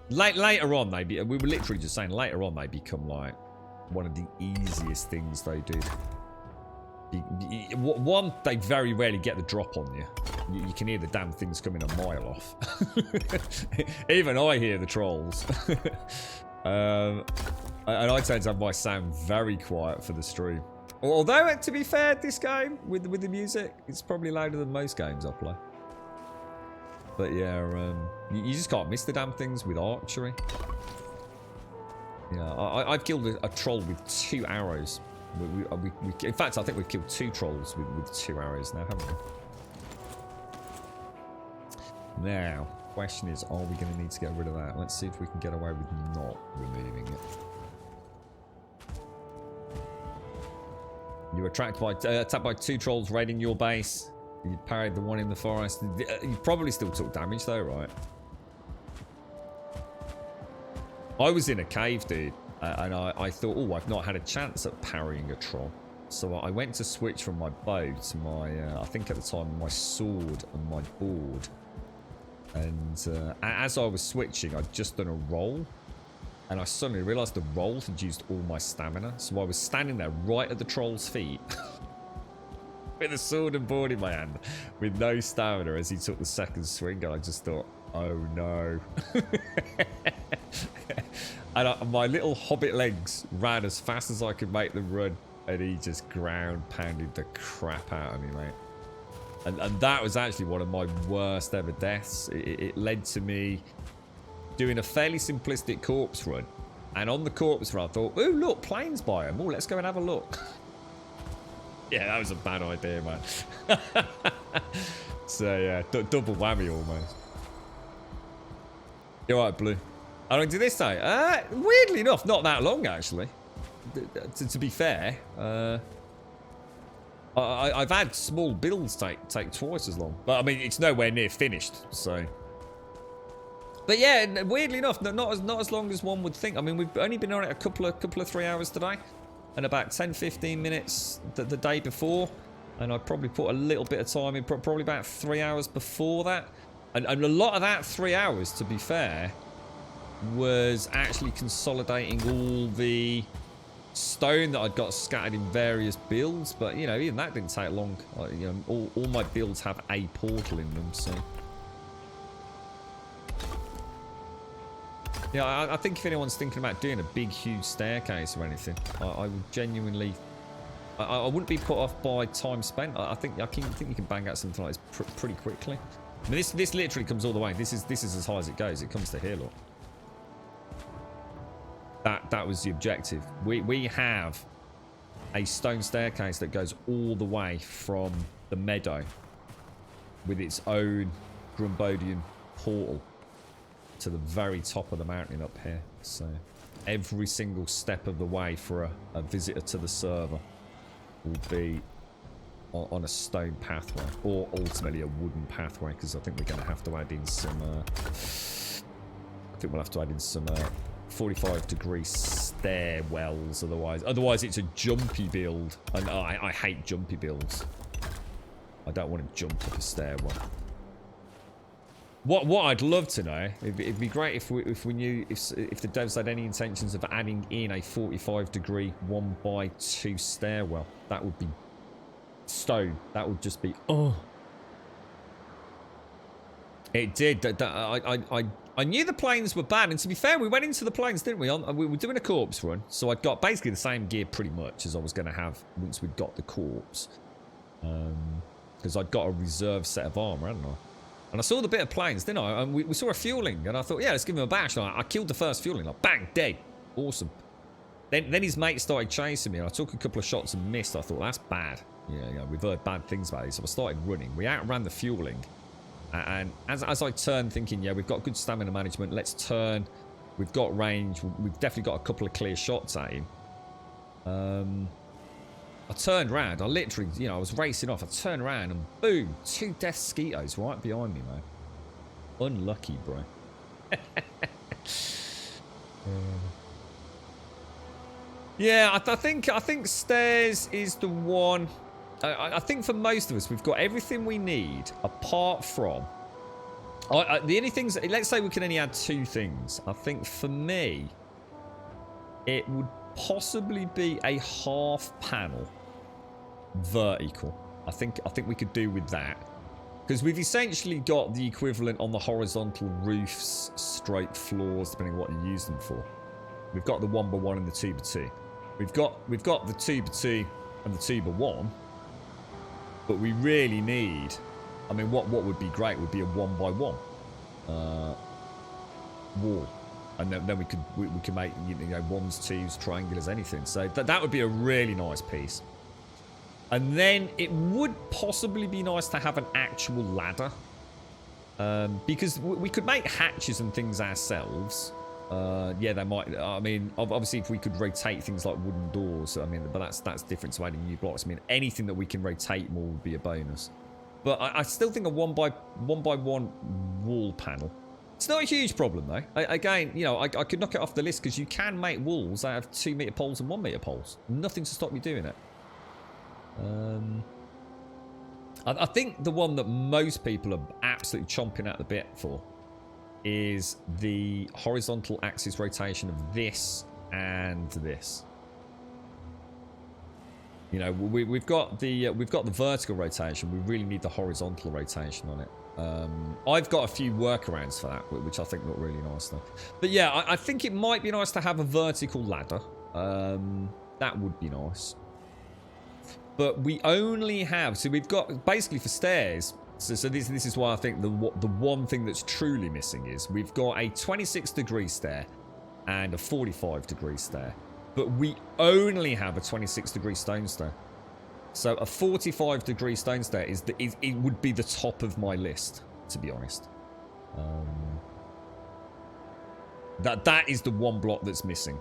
Later on, we were literally just saying, later on they become like one of the easiest things they do. One, they very rarely get the drop on you. You can hear the damn things coming a mile off. Even I hear the trolls. And I tend to have my sound very quiet for the stream. Although, to be fair, this game, with the music, it's probably louder than most games I play. But yeah, you just can't miss the damn things with archery. Yeah, I've killed a troll with 2 arrows. In fact, I think we've killed 2 trolls with 2 arrows now, haven't we? Now, question is, are we going to need to get rid of that? Let's see if we can get away with not removing it. You were attacked by 2 trolls raiding your base. You parried the one in the forest. You probably still took damage though, right? I was in a cave, dude. And I thought, oh, I've not had a chance at parrying a troll. So I went to switch from my bow to my, I think at the time, my sword and my board. And as I was switching, I'd just done a roll. And I suddenly realised the roll had used all my stamina. So I was standing there right at the troll's feet. With a sword and board in my hand. With no stamina as he took the second swing. And I just thought, oh no. And my little hobbit legs ran as fast as I could make them run. And he just ground pounded the crap out of me, mate. And that was actually one of my worst ever deaths. It led to me doing a fairly simplistic corpse run. And on the corpse run, I thought, oh, look, planes biome. Oh, let's go and have a look. Yeah, that was a bad idea, man. So, yeah, double whammy almost. You're right, Blue. How long did this take? Weirdly enough, not that long, actually. To be fair. I've had small builds take twice as long. But, I mean, it's nowhere near finished, so... But yeah, weirdly enough, not as long as one would think. I mean, we've only been on it a couple of 3 hours today. And about 10-15 minutes the day before. And I probably put a little bit of time in, probably about 3 hours before that. And a lot of that 3 hours, to be fair, was actually consolidating all the stone that I'd got scattered in various builds. But, you know, even that didn't take long. You know, all my builds have a portal in them, so... Yeah, I think if anyone's thinking about doing a big, huge staircase or anything, I would genuinely... I wouldn't be put off by time spent. I think you can bang out something like this pretty quickly. I mean, this literally comes all the way. This is as high as it goes. It comes to here, look. That was the objective. We have a stone staircase that goes all the way from the meadow with its own Grumbodian portal to the very top of the mountain up here. So every single step of the way for a visitor to the server will be on a stone pathway, or ultimately a wooden pathway, because I think we're going to have to add in some 45-degree stairwells, otherwise it's a jumpy build, and I hate jumpy builds. I don't want to jump up a stairwell. What I'd love to know, it'd be great if we knew if the devs had any intentions of adding in a 45-degree 1x2 stairwell. That would be stone. That would just be It did. I knew the planes were bad, and to be fair, we went into the planes, didn't we? We were doing a corpse run, so I'd got basically the same gear pretty much as I was going to have once we'd got the corpse, because I'd got a reserve set of armor, hadn't I? And I saw the bit of planes, didn't I? And we saw a fueling, and I thought, yeah, let's give him a bash. And I killed the first fueling, like, bang, dead. Awesome. Then his mate started chasing me, and I took a couple of shots and missed. I thought, that's bad. Yeah, we've heard bad things about it. So I started running. We outran the fueling. And as I turned, thinking, yeah, we've got good stamina management. Let's turn. We've got range. We've definitely got a couple of clear shots at him. I turned around. I literally, you know, I was racing off. I turned around and boom, 2 death skeetos right behind me, man. Unlucky, bro. Yeah, I think stairs is the one. I think for most of us, we've got everything we need apart from the only things. Let's say we can only add 2 things. I think for me, it would possibly be a half panel vertical. I think we could do with that, because we've essentially got the equivalent on the horizontal roofs, straight floors, depending on what you use them for. We've got the 1x1 and the 2x2. We've got the 2x2 and the 2x1, but we really need. I mean, what would be great would be a 1x1 wall. And then we could make, you know, 1s, 2s, triangulars, anything. So that would be a really nice piece. And then it would possibly be nice to have an actual ladder. Because we could make hatches and things ourselves. Yeah, they might. I mean, obviously, if we could rotate things like wooden doors, I mean, but that's different to adding new blocks. I mean, anything that we can rotate more would be a bonus. But I still think a 1x1 wall panel. It's not a huge problem, though. Again, you know, I could knock it off the list, because you can make walls out of 2-meter poles and 1-meter poles. Nothing to stop you doing it. I think the one that most people are absolutely chomping at the bit for is the horizontal axis rotation of this and this. You know, we've got the vertical rotation. We really need the horizontal rotation on it. I've got a few workarounds for that, which I think look really nice though. But yeah, I think it might be nice to have a vertical ladder. That would be nice. But we only have, so we've got basically for stairs. So this is why I think the one thing that's truly missing is we've got a 26-degree stair and a 45-degree stair. But we only have a 26-degree stone stair. So a 45-degree stone stair it would be the top of my list, to be honest. That is the one block that's missing,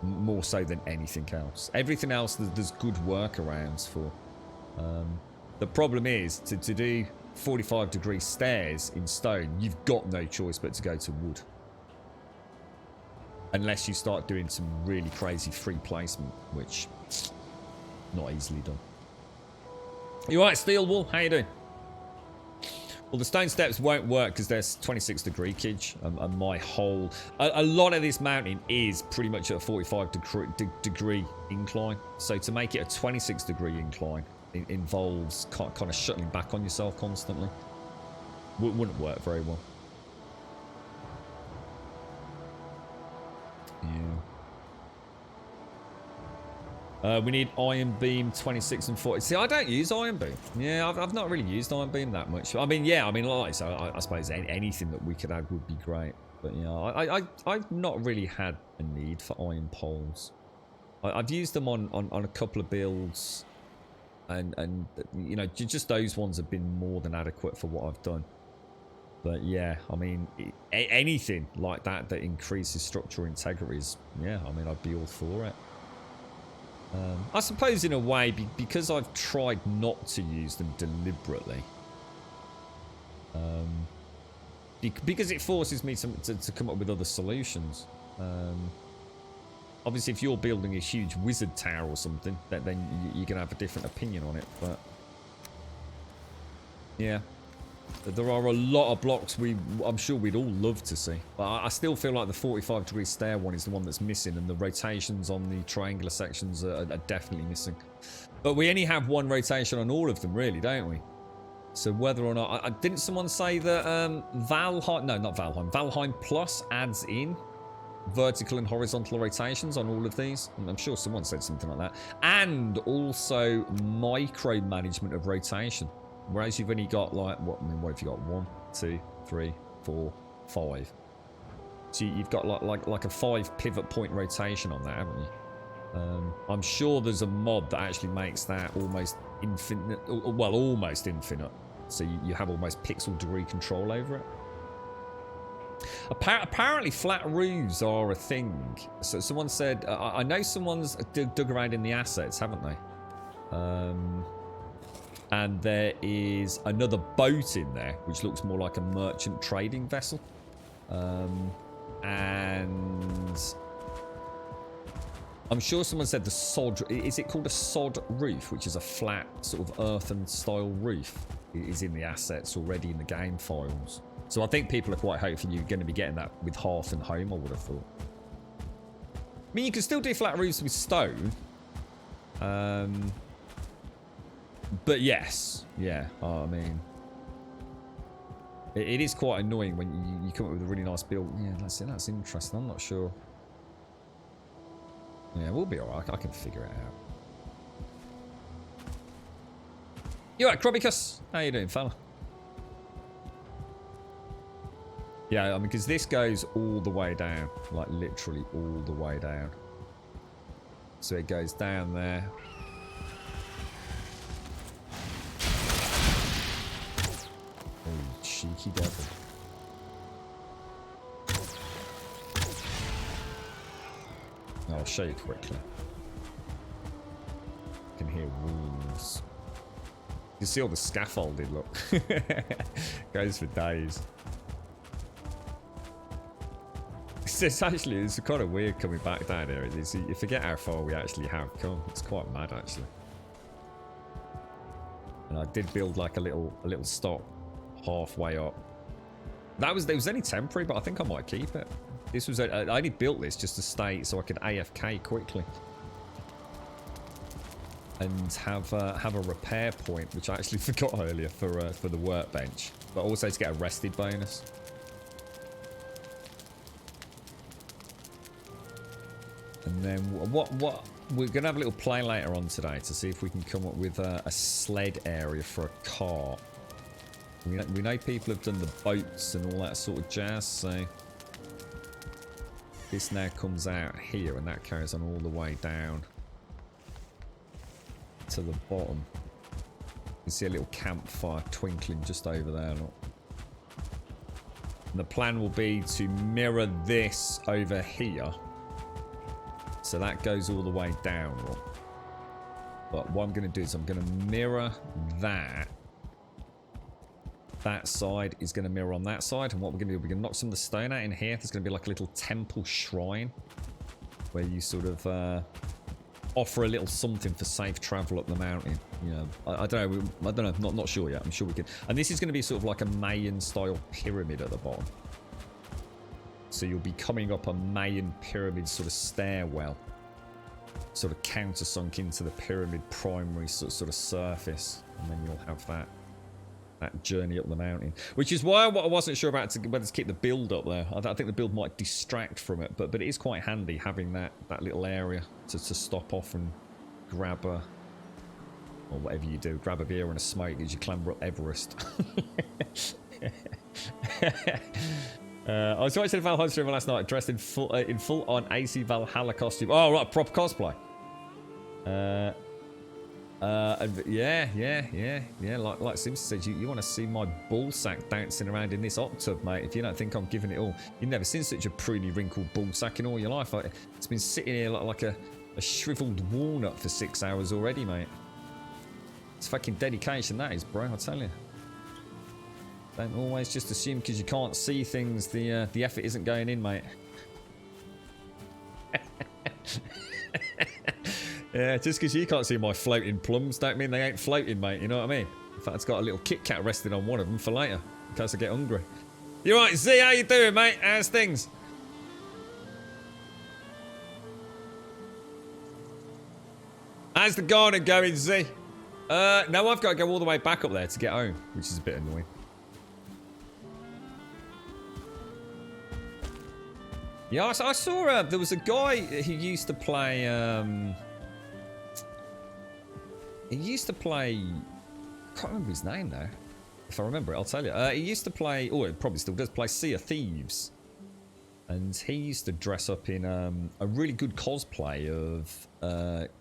more so than anything else. Everything else there's good workarounds for. The problem is to do 45-degree stairs in stone, you've got no choice but to go to wood. Unless you start doing some really crazy free placement, which not easily done. You alright, Steel Wool? How you doing? Well, the stone steps won't work because there's 26-degree kidge, and my whole... A lot of this mountain is pretty much at a 45-degree incline. So to make it a 26-degree incline, it involves kind of shuttling back on yourself constantly. Wouldn't work very well. Yeah. We need Iron Beam 26 and 40. See, I don't use Iron Beam. Yeah, I've not really used Iron Beam that much. I mean, yeah, I mean, like, so I suppose anything that we could add would be great. But, yeah, I've not really had a need for iron poles. I've used them on a couple of builds. And you know, just those ones have been more than adequate for what I've done. But, yeah, I mean, anything like that increases structural integrity is, yeah, I mean, I'd be all for it. I suppose in a way, because I've tried not to use them deliberately. Because it forces me to come up with other solutions. Obviously, if you're building a huge wizard tower or something, then you're going to have a different opinion on it. But, yeah. There are a lot of blocks I'm sure we'd all love to see. But I still feel like the 45-degree stair one is the one that's missing, and the rotations on the triangular sections are definitely missing. But we only have one rotation on all of them, really, don't we? So whether or not... didn't someone say that Valheim... No, not Valheim. Valheim Plus adds in vertical and horizontal rotations on all of these? I'm sure someone said something like that. And also micromanagement of rotation. Whereas you've only got like what have you got? 1, 2, 3, 4, 5. So you've got like a 5 pivot point rotation on that, haven't you? I'm sure there's a mod that actually makes that almost infinite. Well, almost infinite. So you have almost pixel degree control over it. Apparently, flat roofs are a thing. So someone said, I know someone's dug around in the assets, haven't they? And there is another boat in there, which looks more like a merchant trading vessel. And I'm sure someone said the sod... Is it called a sod roof, which is a flat sort of earthen style roof? It is in the assets already in the game files. So I think people are quite hopeful you're going to be getting that with Hearth and Home, I would have thought. I mean, you can still do flat roofs with stone. But yes, yeah, I mean, it is quite annoying when you come up with a really nice build. Yeah, that's interesting. I'm not sure. Yeah, we'll be alright. I can figure it out. You alright, Krobicus? How you doing, fella? Yeah, I mean, because this goes all the way down, like literally all the way down. So it goes down there. Cheeky devil. I'll show you quickly. You can hear wolves. You see all the scaffolding, look. Goes for days. It's kind of weird coming back down here. You forget how far we actually have come. It's quite mad, actually. And I did build like a little stop halfway up. It was only temporary, but I think I might keep it. This was I only built this just to stay so I could AFK quickly. and have a repair point, which I actually forgot earlier for the workbench, but also to get a rested bonus. And then what we're gonna have a little play later on today to see if we can come up with a sled area for a car. We know people have done the boats and all that sort of jazz, so this now comes out here and that carries on all the way down to the bottom. You can see a little campfire twinkling just over there. Look. And the plan will be to mirror this over here. So that goes all the way down. Look. But what I'm going to do is I'm going to mirror that. That side is going to mirror on that side. And what we're going to do, we're going to knock some of the stone out in here. There's going to be like a little temple shrine where you sort of offer a little something for safe travel up the mountain. You know, I don't know. Not sure yet. I'm sure we can. And this is going to be sort of like a Mayan style pyramid at the bottom. So you'll be coming up a Mayan pyramid sort of stairwell, sort of countersunk into the pyramid primary sort of surface, and then you'll have that journey up the mountain, which is why I wasn't sure about whether to keep the build up there. I think the build might distract from it, but it is quite handy having that little area to stop off and grab a, or whatever you do, grab a beer and a smoke as you clamber up Everest. I was watching a Valheim stream last night, dressed in full on AC Valhalla costume. Oh right, proper cosplay. Yeah. Like Simpson said, you want to see my ball sack bouncing around in this hot tub, mate. If you don't think I'm giving it all, you've never seen such a pruny wrinkled ball sack in all your life. It's been sitting here like a shriveled walnut for 6 hours already, mate. It's fucking dedication, that is, bro. I tell you. Don't always just assume because you can't see things, the effort isn't going in, mate. Yeah, just because you can't see my floating plums don't mean they ain't floating, mate. You know what I mean? In fact, it's got a little Kit Kat resting on one of them for later, in case I get hungry. You right, Z? How you doing, mate? How's things? How's the garden going, Z? No, I've got to go all the way back up there to get home, which is a bit annoying. Yeah, I saw there was a guy who used to play. He used to play. I can't remember his name now. If I remember it, I'll tell you. He used to play, or it probably still does play, Sea of Thieves, and he used to dress up in a really good cosplay of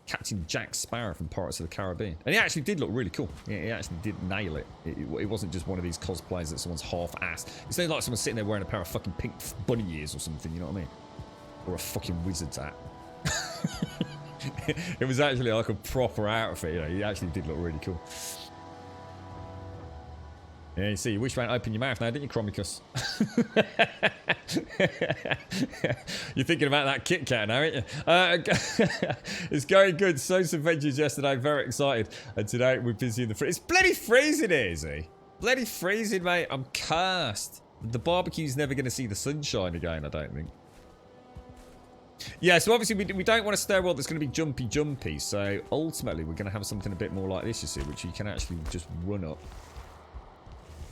Captain Jack Sparrow from Pirates of the Caribbean, and he actually did look really cool. He actually did nail it. It wasn't just one of these cosplays that someone's half-assed. It's not like someone sitting there wearing a pair of fucking pink bunny ears or something. You know what I mean? Or a fucking wizard's hat. It was actually like a proper outfit. You know, he actually did look really cool. Yeah, you see, you wish you won't open your mouth now, didn't you, Chromicus? You're thinking about that Kit Kat now, aren't you? It's going good. So some veggies yesterday, very excited. And today we're busy in the freeze. It's bloody freezing here, is he? Bloody freezing, mate. I'm cursed. The barbecue's never going to see the sunshine again, I don't think. Yeah, so obviously we don't want a stairwell that's going to be jumpy. So ultimately we're going to have something a bit more like this, you see, which you can actually just run up.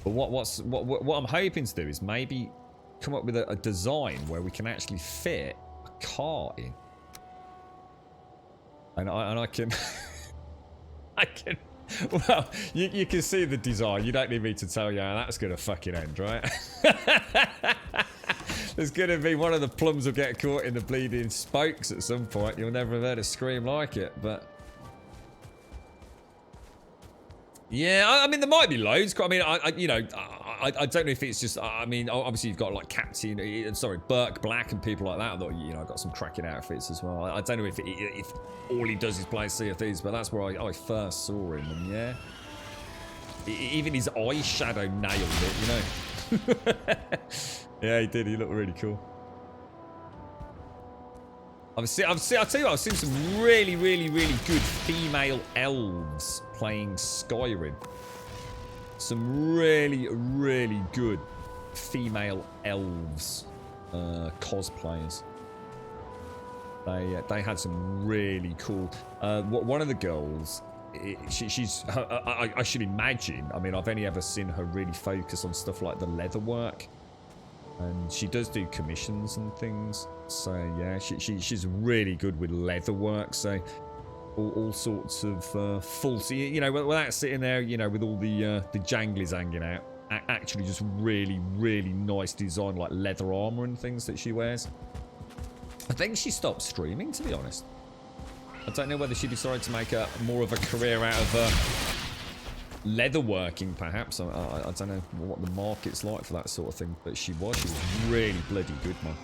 But what I'm hoping to do is maybe come up with a design where we can actually fit a car in, and I can well, you can see the design. You don't need me to tell you how that's gonna fucking end, right? There's gonna be one of the plums will get caught in the bleeding spokes at some point. You'll never have heard a scream like it, but. Yeah, I mean, there might be loads. I mean, I don't know if it's just. I mean, obviously you've got like Burke Black and people like that. Though, you know, got some cracking outfits as well. I don't know if all he does is play Sea of Thieves, but that's where I first saw him, and yeah, even his eyeshadow nailed it. You know. Yeah, he did. He looked really cool. I'll tell you what, I've seen some really good female elves playing Skyrim. Some really good female elves cosplayers. They had some really cool. One of the girls, I should imagine. I mean, I've only ever seen her really focus on stuff like the leather work, and she does do commissions and things. So yeah, she's really good with leather work. So all sorts of false, you know, without sitting there, you know, with all the janglies hanging out. Actually, just really nice design, like leather armor and things that she wears. I think she stopped streaming, to be honest. I don't know whether she decided to make more of a career out of leatherworking, perhaps. I don't know what the market's like for that sort of thing, but she was really bloody good, man.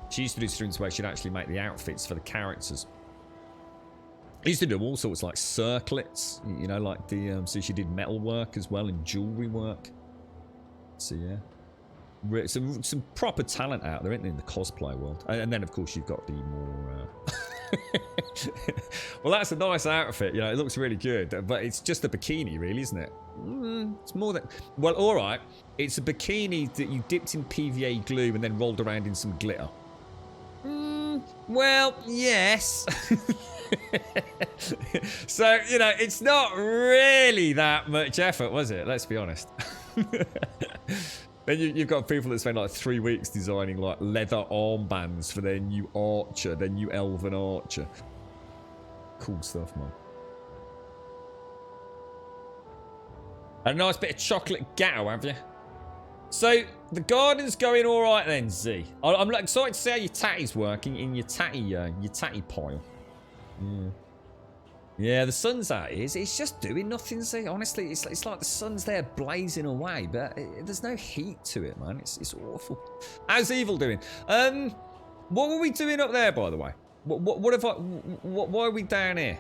She used to do streams where she'd actually make the outfits for the characters. I used to do all sorts like circlets, you know, like the so she did metal work as well and jewelry work. So yeah. Some proper talent out there, isn't there, in the cosplay world? And then, of course, you've got the more... well, that's a nice outfit. You know, it looks really good. But it's just a bikini, really, isn't it? It's more than... Well, all right. It's a bikini that you dipped in PVA glue and then rolled around in some glitter. Well, yes. So, you know, it's not really that much effort, was it? Let's be honest. Then you've got people that spend like 3 weeks designing like leather armbands for their new archer, their new elven archer. Cool stuff, man. A nice bit of chocolate gatto, have you? So the garden's going all right then, Z. I'm excited to see how your tatty's working in your tatty pile. Yeah. Yeah, the sun's out here. It's just doing nothing, see. Honestly, it's like the sun's there blazing away, but there's no heat to it, man. It's awful. How's Evil doing? What were we doing up there, by the way? Why are we down here?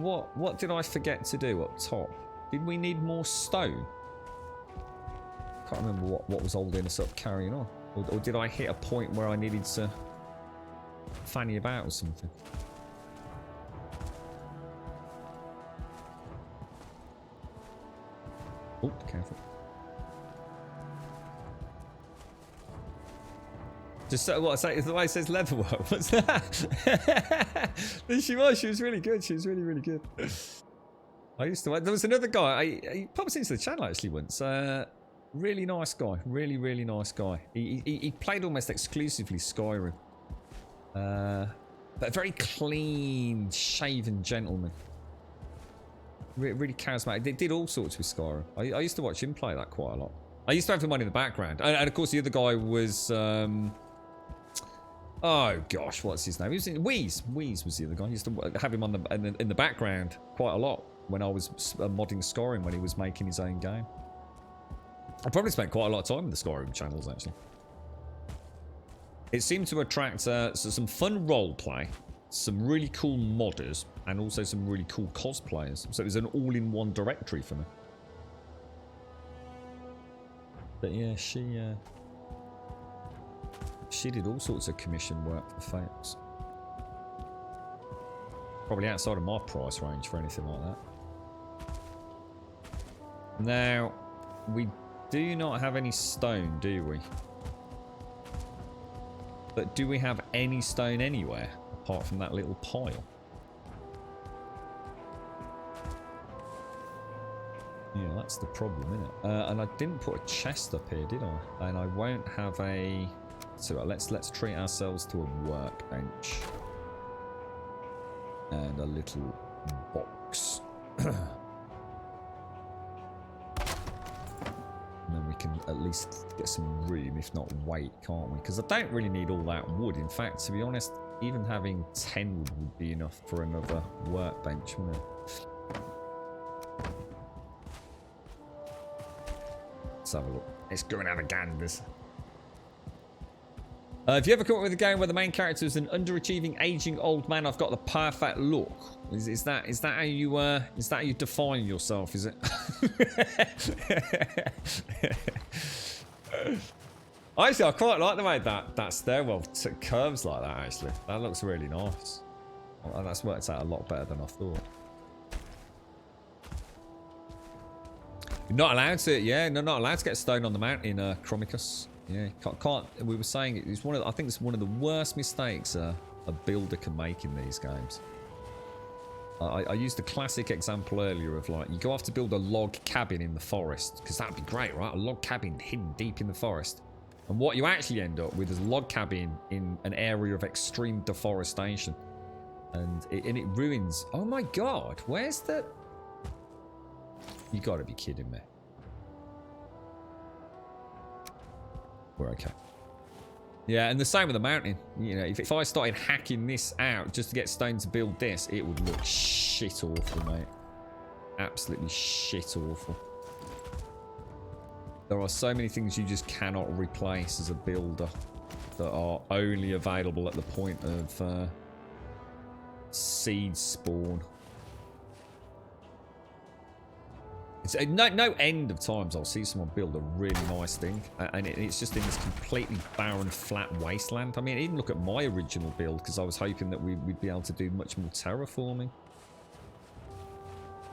What did I forget to do up top? Did we need more stone? Can't remember what was holding us up carrying on. Or did I hit a point where I needed to fanny about or something? Oh, careful. Just what I say, the way it says leather work. What's that? She was really good. She was really good. I used to. There was another guy. He pops into the channel actually once. Really nice guy. Really nice guy. He played almost exclusively Skyrim. But a very clean shaven gentleman. Really charismatic. They did all sorts with Skyrim. I used to watch him play that quite a lot. I used to have him on in the background. And of course, the other guy was... oh, gosh, what's his name? He was in Wheeze. Wheeze was the other guy. I used to have him on in the background quite a lot when I was modding Skyrim when he was making his own game. I probably spent quite a lot of time in the Skyrim channels, actually. It seemed to attract some fun roleplay, some really cool modders, and also some really cool cosplayers. So it was an all-in-one directory for me. But yeah, she did all sorts of commission work for folks. Probably outside of my price range for anything like that. Now, we do not have any stone, do we? But do we have any stone anywhere apart from that little pile? Yeah, that's the problem, isn't it? And I didn't put a chest up here, did I? And I won't have a... So let's treat ourselves to a workbench. And a little box. And then we can at least get some room, if not weight, can't we? Because I don't really need all that wood. In fact, to be honest, even having 10 wood would be enough for another workbench, wouldn't it? Let's have a look. Let's go and have a ganders. If you ever come up with a game where the main character is an underachieving, aging old man, I've got the perfect look. Is that how you define yourself? Is it? Actually, I quite like the way that stairwell curves like that. Actually, that looks really nice. Well, that's worked out a lot better than I thought. You're not allowed to, yeah, not allowed to get stone on the mountain, Chromicus. Yeah, can't. We were saying it's one of. I think it's one of the worst mistakes a builder can make in these games. I used the classic example earlier of like you go off to build a log cabin in the forest because that'd be great, right? A log cabin hidden deep in the forest, and what you actually end up with is a log cabin in an area of extreme deforestation, and it ruins. Oh my god, where's the? You got to be kidding me. We're okay. Yeah, and the same with the mountain. You know, if I started hacking this out just to get stone to build this, it would look shit awful, mate. Absolutely shit awful. There are so many things you just cannot replace as a builder that are only available at the point of seed spawn. It's no end of times I'll see someone build a really nice thing, and it's just in this completely barren, flat wasteland. I mean, even look at my original build, because I was hoping that we'd be able to do much more terraforming.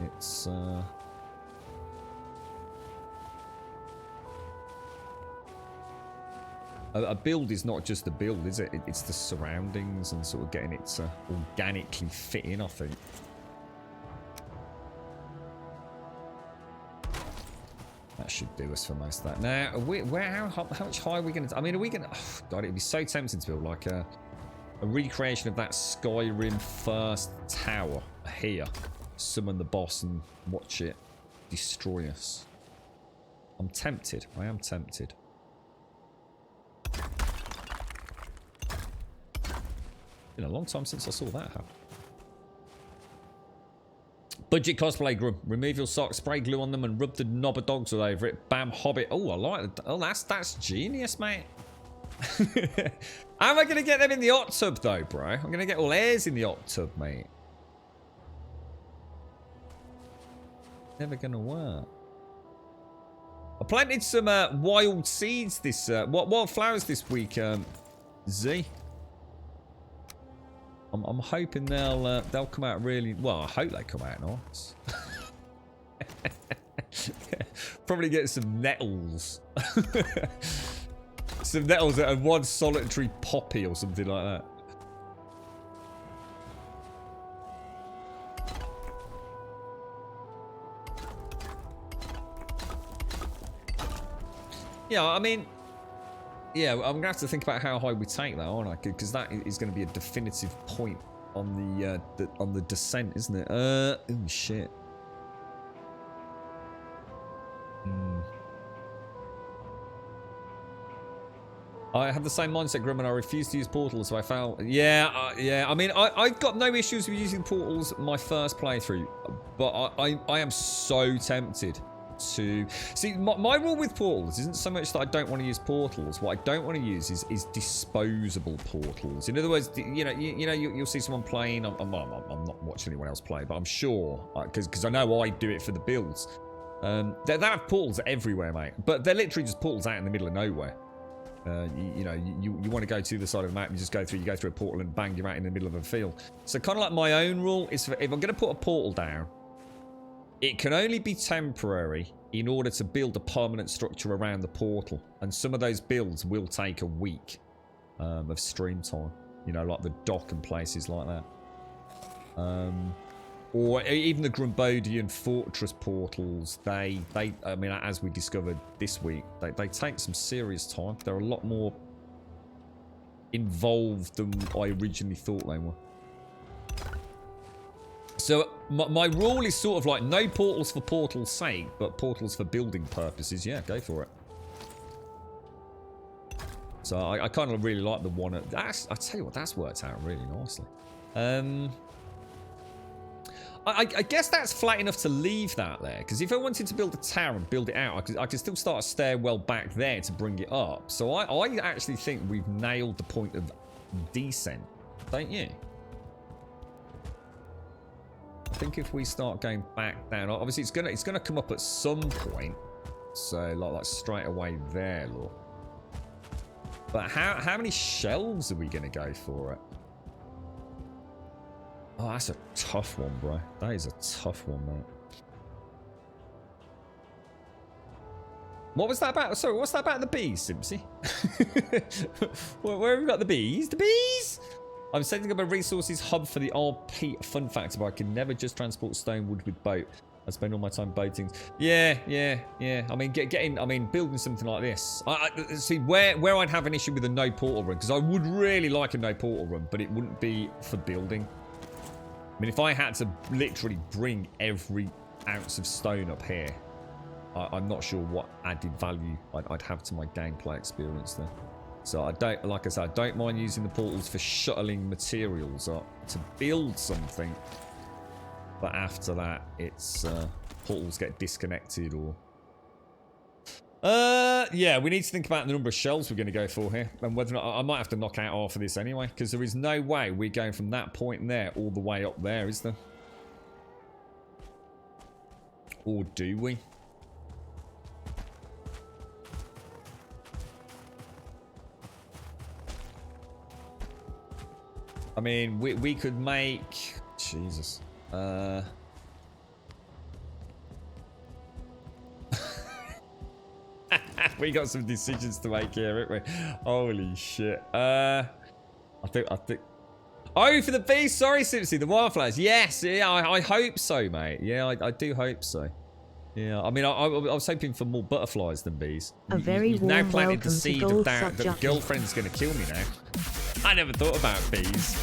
It's... A build is not just the build, is it? It's the surroundings and sort of getting it to organically fit in, I think. That should do us for most of that. Now, how much higher are we going to... I mean, are we going to... Oh, God, it'd be so tempting to build like a recreation of that Skyrim first tower here. Summon the boss and watch it destroy us. I'm tempted. I am tempted. Been a long time since I saw that happen. Budget cosplay Grum. Remove your socks, spray glue on them, and rub the knob of dogs all over it. Bam, Hobbit. Oh, I like it. Oh, that's genius, mate. How am I going to get them in the hot tub, though, bro? I'm going to get all airs in the hot tub, mate. Never going to work. I planted some wild seeds this... wild flowers this week, Z. I'm hoping they'll come out really well. I hope they come out nice. Probably get some nettles, some nettles and one solitary poppy or something like that. Yeah, I mean. Yeah, I'm going to have to think about how high we take that, aren't I? Because that is going to be a definitive point on the descent, isn't it? Oh, shit. I have the same mindset, Grim, and I refuse to use portals, so I found... Yeah, yeah. I mean, I've got no issues with using portals my first playthrough, but I am so tempted to... See, my rule with portals isn't so much that I don't want to use portals. What I don't want to use is disposable portals. In other words, you'll see someone playing... I'm not watching anyone else play, but I'm sure, because I know I do it for the builds. They have portals everywhere, mate, but they're literally just portals out in the middle of nowhere. You want to go to the side of the map, you just go through a portal and bang, you're out in the middle of a field. So kind of like my own rule is, if I'm going to put a portal down, it can only be temporary in order to build a permanent structure around the portal. And some of those builds will take a week of stream time. You know, like the dock and places like that. Or even the Grumbodian Fortress portals, I mean, as we discovered this week, they take some serious time. They're a lot more involved than I originally thought they were. So my rule is sort of like no portals for portal's sake, but portals for building purposes. Yeah, go for it. So I kind of really like the one at... I tell you what, that's worked out really nicely. I guess that's flat enough to leave that there, because if I wanted to build a tower and build it out, I could still start a stairwell back there to bring it up. So I actually think we've nailed the point of descent, don't you? I think if we start going back down, obviously it's gonna come up at some point. So like straight away there, look. But how many shelves are we gonna go for it? Oh, that's a tough one, bro. That is a tough one, mate. What was that about? Sorry, what's that about the bees, Simpsy? Where have we got the bees? The bees! I'm setting up a resources hub for the RP fun factor, but I can never just transport stone wood with boat. I spend all my time boating. Yeah. I mean, building something like this. See, where I'd have an issue with a no portal run, because I would really like a no portal run, but it wouldn't be for building. I mean, if I had to literally bring every ounce of stone up here, I'm not sure what added value I'd have to my gameplay experience there. So I don't, like I said, I don't mind using the portals for shuttling materials up to build something. But after that, it's portals get disconnected or... yeah, we need to think about the number of shells we're going to go for here. And whether or not... I might have to knock out half of this anyway, because there is no way we're going from that point there all the way up there, is there? Or do we? I mean, we could make... Jesus. We got some decisions to make here, haven't we? Holy shit. I think... Oh, for the bees! Sorry, Simpsy, the wildflowers. Yes, yeah, I hope so, mate. Yeah, I do hope so. Yeah, I mean, I was hoping for more butterflies than bees. A very You've warm now planted the welcome seed to of Gold doubt that Subject. the girlfriend's going to kill me now. I never thought about bees.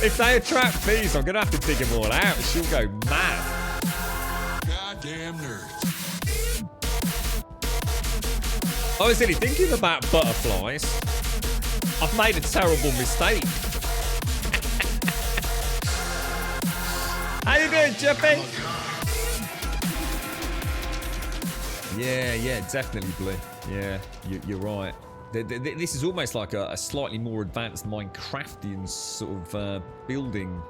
If they attract bees, I'm going to have to dig them all out. She'll go mad. Goddamn nerds. I was really thinking about butterflies. I've made a terrible mistake. How you doing, Juppy? Yeah, definitely, Blue. Yeah, you're right. This is almost like a slightly more advanced Minecraftian sort of building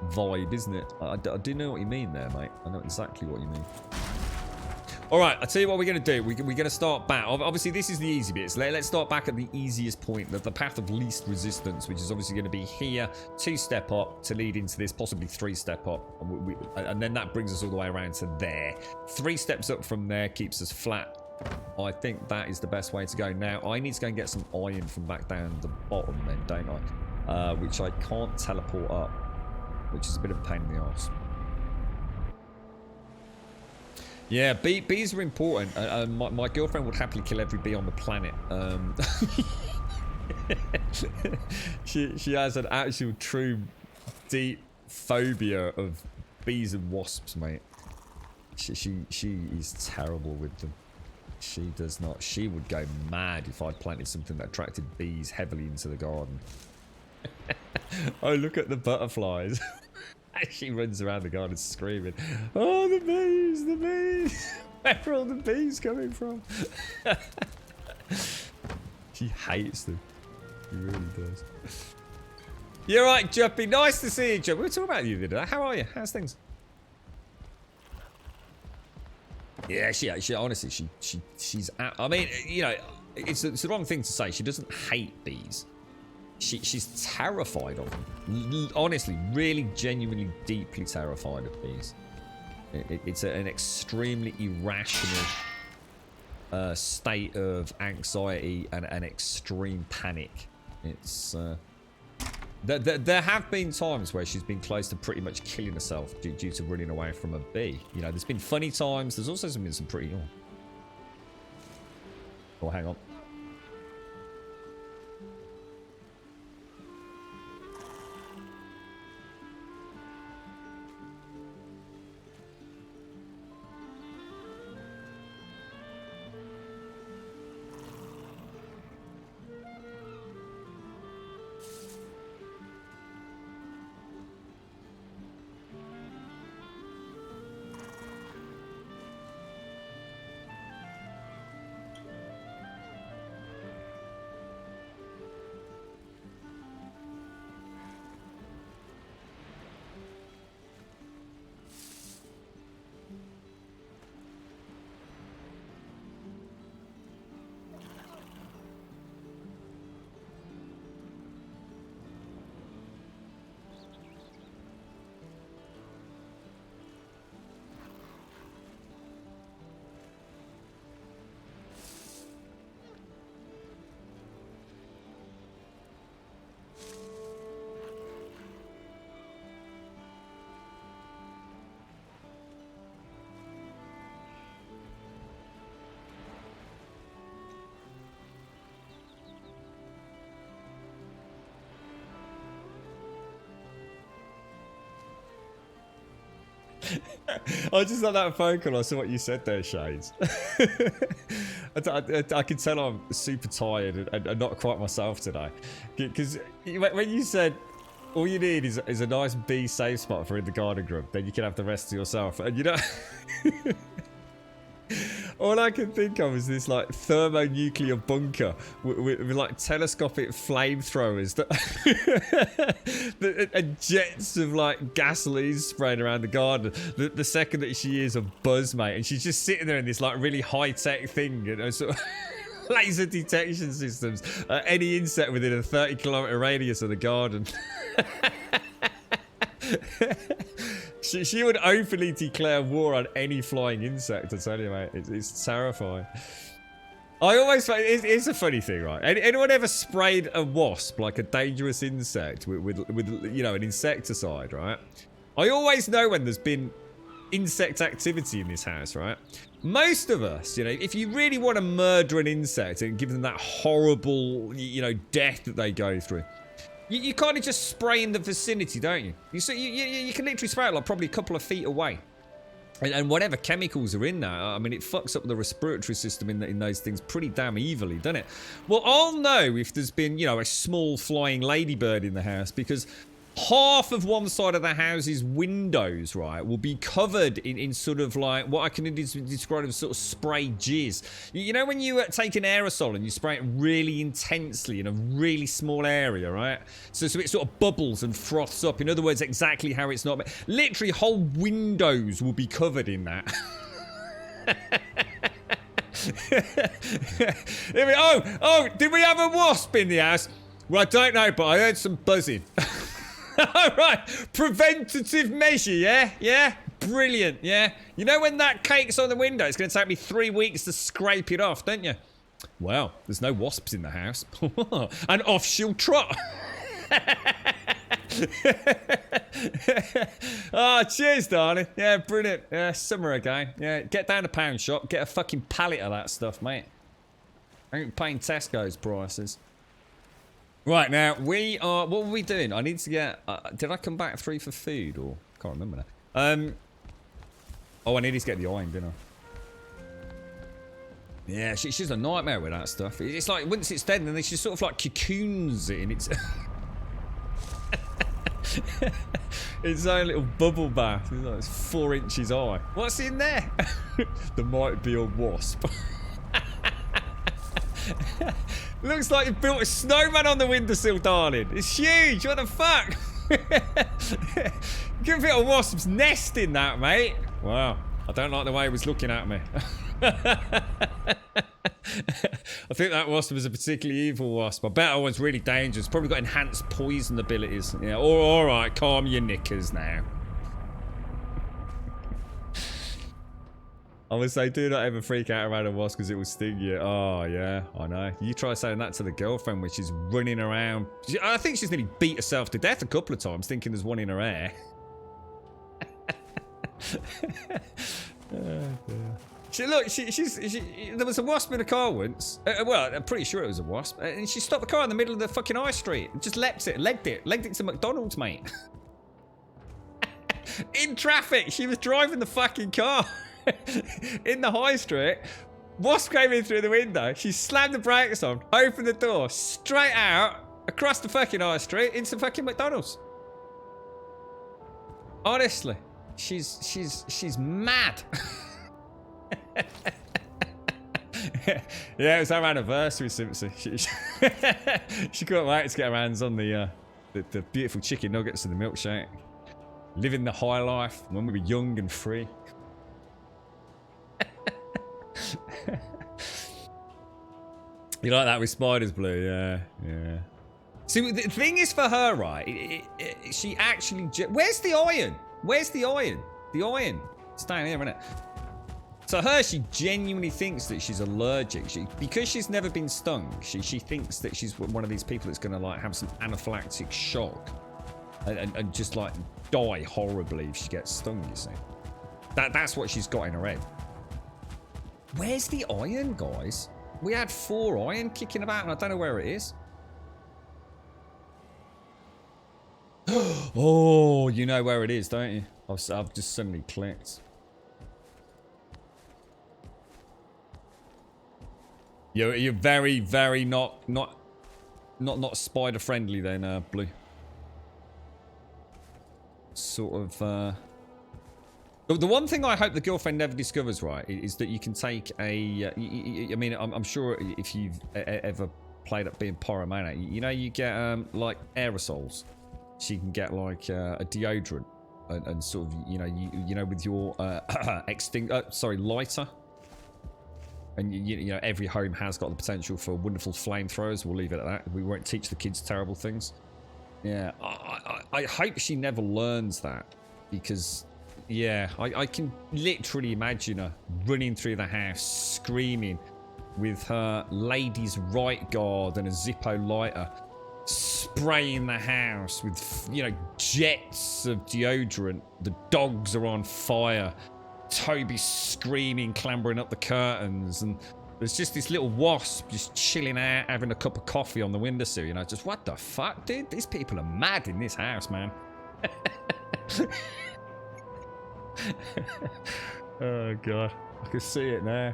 vibe, isn't it? I do know what you mean there, mate. I know exactly what you mean. All right, I'll tell you what we're going to do. We're going to start back. Obviously, this is the easy bits. Let's start back at the easiest point, the path of least resistance, which is obviously going to be here, 2-step up to lead into this, possibly 3-step up. And then that brings us all the way around to there. 3 steps up from there keeps us flat. I think that is the best way to go. Now, I need to go and get some iron from back down the bottom then, don't I? Which I can't teleport up, which is a bit of a pain in the arse. Yeah, bees are important. My girlfriend would happily kill every bee on the planet. She has an actual true deep phobia of bees and wasps, mate. She is terrible with them. She does not. She would go mad if I'd planted something that attracted bees heavily into the garden. Oh, look at the butterflies. She runs around the garden screaming, "Oh, the bees, the bees! Where are all the bees coming from?" She hates them. She really does. You're right, Juppy. Nice to see you, Juppy. We were talking about you the other day. How are you? How's things? Yeah, she honestly, she's. I mean, you know, it's the wrong thing to say. She doesn't hate bees. She's terrified of them. Honestly, really, genuinely, deeply terrified of bees. It's an extremely irrational state of anxiety and an extreme panic. It's there have been times where she's been close to pretty much killing herself due to running away from a bee. You know, there's been funny times. There's also been some pretty. Oh, hang on. I just had that phone call. I saw what you said there, Shades. I can tell I'm super tired and not quite myself today. Because when you said all you need is a nice bee safe spot for in the garden group, then you can have the rest to yourself. And you know, all I can think of is this like thermonuclear bunker with like telescopic flamethrowers and jets of like gasoline spraying around the garden. The second that she hears a buzz, mate, and she's just sitting there in this like really high-tech thing, you know, sort of laser detection systems. Any insect within a 30-kilometer radius of the garden. She would openly declare war on any flying insect, I tell you, mate. It's terrifying. I always find it's a funny thing, right? Anyone ever sprayed a wasp, like a dangerous insect, with you know, an insecticide, right? I always know when there's been insect activity in this house, right? Most of us, you know, if you really want to murder an insect and give them that horrible, you know, death that they go through, you kind of just spray in the vicinity, don't you? You can literally spray it like probably a couple of feet away. And whatever chemicals are in there, I mean, it fucks up the respiratory system in those things pretty damn evilly, doesn't it? Well, I'll know if there's been, you know, a small flying ladybird in the house because half of one side of the house's windows, right, will be covered in sort of like what I can describe as sort of spray jizz. You know when you take an aerosol and you spray it really intensely in a really small area, right? So it sort of bubbles and froths up. In other words, exactly how it's not. Literally, whole windows will be covered in that. Oh, did we have a wasp in the house? Well, I don't know, but I heard some buzzing. Alright, preventative measure, yeah? Yeah? Brilliant, yeah? You know when that cake's on the window, it's going to take me 3 weeks to scrape it off, don't you? Well, there's no wasps in the house. And off she'll trot. Oh, cheers, darling. Yeah, brilliant. Yeah, summer again. Yeah, get down to pound shop, get a fucking pallet of that stuff, mate. I ain't paying Tesco's prices. Right, now, we are... What were we doing? I need to get... did I come back 3 for food? Or... Can't remember now. Oh, I needed to get the iron, didn't I? Yeah, she's a nightmare with that stuff. It's like, once it's dead, then she sort of like cocoons it in its... its own little bubble bath. It's like 4 inches high. What's in there? There might be a wasp. Looks like you've built a snowman on the windowsill, darling. It's huge. What the fuck? You can fit a wasp's nest in that, mate. Wow. I don't like the way he was looking at me. I think that wasp was a particularly evil wasp. I bet that one's really dangerous. Probably got enhanced poison abilities. Yeah. All right. Calm your knickers now. I would say, do not ever freak out around a wasp because it will sting you. Oh, yeah, I know. You try saying that to the girlfriend when she's running around. I think she's nearly beat herself to death a couple of times thinking there's one in her hair. Oh, dear. There was a wasp in a car once. Well, I'm pretty sure it was a wasp. And she stopped the car in the middle of the fucking high street and just legged it to McDonald's, mate. In traffic. She was driving the fucking car. In the high street, wasp came in through the window. She slammed the brakes on, opened the door, straight out across the fucking high street into fucking McDonald's. Honestly, she's mad. Yeah, it was our anniversary, Simpson. She couldn't wait to get her hands on the beautiful chicken nuggets and the milkshake. Living the high life when we were young and free. You like that with spiders, Blue? Yeah, yeah. See, the thing is for her, right? She actually... Where's the iron? Where's the iron? The iron. It's down here, isn't it? So her, she genuinely thinks that she's allergic. Because she's never been stung, she thinks that she's one of these people that's going to like have some anaphylactic shock and just like die horribly if she gets stung, you see. That's what she's got in her head. Where's the iron, guys? We had 4 iron kicking about and I don't know where it is. Oh, you know where it is, don't you? I've just suddenly clicked. You're very, very not spider friendly then, Blue. Sort of. The one thing I hope the girlfriend never discovers, right, is that you can take a. I mean, I'm sure if you've ever played up being pyromaniac, you know, you get like aerosols, so you can get like a deodorant and sort of, you know, with your lighter. And you know, every home has got the potential for wonderful flamethrowers. We'll leave it at that. We won't teach the kids terrible things. Yeah, I hope she never learns that, because, yeah, I can literally imagine her running through the house screaming with her ladies' right guard and a Zippo lighter, spraying the house with, you know, jets of deodorant. The dogs are on fire. Toby's screaming, clambering up the curtains, and there's just this little wasp just chilling out, having a cup of coffee on the windowsill. You know, just what the fuck, dude? These people are mad in this house, man. Oh god, I can see it now.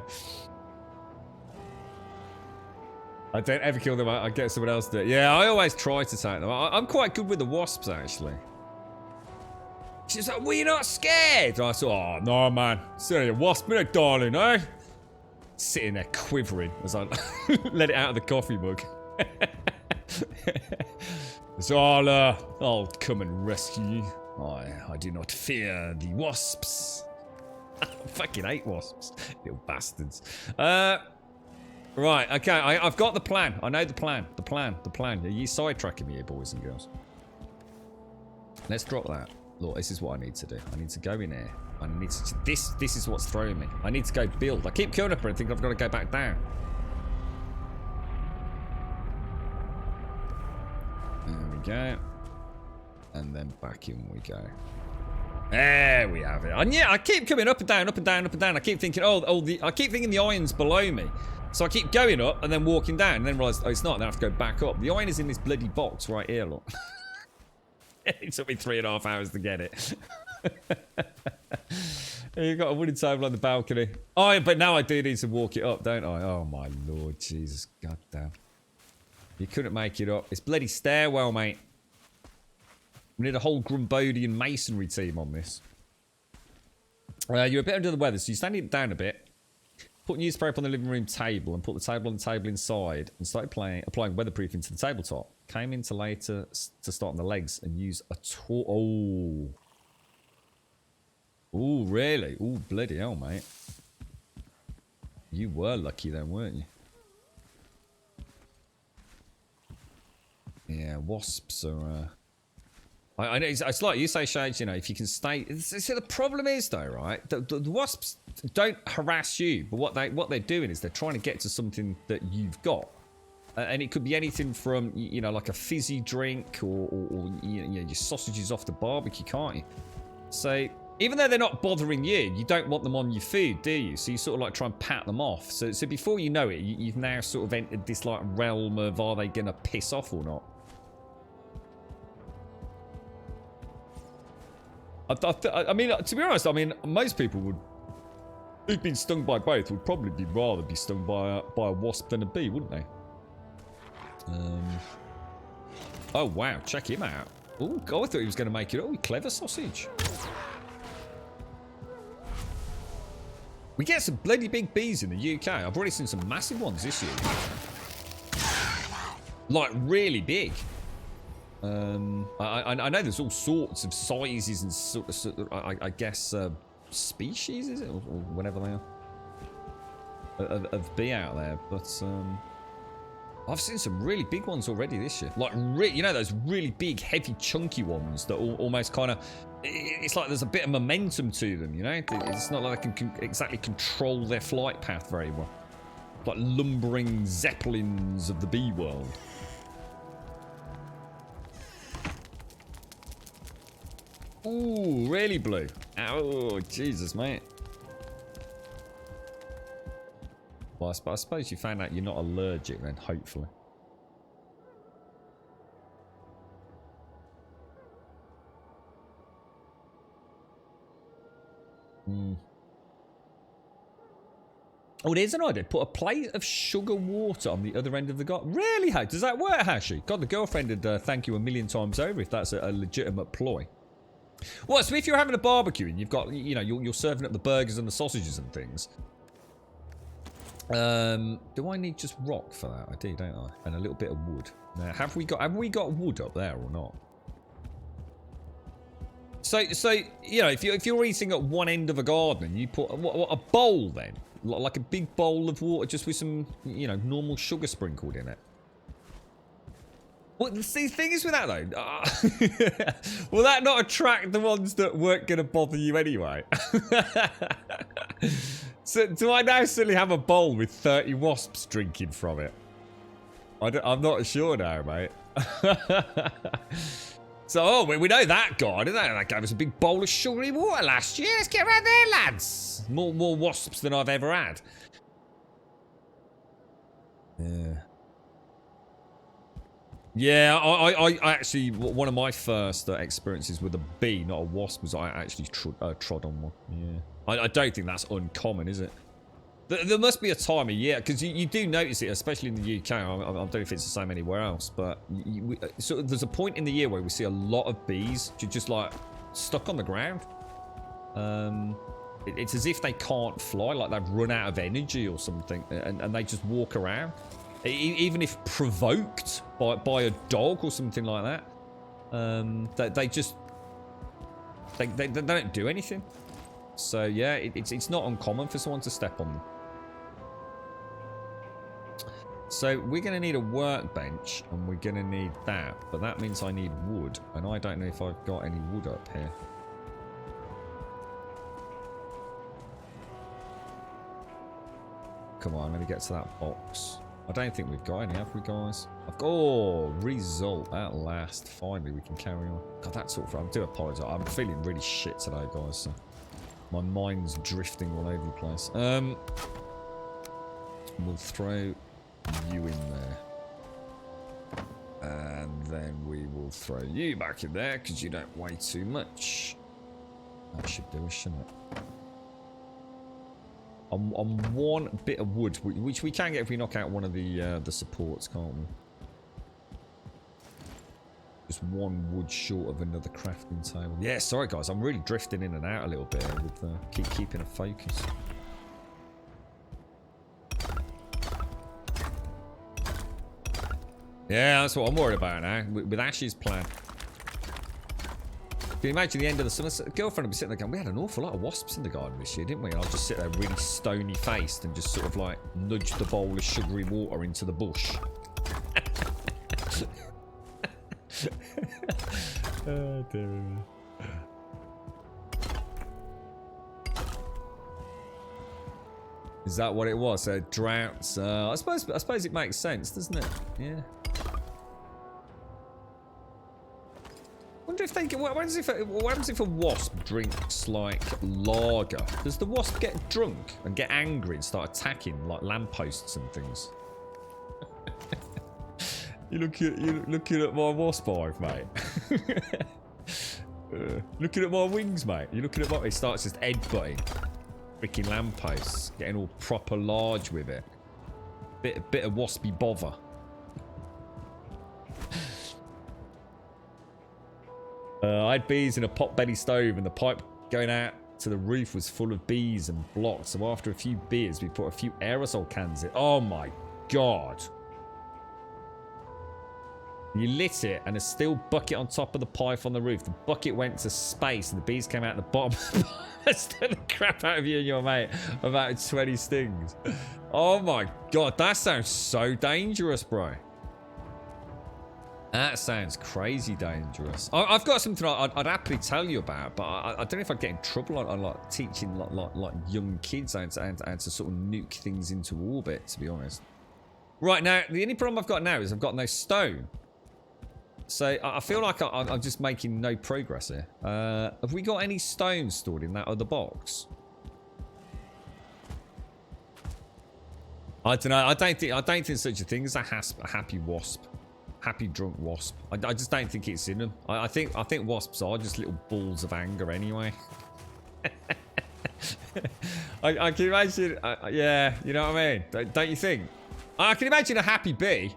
I don't ever kill them. I get someone else to do it. Yeah, I always try to take them. I'm quite good with the wasps, actually. She's like, "Were you not scared?" I said, "Oh, no, man. It's only a wasp, innit, darling, eh?" Sitting there quivering as I let it out of the coffee mug. So I'll come and rescue you. I do not fear the wasps. I fucking hate wasps. Little bastards. Right, okay, I've got the plan. I know the plan. The plan. Are you sidetracking me here, boys and girls? Let's drop that. Look, this is what I need to do. I need to go in here. I need to... This is what's throwing me. I need to go build. I keep coming up here and think I've got to go back down. There we go. And then back in we go. There we have it. And yeah, I keep coming up and down, up and down, up and down. I keep thinking, I keep thinking the iron's below me. So I keep going up and then walking down and then realise, oh, it's not. Then I have to go back up. The iron is in this bloody box right here, look. It took me 3.5 hours to get it. You've got a wooden table on the balcony. Oh, but now I do need to walk it up, don't I? Oh, my Lord Jesus. God damn. You couldn't make it up. It's bloody stairwell, mate. We need a whole Grumbodian masonry team on this. You're a bit under the weather, so you're standing down a bit. Put newspaper on the living room table and put the table on the table inside and started applying weatherproofing to the tabletop. Came into later to start on the legs and use a tool. Oh. Oh, really? Oh, bloody hell, mate. You were lucky then, weren't you? Yeah, wasps are... I know, it's like you say, Shades, you know, if you can stay... So the problem is, though, right? The wasps don't harass you, but what they're doing is they're trying to get to something that you've got. And it could be anything from, you know, like a fizzy drink or you know, your sausages off the barbecue, can't you? So, even though they're not bothering you, you don't want them on your food, do you? So you sort of like try and pat them off. So before you know it, you've now sort of entered this like realm of, are they going to piss off or not? I mean, to be honest, I mean, most people who've been stung by both would probably rather be stung by a wasp than a bee, wouldn't they? Oh, wow. Check him out. Oh, God, I thought he was going to make it. Oh, clever sausage. We get some bloody big bees in the UK. I've already seen some massive ones this year. Like, really big. I know there's all sorts of sizes and sort of I guess species, is it, or whatever they are, of bee out there. But I've seen some really big ones already this year. Like, you know, those really big, heavy, chunky ones that almost kind of, it's like there's a bit of momentum to them. You know, it's not like they can exactly control their flight path very well. Like lumbering zeppelins of the bee world. Ooh, really, Blue? Oh, Jesus, mate. Well, I suppose you found out you're not allergic then, hopefully. Oh, there's an idea. Put a plate of sugar water on the other end of the garden. Really? How does that work, Hashi? God, the girlfriend would thank you a million times over if that's a legitimate ploy. What? So if you're having a barbecue and you've got, you know, you're serving up the burgers and the sausages and things. Do I need just rock for that? I do, don't I? And a little bit of wood. Now, have we got wood up there or not? So you know, if you're eating at one end of a garden and you put what a bowl then, like a big bowl of water just with some, you know, normal sugar sprinkled in it. Well, the thing is with that though, will that not attract the ones that weren't going to bother you anyway? So do I now suddenly have a bowl with 30 wasps drinking from it? I'm not sure now, mate. So, oh, we know that guy, didn't they? That gave us a big bowl of sugary water last year. Let's get around there, lads. More wasps than I've ever had. Yeah. Yeah, I actually, one of my first experiences with a bee, not a wasp, was I actually trod on one. Yeah. I don't think that's uncommon, is it? There must be a time of year, because you do notice it, especially in the UK. I don't know if it's the same anywhere else, but so there's a point in the year where we see a lot of bees just like stuck on the ground. It's as if they can't fly, like they've run out of energy or something, and they just walk around. Even if provoked by a dog or something like that, they don't do anything. So yeah, it's not uncommon for someone to step on them. So we're going to need a workbench, and we're going to need that, but that means I need wood, and I don't know if I've got any wood up here. Come on, let me get to that box. I don't think we've got any, have we, guys? Oh, result at last. Finally, we can carry on. God, that's all for. I do apologise. I'm feeling really shit today, guys. So my mind's drifting all over the place. We'll throw you in there, and then we will throw you back in there because you don't weigh too much. That should do it, shouldn't it? On one bit of wood, which we can get if we knock out one of the supports, can't we? Just one wood short of another crafting table. Yeah, sorry guys, I'm really drifting in and out a little bit with keeping a focus. Yeah, that's what I'm worried about now, with Ash's plan. Can you imagine the end of the summer? Girlfriend would be sitting there going, we had an awful lot of wasps in the garden this year, didn't we? And I'll just sit there really stony faced and just sort of like nudge the bowl of sugary water into the bush. Oh dear me. Is that what it was? Droughts. I suppose it makes sense, doesn't it? Yeah. Wonder if they get. What happens if a wasp drinks like lager? Does the wasp get drunk and get angry and start attacking like lampposts and things? You're looking at my wasp hive, mate. Looking at my wings, mate. You're looking at my. It starts just headbutting freaking lampposts, getting all proper large with it. Bit of waspy bother. I had bees in a pot-belly stove, and the pipe going out to the roof was full of bees and blocks. So after a few beers, we put a few aerosol cans in. Oh my god! You lit it, and a steel bucket on top of the pipe on the roof. The bucket went to space, and the bees came out the bottom. Stung the crap out of you and your mate. About 20 stings. Oh my god, that sounds so dangerous, bro. That sounds crazy dangerous. I've got something I'd happily tell you about, but I don't know if I'd get in trouble on like teaching like young kids how to sort of nuke things into orbit, to be honest. Right, now, the only problem I've got now is I've got no stone. So I feel like I'm just making no progress here. Have we got any stone stored in that other box? I don't know. I don't think such a thing as a happy wasp. Happy drunk wasp. I just don't think it's in them. I think wasps are just little balls of anger anyway. I can imagine, yeah, you know what I mean? Don't you think? I can imagine a happy bee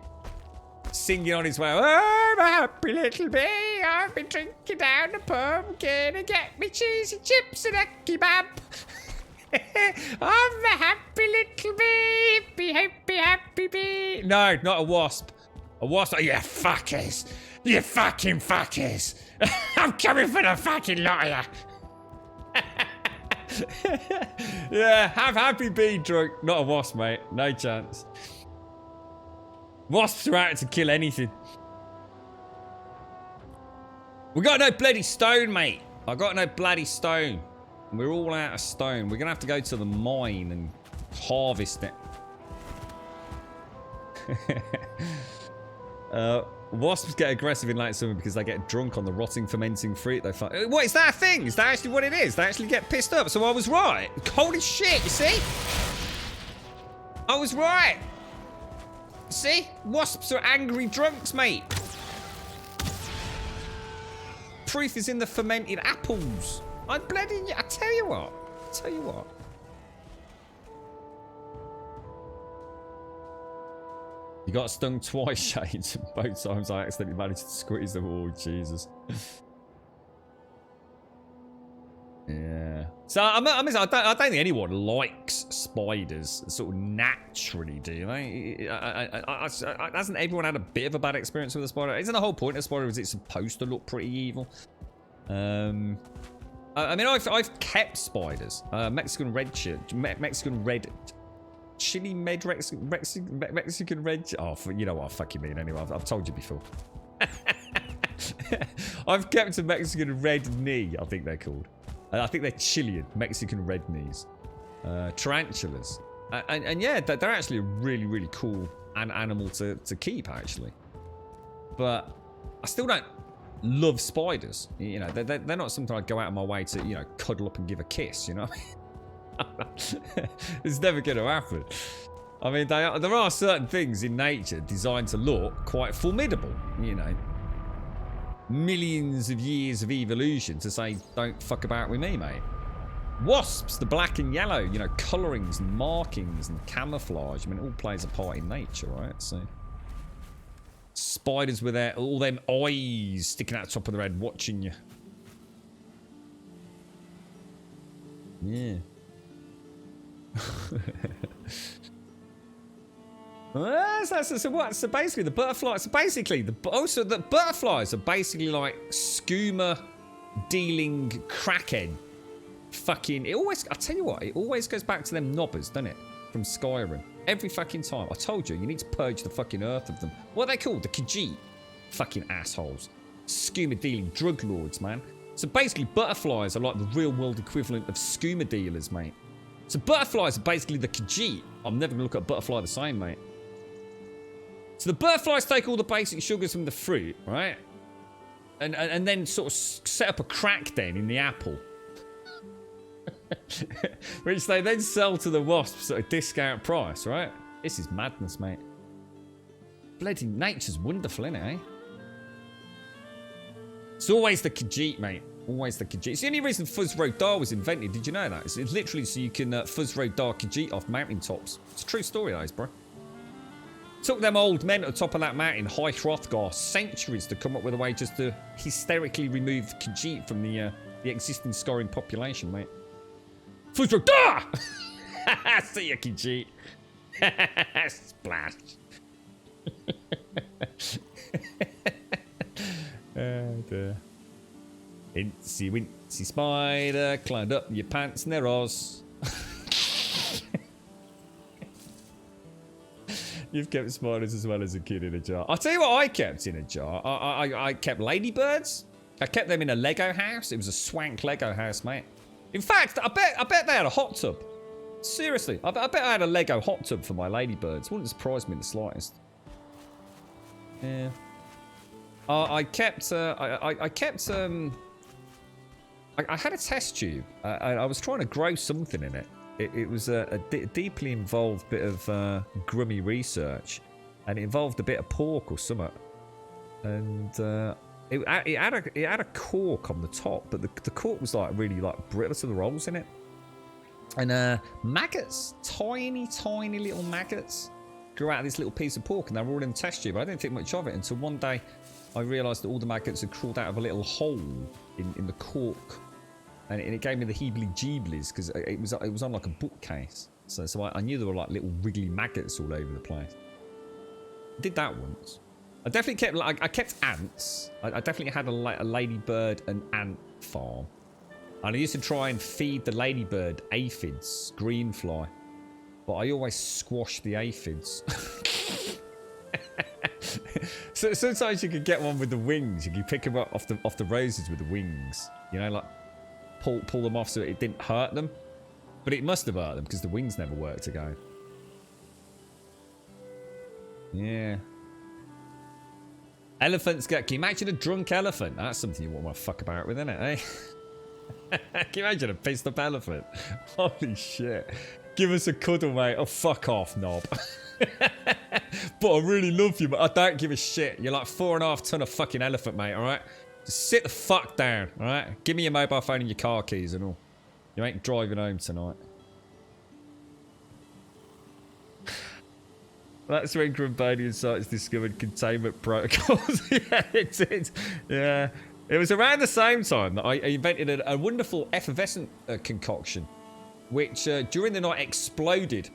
singing on his way. Oh, I'm a happy little bee. I've been drinking down the pub. Gonna get me cheesy chips and a kebab. I'm a happy little bee. Be happy, happy bee. No, not a wasp. A wasp. Oh, you fuckers. You fucking fuckers. I'm coming for the fucking lot of you. Yeah, have happy bee drunk. Not a wasp, mate. No chance. Wasps are out to kill anything. We got no bloody stone, mate. I got no bloody stone. We're all out of stone. We're gonna have to go to the mine and harvest it. Wasps get aggressive in late summer because they get drunk on the rotting, fermenting fruit they find. What, is that a thing? Is that actually what it is? They actually get pissed up. So I was right. Holy shit, you see? I was right. See? Wasps are angry drunks, mate. Proof is in the fermented apples. I tell you what. You got stung twice, Shades. Both times I accidentally managed to squeeze them. Oh, Jesus. Yeah. So I don't think anyone likes spiders sort of naturally, do they? Hasn't everyone had a bit of a bad experience with a spider? Isn't the whole point of a spider is it's supposed to look pretty evil? I mean, I've kept spiders. Mexican red chili Mexican red. Oh, you know what I fucking mean. Anyway, I've told you before. I've kept a Mexican red knee. I think they're called. I think they're Chilean Mexican red knees. Tarantulas. And yeah, they're actually a really, really cool animal to keep, actually. But I still don't love spiders. You know, they're not something I'd go out of my way to, you know, cuddle up and give a kiss, you know? It's never going to happen. I mean, there are certain things in nature designed to look quite formidable, you know. Millions of years of evolution to say, don't fuck about with me, mate. Wasps, the black and yellow, you know, colourings and markings and camouflage. I mean, it all plays a part in nature, right? So, spiders with all them eyes sticking out the top of their head watching you. Yeah. So basically the butterflies. So basically the butterflies are basically like skooma dealing crackhead. Fucking it always. I tell you what, it always goes back to them knobbers, doesn't it? From Skyrim. Every fucking time. I told you, you need to purge the fucking earth of them. What are they called? The Khajiit. Fucking assholes. Skooma dealing drug lords, man. So basically butterflies are like the real world equivalent of skooma dealers, mate. So butterflies are basically the Khajiit. I'm never gonna look at a butterfly the same, mate. So the butterflies take all the basic sugars from the fruit, right? And then sort of set up a crack den in the apple. Which they then sell to the wasps at a discount price, right? This is madness, mate. Bloody nature's wonderful, isn't it, eh? It's always the Khajiit, mate. Always the Khajiit. It's the only reason Fuzz Rodar was invented. Did you know that? It's literally so you can Fuzz Rodar Khajiit off mountaintops. It's a true story, that is, bro. Took them old men at the top of that mountain, High Hrothgar, centuries to come up with a way just to hysterically remove Khajiit from the existing scoring population, mate. Fuzz Rodar! See ya, Khajiit. Splash. Oh, dear. Incy wincy spider climbed up your pants and they're Oz. You've kept spiders as well as a kid in a jar. I'll tell you what I kept in a jar. I kept ladybirds. I kept them in a Lego house. It was a swank Lego house, mate. In fact, I bet they had a hot tub. Seriously, I bet I had a Lego hot tub for my ladybirds. Wouldn't surprise me in the slightest. Yeah. I had a test tube. I was trying to grow something in it. It was a deeply involved bit of grummy research, and it involved a bit of pork or something. And it had a cork on the top, but the cork was like really like brittle to the rolls in it. And maggots, tiny little maggots, grew out of this little piece of pork, and they were all in the test tube. I didn't think much of it until one day I realised that all the maggots had crawled out of a little hole in the cork, and it gave me the heebly-jeeblies because it was on like a bookcase. So I knew there were like little wriggly maggots all over the place. I did that once. I definitely kept I kept ants. I definitely had a ladybird and ant farm. And I used to try and feed the ladybird aphids, greenfly, but I always squashed the aphids. So sometimes you could get one with the wings. You could pick them up off the roses with the wings. You know, like pull them off so it didn't hurt them. But it must have hurt them because the wings never worked again. Yeah. Elephants get. Can you imagine a drunk elephant? That's something you want to fuck about with, isn't it? Eh? Can you imagine a pissed up elephant? Holy shit. Give us a cuddle, mate. Oh, fuck off, knob. But I really love you, but I don't give a shit. You're like 4.5 ton of fucking elephant, mate, alright? Just sit the fuck down, alright? Give me your mobile phone and your car keys and all. You ain't driving home tonight. That's when Grumbanian sites discovered containment protocols. Yeah, it did. Yeah. It was around the same time that I invented a wonderful effervescent concoction, which during the night exploded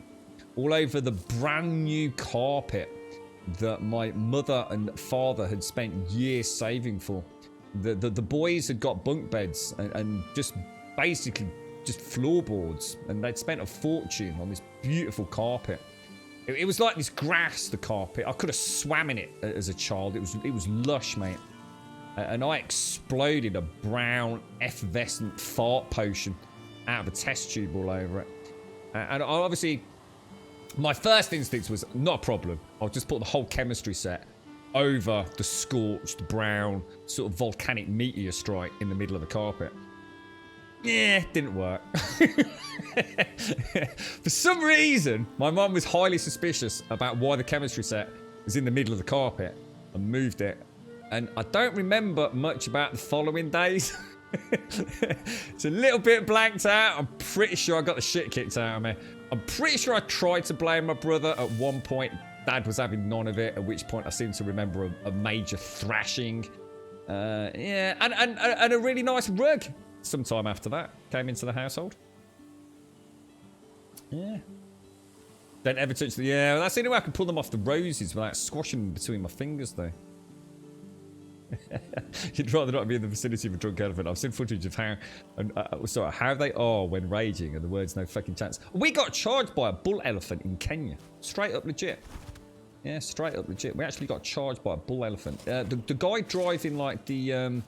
all over the brand new carpet that my mother and father had spent years saving for. The boys had got bunk beds and just basically just floorboards, and they'd spent a fortune on this beautiful carpet. It was like this grass, the carpet. I could have swam in it as a child. It was lush, mate. And I exploded a brown effervescent fart potion out of a test tube all over it. And obviously, my first instinct was not a problem. I'll just put the whole chemistry set over the scorched brown sort of volcanic meteor strike in the middle of the carpet. Yeah, didn't work. For some reason, my mum was highly suspicious about why the chemistry set was in the middle of the carpet and moved it. And I don't remember much about the following days. It's a little bit blanked out. I'm pretty sure I got the shit kicked out of me. I'm pretty sure I tried to blame my brother at one point. Dad was having none of it, at which point I seem to remember a major thrashing. Yeah, and a really nice rug sometime after that came into the household. Yeah. Don't ever touch the... Yeah, well, that's the only way I can pull them off the roses without squashing them between my fingers, though. You'd rather not be in the vicinity of a drunk elephant. I've seen footage of how they are when raging, and the words no fucking chance. We got charged by a bull elephant in Kenya. Straight up legit. Yeah, straight up legit. We actually got charged by a bull elephant. The guy driving like the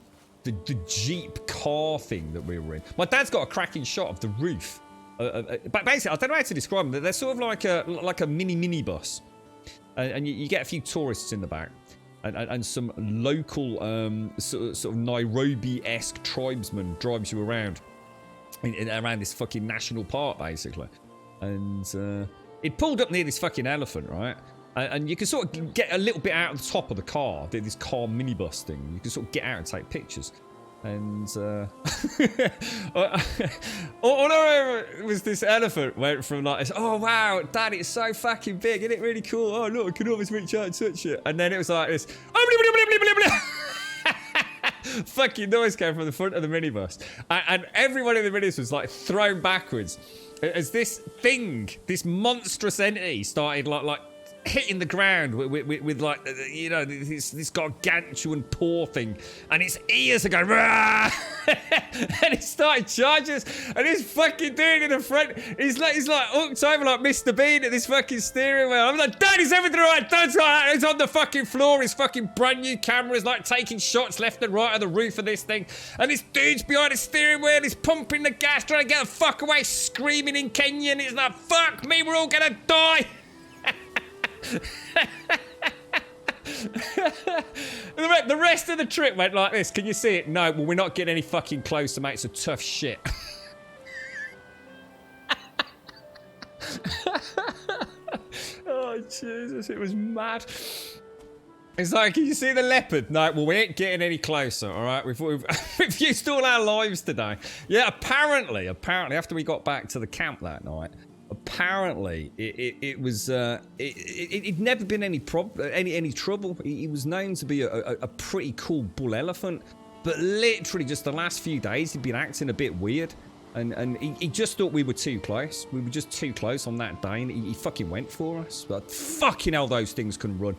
Jeep car thing that we were in. My dad's got a cracking shot of the roof. But basically, I don't know how to describe them. They're sort of like a mini bus, and you get a few tourists in the back. And some local sort of Nairobi-esque tribesman drives you around around this fucking national park, basically. And it pulled up near this fucking elephant, right? And you can sort of get a little bit out of the top of the car, this car minibus thing. You can sort of get out and take pictures. And all I remember was this elephant went from like, oh wow, Dad, it's so fucking big, isn't it really cool? Oh look, I can always reach out and touch it. And then it was like this, fucking noise came from the front of the minibus, and everyone in the minibus was like thrown backwards as this thing, this monstrous entity, started like hitting the ground with like, you know, this gargantuan paw thing, and its ears are going rah! And it started charging us, and this fucking dude in the front, he's like hooked over like Mr. Bean at this fucking steering wheel. I'm like, Dad, is everything alright? Dad's right. He's on the fucking floor. His fucking brand new camera's like taking shots left and right of the roof of this thing, and this dude's behind the steering wheel. He's pumping the gas, trying to get the fuck away, screaming in Kenyan. He's like, fuck me, we're all gonna die. The rest of the trip went like this. Can you see it? No, well, we're not getting any fucking closer, mate. It's a tough shit. Oh, Jesus. It was mad. It's like, can you see the leopard? No, well, we ain't getting any closer, all right? We've used all our lives today. Yeah, apparently, after we got back to the camp that night, apparently it'd never been any trouble. He was known to be a pretty cool bull elephant, but literally just the last few days he'd been acting a bit weird, and he just thought we were too close. We were just too close on that day, and he fucking went for us. But fucking hell, those things can run.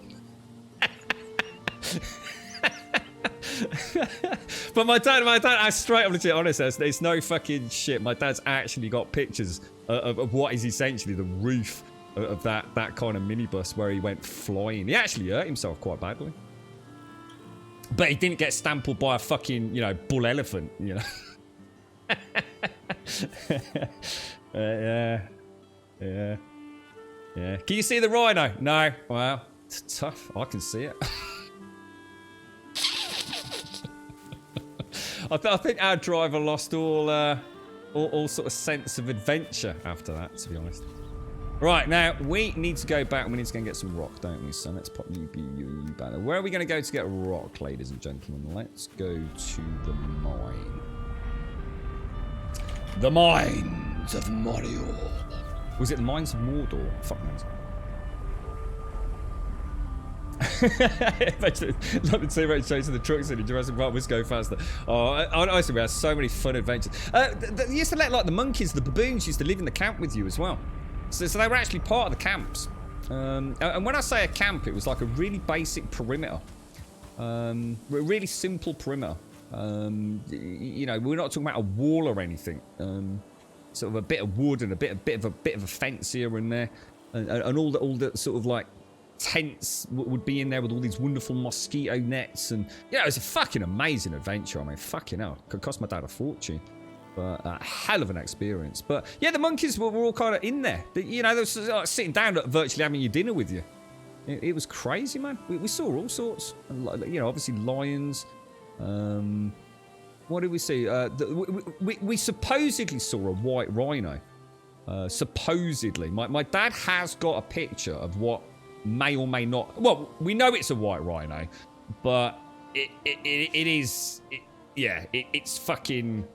But my dad, I straight up legit honest, there's no fucking shit. My dad's actually got pictures of what is essentially the roof of that kind of minibus where he went flying. He actually hurt himself quite badly, but he didn't get stampled by a fucking, you know, bull elephant, you know. Yeah. Can you see the rhino? No. Well, it's tough. I can see it. I think our driver lost all sort of sense of adventure after that, to be honest. Right, now, we need to go back. We need to go and get some rock, don't we? So let's pop you banner. Where are we going to go to get rock, ladies and gentlemen? Let's go to the mine. The Mines of Mordor. Was it the Mines of Mordor? Fuck knows. Like the T-Rex chasing the trucks in Jurassic Park, let's go faster. Oh, honestly, we had so many fun adventures. They used to let, like, the monkeys, the baboons used to live in the camp with you as well. So they were actually part of the camps. And when I say a camp, it was like a really basic perimeter. A really simple perimeter. You know, we're not talking about a wall or anything. Sort of a bit of wood and a bit of a fence here and there, and all the sort of like tents would be in there with all these wonderful mosquito nets, and yeah, it was a fucking amazing adventure. I mean, fucking hell, could cost my dad a fortune, but a hell of an experience. But yeah, the monkeys were all kind of in there. You know, they were like sitting down, virtually having your dinner with you. It was crazy, man. We saw all sorts. You know, obviously lions. What did we see? We supposedly saw a white rhino. Supposedly, my dad has got a picture of what may or may not. Well, we know it's a white rhino, but it's fucking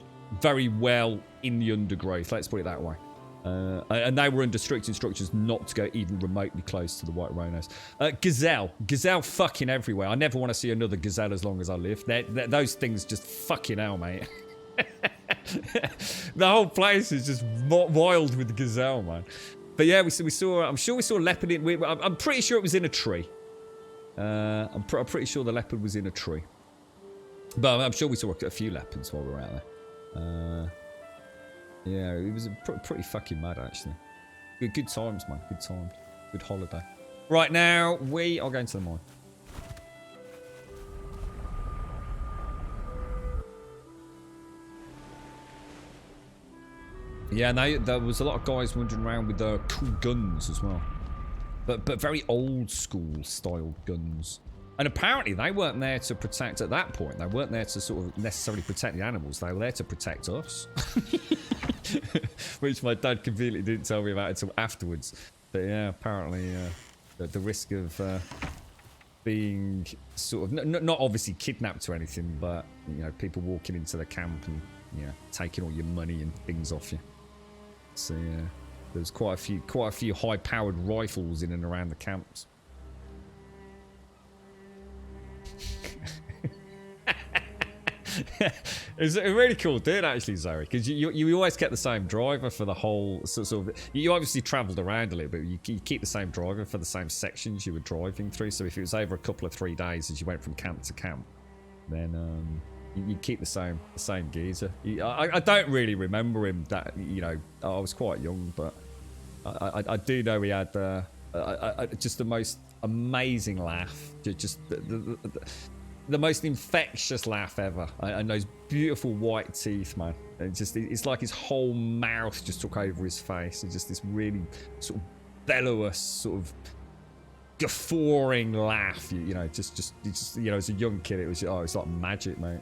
very well in the undergrowth. Let's put it that way. And they were under strict instructions not to go even remotely close to the white rhinos. Gazelle fucking everywhere. I never want to see another gazelle as long as I live. Those things just fucking hell, mate. The whole place is just wild with the gazelle, man. But yeah, we saw. I'm sure we saw a leopard. I'm pretty sure it was in a tree. I'm pretty sure the leopard was in a tree. But I'm sure we saw a few leopards while we were out there. Yeah, it was pretty fucking mad, actually. Good times, man. Good times. Good holiday. Right, now, we are going to the mine. Yeah, there was a lot of guys wandering around with cool guns as well. But very old school style guns. And apparently they weren't there to protect at that point. They weren't there to sort of necessarily protect the animals. They were there to protect us. Which my dad conveniently didn't tell me about until afterwards. But yeah, apparently the risk of being sort of, not obviously kidnapped or anything, but, you know, people walking into the camp and, you know, taking all your money and things off you. So yeah, there's quite a few high-powered rifles in and around the camps. It's a really cool dude, actually, Zoe, because you always kept the same driver for the whole sort of. You obviously travelled around a little bit. You keep the same driver for the same sections you were driving through. So if it was over a couple of 3 days as you went from camp to camp, then you keep the same geezer. I don't really remember him that, you know, I was quite young, but I do know he had just the most amazing laugh, just the most infectious laugh ever, and those beautiful white teeth, man. It's like his whole mouth just took over his face, and just this really sort of bellowous, sort of guffawing laugh. You know, just you know, as a young kid, it's like magic, mate.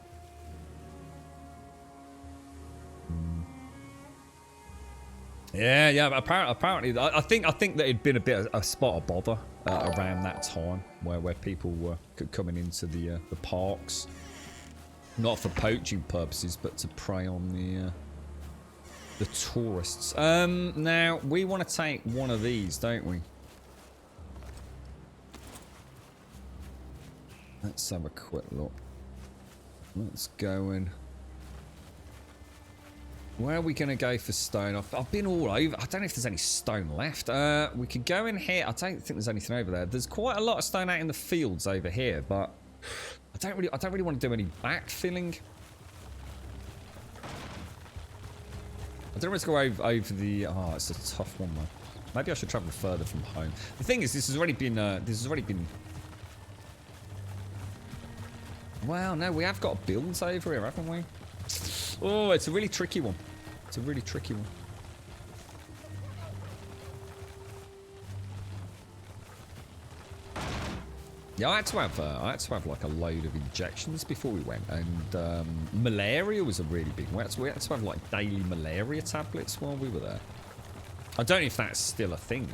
Yeah. But apparently, I think that it'd been a bit of a spot of bother around that time, where people were coming into the parks, not for poaching purposes, but to prey on the tourists. Now we want to take one of these, don't we? Let's have a quick look. Let's go in. Where are we going to go for stone? I've been all over. I don't know if there's any stone left. We could go in here. I don't think there's anything over there. There's quite a lot of stone out in the fields over here, but I don't really want to do any backfilling. I don't want to go over the. Oh, it's a tough one though. Maybe I should travel further from home. The thing is, this has already been. Well, no, we have got builds over here, haven't we? Oh, it's a really tricky one. It's a really tricky one. Yeah, I had to have like a load of injections before we went, and malaria was a really big one. We had to have like daily malaria tablets while we were there. I don't know if that's still a thing,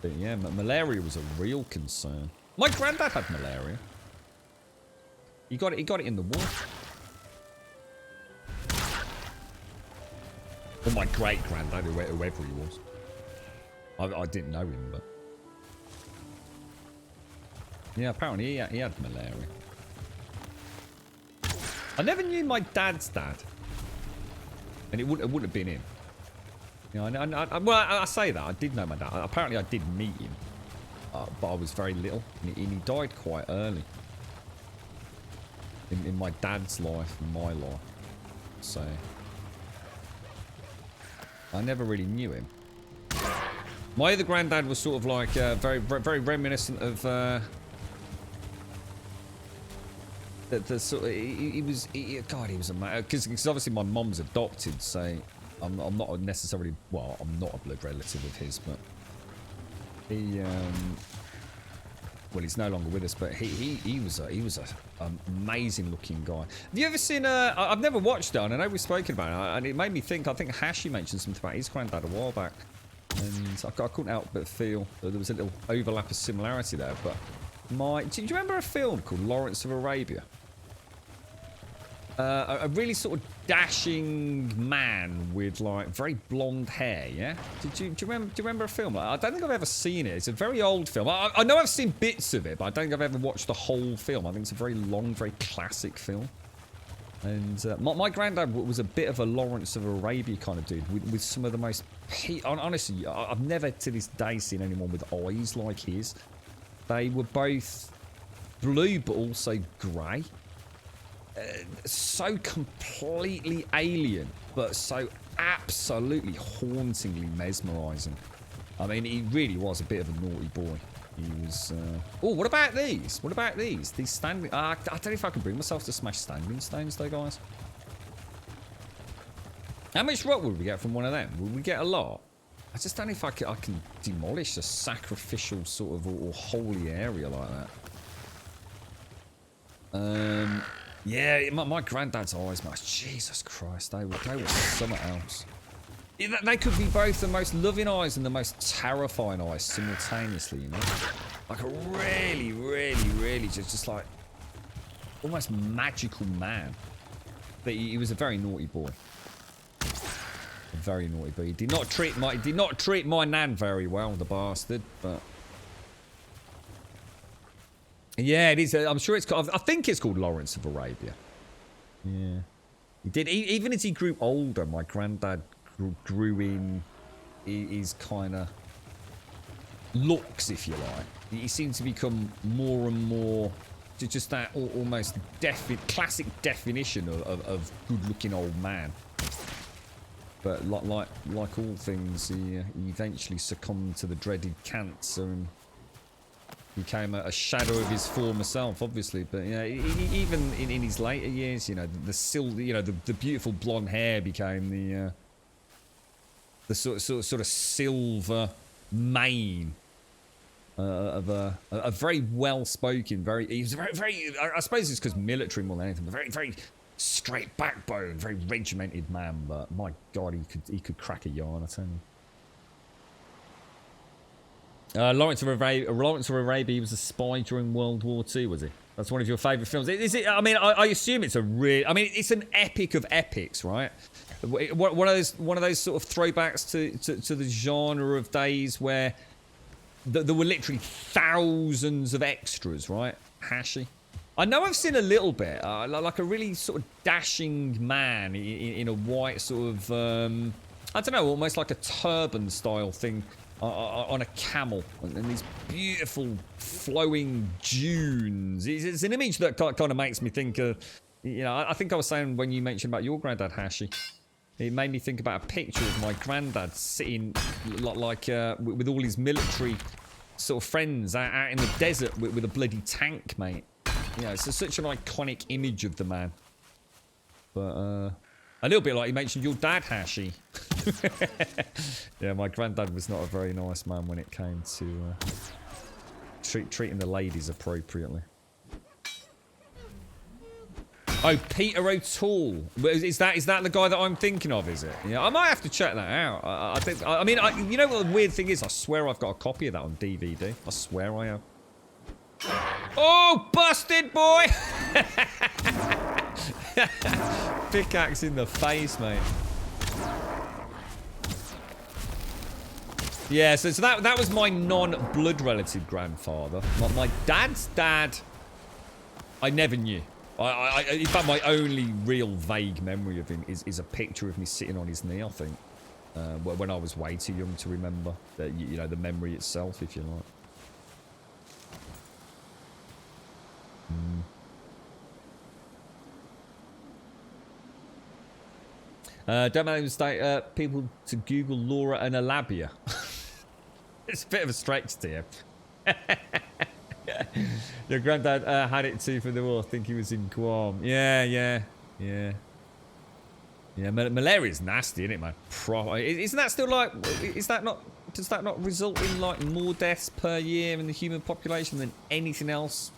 but yeah, malaria was a real concern. My granddad had malaria. He got it in the war. Or my great granddad, whoever he was. I didn't know him, but yeah, apparently he had malaria. I never knew my dad's dad, and it wouldn't have been him. You know, well, I say that I did know my dad. Apparently, I did meet him, but I was very little, and he died quite early in my dad's life and my life. So I never really knew him. My other granddad was sort of like very reminiscent of the sort of he was a man, because obviously my mom's adopted, so I'm not necessarily, well, I'm not a blood relative of his, but he well, he's no longer with us, but he was a amazing looking guy. Have you ever seen I've never watched it, and I know we've spoken about it, and it made me think. I think Hashi mentioned something about his granddad a while back, and I couldn't help but feel that there was a little overlap of similarity there. But do you remember a film called Lawrence of Arabia? A really sort of dashing man with like very blonde hair, yeah? Do you remember a film? I don't think I've ever seen it. It's a very old film. I know I've seen bits of it, but I don't think I've ever watched the whole film. I think it's a very long, very classic film. And my granddad was a bit of a Lawrence of Arabia kind of dude, with some of the most... Honestly, I've never to this day seen anyone with eyes like his. They were both blue, but also grey. So completely alien, but so absolutely hauntingly mesmerising. I mean, he really was a bit of a naughty boy. He was... Oh, what about these? What about these? These standing... I don't know if I can bring myself to smash standing stones, though, guys. How much rock would we get from one of them? Would we get a lot? I just don't know if I can demolish a sacrificial sort of or holy area like that. Yeah, my granddad's eyes, man. Jesus Christ, they were something else. They could be both the most loving eyes and the most terrifying eyes simultaneously, you know? Like a really, really, really just like almost magical man. But he was a very naughty boy. A very naughty boy. He did not treat my nan very well, the bastard, but... Yeah, it is. I'm sure it's called... I think it's called Lawrence of Arabia. Yeah. He did. Even as he grew older, my granddad grew in his kind of looks, if you like. He seemed to become more and more just that almost classic definition of good-looking old man. But like all things, he eventually succumbed to the dreaded cancer and became a shadow of his former self, obviously. But you know, even in his later years, you know, the beautiful blonde hair became the sort of silver mane of a very well-spoken, he was very, I suppose it's because military more than anything, but very straight backbone, very regimented man, but my God, he could crack a yarn, I tell you. Lawrence of Arabia, he was a spy during World War II, was he? That's one of your favourite films. Is it? I mean, I assume it's a real. I mean, it's an epic of epics, right? One of those sort of throwbacks to the genre of days where there were literally thousands of extras, right? Hashi. I know I've seen a little bit, like a really sort of dashing man in a white sort of, I don't know, almost like a turban style thing. On a camel and these beautiful flowing dunes. It's an image that kind of makes me think of, you know, I think I was saying when you mentioned about your granddad Hashi, it made me think about a picture of my granddad sitting like with all his military sort of friends out in the desert with a bloody tank, mate. You know, it's such an iconic image of the man. But a little bit like you mentioned your dad, Hashi. Yeah, my granddad was not a very nice man when it came to treating the ladies appropriately. Oh, Peter O'Toole. Is that the guy that I'm thinking of, is it? Yeah, I might have to check that out. I think. I mean, you know what the weird thing is? I swear I've got a copy of that on DVD. I swear I have. Oh, busted, boy! Pickaxe in the face, mate. Yeah, so that was my non-blood relative grandfather. My dad's dad, I never knew. In fact, my only real vague memory of him is a picture of me sitting on his knee, I think. When I was way too young to remember, you know, the memory itself, if you like. Don't make a mistake, people to Google Laura and Alabia. It's a bit of a stretch to you. Your granddad had it too for the war. I think he was in Guam. Yeah. Malaria's nasty, isn't it, man? Isn't that still like? Is that not? Does that not result in like more deaths per year in the human population than anything else?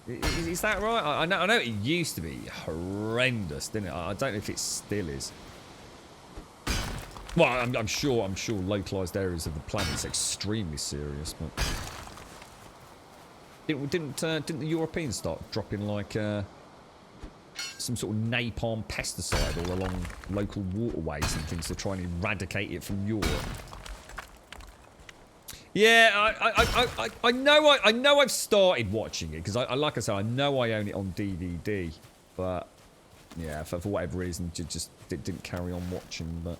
Is that right? I know it used to be horrendous, didn't it? I don't know if it still is. Well, I'm sure localized areas of the planet's extremely serious, but didn't the Europeans start dropping like some sort of napalm pesticide all along local waterways and things to try and eradicate it from Europe? Yeah, I know I've started watching it because like I said, I know I own it on DVD, but yeah, for whatever reason, just didn't carry on watching. But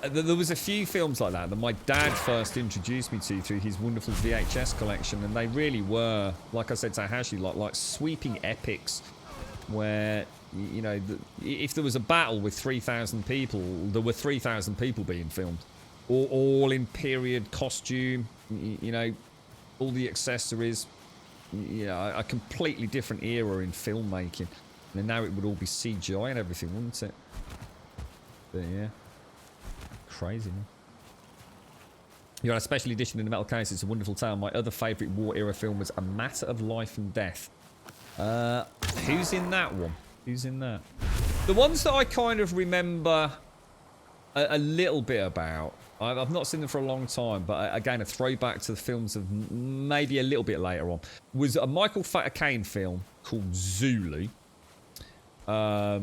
there was a few films like that my dad first introduced me to through his wonderful VHS collection, and they really were, like I said to Hashi, like sweeping epics where, you know, if there was a battle with 3,000 people, there were 3,000 people being filmed. All in period costume, you know, all the accessories, you know, a completely different era in filmmaking. And now it would all be CGI and everything, wouldn't it? But yeah, crazy, man. You're on a special edition in the metal case. It's a wonderful tale. My other favourite war era film was A Matter of Life and Death. Who's in that one? Who's in that? The ones that I kind of remember a little bit about. I've not seen them for a long time, but again, a throwback to the films of maybe a little bit later on, was a Michael Caine film called Zulu. So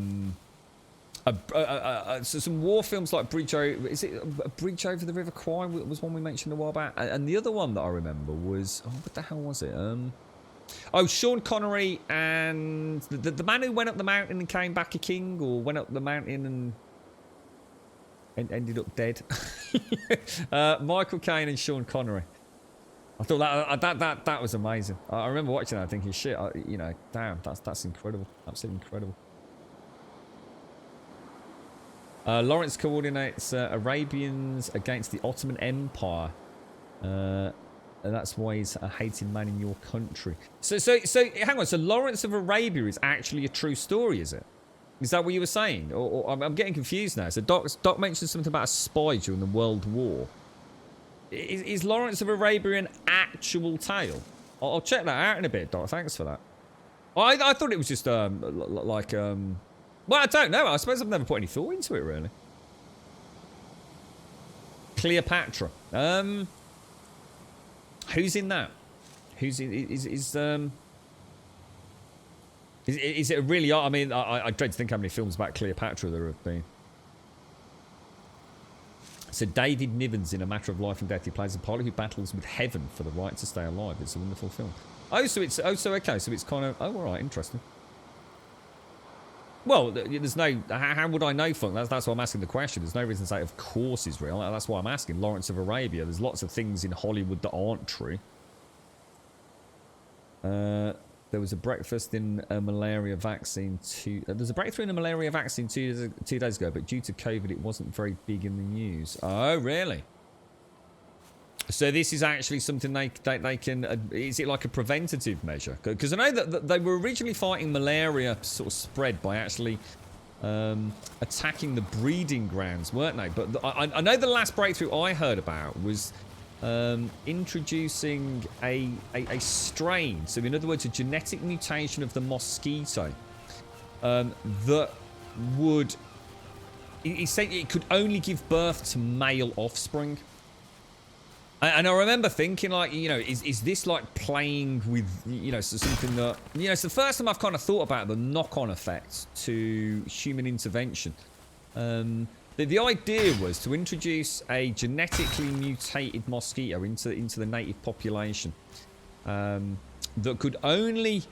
some war films like Bridge Over... Is it a Bridge Over the River Kwai? Was one we mentioned a while back. And the other one that I remember was... Oh, what the hell was it? Oh, Sean Connery and... The man who went up the mountain and came back a king, or went up the mountain and ended up dead. Michael Caine and Sean Connery. I thought that was amazing. I remember watching that thinking, shit, you know, damn, that's incredible. Absolutely incredible. Lawrence coordinates Arabians against the Ottoman Empire. And that's why he's a hating man in your country. So hang on. So Lawrence of Arabia is actually a true story, is it? Is that what you were saying? Or I'm getting confused now. So Doc mentioned something about a spy during the World War. Is Lawrence of Arabia an actual tale? I'll check that out in a bit, Doc. Thanks for that. I thought it was just like well, I don't know. I suppose I've never put any thought into it really. Cleopatra. Who's in that? Who's in? Is it really? I mean, I dread to think how many films about Cleopatra there have been. So David Niven's in A Matter of Life and Death. He plays a pilot who battles with heaven for the right to stay alive. It's a wonderful film. Oh, so it's okay. So it's kind of all right, interesting. Well, there's no. How would I know? Funk. That's why I'm asking the question. There's no reason to say, of course, it's real. That's why I'm asking. Lawrence of Arabia. There's lots of things in Hollywood that aren't true. There was a breakfast in a malaria vaccine there's a breakthrough in a malaria vaccine 2 days ago, but due to COVID, it wasn't very big in the news. Oh, really? So this is actually something they can... Is it like a preventative measure? Because I know that they were originally fighting malaria sort of spread by actually attacking the breeding grounds, weren't they? But I know the last breakthrough I heard about was introducing a strain. So in other words, a genetic mutation of the mosquito that would... It could only give birth to male offspring. And I remember thinking, like, you know, is this like playing with, you know, so something that, you know, it's the first time I've kind of thought about the knock-on effects to human intervention. The idea was to introduce a genetically mutated mosquito into the native population that could only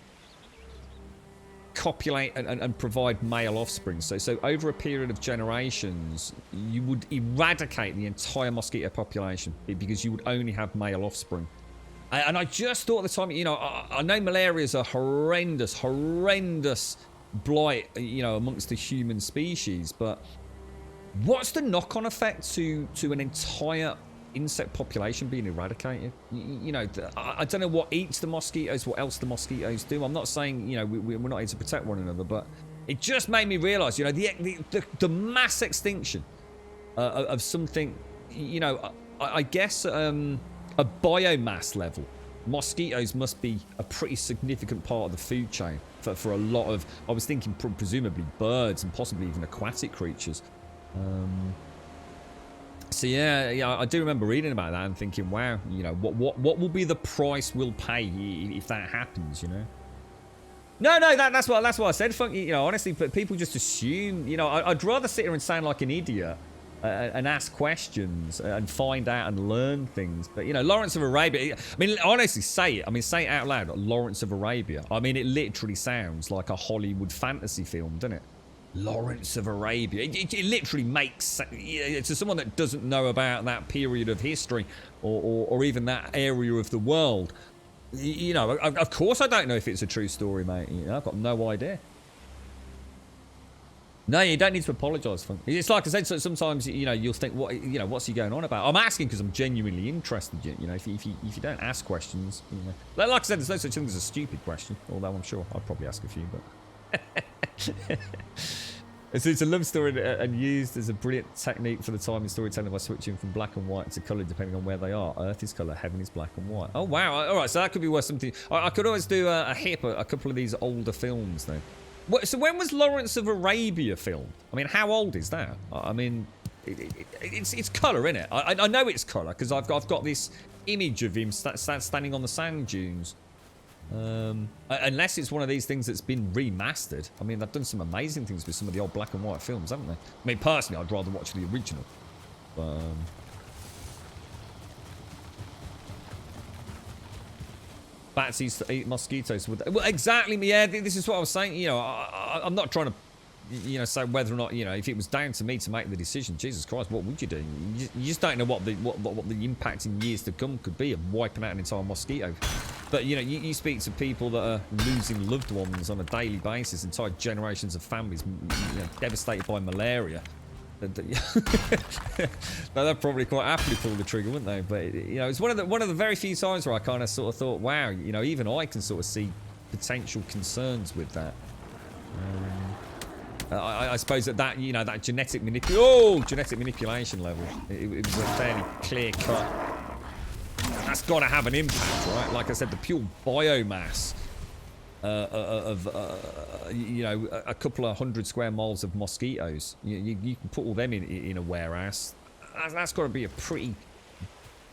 copulate and provide male offspring. So over a period of generations, you would eradicate the entire mosquito population because you would only have male offspring. And I just thought at the time, you know, I know malaria is a horrendous blight, you know, amongst the human species, but what's the knock-on effect to an entire insect population being eradicated? You know, I don't know what eats the mosquitoes, what else the mosquitoes do. I'm not saying, you know, we're not here to protect one another, but it just made me realise, you know, the mass extinction of something, you know, I guess a biomass level. Mosquitoes must be a pretty significant part of the food chain for a lot of, I was thinking presumably birds and possibly even aquatic creatures. So yeah, I do remember reading about that and thinking, wow, you know, what will be the price we'll pay if that happens, you know? No, that's what I said. You know, honestly, but people just assume, you know, I'd rather sit here and sound like an idiot and ask questions and find out and learn things. But, you know, Lawrence of Arabia, I mean, honestly, say it. I mean, say it out loud, Lawrence of Arabia. I mean, it literally sounds like a Hollywood fantasy film, doesn't it? Lawrence of Arabia. It literally makes sense to someone that doesn't know about that period of history or even that area of the world. You know, of course I don't know if it's a true story, mate. You know, I've got no idea. No, you don't need to apologise for it. It's like I said, so sometimes, you know, you'll think, what, you know, what's he going on about? I'm asking because I'm genuinely interested. You know, if you don't ask questions, you know. Like I said, there's no such thing as a stupid question, although I'm sure I'd probably ask a few, but... It's a love story and used as a brilliant technique for the time in storytelling by switching from black and white to colour depending on where they are. Earth is colour, heaven is black and white. Oh wow! All right, so that could be worth something. I could always do a couple of these older films then. So when was Lawrence of Arabia filmed? I mean, how old is that? I mean, it's colour, isn't it? I know it's colour because I've got this image of him standing on the sand dunes. Unless it's one of these things that's been remastered. I mean, they've done some amazing things with some of the old black and white films, haven't they? I mean, personally, I'd rather watch the original. But, bats eat mosquitoes. Well, exactly. Yeah, this is what I was saying. You know, I'm not trying to, you know, say whether or not, you know, if it was down to me to make the decision, Jesus Christ, what would you do? You just don't know what the impact in years to come could be of wiping out an entire mosquito. But, you know, you speak to people that are losing loved ones on a daily basis, entire generations of families, you know, devastated by malaria. They'd probably quite happily pull the trigger, wouldn't they? But, you know, it's one of the very few times where I kind of sort of thought, wow, you know, even I can sort of see potential concerns with that. I suppose that you know, that genetic manipulation level, it was a fairly clear cut. That's got to have an impact, right? Like I said, the pure biomass you know, a couple of 100 square miles of mosquitoes. You can put all them in a warehouse. That's got to be a pretty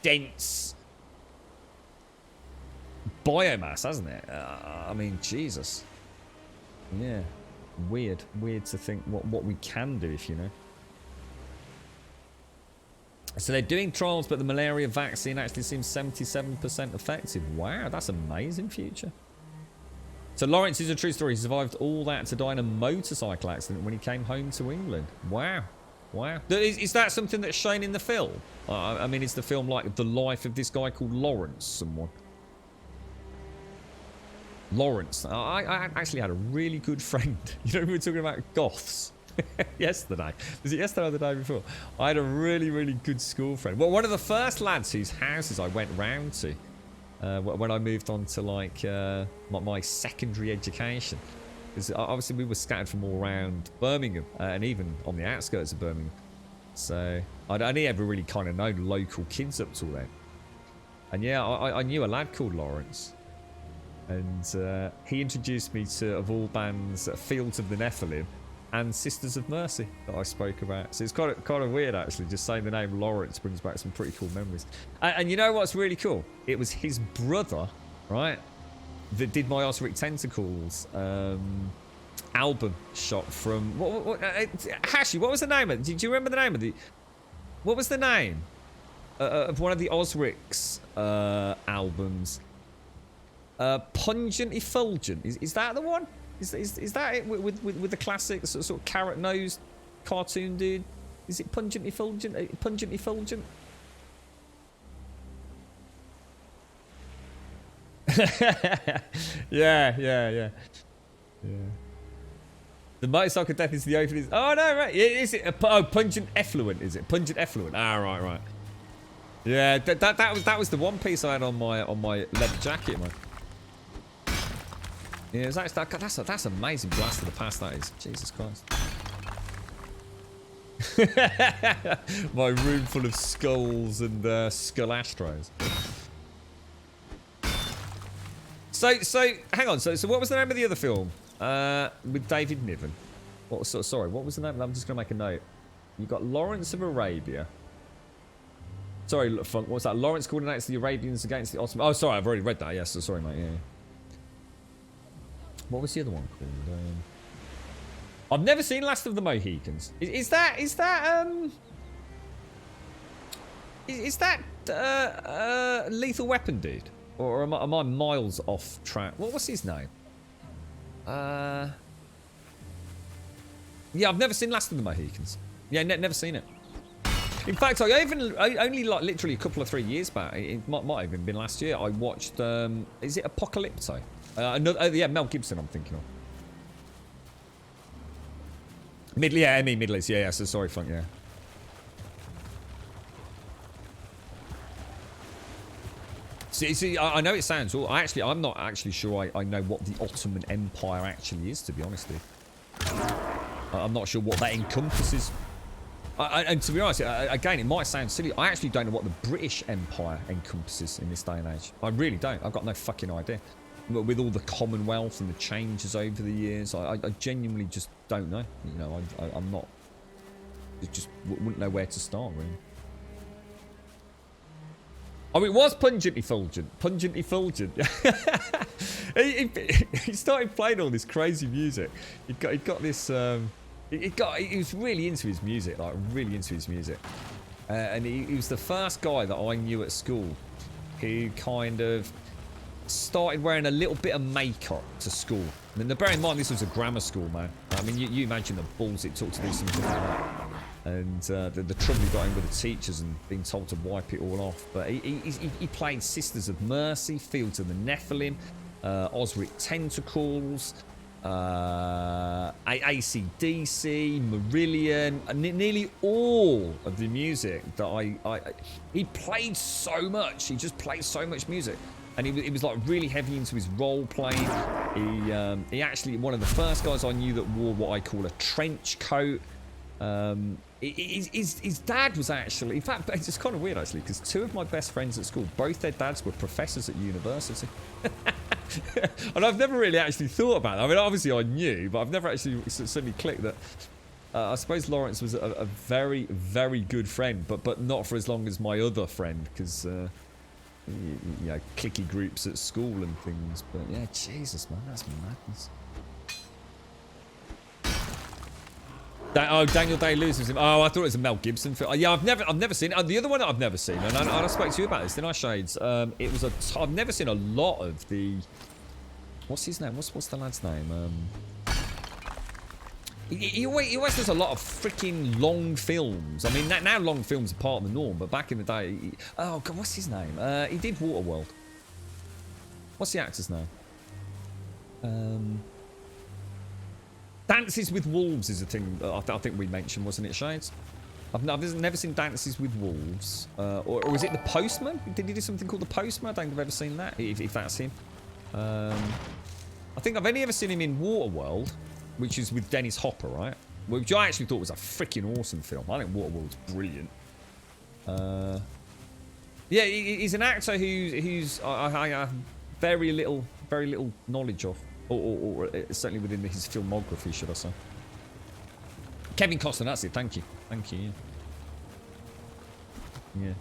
dense biomass, hasn't it? I mean, Jesus. Yeah, weird to think what we can do, if you know. So they're doing trials, but the malaria vaccine actually seems 77% effective. Wow, that's amazing, future. So Lawrence is a true story. He survived all that to die in a motorcycle accident when he came home to England. Wow. Wow. Is that something that's shown in the film? I mean, is the film like the life of this guy called Lawrence someone? Lawrence. I actually had a really good friend. You know, we were talking about goths yesterday. Was it yesterday or the day before? I had a really good school friend. Well, one of the first lads whose houses I went round to when I moved on to like my secondary education. Because obviously we were scattered from all around Birmingham and even on the outskirts of Birmingham. So I'd only ever really kind of known local kids up till then. And yeah, I knew a lad called Lawrence. And he introduced me to, of all bands, Fields of the Nephilim and Sisters of Mercy that I spoke about. So it's kind of weird, actually. Just saying the name Lawrence brings back some pretty cool memories. And you know what's really cool? It was his brother, right, that did my Osric Tentacles album shot from... Hashi, what was the name of it? Do you remember the name of the... What was the name of one of the Osric's albums? Pungent Effulgent. Is that the one? Is that it with the classic sort of carrot-nosed cartoon dude? Is it Pungent Effulgent? Pungent Effulgent? Yeah. The motorcycle death is the opening. Oh no, right? Is it? Pungent Effluent? Is it Pungent Effluent? Ah, right. Yeah, that was the one piece I had on my leather jacket, man. Yeah, that's amazing blast of the past, that is. Jesus Christ. My room full of skulls and skull astros. So hang on. So what was the name of the other film? With David Niven. Sorry, what was the name? I'm just gonna make a note. You got Lawrence of Arabia. Sorry, Funk. What's that? Lawrence coordinates the Arabians against the Ottoman. Oh, sorry, I've already read that. Yes, sorry, mate. Yeah. What was the other one called? I've never seen Last of the Mohicans. Is that Lethal Weapon dude? Or am I miles off track? What's his name? Yeah, I've never seen Last of the Mohicans. Yeah, never seen it. In fact, I only like literally a couple of 3 years back. It might have even been last year. I watched. Is it Apocalypto? Yeah, Mel Gibson. I'm thinking of. Middle East. Yeah. So sorry, Funk. Yeah. See, I know it sounds. I'm not actually sure. I know what the Ottoman Empire actually is. To be honest with you, I'm not sure what that encompasses. And to be honest, again, it might sound silly. I actually don't know what the British Empire encompasses in this day and age. I really don't. I've got no fucking idea. With all the Commonwealth and the changes over the years, I genuinely just don't know. You know, I'm not. Just wouldn't know where to start, really. Oh, it was Pungent Effulgent. Pungent Effulgent. He started playing all this crazy music. He got this. He was really into his music, like really into his music. And he was the first guy that I knew at school who kind of started wearing a little bit of makeup to school. And then bear in mind, this was a grammar school, man. I mean, you imagine the balls it took to do something like that. And the trouble he got in with the teachers and being told to wipe it all off. But he played Sisters of Mercy, Fields of the Nephilim, Osric Tentacles, AC/DC, Marillion, nearly all of the music that he played so much. He just played so much music. And he was like really heavy into his role playing. He actually, one of the first guys I knew that wore what I call a trench coat. His dad was actually, in fact, it's kind of weird actually, because two of my best friends at school, both their dads were professors at university. And I've never really actually thought about that. I mean, obviously I knew, but I've never actually suddenly clicked that. I suppose Lawrence was a very, very good friend, but not for as long as my other friend, because, you know, clicky groups at school and things. But yeah, Jesus, man, that's madness. Oh, Daniel Day-Lewis was him. Oh, I thought it was a Mel Gibson film. Yeah, I've never seen it. The other one that I've never seen, and I spoke to you about this, didn't I, Shades? It was I've never seen a lot of the. What's his name? What's the lad's name? He always does a lot of freaking long films. I mean, now long films are part of the norm, but back in the day, oh god, what's his name? He did Waterworld. What's the actor's name? Dances with Wolves is a thing I think we mentioned, wasn't it, Shades? I've never seen Dances with Wolves. Or was it The Postman? Did he do something called The Postman? I don't think I've ever seen that, if that's him. I think I've only ever seen him in Waterworld, which is with Dennis Hopper, right? Which I actually thought was a freaking awesome film. I think Waterworld's brilliant. Yeah, he's an actor who's I have very little knowledge of. Or certainly within his filmography, should I say. Kevin Costner, that's it. Thank you. Yeah.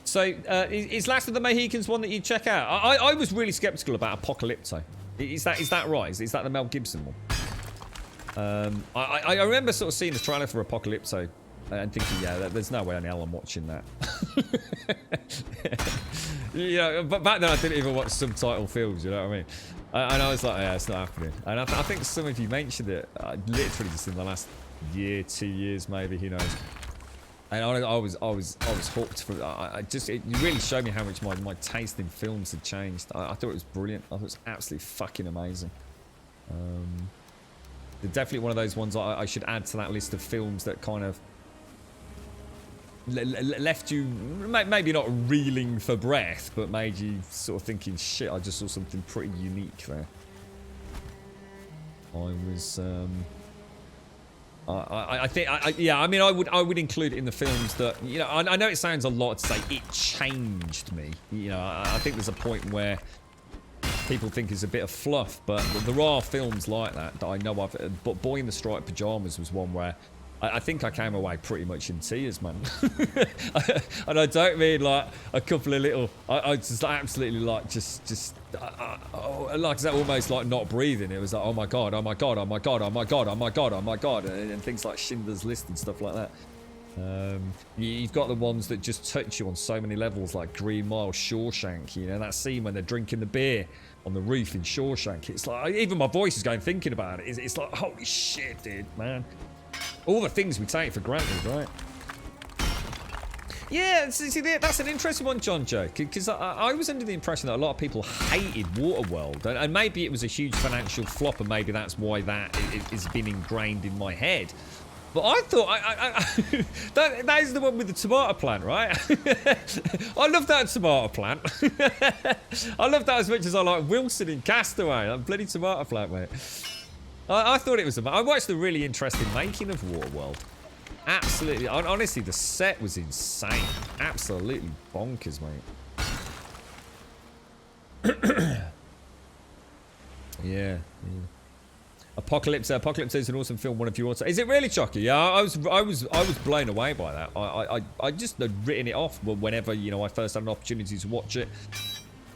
So, is Last of the Mohicans one that you check out? I was really skeptical about Apocalypto. Is that right? Is that the Mel Gibson one? I remember sort of seeing the trailer for Apocalypto and thinking, yeah, there's no way in hell I'm watching that. Yeah, but back then I didn't even watch subtitle films, you know what I mean? And I was like, yeah, it's not happening. And I think some of you mentioned it, literally just in the last year, 2 years, maybe, who knows. And I was hooked. It really showed me how much my taste in films had changed. I thought it was brilliant. I thought it was absolutely fucking amazing. They're definitely one of those ones I should add to that list of films that kind of left you maybe not reeling for breath, but made you sort of thinking, shit, I just saw something pretty unique there. I think I mean I would include it in the films that, you know, I know it sounds a lot to say it changed me, you know. I think there's a point where people think it's a bit of fluff, but there are films like that I know of. But Boy in the Striped Pyjamas was one where I think I came away pretty much in tears, man. And I don't mean like a couple of little. I just absolutely like like that, almost like not breathing. It was like, oh my god, oh my god, oh my god, oh my god, oh my god, oh my god, and things like Schindler's List and stuff like that. You've got the ones that just touch you on so many levels, like Green Mile, Shawshank. You know that scene when they're drinking the beer on the roof in Shawshank. It's like even my voice is going thinking about it. It's like, holy shit, dude, man. All the things we take for granted, right? Yeah, see, that's an interesting one, John Joe, because I was under the impression that a lot of people hated Waterworld, and maybe it was a huge financial flop, and maybe that's why that has been ingrained in my head. But I thought, that is the one with the tomato plant, right? I love that tomato plant. I love that as much as I like Wilson in Castaway, that bloody tomato plant, mate. I thought it was I watched the really interesting making of Waterworld. Absolutely, honestly, the set was insane. Absolutely bonkers, mate. Yeah. Apocalypse is an awesome film. One of you also. Is it really, Chucky? Yeah, I was blown away by that. I just had written it off whenever, you know, I first had an opportunity to watch it.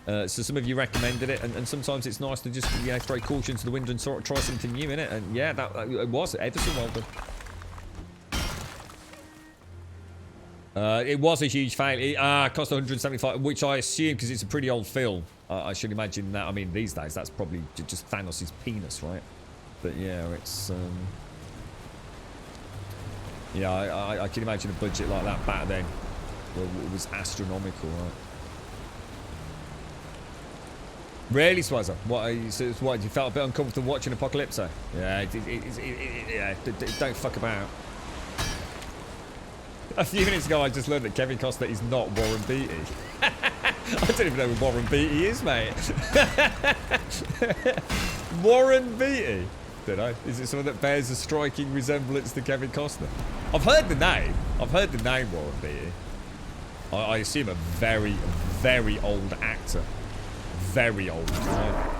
So some of you recommended it, and sometimes it's nice to just, you know, throw caution to the wind and sort of try something new in it. And yeah, it was ever so well done. It was a huge fail. It cost 175, which I assume because it's a pretty old film. I should imagine that. I mean, these days that's probably just Thanos' penis, right? But yeah, it's yeah, I can imagine a budget like that back then. Well, it was astronomical, right? Really, Swazza? What you felt a bit uncomfortable watching Apocalypse? Yeah, don't fuck about. A few minutes ago, I just learned that Kevin Costner is not Warren Beatty. I don't even know who Warren Beatty is, mate. Warren Beatty? Don't know. Is it someone that bears a striking resemblance to Kevin Costner? I've heard the name. Warren Beatty. I assume a very, very old actor. very old, right?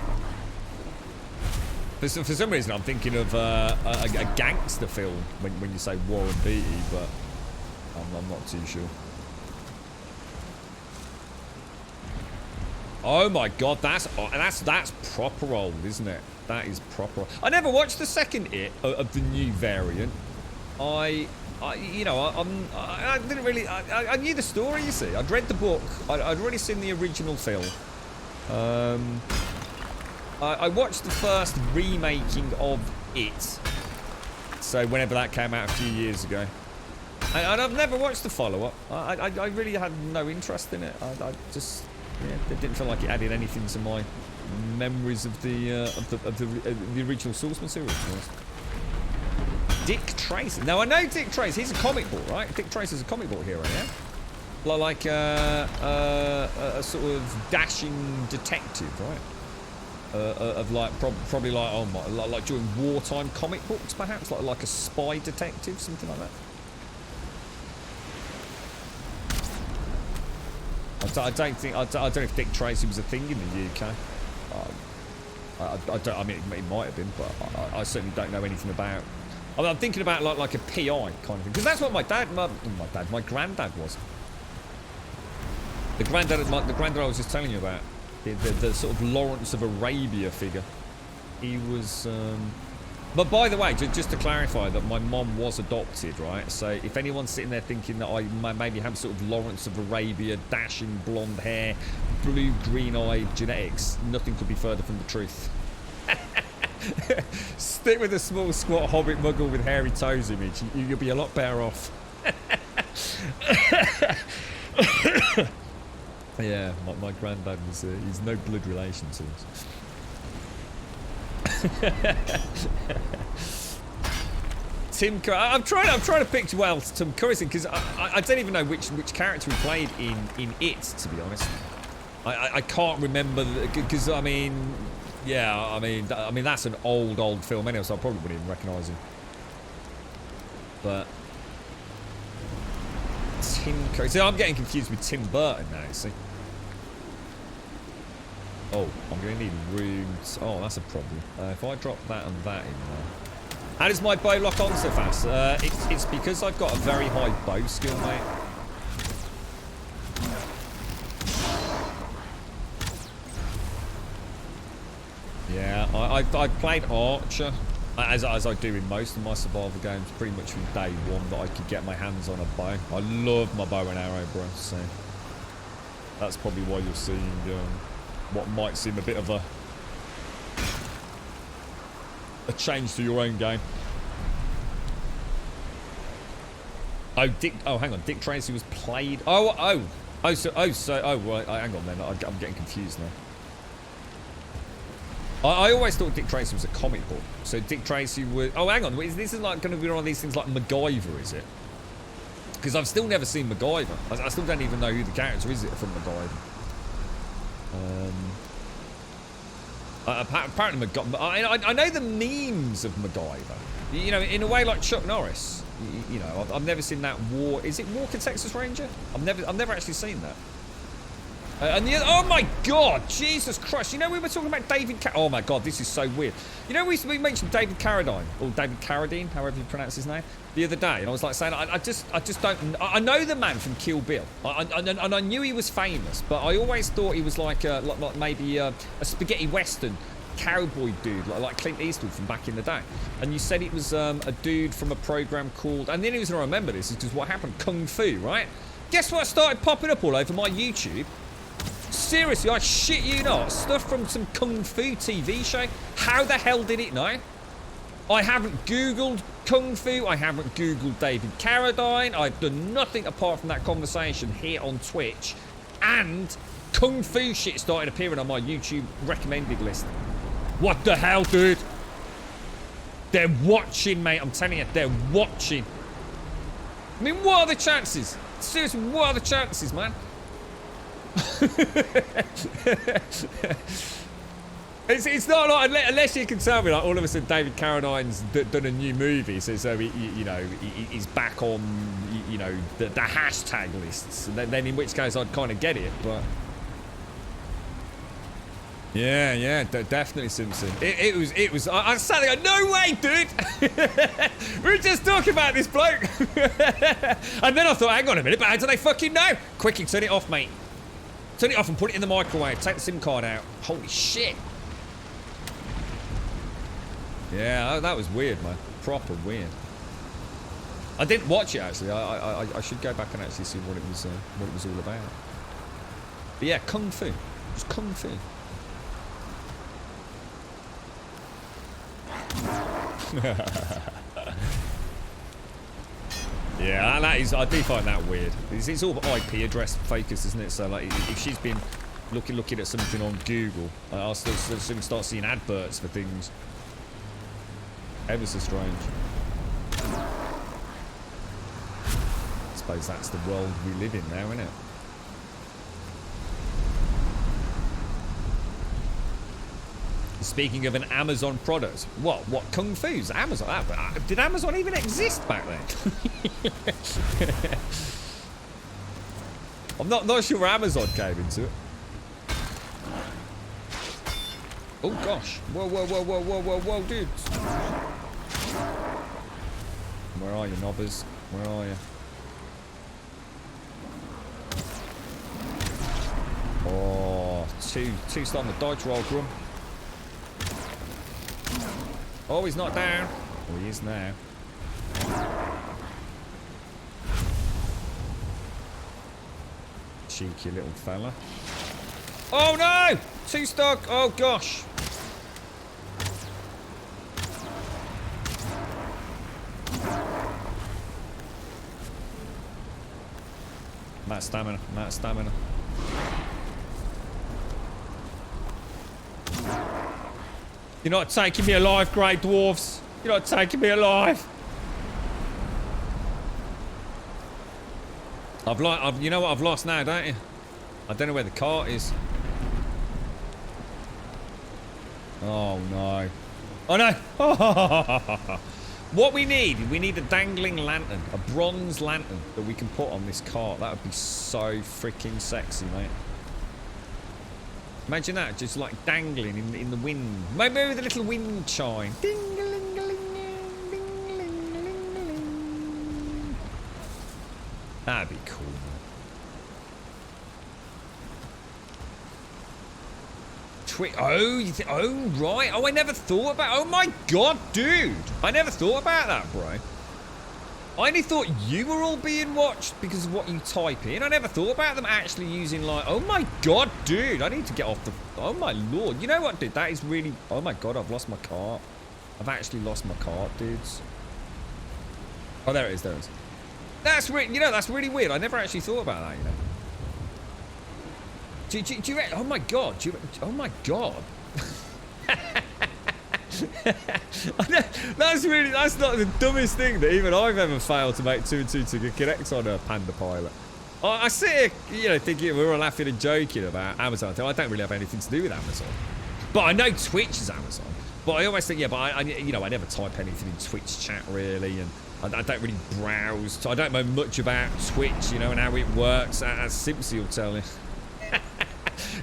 For some reason, I'm thinking of a gangster film when you say Warren Beatty, but I'm not too sure. Oh my god, that's proper old, isn't it? That is proper old. I never watched the second of the new variant. I didn't really. I knew the story. You see, I'd read the book. I'd already seen the original film. I watched the first remaking of it. So whenever that came out a few years ago, and I've never watched the follow-up. I really had no interest in it. I just. Yeah, it didn't feel like it added anything to my memories of the original source material. Dick Tracy. Now I know Dick Tracy. He's a comic book, right? Dick Tracy's a comic book hero, yeah. Like a sort of dashing detective, right? Of like probably like like during wartime comic books, perhaps like a spy detective, something like that. I don't know if Dick Tracy was a thing in the UK. I don't. I mean, it might have been, but I certainly don't know anything about. I mean, I'm thinking about like a PI kind of thing, because that's what my granddad was. The granddad I was just telling you about, the sort of Lawrence of Arabia figure. He was. But by the way, just to clarify that my mom was adopted, right? So if anyone's sitting there thinking that I maybe have sort of Lawrence of Arabia, dashing blonde hair, blue green-eyed genetics, nothing could be further from the truth. Stick with a small, squat hobbit muggle with hairy toes image. You'll be a lot better off. Yeah, my granddad was. He's no blood relation to us. Tim Curry. I'm trying to picture well Tim Curry because I don't even know which character he played in it, to be honest. I can't remember because I mean that's an old film anyway, so I probably wouldn't even recognise him. But Tim Curry. So I'm getting confused with Tim Burton now. You see. Oh, I'm going to need rooms. Oh, that's a problem. If I drop that and that in there. How does my bow lock on so fast? It's because I've got a very high bow skill, mate. Yeah, I played Archer, as I do in most of my survival games, pretty much from day one that I could get my hands on a bow. I love my bow and arrow, bro, so that's probably why you're seeing what might seem a bit of a change to your own game. Oh, hang on. Dick Tracy was played. Right. Hang on then. I'm getting confused now. I always thought Dick Tracy was a comic book. So Dick Tracy was. Oh, hang on. This is like going to be one of these things like MacGyver, is it? Because I've still never seen MacGyver. I still don't even know who the character is from MacGyver. Apparently MacGyver. I know the memes of MacGyver. You know, in a way like Chuck Norris. You know, I've never seen that war. Is it Walker Texas Ranger? I've never actually seen that. And the other, oh my God, Jesus Christ! You know we were talking about David. Oh my God, this is so weird. You know we mentioned David Carradine or David Carradine, however you pronounce his name, the other day, and I was like saying I just don't. I know the man from Kill Bill, and I knew he was famous, but I always thought he was like maybe a spaghetti western cowboy dude, like Clint Eastwood from back in the day. And you said it was a dude from a program called, and the only reason I remember this is because what happened, Kung Fu, right? Guess what started popping up all over my YouTube? Seriously, I shit you not, stuff from some Kung Fu TV show. How the hell did it know? I haven't Googled Kung Fu, I haven't Googled David Carradine, I've done nothing apart from that conversation here on Twitch, and Kung Fu shit started appearing on my YouTube recommended list. What the hell, dude? They're watching, mate. I'm telling you, they're watching. I mean, what are the chances? Seriously, what are the chances, man? It's not like, unless you can tell me, like, all of a sudden David Carradine's done a new movie, so he's back on, you know, the hashtag lists. And then in which case I'd kind of get it, but Yeah, definitely Simpson. It was. I sat there, no way, dude. We were just talking about this bloke. And then I thought, hang on a minute, but how do they fucking know? Quickly, turn it off, mate. Turn it off and put it in the microwave. Take the SIM card out. Holy shit. Yeah, that was weird, man. Proper weird. I didn't watch it actually. I should go back and actually see what it was all about. But yeah, kung fu. It's kung fu. Yeah, that is. I do find that weird. It's all IP address focused, isn't it? So like, if she's been looking at something on Google, I'll soon start seeing adverts for things. Ever so strange. I suppose that's the world we live in now, isn't it? Speaking of an Amazon product, what Kung Fu's Amazon? Did Amazon even exist back then? I'm not sure where Amazon came into it. Oh gosh! Whoa, dude! Where are you, knobbers? Where are you? Oh, two starting to dodge roll, Grum. Oh, he's not down. Oh, he is now. Cheeky little fella. Oh no! Two stock. Oh gosh. Matt stamina. You're not taking me alive, grey dwarves. You're not taking me alive. You know what I've lost now, don't you? I don't know where the cart is. Oh no. Oh no. What we need a dangling lantern, a bronze lantern that we can put on this cart. That would be so freaking sexy, mate. Imagine that, just like dangling in the wind. Maybe with a little wind chime. Ding-a-ling-a-ling-a-ling-a-ling. That'd be cool, man. Oh, right. Oh, I never thought about. Oh my god, dude! I never thought about that, bro. I only thought you were all being watched because of what you type in. I never thought about them actually using like. Oh my god, dude! I need to get off the. Oh my lord! You know what, dude? That is really. Oh my god! I've lost my cart. I've actually lost my cart, dudes. Oh, there it is. There it is. That's really. You know, that's really weird. I never actually thought about that. You know. Do you oh my god, oh my god. That's not the dumbest thing that even I've ever failed to make 2 and 2 to connect on a Panda Pilot. I sit here, you know, thinking we're all laughing and joking about Amazon. I don't really have anything to do with Amazon. But I know Twitch is Amazon. But I always think, yeah, but I you know, I never type anything in Twitch chat really, and I don't really browse. So I don't know much about Twitch, you know, and how it works, as Simpsy will tell you.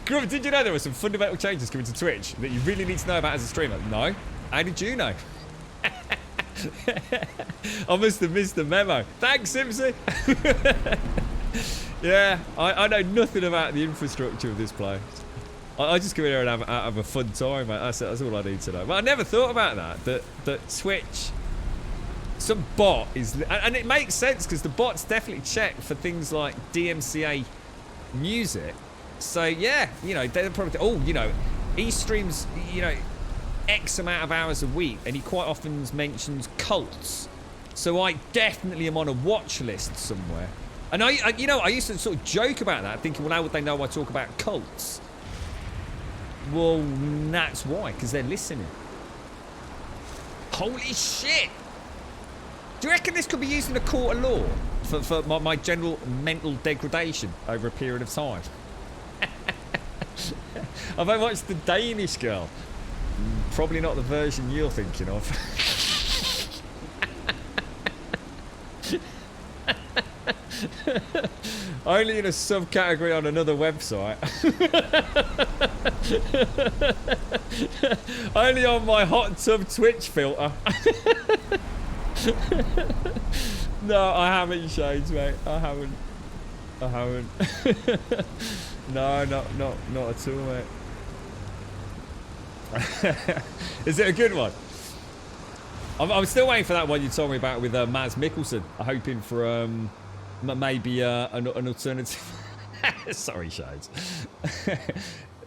Grum, did you know there were some fundamental changes coming to Twitch that you really need to know about as a streamer? No? How did you know? I must have missed the memo. Thanks, Simpsy. Yeah, I know nothing about the infrastructure of this place. I just come in here and have a fun time, mate. That's all I need to know. But I never thought about that Twitch, some bot is... And it makes sense because the bots definitely check for things like DMCA music. So yeah, you know, they're probably, oh, you know, he streams, you know, X amount of hours a week, and he quite often mentions cults. So I definitely am on a watch list somewhere. And I you know, I used to sort of joke about that, thinking, well, how would they know I talk about cults? Well, that's why, because they're listening. Holy shit! Do you reckon this could be used in a court of law for my general mental degradation over a period of time? Have I watched The Danish Girl? Probably not the version you're thinking of. Only in a subcategory on another website. Only on my hot tub Twitch filter. No, I haven't, Shades, mate. I haven't. No, not at all, mate. Is it a good one? I'm still waiting for that one you told me about with Mads Mikkelsen. I'm hoping for maybe an alternative. Sorry, Shades.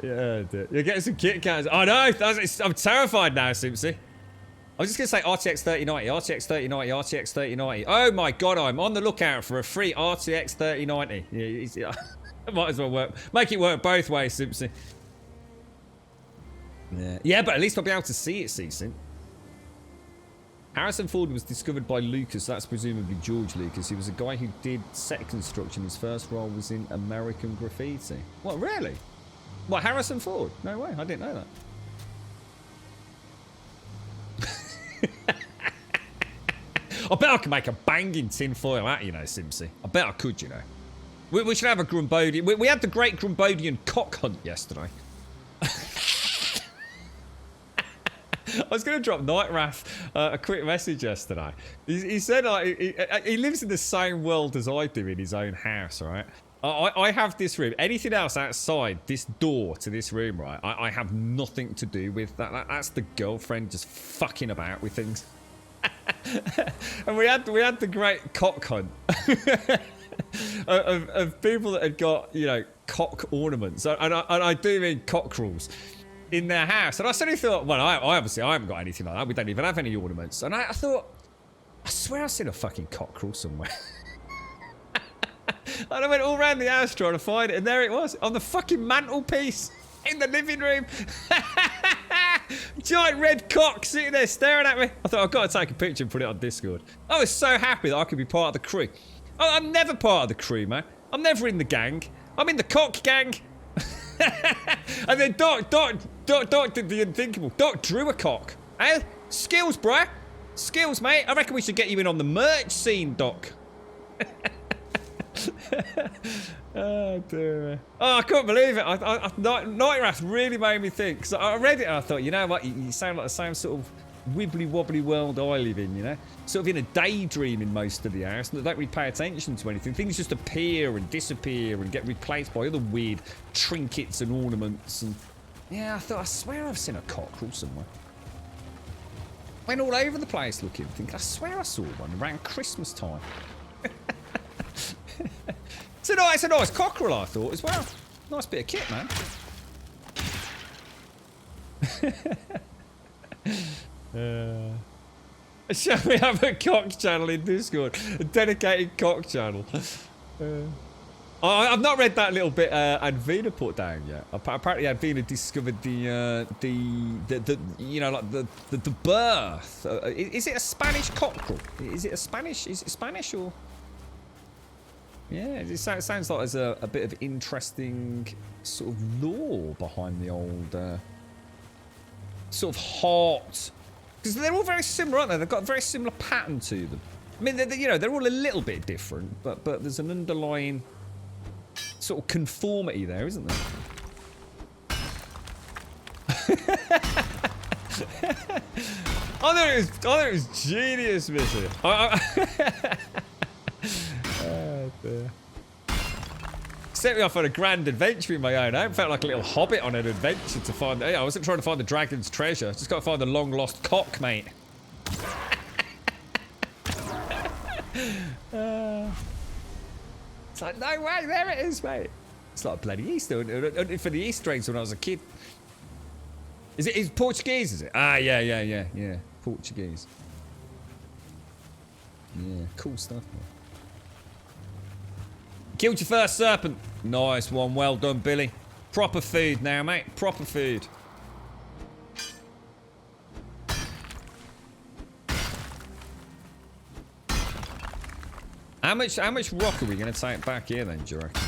Yeah, dude. You're getting some Kit Kats. Oh no, I'm terrified now, Simpsy. I was just going to say RTX 3090, RTX 3090, RTX 3090. Oh my god, I'm on the lookout for a free RTX 3090. Yeah, might as well work. Make it work both ways, Simpsy. Yeah, but at least I'll be able to see it, Ceasing. Harrison Ford was discovered by Lucas, that's presumably George Lucas. He was a guy who did set construction. His first role was in American Graffiti. What, really? What, Harrison Ford? No way, I didn't know that. I bet I can make a banging tinfoil out, you know, Simpsy. I bet I could, you know. We should have a Grumbodian. We had the great Grumbodian cock hunt yesterday. I was going to drop Nightrath a quick message yesterday. He said like, he lives in the same world as I do in his own house, right? I have this room. Anything else outside this door to this room, right? I have nothing to do with that. That's the girlfriend just fucking about with things. And we had the great cock hunt of people that had got, you know, cock ornaments, and I do mean cockerels in their house. And I suddenly thought, well, I obviously I haven't got anything like that. We don't even have any ornaments. And I thought, I swear I've seen a fucking cockerel somewhere. And I went all around the house trying to find it, and there it was on the fucking mantelpiece in the living room. Giant red cock sitting there staring at me. I thought, I've got to take a picture and put it on Discord. I was so happy that I could be part of the crew. I'm never part of the crew, man. I'm never in the gang. I'm in the cock gang. And then Doc did the unthinkable. Doc drew a cock. Eh? Skills, bruh. Skills, mate. I reckon we should get you in on the merch scene, Doc. Oh, dear. Oh, I couldn't believe it. Nightrath really made me think. Because I read it and I thought, you know what? You sound like the same sort of wibbly-wobbly world I live in, you know? Sort of in a daydream in most of the house. And I don't really pay attention to anything. Things just appear and disappear and get replaced by other weird trinkets and ornaments. And yeah, I swear I've seen a cockerel somewhere. Went all over the place looking, thinking, I swear I saw one around Christmas time. It's a nice cockerel, I thought, as well. Nice bit of kit, man. Shall we have a cock channel in Discord? A dedicated cock channel. I've not read that little bit Advina put down yet. Apparently Advina discovered the you know, like the birth. Is it a Spanish cockerel? Is it Spanish or? Yeah, it sounds like there's a bit of interesting sort of lore behind the old sort of heart. Because they're all very similar, aren't they? They've got a very similar pattern to them. I mean, you know, they're all a little bit different, but there's an underlying sort of conformity there, isn't there? I thought it was genius, Missy. Oh, dear. Set me off on a grand adventure in my own. I felt like a little hobbit on an adventure to find. I wasn't trying to find the dragon's treasure. Just got to find the long lost cock, mate. It's like, no way, there it is, mate. It's like bloody Easter. For the Easter eggs when I was a kid. Is it Portuguese, is it? Ah, yeah. Portuguese. Yeah, cool stuff, man. Killed your first serpent. Nice one. Well done, Billy. Proper food now, mate. Proper food. How much rock are we going to take back here then, do you reckon?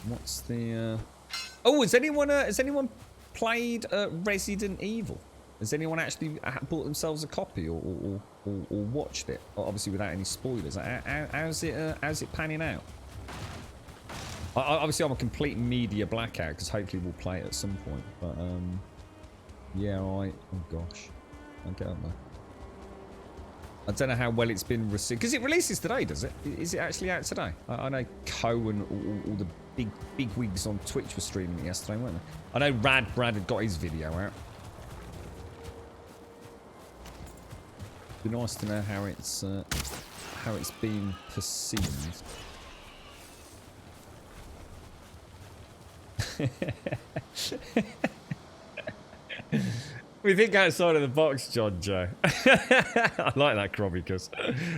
What's the... Oh, has anyone played Resident Evil? Has anyone actually bought themselves a copy or watched it? Obviously without any spoilers. How's it panning out? Obviously, I'm a complete media blackout because hopefully we'll play it at some point. But yeah, oh gosh, I'll get up there. I don't know how well it's been received because it releases today, does it? Is it actually out today? I know Co and all the big wigs on Twitch were streaming it yesterday, weren't they? I know Brad had got his video out. It'd be nice to know how it's been perceived. We think outside of the box, John Joe. I like that, Crobby, because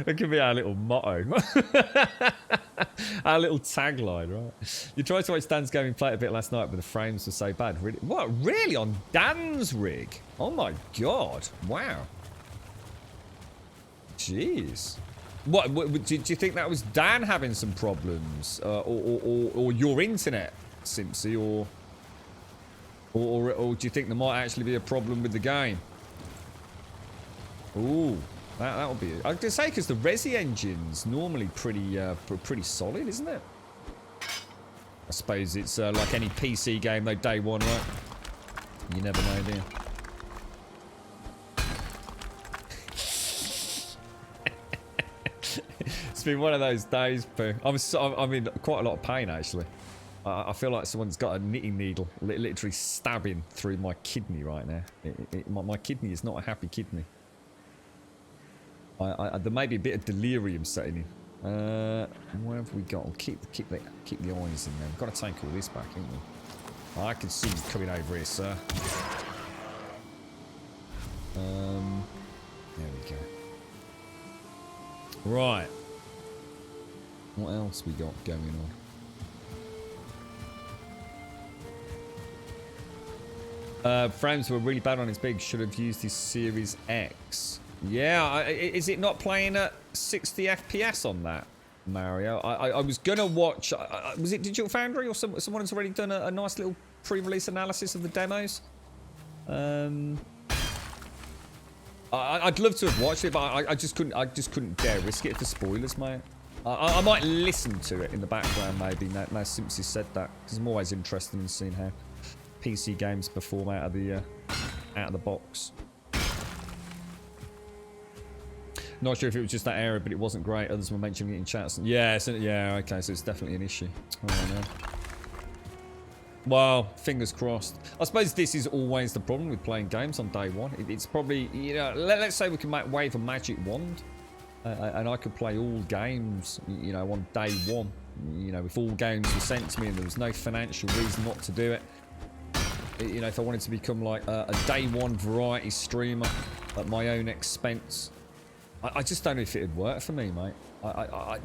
it could be our little motto. Our little tagline, right? You tried to watch Dan's gaming play a bit last night, but the frames were so bad. Really? What? Really? On Dan's rig? Oh my god. Wow. Jeez. What do you think that was Dan having some problems? Or your internet, Simpsy, or do you think there might actually be a problem with the game? Ooh, that'll be it. I was gonna say because the Resi engine's normally pretty solid, isn't it? I suppose it's like any PC game though, day one, right? You never know, do you? It's been one of those days, Pooh. I'm in quite a lot of pain actually. I feel like someone's got a knitting needle literally stabbing through my kidney right now. My kidney is not a happy kidney. There may be a bit of delirium setting in. Where have we got? We'll keep the eyes in there. We've got to take all this back, haven't we? I can see you coming over here, sir. There we go. Right. What else we got going on? Frames were really bad on his big. Should have used his Series X. Yeah, is it not playing at 60 FPS on that, Mario? I was gonna watch. Was it Digital Foundry or someone has already done a nice little pre-release analysis of the demos? I'd love to have watched it, but I just couldn't dare risk it for spoilers, mate. I might listen to it in the background, maybe. Now Simpsy said that, because I'm always interested in seeing how PC games perform out of the box. Not sure if it was just that area, but it wasn't great. Others were mentioning it in chats. Yeah, okay, so it's definitely an issue. Oh no. Well, fingers crossed. I suppose this is always the problem with playing games on day one. It's probably, you know, let's say we can wave a magic wand, and I could play all games, you know, on day one. You know, if all games were sent to me and there was no financial reason not to do it. You know, if I wanted to become like a day one variety streamer at my own expense, I just don't know if it'd work for me, mate. I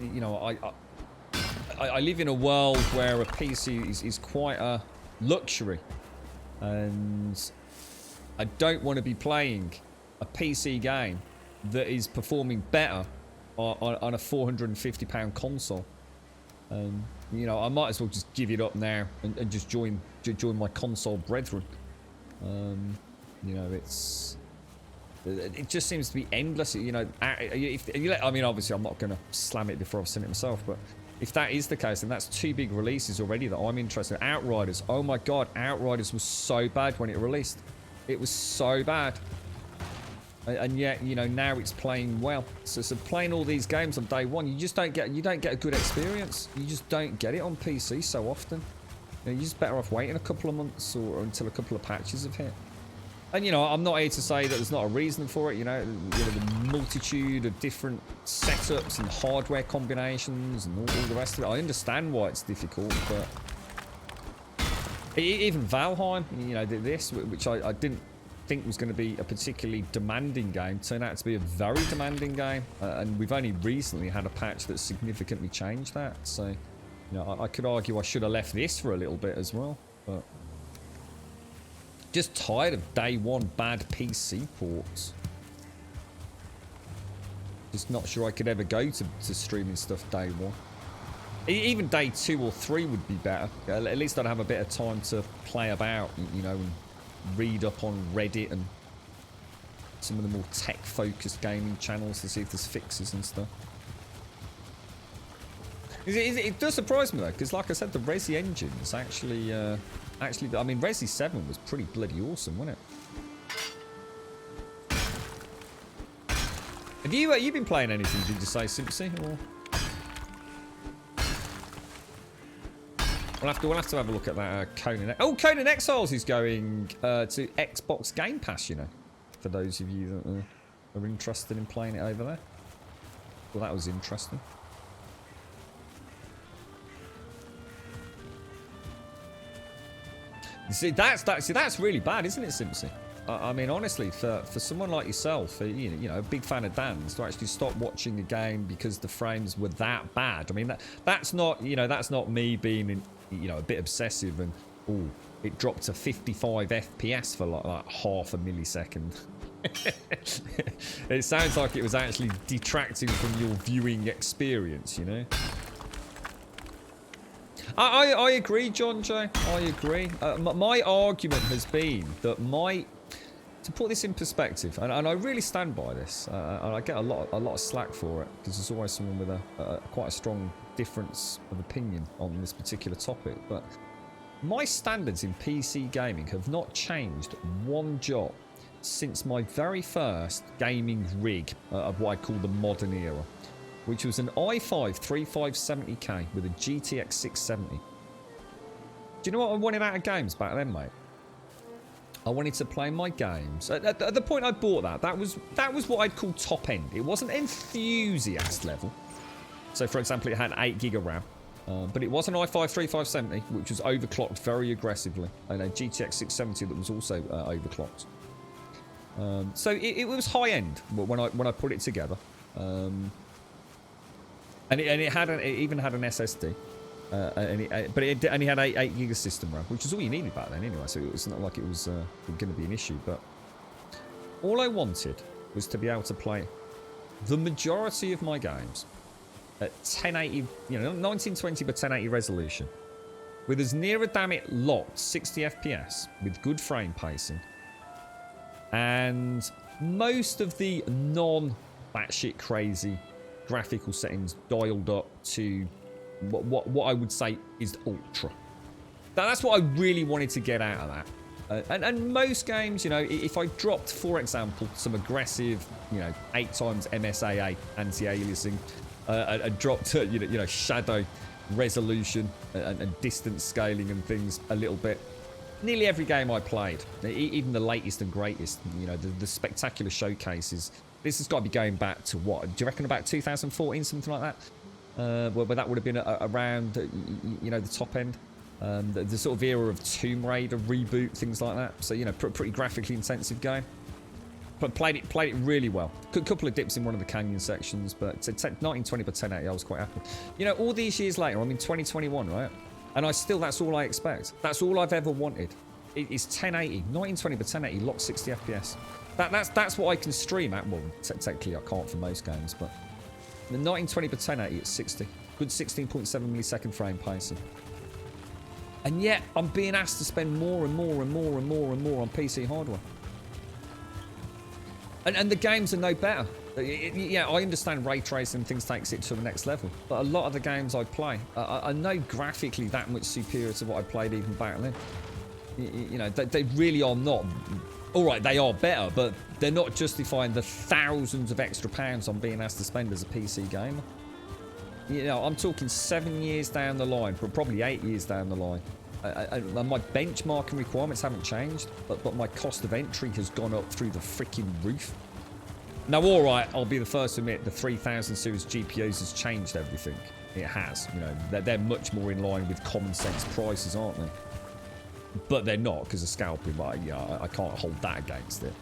live in a world where a PC is quite a luxury, and I don't want to be playing a PC game that is performing better on a £450 console. You know, I might as well just give it up now and just join my console brethren. You know, it just seems to be endless. You know, I mean, obviously, I'm not going to slam it before I've seen it myself, but if that is the case, then that's 2 big releases already that I'm interested in. Outriders, oh my god, Outriders was so bad when it released. It was so bad. And yet, you know, now it's playing well. So playing all these games on day one, you don't get a good experience. You just don't get it on PC so often. You know, you're just better off waiting a couple of months or until a couple of patches have hit. And you know, I'm not here to say that there's not a reason for it. You know, the multitude of different setups and hardware combinations and all the rest of it. I understand why it's difficult, but even Valheim, you know, this, which I didn't think was going to be a particularly demanding game, turned out to be a very demanding game, and we've only recently had a patch that significantly changed that. So, you know, I could argue I should have left this for a little bit as well, but just tired of day one bad PC ports. Just not sure I could ever go to streaming stuff day one. Even day 2 or 3 would be better. At least I'd have a bit of time to play about, you know, and read up on Reddit and some of the more tech-focused gaming channels to see if there's fixes and stuff. It does surprise me though, because like I said, the Resi engines actually, I mean, Resi 7 was pretty bloody awesome, wasn't it? Have you been playing anything? Did you say, Simpsy? Or we'll have to have a look at that Conan. Oh, Conan Exiles is going to Xbox Game Pass. You know, for those of you that are interested in playing it over there. Well, that was interesting. See, that's really bad, isn't it, Simpsy? I mean, honestly, for someone like yourself, you know, a big fan of Dan's, to actually stop watching a game because the frames were that bad. I mean, that's not, you know, that's not me being, you know, a bit obsessive and, oh, it dropped to 55 FPS for like half a millisecond. It sounds like it was actually detracting from your viewing experience, you know? I agree, John J. I agree. My argument has been that to put this in perspective, and I really stand by this, and I get a lot of slack for it because there's always someone with quite a strong difference of opinion on this particular topic. But my standards in PC gaming have not changed one jot since my very first gaming rig of what I call the modern era, which was an i5 3570K with a GTX 670. Do you know what I wanted out of games back then, mate? I wanted to play my games. At the point I bought that was what I'd call top end. It wasn't enthusiast level. So, for example, it had 8 gig of RAM. But it was an i5 3570, which was overclocked very aggressively. And a GTX 670 that was also overclocked. So it was high end when I put it together. And it even had an SSD, but it only had 8 gig of system RAM, which is all you needed back then anyway. So it's not like it was going to be an issue. But all I wanted was to be able to play the majority of my games at 1080, you know, 1920 by 1080 resolution, with as near a damn it locked 60 FPS with good frame pacing, and most of the non-batshit crazy graphical settings dialed up to what I would say is ultra. That's what I really wanted to get out of that. And most games, you know, if I dropped, for example, some aggressive, you know, 8 times MSAA anti-aliasing, and dropped, you know, shadow resolution and distance scaling and things a little bit. Nearly every game I played, even the latest and greatest, you know, the spectacular showcases. This has got to be going back to what? Do you reckon about 2014, something like that? Where that would have been around, you know, the top end. The sort of era of Tomb Raider reboot, things like that. So, you know, pretty graphically intensive game. But played it really well. A couple of dips in one of the canyon sections, but 1920 by 1080, I was quite happy. You know, all these years later, I'm in 2021, right? And that's all I expect. That's all I've ever wanted. It's 1080, 1920 by 1080, locked 60 FPS. That's what I can stream at. Well, technically I can't for most games, but the 1920 by 1080 at 60. Good 16.7 millisecond frame pacing. And yet, I'm being asked to spend more and more and more and more and more on PC hardware. And the games are no better. Yeah, I understand ray tracing and things takes it to the next level, but a lot of the games I play are no graphically that much superior to what I played even back then. You know, they really are not. All right, they are better, but they're not justifying the thousands of extra pounds I'm being asked to spend as a PC gamer. You know, I'm talking 7 years down the line, probably 8 years down the line. And my benchmarking requirements haven't changed, but my cost of entry has gone up through the freaking roof. Now, all right, I'll be the first to admit the 3000 series GPUs has changed everything. It has. You know, they're much more in line with common sense prices, aren't they? But they're not because of scalping. But yeah, I can't hold that against it.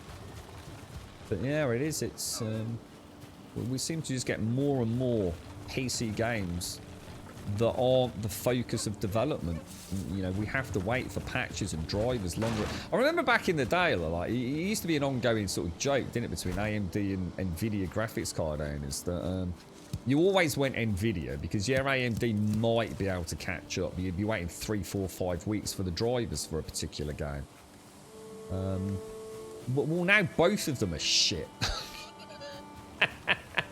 But yeah, it is. It's we seem to just get more and more PC games that aren't the focus of development. You know, we have to wait for patches and drivers longer. I remember back in the day, like, it used to be an ongoing sort of joke, didn't it, between AMD and Nvidia graphics card owners that you always went Nvidia because yeah, AMD might be able to catch up. You'd be waiting 3, 4, 5 weeks for the drivers for a particular game. Well, now both of them are shit.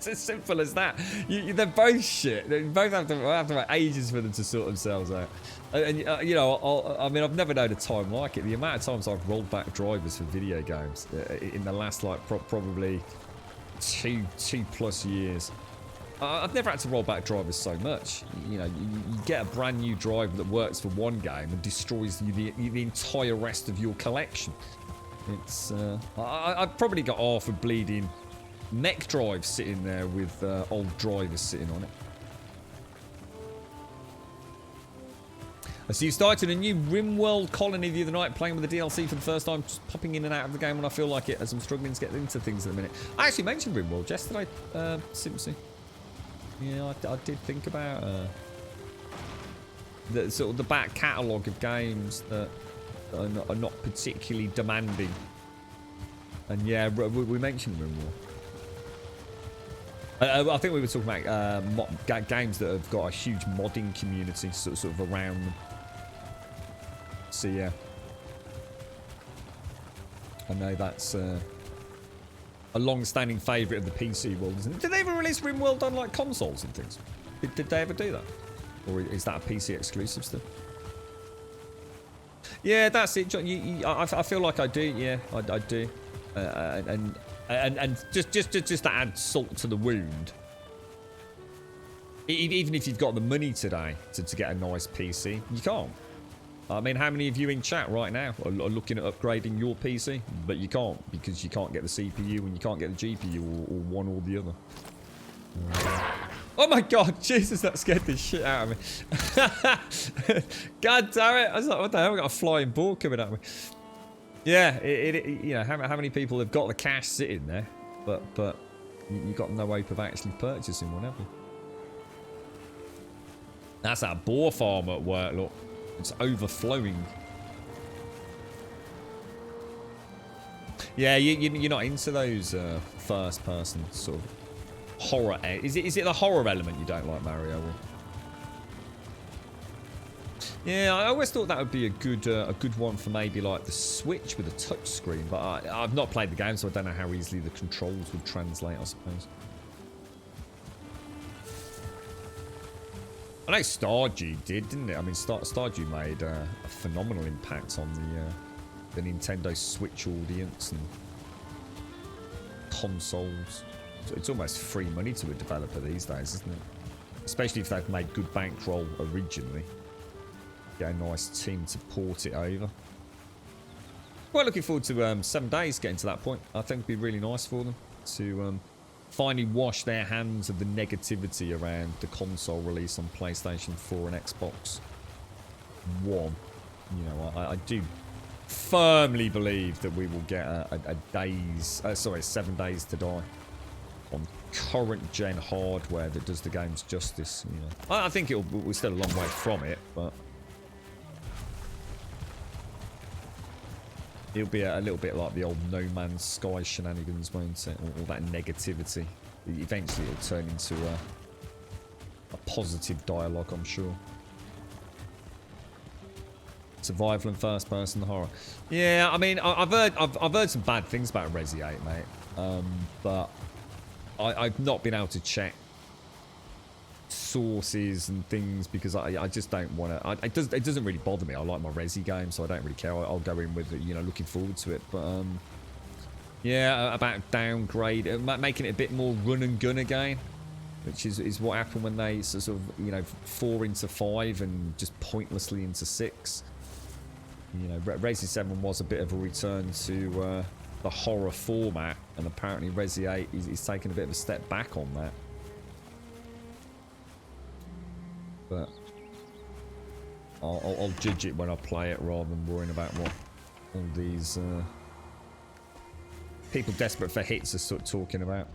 It's as simple as that. They're both shit. They both have to wait ages for them to sort themselves out. And you know, I mean, I've never known a time like it. The amount of times I've rolled back drivers for video games in the last like probably two plus years. I've never had to roll back drivers so much. You know, you get a brand new driver that works for one game and destroys the entire rest of your collection. It's I've probably got half a bleeding mech drive sitting there with old drivers sitting on it. So you started a new RimWorld colony the other night, playing with the DLC for the first time, just popping in and out of the game when I feel like it, as I'm struggling to get into things at the minute. I actually mentioned RimWorld yesterday, Simpsy. Yeah, I did think about the sort of the back catalogue of games that are not particularly demanding. And yeah, we mentioned RimWorld. I think we were talking about games that have got a huge modding community sort of around them. So yeah, I know that's a long-standing favourite of the PC world, isn't it? Did they ever release RimWorld on like consoles and things? Did they ever do that, or is that a PC exclusive still? Yeah, that's it, John. I feel like I do. Yeah, I do. And just to add salt to the wound, even if you've got the money today to get a nice PC, you can't. I mean, how many of you in chat right now are looking at upgrading your PC? But you can't, because you can't get the CPU and you can't get the GPU, or one or the other. Oh my god, Jesus, that scared the shit out of me. God damn it. I was like, what the hell? I got a flying ball coming at me. Yeah, you know, how many people have got the cash sitting there, but you got no hope of actually purchasing one, have you? That's that boar farm at work, look. It's overflowing. Yeah, you're not into those first-person sort of horror. Is it the horror element you don't like, Mario? Yeah, I always thought that would be a good one for maybe like the Switch with a touch screen, but I've not played the game, so I don't know how easily the controls would translate, I suppose. I know Stardew did, didn't it? I mean, Stardew made a phenomenal impact on the Nintendo Switch audience and consoles. So it's almost free money to a developer these days, isn't it? Especially if they've made good bankroll originally. Get a nice team to port it over. Quite looking forward to 7 days getting to that point. I think it'd be really nice for them to finally wash their hands of the negativity around the console release on PlayStation 4 and Xbox One. You know, I do firmly believe that we will get a 7 days to die on current gen hardware that does the games justice. You know, I think we're still a long way from it, but it'll be a little bit like the old No Man's Sky shenanigans, won't it? All that negativity. Eventually it'll turn into a positive dialogue, I'm sure. Survival and first-person horror. Yeah, I mean, I've heard some bad things about Resi 8, mate. But I've not been able to check sources and things because I just don't want to. It doesn't really bother me. I like my Resi game, so I don't really care. I'll go in with it, you know, looking forward to it. But yeah, about downgrade, making it a bit more run and gun again, which is what happened when they sort of, you know, 4 into 5 and just pointlessly into 6. You know, Resi 7 was a bit of a return to the horror format, and apparently Resi 8 is taking a bit of a step back on that. But I'll judge it when I play it rather than worrying about what all these people desperate for hits are sort of talking about.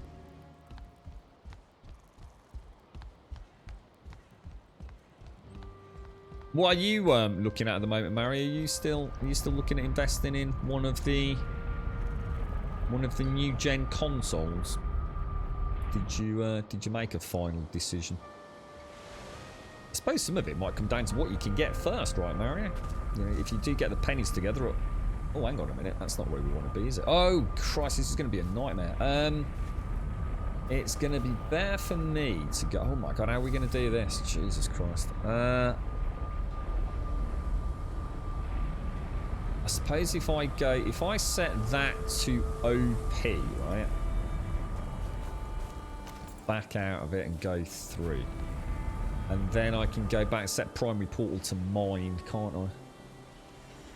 What are you looking at the moment, Mario? Are you still looking at investing in one of the new gen consoles? Did you make a final decision? I suppose some of it might come down to what you can get first, right, Mario? You know, if you do get the pennies together. Oh, hang on a minute. That's not where we want to be, is it? Oh, Christ, this is going to be a nightmare. it's going to be better for me to go... Oh my god, how are we going to do this? Jesus Christ. I suppose if I set that to OP, right? Back out of it and go through. And then I can go back and set primary portal to mine, can't I?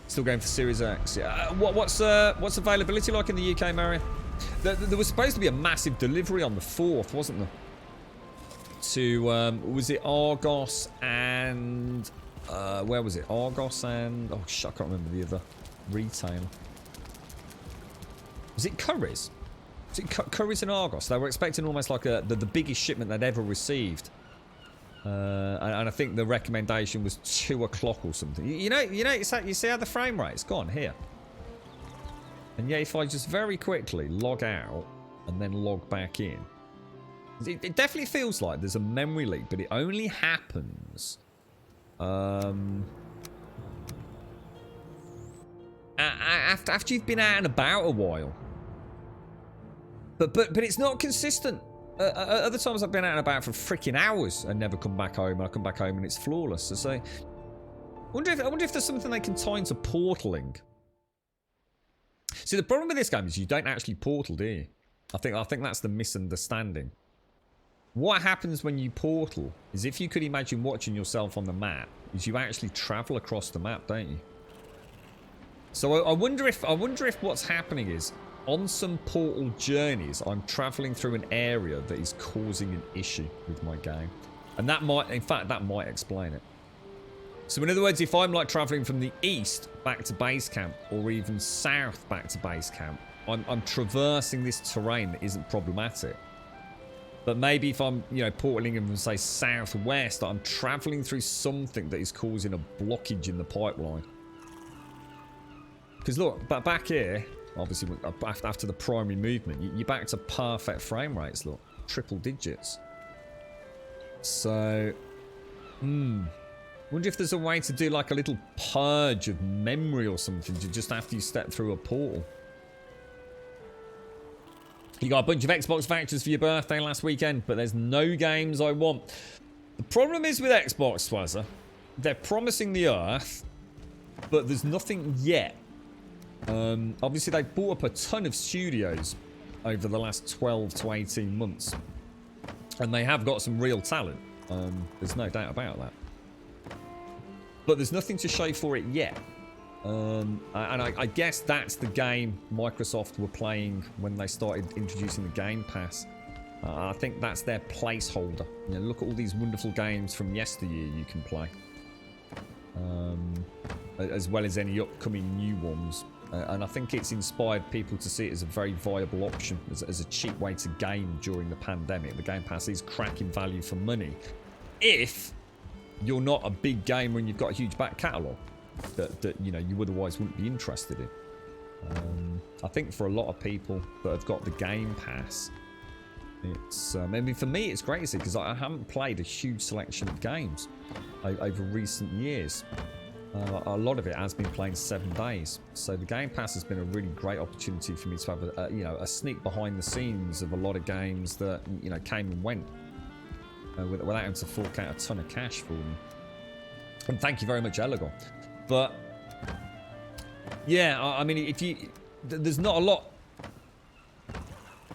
Still going for Series X. Yeah. What's availability like in the UK, Marion? There was supposed to be a massive delivery on the 4th, wasn't there? To, was it Argos and... where was it? Argos and... Oh, shit, I can't remember the other retailer. Was it Currys? Was it Currys and Argos? They were expecting almost like the biggest shipment they'd ever received. And I think the recommendation was 2 o'clock or something. You see how the frame rate's gone here? And yeah, if I just very quickly log out and then log back in, it definitely feels like there's a memory leak, but it only happens after you've been out and about a while. But it's not consistent. Other times I've been out and about for freaking hours and never come back home. And I come back home and it's flawless. So I wonder if there's something they can tie into portaling. See, the problem with this game is you don't actually portal, do you? I think that's the misunderstanding. What happens when you portal is, if you could imagine watching yourself on the map, is you actually travel across the map, don't you? So I wonder if what's happening is, on some portal journeys, I'm traveling through an area that is causing an issue with my game. And that might, in fact, that might explain it. So in other words, if I'm like traveling from the east back to base camp, or even south back to base camp, I'm traversing this terrain that isn't problematic. But maybe if I'm, portaling from, say, southwest, I'm traveling through something that is causing a blockage in the pipeline. Because look, back here, obviously after the primary movement, you're back to perfect frame rates, look. Triple digits. So, wonder if there's a way to do like a little purge of memory or something just after you step through a portal. You got a bunch of Xbox vouchers for your birthday last weekend, but there's no games I want. The problem is with Xbox, Swazza, they're promising the earth, but there's nothing yet. Obviously, they bought up a ton of studios over the last 12 to 18 months. And they have got some real talent. There's no doubt about that. But there's nothing to show for it yet. And I guess that's the game Microsoft were playing when they started introducing the Game Pass. I think that's their placeholder. Look at all these wonderful games from yesteryear you can play. As well as any upcoming new ones. And I think it's inspired people to see it as a very viable option, as a cheap way to game during the pandemic. The Game Pass is cracking value for money. If you're not a big gamer and you've got a huge back catalogue that you otherwise wouldn't be interested in. I think for a lot of people that have got the Game Pass, it's maybe for me it's great to see, because I haven't played a huge selection of games over recent years. A lot of it has been playing 7 days, so the Game Pass has been a really great opportunity for me to have a sneak behind the scenes of a lot of games that came and went without having to fork out a ton of cash for them. And thank you very much, Elegon. But yeah, I mean, there's not a lot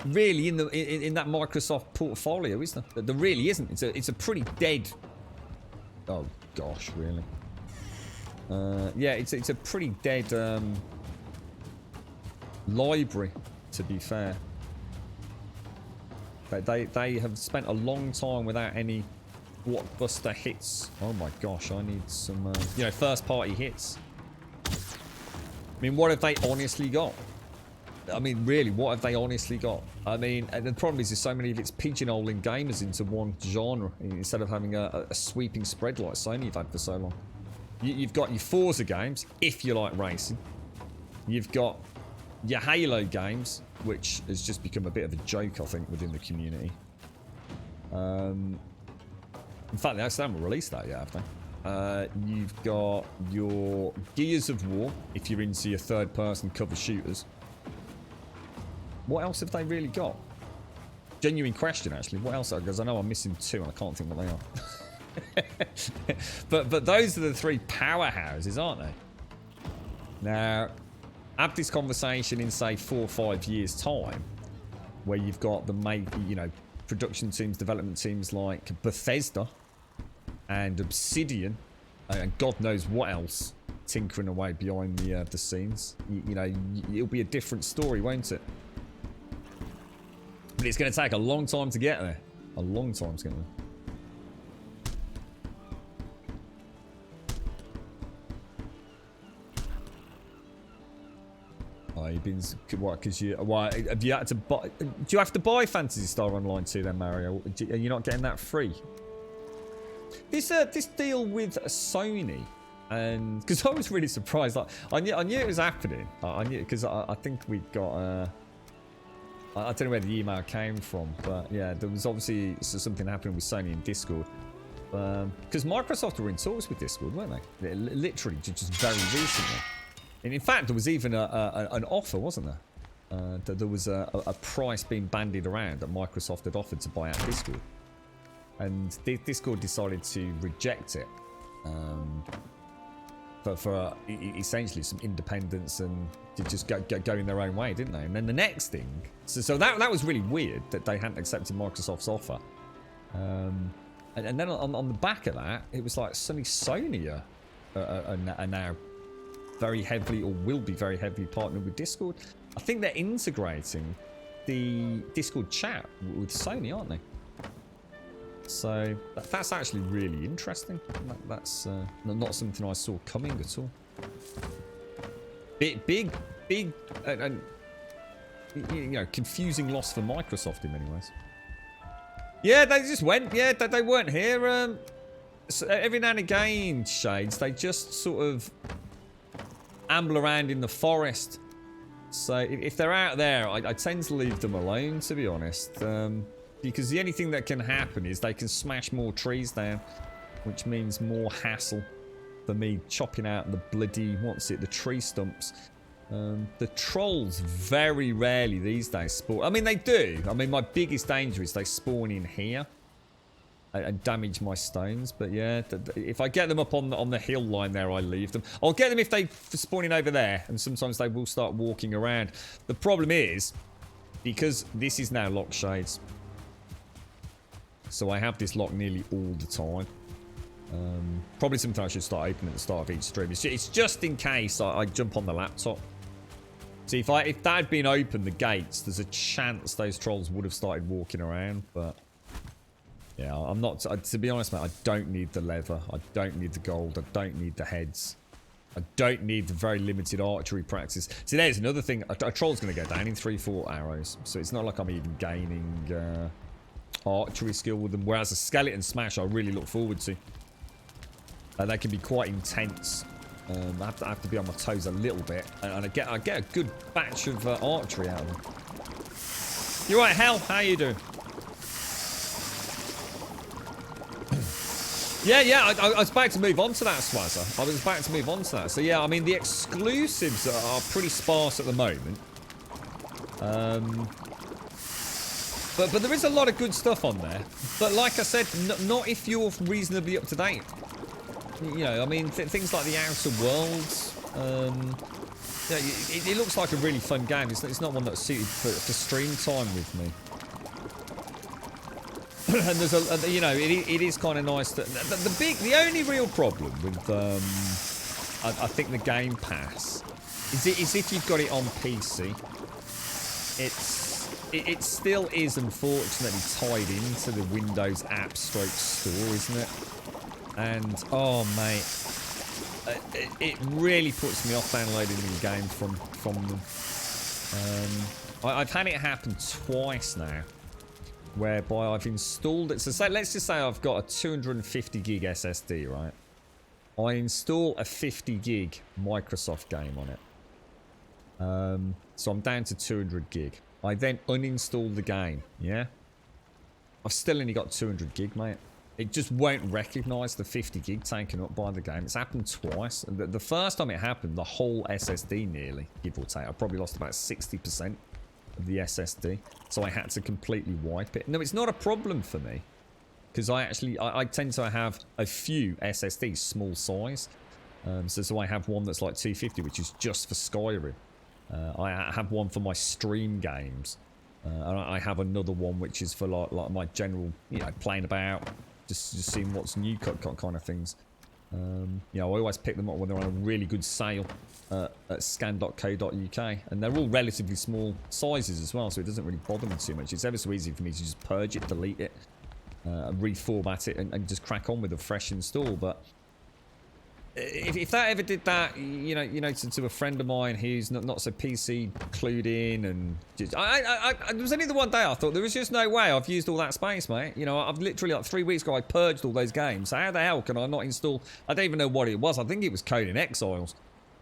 really in that Microsoft portfolio, is there? There really isn't. It's a pretty dead. Oh gosh, really. Yeah, it's a pretty dead library, to be fair. They have spent a long time without any blockbuster hits. Oh my gosh, I need some first party hits. I mean, what have they honestly got? I mean, really, what have they honestly got? I mean, the problem is there's so many of it's pigeonholing gamers into one genre instead of having a sweeping spread like Sony have had for so long. You've got your Forza games, if you like racing. You've got your Halo games, which has just become a bit of a joke, I think, within the community. In fact, they still haven't released that yet, have they? You've got your Gears of War, if you're into your third-person cover shooters. What else have they really got? genuine question, actually. What else? Because I know I'm missing 2 and I can't think what they are. but those are the 3 powerhouses, aren't they? Now, have this conversation in, say, 4 or 5 years' time, where you've got the production teams, development teams like Bethesda and Obsidian, and God knows what else, tinkering away behind the scenes. It'll be a different story, won't it? But it's going to take a long time to get there. A long time to get there. Oh, you've been what? Because have you had to buy? Do you have to buy Phantasy Star Online too, then, Mario? Are you not getting that free? This deal with Sony, and because I was really surprised. Like, I knew it was happening. I knew because I think we got. I don't know where the email came from, but yeah, there was obviously something happening with Sony and Discord. Because Microsoft were in talks with Discord, weren't they? Literally, just very recently. And in fact, there was even an offer, wasn't there? There was a price being bandied around that Microsoft had offered to buy out Discord. And Discord decided to reject it. For essentially some independence and to just go in their own way, didn't they? And then the next thing, so that was really weird that they hadn't accepted Microsoft's offer. And then on the back of that, it was like Sony are now very heavily, or will be very heavily partnered with Discord. I think they're integrating the Discord chat with Sony, aren't they? So that's actually really interesting. That's not something I saw coming at all. Big, and confusing loss for Microsoft in many ways. Yeah, they just went. Yeah, they weren't here. So every now and again, Shades, they just sort of amble around in the forest. So if they're out there, I tend to leave them alone, to be honest. Because the only thing that can happen is they can smash more trees down, which means more hassle for me chopping out the bloody, the tree stumps. The trolls very rarely these days spawn. I mean, they do. I mean, my biggest danger is they spawn in here and damage my stones. But yeah, if I get them up on the hill line there, I leave them. I'll get them if they spawn in over there, and sometimes they will start walking around. The problem is, because this is now locked, Shades, so I have this locked nearly all the time. Probably something I should start opening at the start of each stream. It's just in case I jump on the laptop. See, if that had been open, the gates, there's a chance those trolls would have started walking around. But yeah, I'm not. To be honest, mate, I don't need the leather. I don't need the gold. I don't need the heads. I don't need the very limited archery practice. See, there's another thing. A troll's going to go down in 3-4 arrows. So it's not like I'm even gaining archery skill with them. Whereas a skeleton smash, I really look forward to. They can be quite intense. I have to be on my toes a little bit, and I get a good batch of archery out of them. You're right, Hell. How you doing? yeah. I was about to move on to that, Swazzer. I was about to move on to that. So yeah, I mean the exclusives are pretty sparse at the moment. But there is a lot of good stuff on there. But like I said, not if you're reasonably up to date. I mean, things like the Outer Worlds. It looks like a really fun game. It's not one that's suited for stream time with me. And there's it is kind of nice. The only real problem with I think the Game Pass is if you've got it on PC. It still is unfortunately tied into the Windows App Store, isn't it? And oh mate, it really puts me off downloading the game from them. I've had it happen twice now, whereby I've installed it. So let's just say I've got a 250 gig SSD, right? I install a 50 gig Microsoft game on it. So I'm down to 200 gig. I then uninstall the game, yeah? I've still only got 200 gig, mate. It just won't recognise the 50 gig taken up by the game. It's happened twice. And the first time it happened, the whole SSD nearly, give or take. I probably lost about 60%. of the SSD, so I had to completely wipe it. No, it's not a problem for me, because I tend to have a few SSDs, small size. So I have one that's like 250, which is just for Skyrim. I have one for my stream games. And I have another one which is for like my general, playing about, just seeing what's new kind of things. I always pick them up when they're on a really good sale at scan.co.uk, and they're all relatively small sizes as well, so it doesn't really bother me too much. It's ever so easy for me to just purge it, delete it, reformat it, and just crack on with a fresh install. But if that ever did that, to a friend of mine who's not so PC clued in, and just, there was only the one day I thought there was just no way I've used all that space, mate. I've literally like 3 weeks ago I purged all those games. So how the hell can I not install? I don't even know what it was. I think it was Conan Exiles,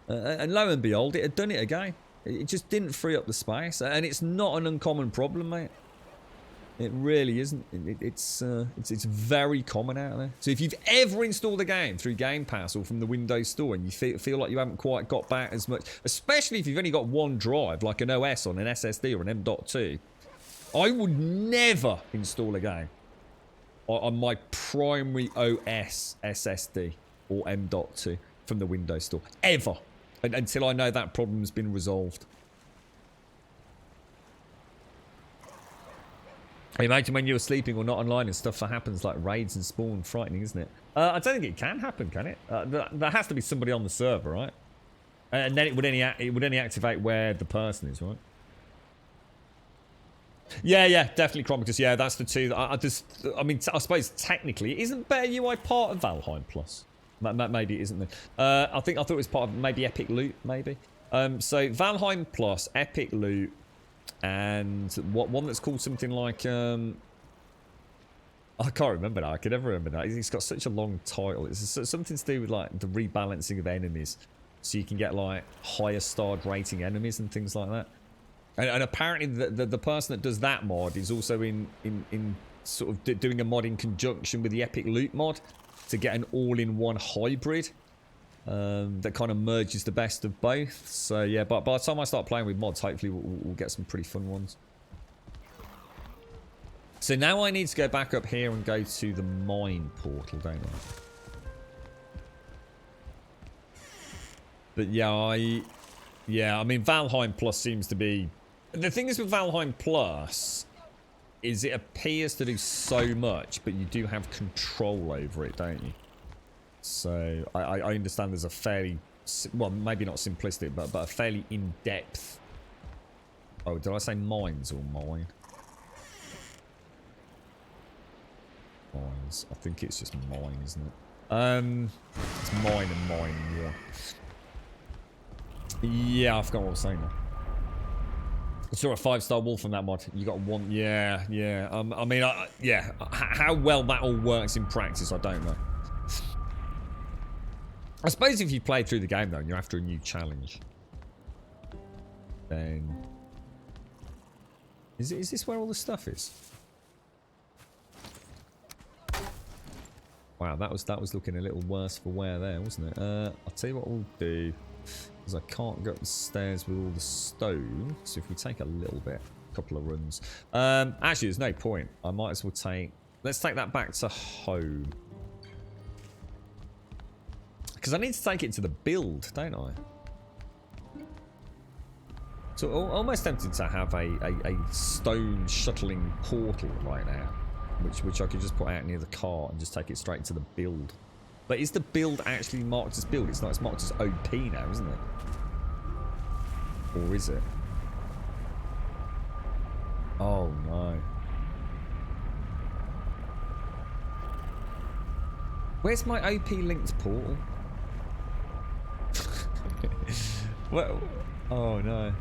and lo and behold, it had done it again. It just didn't free up the space, and it's not an uncommon problem, mate. It really isn't. It's very common out there. So if you've ever installed a game through Game Pass or from the Windows Store and you feel like you haven't quite got back as much, especially if you've only got one drive, like an OS on an SSD or an M.2, I would never install a game on my primary OS SSD or M.2 from the Windows Store. Ever. Until I know that problem's been resolved. Imagine when you're sleeping or not online and stuff that happens like raids and spawn. Frightening, isn't it? I don't think it can happen, can it? There has to be somebody on the server, right? And then it would only activate where the person is, right? Yeah, definitely Chronicus. Yeah, that's the two. I suppose technically, isn't Better UI part of Valheim Plus? Maybe it isn't. I thought it was part of maybe Epic Loot, maybe. So Valheim Plus, Epic Loot. And one that's called something like I can't remember that. I can never remember that. It's got such a long title. It's something to do with like the rebalancing of enemies, so you can get like higher starred rating enemies and things like that. And apparently the person that does that mod is also in sort of doing a mod in conjunction with the Epic Loot mod to get an all-in-one hybrid. That kind of merges the best of both. So yeah, but by the time I start playing with mods, hopefully we'll get some pretty fun ones. So now I need to go back up here and go to the mine portal, don't I? But yeah, I mean Valheim Plus seems to be... The thing is with Valheim Plus is it appears to do so much, but you do have control over it, don't you? So I understand there's a fairly, well, maybe not simplistic, but a fairly in-depth. Oh, did I say mines or mine? Mines. I think it's just mine, isn't it? It's mine and mine. Yeah. Yeah, I forgot what I was saying now. I saw a 5-star wall from that mod. You got one. Yeah. I mean, yeah. How well that all works in practice, I don't know. I suppose if you play through the game though and you're after a new challenge, then is this where all the stuff is? Wow, that was looking a little worse for wear there, wasn't it? I'll tell you what we'll do, because I can't go up the stairs with all the stone. So if we take a little bit, a couple of runs. Actually, there's no point. I might as well let's take that back to home. Because I need to take it to the build, don't I? So almost tempted to have a stone shuttling portal right now, which I could just put out near the car and just take it straight to the build. But is the build actually marked as build? It's not. It's marked as OP now, isn't it? Or is it? Oh no. Where's my OP linked portal? Well, oh no.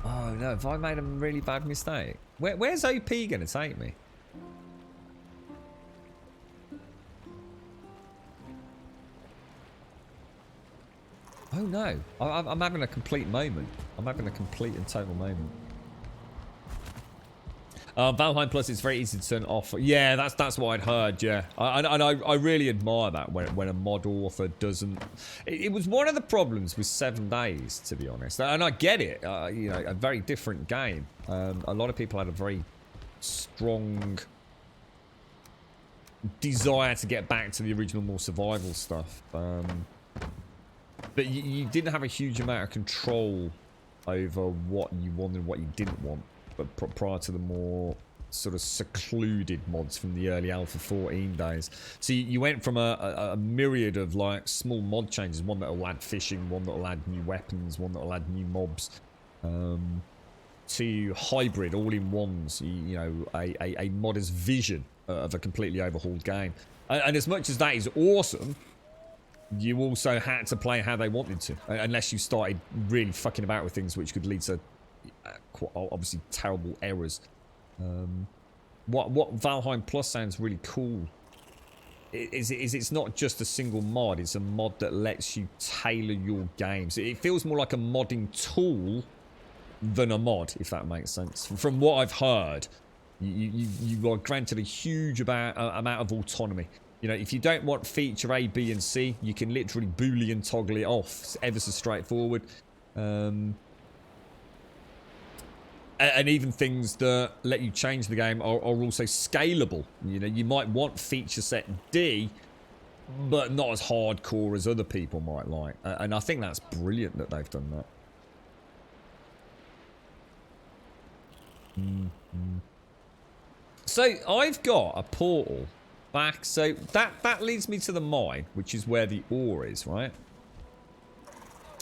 Oh no, have I made a really bad mistake? Where's OP gonna take me? Oh no, I'm having a complete moment. I'm having a complete and total moment. Valheim Plus, it's very easy to turn off. Yeah, that's what I'd heard, yeah. I really admire that when a mod author doesn't... It was one of the problems with 7 Days, to be honest. And I get it, you know, a very different game. A lot of people had a very strong desire to get back to the original, more survival stuff. But you didn't have a huge amount of control over what you wanted and what you didn't want. But prior to the more sort of secluded mods from the early Alpha 14 days. So you went from a myriad of like small mod changes, one that'll add fishing, one that'll add new weapons, one that'll add new mobs, to hybrid all-in-ones, you know, a modder's vision of a completely overhauled game. And as much as that is awesome, you also had to play how they wanted to, unless you started really fucking about with things which could lead to obviously terrible errors. What Valheim Plus sounds really cool is it's not just a single mod, it's a mod that lets you tailor your games. It feels more like a modding tool than a mod, if that makes sense. From what I've heard, you are granted a huge amount of autonomy. You know, if you don't want feature A, B, and C, you can literally Boolean toggle it off. It's ever so straightforward. And even things that let you change the game are also scalable. You know, you might want feature set D, but not as hardcore as other people might like. And I think that's brilliant that they've done that. So I've got a portal back, so that leads me to the mine, which is where the ore is, right?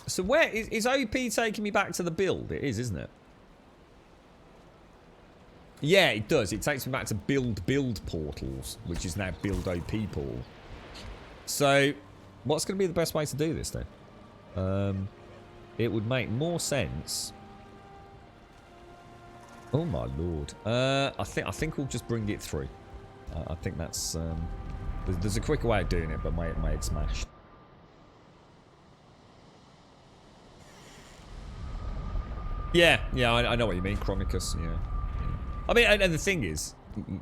So where is OP taking me back to the build? It is, isn't it? Yeah, it does. It takes me back to build portals, which is now build OP portal. So what's going to be the best way to do this then? It would make more sense. Oh my lord! I think we'll just bring it through. I think that's there's a quicker way of doing it, but my head smashed. Yeah, I know what you mean, Chronicus. Yeah. I mean, and the thing is,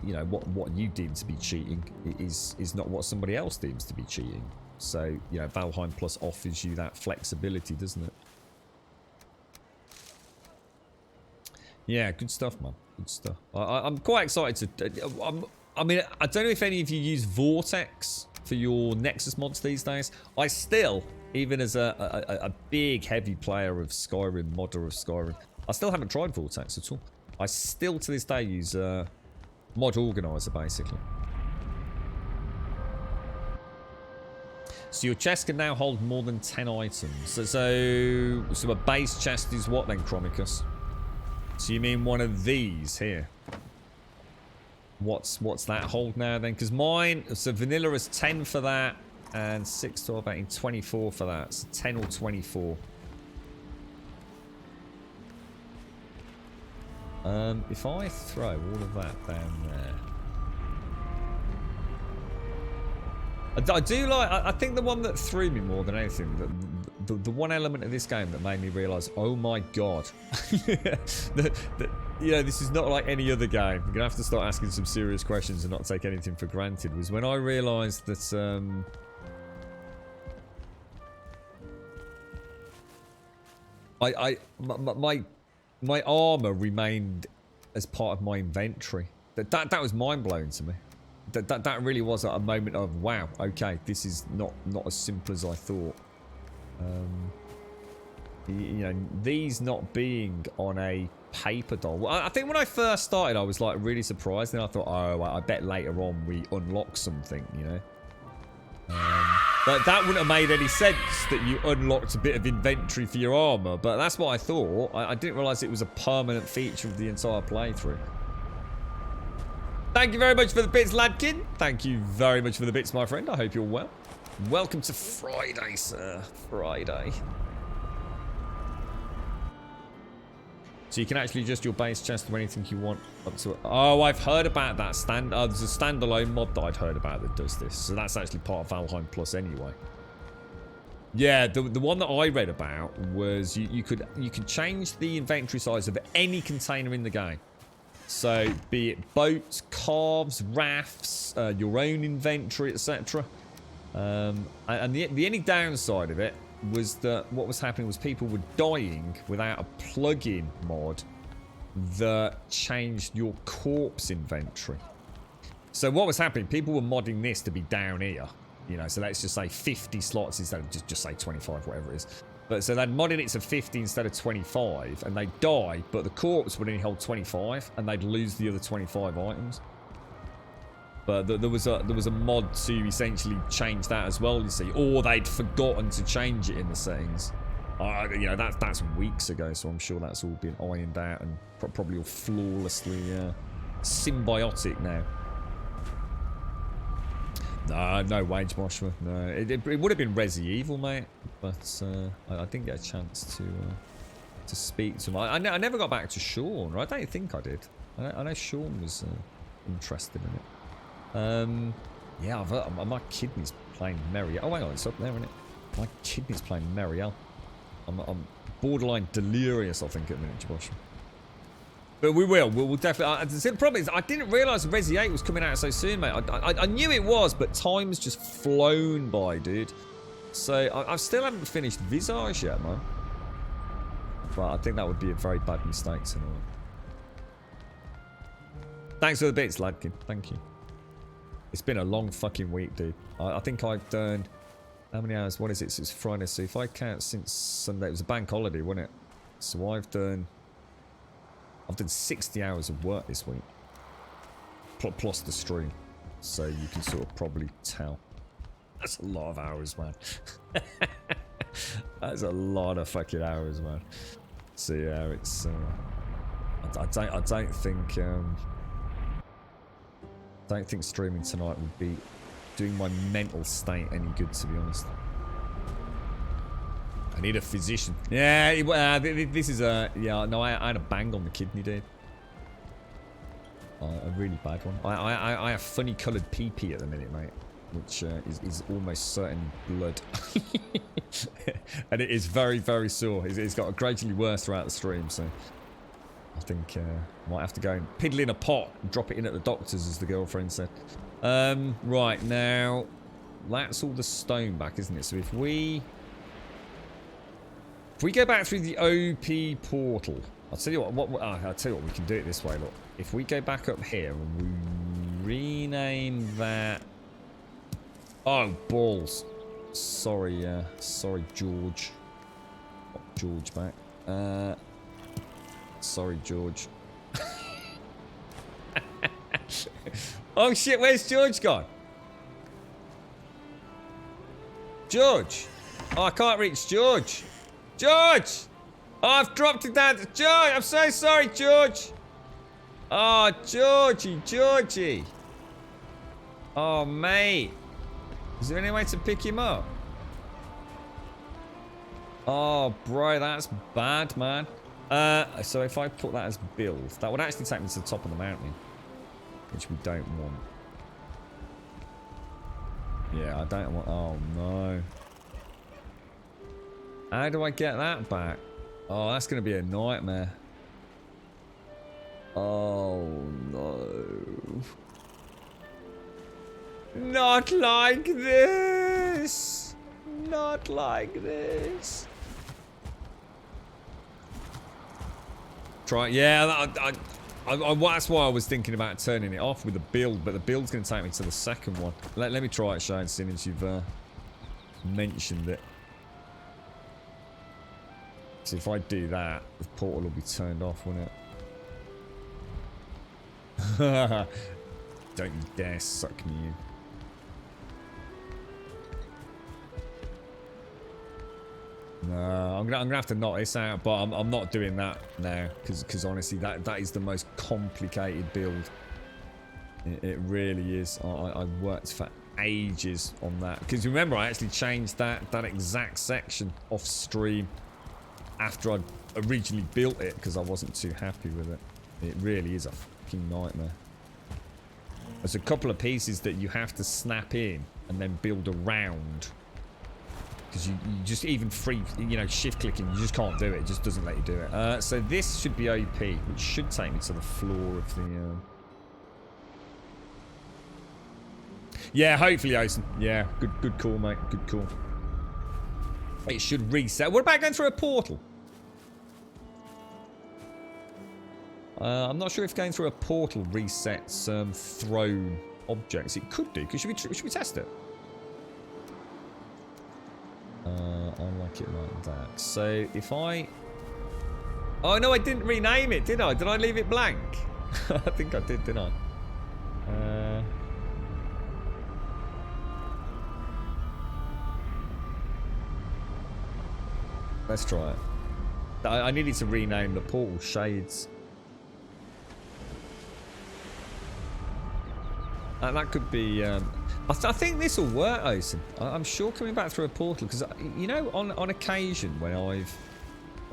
you know, what you deem to be cheating is not what somebody else deems to be cheating. So, you know, Valheim Plus offers you that flexibility, doesn't it? Yeah, good stuff, man. Good stuff. I'm quite excited to... I mean, I don't know if any of you use Vortex for your Nexus mods these days. I still, even as a big, heavy player of Skyrim, modder of Skyrim, I still haven't tried Vortex at all. I still, to this day, use Mod Organizer, basically. So your chest can now hold more than 10 items. So a base chest is what then, Chronicus? So you mean one of these here? What's that hold now then? Because mine, so vanilla is 10 for that, and 6, 12, 18, 24 for that. So 10 or 24. If I throw all of that down there, I do like. I think the one that threw me more than anything, the one element of this game that made me realise, oh my god, you know, this is not like any other game. You're gonna have to start asking some serious questions and not take anything for granted. Was when I realised that my armour remained as part of my inventory. That was mind blowing to me. That really was a moment of wow. Okay, this is not as simple as I thought. You know, these not being on a paper doll. Well, I think when I first started, I was like really surprised, and I thought, oh, I bet later on we unlock something, you know. But that wouldn't have made any sense that you unlocked a bit of inventory for your armor. But that's what I thought. I didn't realize it was a permanent feature of the entire playthrough. Thank you very much for the bits, Ladkin. Thank you very much for the bits, my friend. I hope you're well. Welcome to Friday, sir. Friday. So you can actually adjust your base chest to anything you want up to it. Oh, I've heard about that. There's a standalone mod that I'd heard about that does this. So that's actually part of Valheim Plus anyway. Yeah, the one that I read about was you could change the inventory size of any container in the game. So be it boats, calves, rafts, your own inventory, etc. And the only downside of it was that what was happening was people were dying without a plug-in mod that changed your corpse inventory. So what was happening, people were modding this to be down here. You know, so let's just say 50 slots instead of just say 25, whatever it is. But so they'd modded it to 50 instead of 25, and they'd die, but the corpse would only hold 25, and they'd lose the other 25 items. But there was a mod to essentially change that as well, you see, or they'd forgotten to change it in the settings. You know, that's weeks ago, so I'm sure that's all been ironed out and probably all flawlessly symbiotic now. No wage Moshua. No, it would have been Resi Evil, mate, but I didn't get a chance to speak to him. I never got back to Sean, or I don't think I did. I know Sean was interested in it. Yeah, my kidney's playing Meriel. Oh, hang on, it's up there, isn't it? My kidney's playing Meriel. I'm borderline delirious, I think, at the minute, Josh. But we'll definitely. The problem is, I didn't realise Resi 8 was coming out so soon, mate. I knew it was, but time's just flown by, dude. So I still haven't finished Visage yet, man. But I think that would be a very bad mistake tonight. Thanks for the bits, Ladkin. Thank you. It's been a long fucking week, dude. I think I've done... How many hours? What is it? So it's Friday. So if I count since Sunday, it was a bank holiday, wasn't it? So I've done 60 hours of work this week. Plus the stream. So you can sort of probably tell. That's a lot of hours, man. That's a lot of fucking hours, man. So yeah, it's... I don't think streaming tonight would be doing my mental state any good, to be honest. I need a physician. Yeah, this is a... Yeah, no, I had a bang on the kidney, dude. A really bad one. I have funny coloured pee-pee at the minute, mate. Which is almost certain blood. And it is very, very sore. It's got gradually worse throughout the stream, so... I think I might have to go and piddle in a pot and drop it in at the doctor's, as the girlfriend said. Right, now... That's all the stone back, isn't it? So if we go back through the OP portal... I'll tell you I'll tell you what, we can do it this way, look. If we go back up here and we rename that... Oh, balls. Sorry, sorry, George. Got George back. Sorry, George. Oh shit, where's George gone? George! Oh, I can't reach George. George! Oh, I've dropped it down to George! I'm so sorry, George! Oh, Georgie! Oh, mate. Is there any way to pick him up? Oh, bro, that's bad, man. So if I put that as build, that would actually take me to the top of the mountain, which we don't want. Yeah, I don't want... Oh, no. How do I get that back? Oh, that's going to be a nightmare. Oh, no. Not like this. Not like this. Try, yeah, that's why I was thinking about turning it off with the build, but the build's going to take me to the second one. Let me try it, Shane, seeing as you've mentioned it. So if I do that, the portal will be turned off, won't it? Don't you dare suck me in. No, I'm gonna have to knock this out, but I'm not doing that now because honestly, that is the most complicated build. It really is. I worked for ages on that because remember I actually changed that exact section off stream after I'd originally built it because I wasn't too happy with it. It really is a fucking nightmare. There's a couple of pieces that you have to snap in and then build around. Because you just even free, shift clicking, you just can't do it. It just doesn't let you do it. So this should be OP, which should take me to the floor of the... Yeah, hopefully, Osen. Yeah, good call, mate. Good call. It should reset. What about going through a portal? I'm not sure if going through a portal resets thrown objects. It could do. Should we test it? I like it like that. So if I... Oh, no, I didn't rename it, did I? Did I leave it blank? I think I did, didn't I? Let's try it. I needed to rename the portal Shades. And that could be... I think this will work, Osen. I'm sure coming back through a portal, because, on occasion when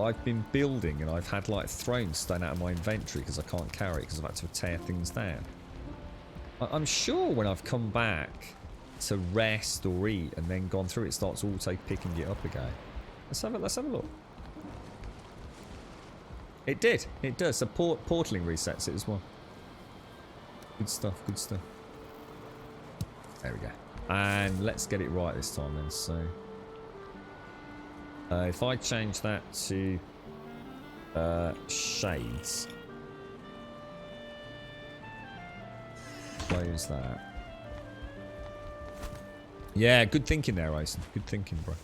I've been building and I've had, like, thrones staying out of my inventory because I can't carry it because I've had to tear things down. I'm sure when I've come back to rest or eat and then gone through, it starts auto-picking it up again. Let's have a look. It did. It does. So portaling resets it as well. Good stuff. Good stuff. There we go. And let's get it right this time then. So if I change that to shades, close that. Yeah, good thinking there, Osen. Good thinking, bro.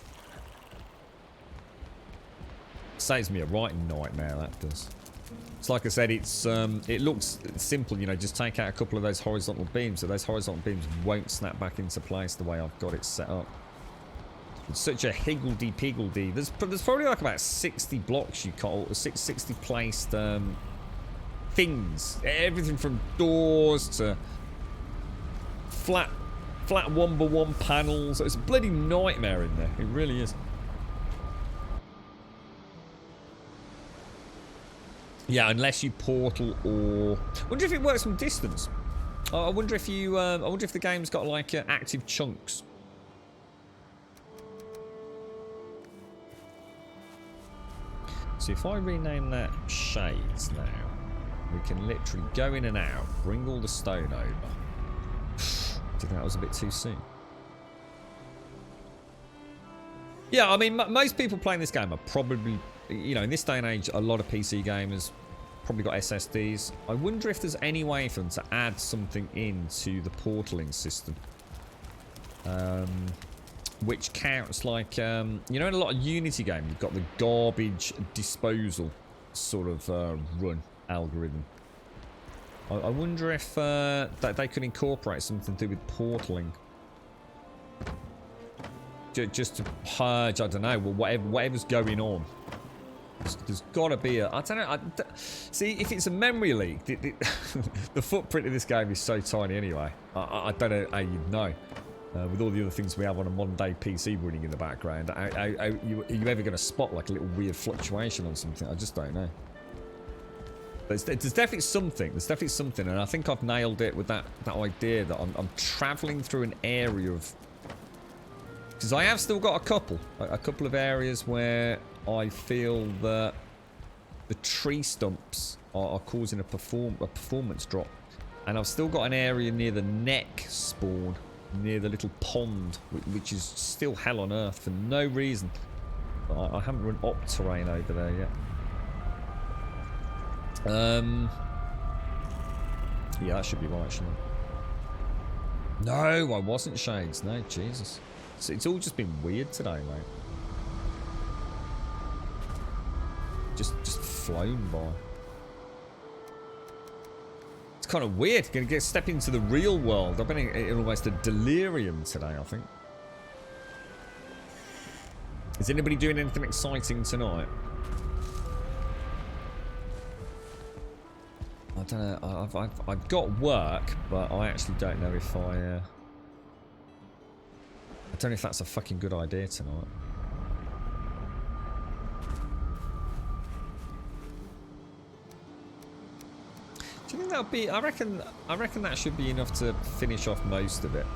Saves me a writing nightmare, that does. It's like I said, it looks simple, just take out a couple of those horizontal beams, so those horizontal beams won't snap back into place the way I've got it set up. It's such a higgledy-piggledy. There's probably like about 60 blocks you cut, or 60 placed things. Everything from doors to flat 1x1 panels. It's a bloody nightmare in there. It really is. Yeah, unless you portal or... I wonder if it works from distance. I wonder if you... I wonder if the game's got like active chunks. So if I rename that Shades now, we can literally go in and out, bring all the stone over. Do you think that was a bit too soon? Yeah, I mean, most people playing this game are probably... in this day and age, a lot of PC gamers probably got SSDs. I wonder if there's any way for them to add something into the portaling system. Which counts like, in a lot of Unity games, you've got the garbage disposal sort of run algorithm. I wonder if that they could incorporate something to do with portaling. Just to purge, I don't know, well, whatever's going on. There's got to be a... I don't know. See, if it's a memory leak, the footprint of this game is so tiny anyway. I don't know how you'd know. With all the other things we have on a modern day PC running in the background, are you ever going to spot like a little weird fluctuation on something? I just don't know. There's definitely something. There's definitely something, and I think I've nailed it with that idea that I'm travelling through an area of... Because I have still got a couple of areas where I feel that the tree stumps are causing a performance drop. And I've still got an area near the neck spawn, near the little pond, which is still hell on earth for no reason. I haven't run op terrain over there yet. Yeah, that should be right, shouldn't it? No, I wasn't Shades. No, Jesus. It's all just been weird today, mate. Just flown by. It's kind of weird. Gonna step into the real world. I've been in almost a delirium today, I think. Is anybody doing anything exciting tonight? I don't know. I've got work, but I actually don't know if I don't know if that's a fucking good idea tonight. Do you think that'll be... I reckon that should be enough to finish off most of it.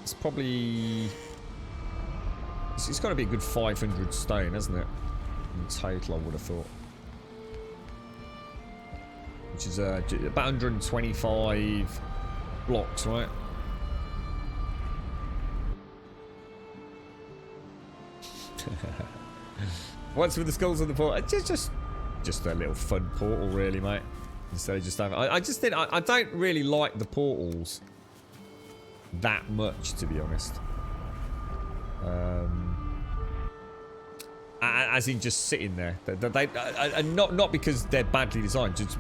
It's probably... It's got to be a good 500 stone, hasn't it? In total, I would have thought. Which is about 125 blocks, right? What's with the skulls on the portal? Just a little fun portal, really, mate. Instead of just having... I just think... I don't really like the portals that much, to be honest. As in just sitting there. And not because they're badly designed, just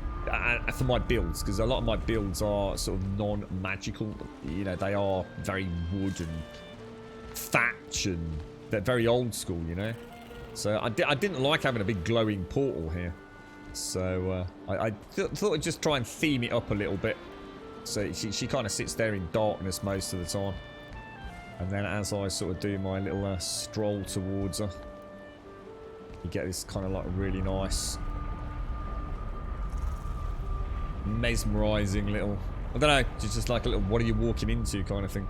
for my builds, because a lot of my builds are sort of non-magical. You know, they are very wood and thatch, and they're very old school, you know. So I didn't like having a big glowing portal here. So I thought I'd just try and theme it up a little bit. So she kind of sits there in darkness most of the time. And then as I sort of do my little stroll towards her, you get this kind of like really nice, mesmerizing little, I don't know, just like a little what are you walking into kind of thing.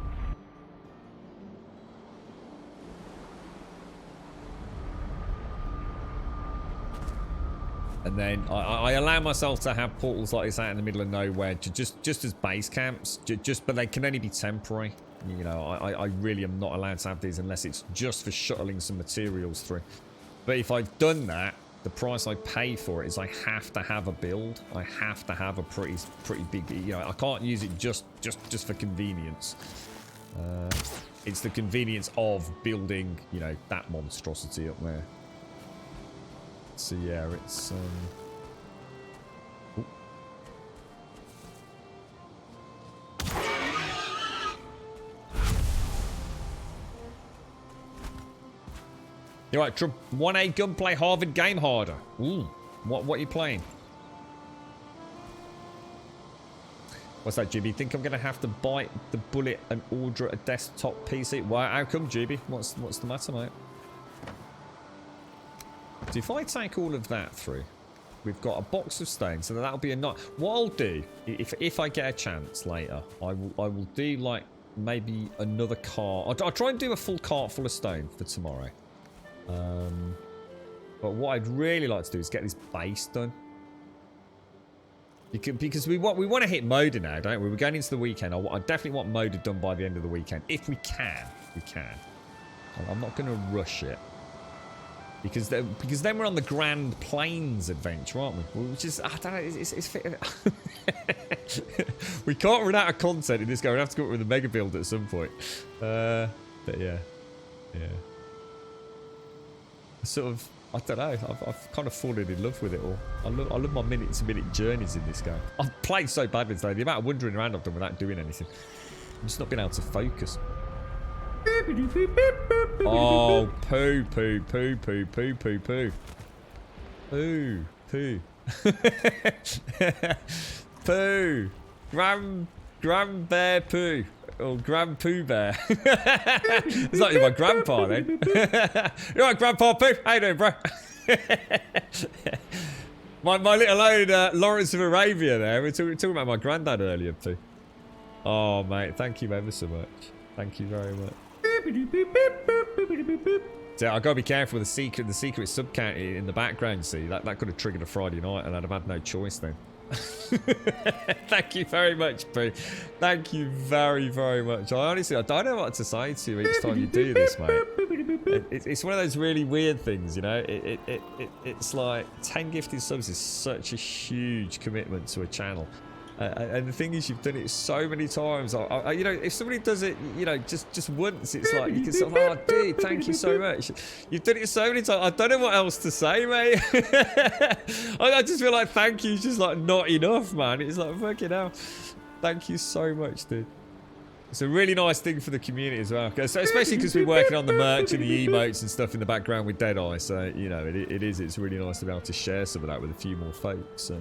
And then I allow myself to have portals like this out in the middle of nowhere, just as base camps, but they can only be temporary. You know, I really am not allowed to have these unless it's just for shuttling some materials through. But if I've done that, the price I pay for it is I have to have a build. I have to have a pretty big, you know, I can't use it just for convenience. It's the convenience of building, you know, that monstrosity up there. So yeah, it's ooh. You're right, Trump. 1A gunplay Harvard game harder. Ooh, what are you playing? What's that, GB? Think I'm gonna have to bite the bullet and order a desktop PC? Why? How come, GB? What's the matter, mate? So if I take all of that through, we've got a box of stone, so that'll be a nice. What I'll do, if I get a chance later, I will do like maybe another cart. I'll try and do a full cart full of stone for tomorrow. But what I'd really like to do is get this base done. Because we want to hit Moda now, don't we? We're going into the weekend. I definitely want Moda done by the end of the weekend. If we can. I'm not going to rush it. Because then we're on the Grand Plains adventure, aren't we? Which is, I don't know, we can't run out of content in this game. We have to go up with a mega build at some point. But yeah. Sort of, I don't know. I've kind of fallen in love with it all. I love my minute-to-minute journeys in this game. I've played so badly today. The amount of wandering around I've done without doing anything. I'm just not being able to focus. Oh, poo. Poo. Grand bear poo. Or Grand Pooh Bear. It's like my grandpa then. You're right, Grandpa Pooh. How you doing, bro? my little own Lawrence of Arabia there. We were talking about my granddad earlier too. Oh, mate. Thank you ever so much. Thank you very much. So I've got to be careful with the secret sub county in the background, see. That could have triggered a Friday night and I'd have had no choice then. Thank you very much, Pooh. Thank you very, very much. I don't know what to say to you each time you do this, mate. It's one of those really weird things, you know. It's like 10 gifted subs is such a huge commitment to a channel. And the thing is, you've done it so many times. You know, if somebody does it, you know, just once, it's like you can sort of, oh, dude, thank you so much. You've done it so many times. I don't know what else to say, mate. I just feel like thank you is just like not enough, man. It's like fucking hell. Thank you so much, dude. It's a really nice thing for the community as well, especially because we're working on the merch and the emotes and stuff in the background with Deadeye. So you know, it's really nice to be able to share some of that with a few more folks. So.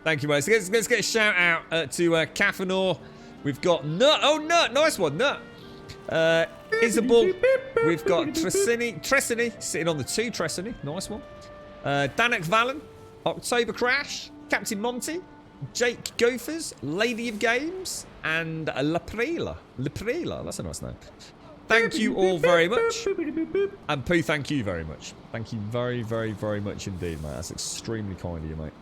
Thank you, mate. So let's get a shout out to Cafanor. We've got Nut. Oh, Nut. Nice one, Nut. Isabel. We've got Tresini sitting on the 2. Tresini. Nice one. Danik Valen. October Crash. Captain Monty. Jake Gophers, Lady of Games, and Laprela. Laprela, that's a nice name. Thank you all very much. And Pooh, thank you very much. Thank you very, very, very much indeed, mate. That's extremely kind of you, mate.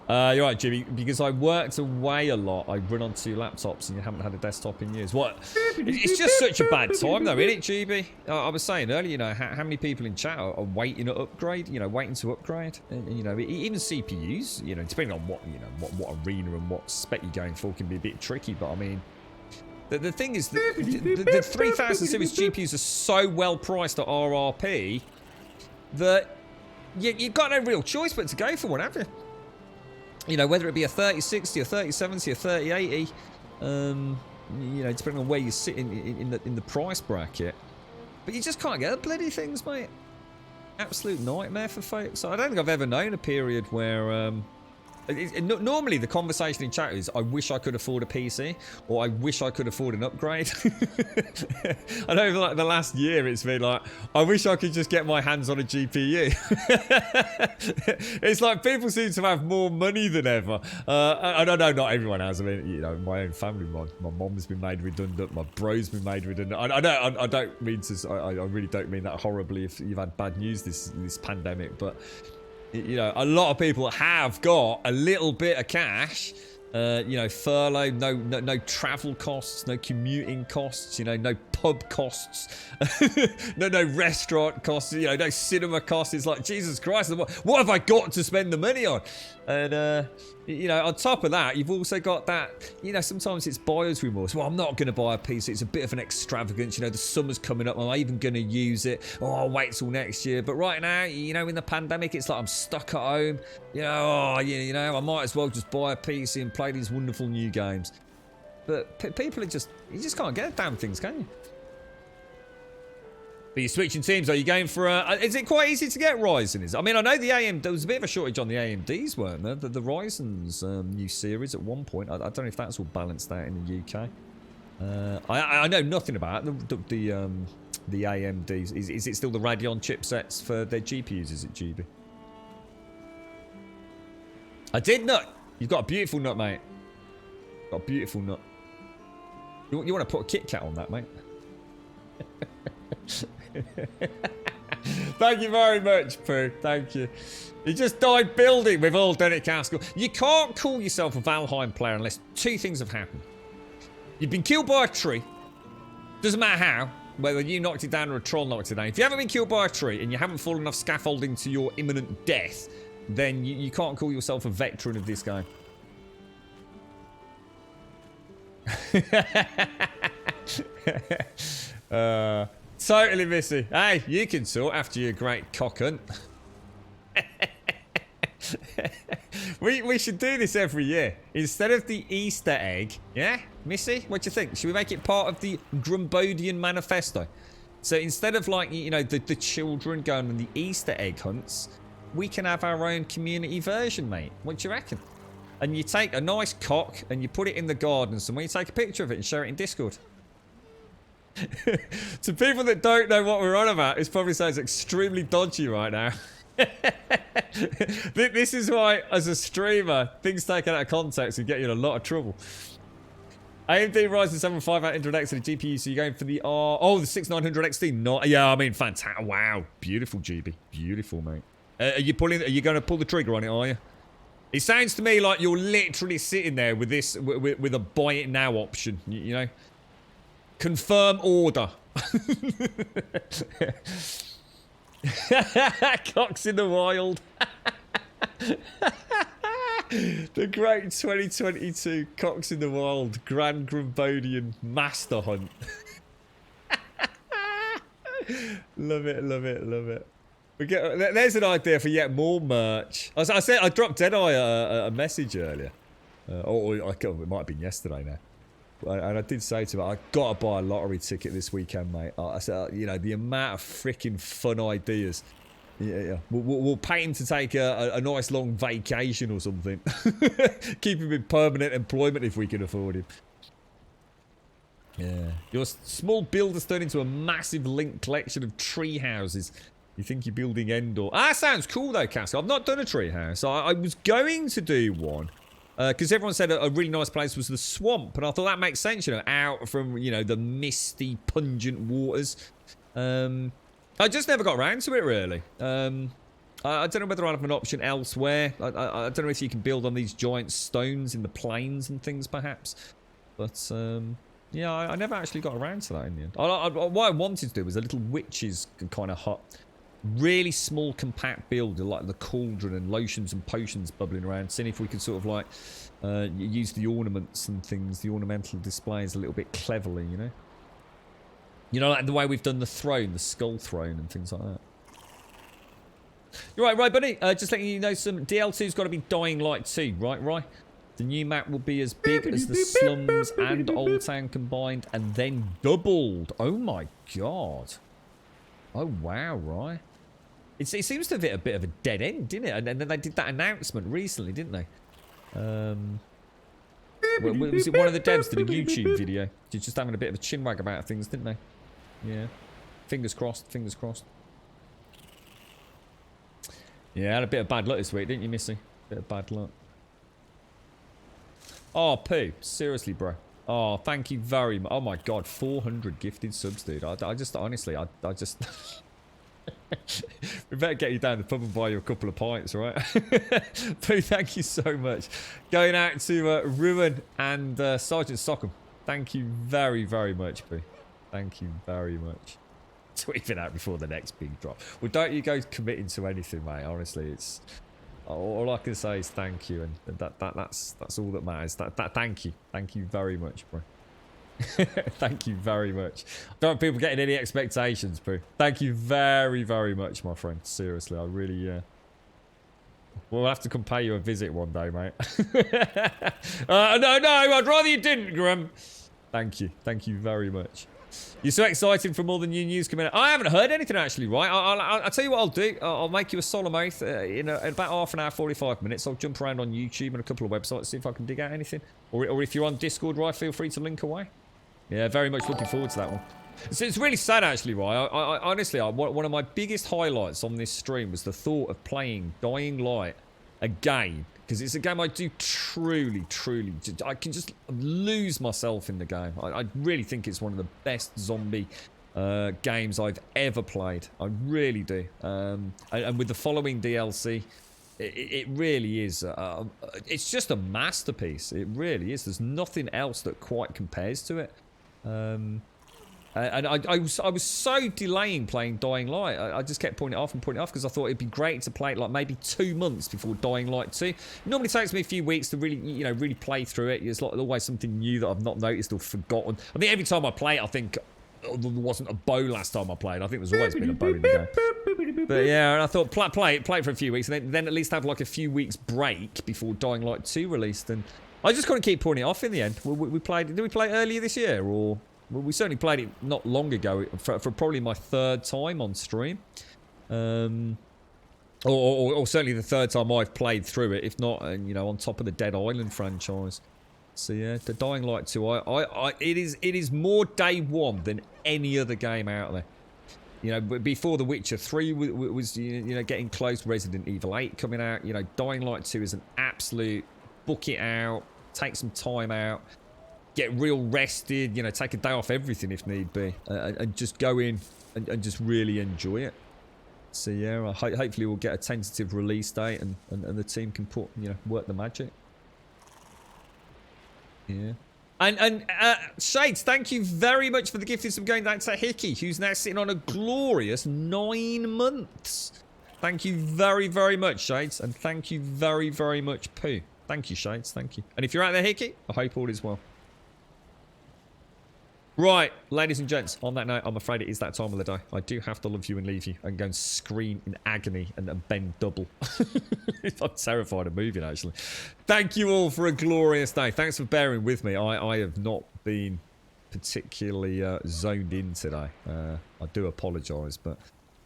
You're right, Jimmy. Because I worked away a lot, I run on 2 laptops and you haven't had a desktop in years. What? It's just such a bad time, though, isn't it, GB? I was saying earlier, you know, how many people in chat are waiting to upgrade? You know, waiting to upgrade. And, you know, even CPUs. You know, depending on what you know, what arena and what spec you're going for, can be a bit tricky. But I mean, the thing is, the 3000 series GPUs are so well priced at RRP that you've got no real choice but to go for one, have you? You know, whether it be a 3060, a 3070, a 3080, you know, depending on where you sit in the price bracket. But you just can't get the bloody things, mate. Absolute nightmare for folks. I don't think I've ever known a period where normally the conversation in chat is, I wish I could afford a PC, or I wish I could afford an upgrade. I know for like the last year it's been like, I wish I could just get my hands on a GPU. It's like people seem to have more money than ever. I don't know, not everyone has. I mean, you know, my own family, my mom's been made redundant, my bro's been made redundant. I don't mean to, I really don't mean that horribly if you've had bad news this pandemic, but you know, a lot of people have got a little bit of cash. You know, furlough, no travel costs, no commuting costs, you know, no pub costs, no restaurant costs, you know, no cinema costs. It's like, Jesus Christ, what have I got to spend the money on? And, you know, on top of that, you've also got that, you know, sometimes it's buyer's remorse. Well, I'm not going to buy a PC. It's a bit of an extravagance. You know, the summer's coming up. Am I even going to use it? Oh, I'll wait till next year. But right now, you know, in the pandemic, it's like I'm stuck at home. You know, you know, I might as well just buy a PC and play these wonderful new games. But people are just, you just can't get damn things, can you? But you're switching teams. Are you going for is it quite easy to get Ryzen? I mean, I know the AMD, there was a bit of a shortage on the AMDs, weren't there? The Ryzen's new series at one point. I don't know if that's all balanced out in the UK. I know nothing about the AMDs. Is it still the Radeon chipsets for their GPUs? Is it, GB? I did nut. You've got a beautiful nut, mate. Got a beautiful nut. You want to put a Kit Kat on that, mate? Thank you very much, Pooh. Thank you. You just died building. We've all done it, Castle. You can't call yourself a Valheim player unless 2 things have happened. You've been killed by a tree. Doesn't matter how. Whether you knocked it down or a troll knocked it down. If you haven't been killed by a tree and you haven't fallen off scaffolding to your imminent death, then you can't call yourself a veteran of this game. Totally missy. Hey, you can sort after your great cock hunt. we should do this every year. Instead of the Easter egg, yeah? Missy, what do you think? Should we make it part of the Grumbodian Manifesto? So instead of, like, you know, the children going on the Easter egg hunts, we can have our own community version, mate. What do you reckon? And you take a nice cock and you put it in the garden somewhere. You take a picture of it and share it in Discord. To people that don't know what we're on about, it probably sounds extremely dodgy right now. This is why, as a streamer, things taken out of context can get you in a lot of trouble. AMD Ryzen 7 5800X and a GPU, so you're going for the the 6900 XT. Not, yeah, I mean, fantastic. Wow, beautiful, GB, beautiful, mate. Are you going to pull the trigger on it? Are you? It sounds to me like you're literally sitting there with this, with a buy it now option. You know. Confirm order. Cocks in the wild. The great 2022 Cocks in the Wild Grand Grumbodian Master Hunt. Love it, love it, love it. There's an idea for yet more merch. I said I dropped Deadeye a message earlier. It might have been yesterday now. And I did say to him, I gotta buy a lottery ticket this weekend, mate. I said, you know, the amount of freaking fun ideas. Yeah. We'll pay him to take a nice long vacation or something. Keep him in permanent employment if we can afford him. Yeah. Your small build has turned into a massive linked collection of tree houses. You think you're building Endor. Ah, sounds cool though, Cass. I've not done a tree house. I was going to do one. Because everyone said a really nice place was the swamp. And I thought that makes sense, you know, out from, you know, the misty, pungent waters. I just never got around to it, really. I don't know whether I have an option elsewhere. I don't know if you can build on these giant stones in the plains and things, perhaps. But, yeah, I never actually got around to that in the end. What I wanted to do was a little witch's kind of hut. Really small, compact build, like the cauldron and lotions and potions bubbling around. Seeing if we could sort of like use the ornaments and things, the ornamental displays a little bit cleverly, you know? You know, like the way we've done the throne, the skull throne and things like that. You're right, buddy. Just letting you know, some DL2's got to be Dying Light 2, right? The new map will be as big as the slums and Old Town combined and then doubled. Oh my god. Oh wow, right. It seems to have hit a bit of a dead end, didn't it? And then they did that announcement recently, didn't they? Was it one of the devs did a YouTube video? Just having a bit of a chinwag about things, didn't they? Yeah. Fingers crossed, fingers crossed. Yeah, had a bit of bad luck this week, didn't you, Missy? Bit of bad luck. Oh, Pooh. Seriously, bro. Oh, thank you very much. Oh my god, 400 gifted subs, dude. I just, honestly, I just... We better get you down to the pub and buy you a couple of pints, right? Pooh, thank you so much. Going out to Ruin and Sergeant Sockham. Thank you very, very much, Pooh. Thank you very much. Tweeting out before the next big drop. Well, don't you go committing to anything, mate. Honestly, it's... All I can say is thank you, and that's all that matters. Thank you very much, bro. Thank you very much. Don't want people getting any expectations, bro. Thank you very, very much, my friend. Seriously, I really we'll have to come pay you a visit one day, mate. No, I'd rather you didn't, Graham. Thank you very much. You're so excited for more than new news coming out. I haven't heard anything actually, right? I'll tell you what I'll do. I'll make you a solemn oath. In about half an hour, 45 minutes, I'll jump around on YouTube and a couple of websites, see if I can dig out anything. Or if you're on Discord, right, feel free to link away. Yeah, very much looking forward to that one. So it's really sad actually, right? I honestly, one of my biggest highlights on this stream was the thought of playing Dying Light again. Because it's a game I do truly, I can just lose myself in the game. I really think it's one of the best zombie games I've ever played. I really do. And with the following DLC, it really is. It's just a masterpiece. It really is. There's nothing else that quite compares to it. And I was so delaying playing Dying Light. I just kept putting it off because I thought it'd be great to play it like maybe 2 months before Dying Light 2. It normally takes me a few weeks to really play through it. There's like always something new that I've not noticed or forgotten. I think every time I play it, I think there wasn't a bow last time I played. I think there's always been a bow in the game. But yeah, and I thought play it for a few weeks and then at least have like a few weeks break before Dying Light 2 released. And I just couldn't keep putting it off in the end. Did we play it earlier this year or? Well, we certainly played it not long ago for probably my 3rd time on stream. Or certainly the 3rd time I've played through it, if not, you know, on top of the Dead Island franchise. So yeah, the Dying Light 2, it is more day one than any other game out there. You know, before The Witcher 3 was you know, getting close, Resident Evil 8 coming out, you know, Dying Light 2 is an absolute book it out, take some time out. Get real rested, you know, take a day off everything if need be, and just go in and just really enjoy it. So yeah, hopefully we'll get a tentative release date and the team can put, you know, work the magic. Yeah. And Shades, thank you very much for the gifted sub going down to Hickey, who's now sitting on a glorious 9 months. Thank you very, very much, Shades, and thank you very, very much, Pooh. Thank you, Shades, thank you. And if you're out there, Hickey, I hope all is well. Right, ladies and gents, on that note, I'm afraid it is that time of the day. I do have to love you and leave you and go and scream in agony and bend double. I'm terrified of moving, actually. Thank you all for a glorious day. Thanks for bearing with me. I have not been particularly zoned in today. I do apologise, but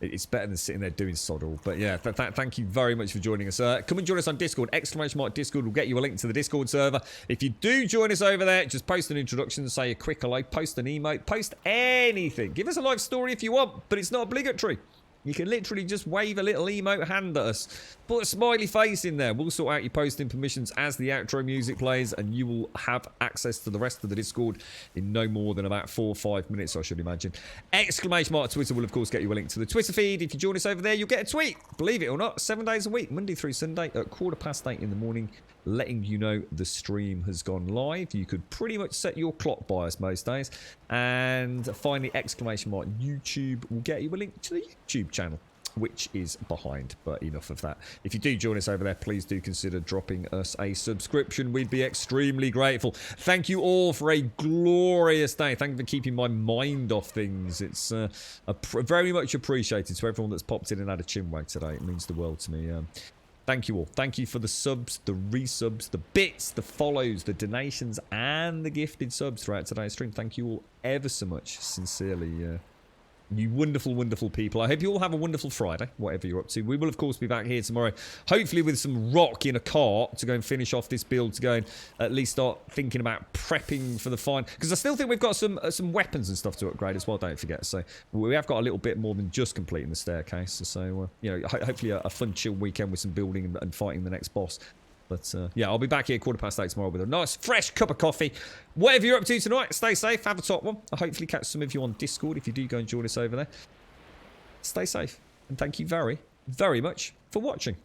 it's better than sitting there doing sod all. But yeah, thank you very much for joining us. Come and join us on Discord. ! Discord will get you a link to the Discord server. If you do join us over there, just post an introduction, say a quick hello, post an emote, post anything. Give us a life story if you want, but it's not obligatory. You can literally just wave a little emote hand at us. Put a smiley face in there. We'll sort out your posting permissions as the outro music plays, and you will have access to the rest of the Discord in no more than about 4 or 5 minutes, I should imagine. Exclamation mark Twitter will, of course, get you a link to the Twitter feed. If you join us over there, you'll get a tweet. Believe it or not, 7 days a week, Monday through Sunday at 8:15 in the morning, letting you know the stream has gone live. You could pretty much set your clock by us most days. And finally, exclamation mark YouTube will get you a link to the YouTube channel, which is behind, but enough of that. If you do join us over there, please do consider dropping us a subscription. We'd be extremely grateful. Thank you all for a glorious day. Thank you for keeping my mind off things. It's very much appreciated to everyone that's popped in and had a chinwag today. It means the world to me. Thank you all. Thank you for the subs, the resubs, the bits, the follows, the donations, and the gifted subs throughout today's stream. Thank you all ever so much. Sincerely, you wonderful, wonderful people. I hope you all have a wonderful Friday, whatever you're up to. We will, of course, be back here tomorrow, hopefully with some rock in a cart to go and finish off this build, to go and at least start thinking about prepping for the fine. Because I still think we've got some weapons and stuff to upgrade as well, don't forget. So we have got a little bit more than just completing the staircase. So, you know, hopefully a fun, chill weekend with some building and fighting the next boss. But, yeah, I'll be back here 8:15 tomorrow with a nice, fresh cup of coffee. Whatever you're up to tonight, stay safe, have a top one. I'll hopefully catch some of you on Discord if you do go and join us over there. Stay safe, and thank you very, very much for watching.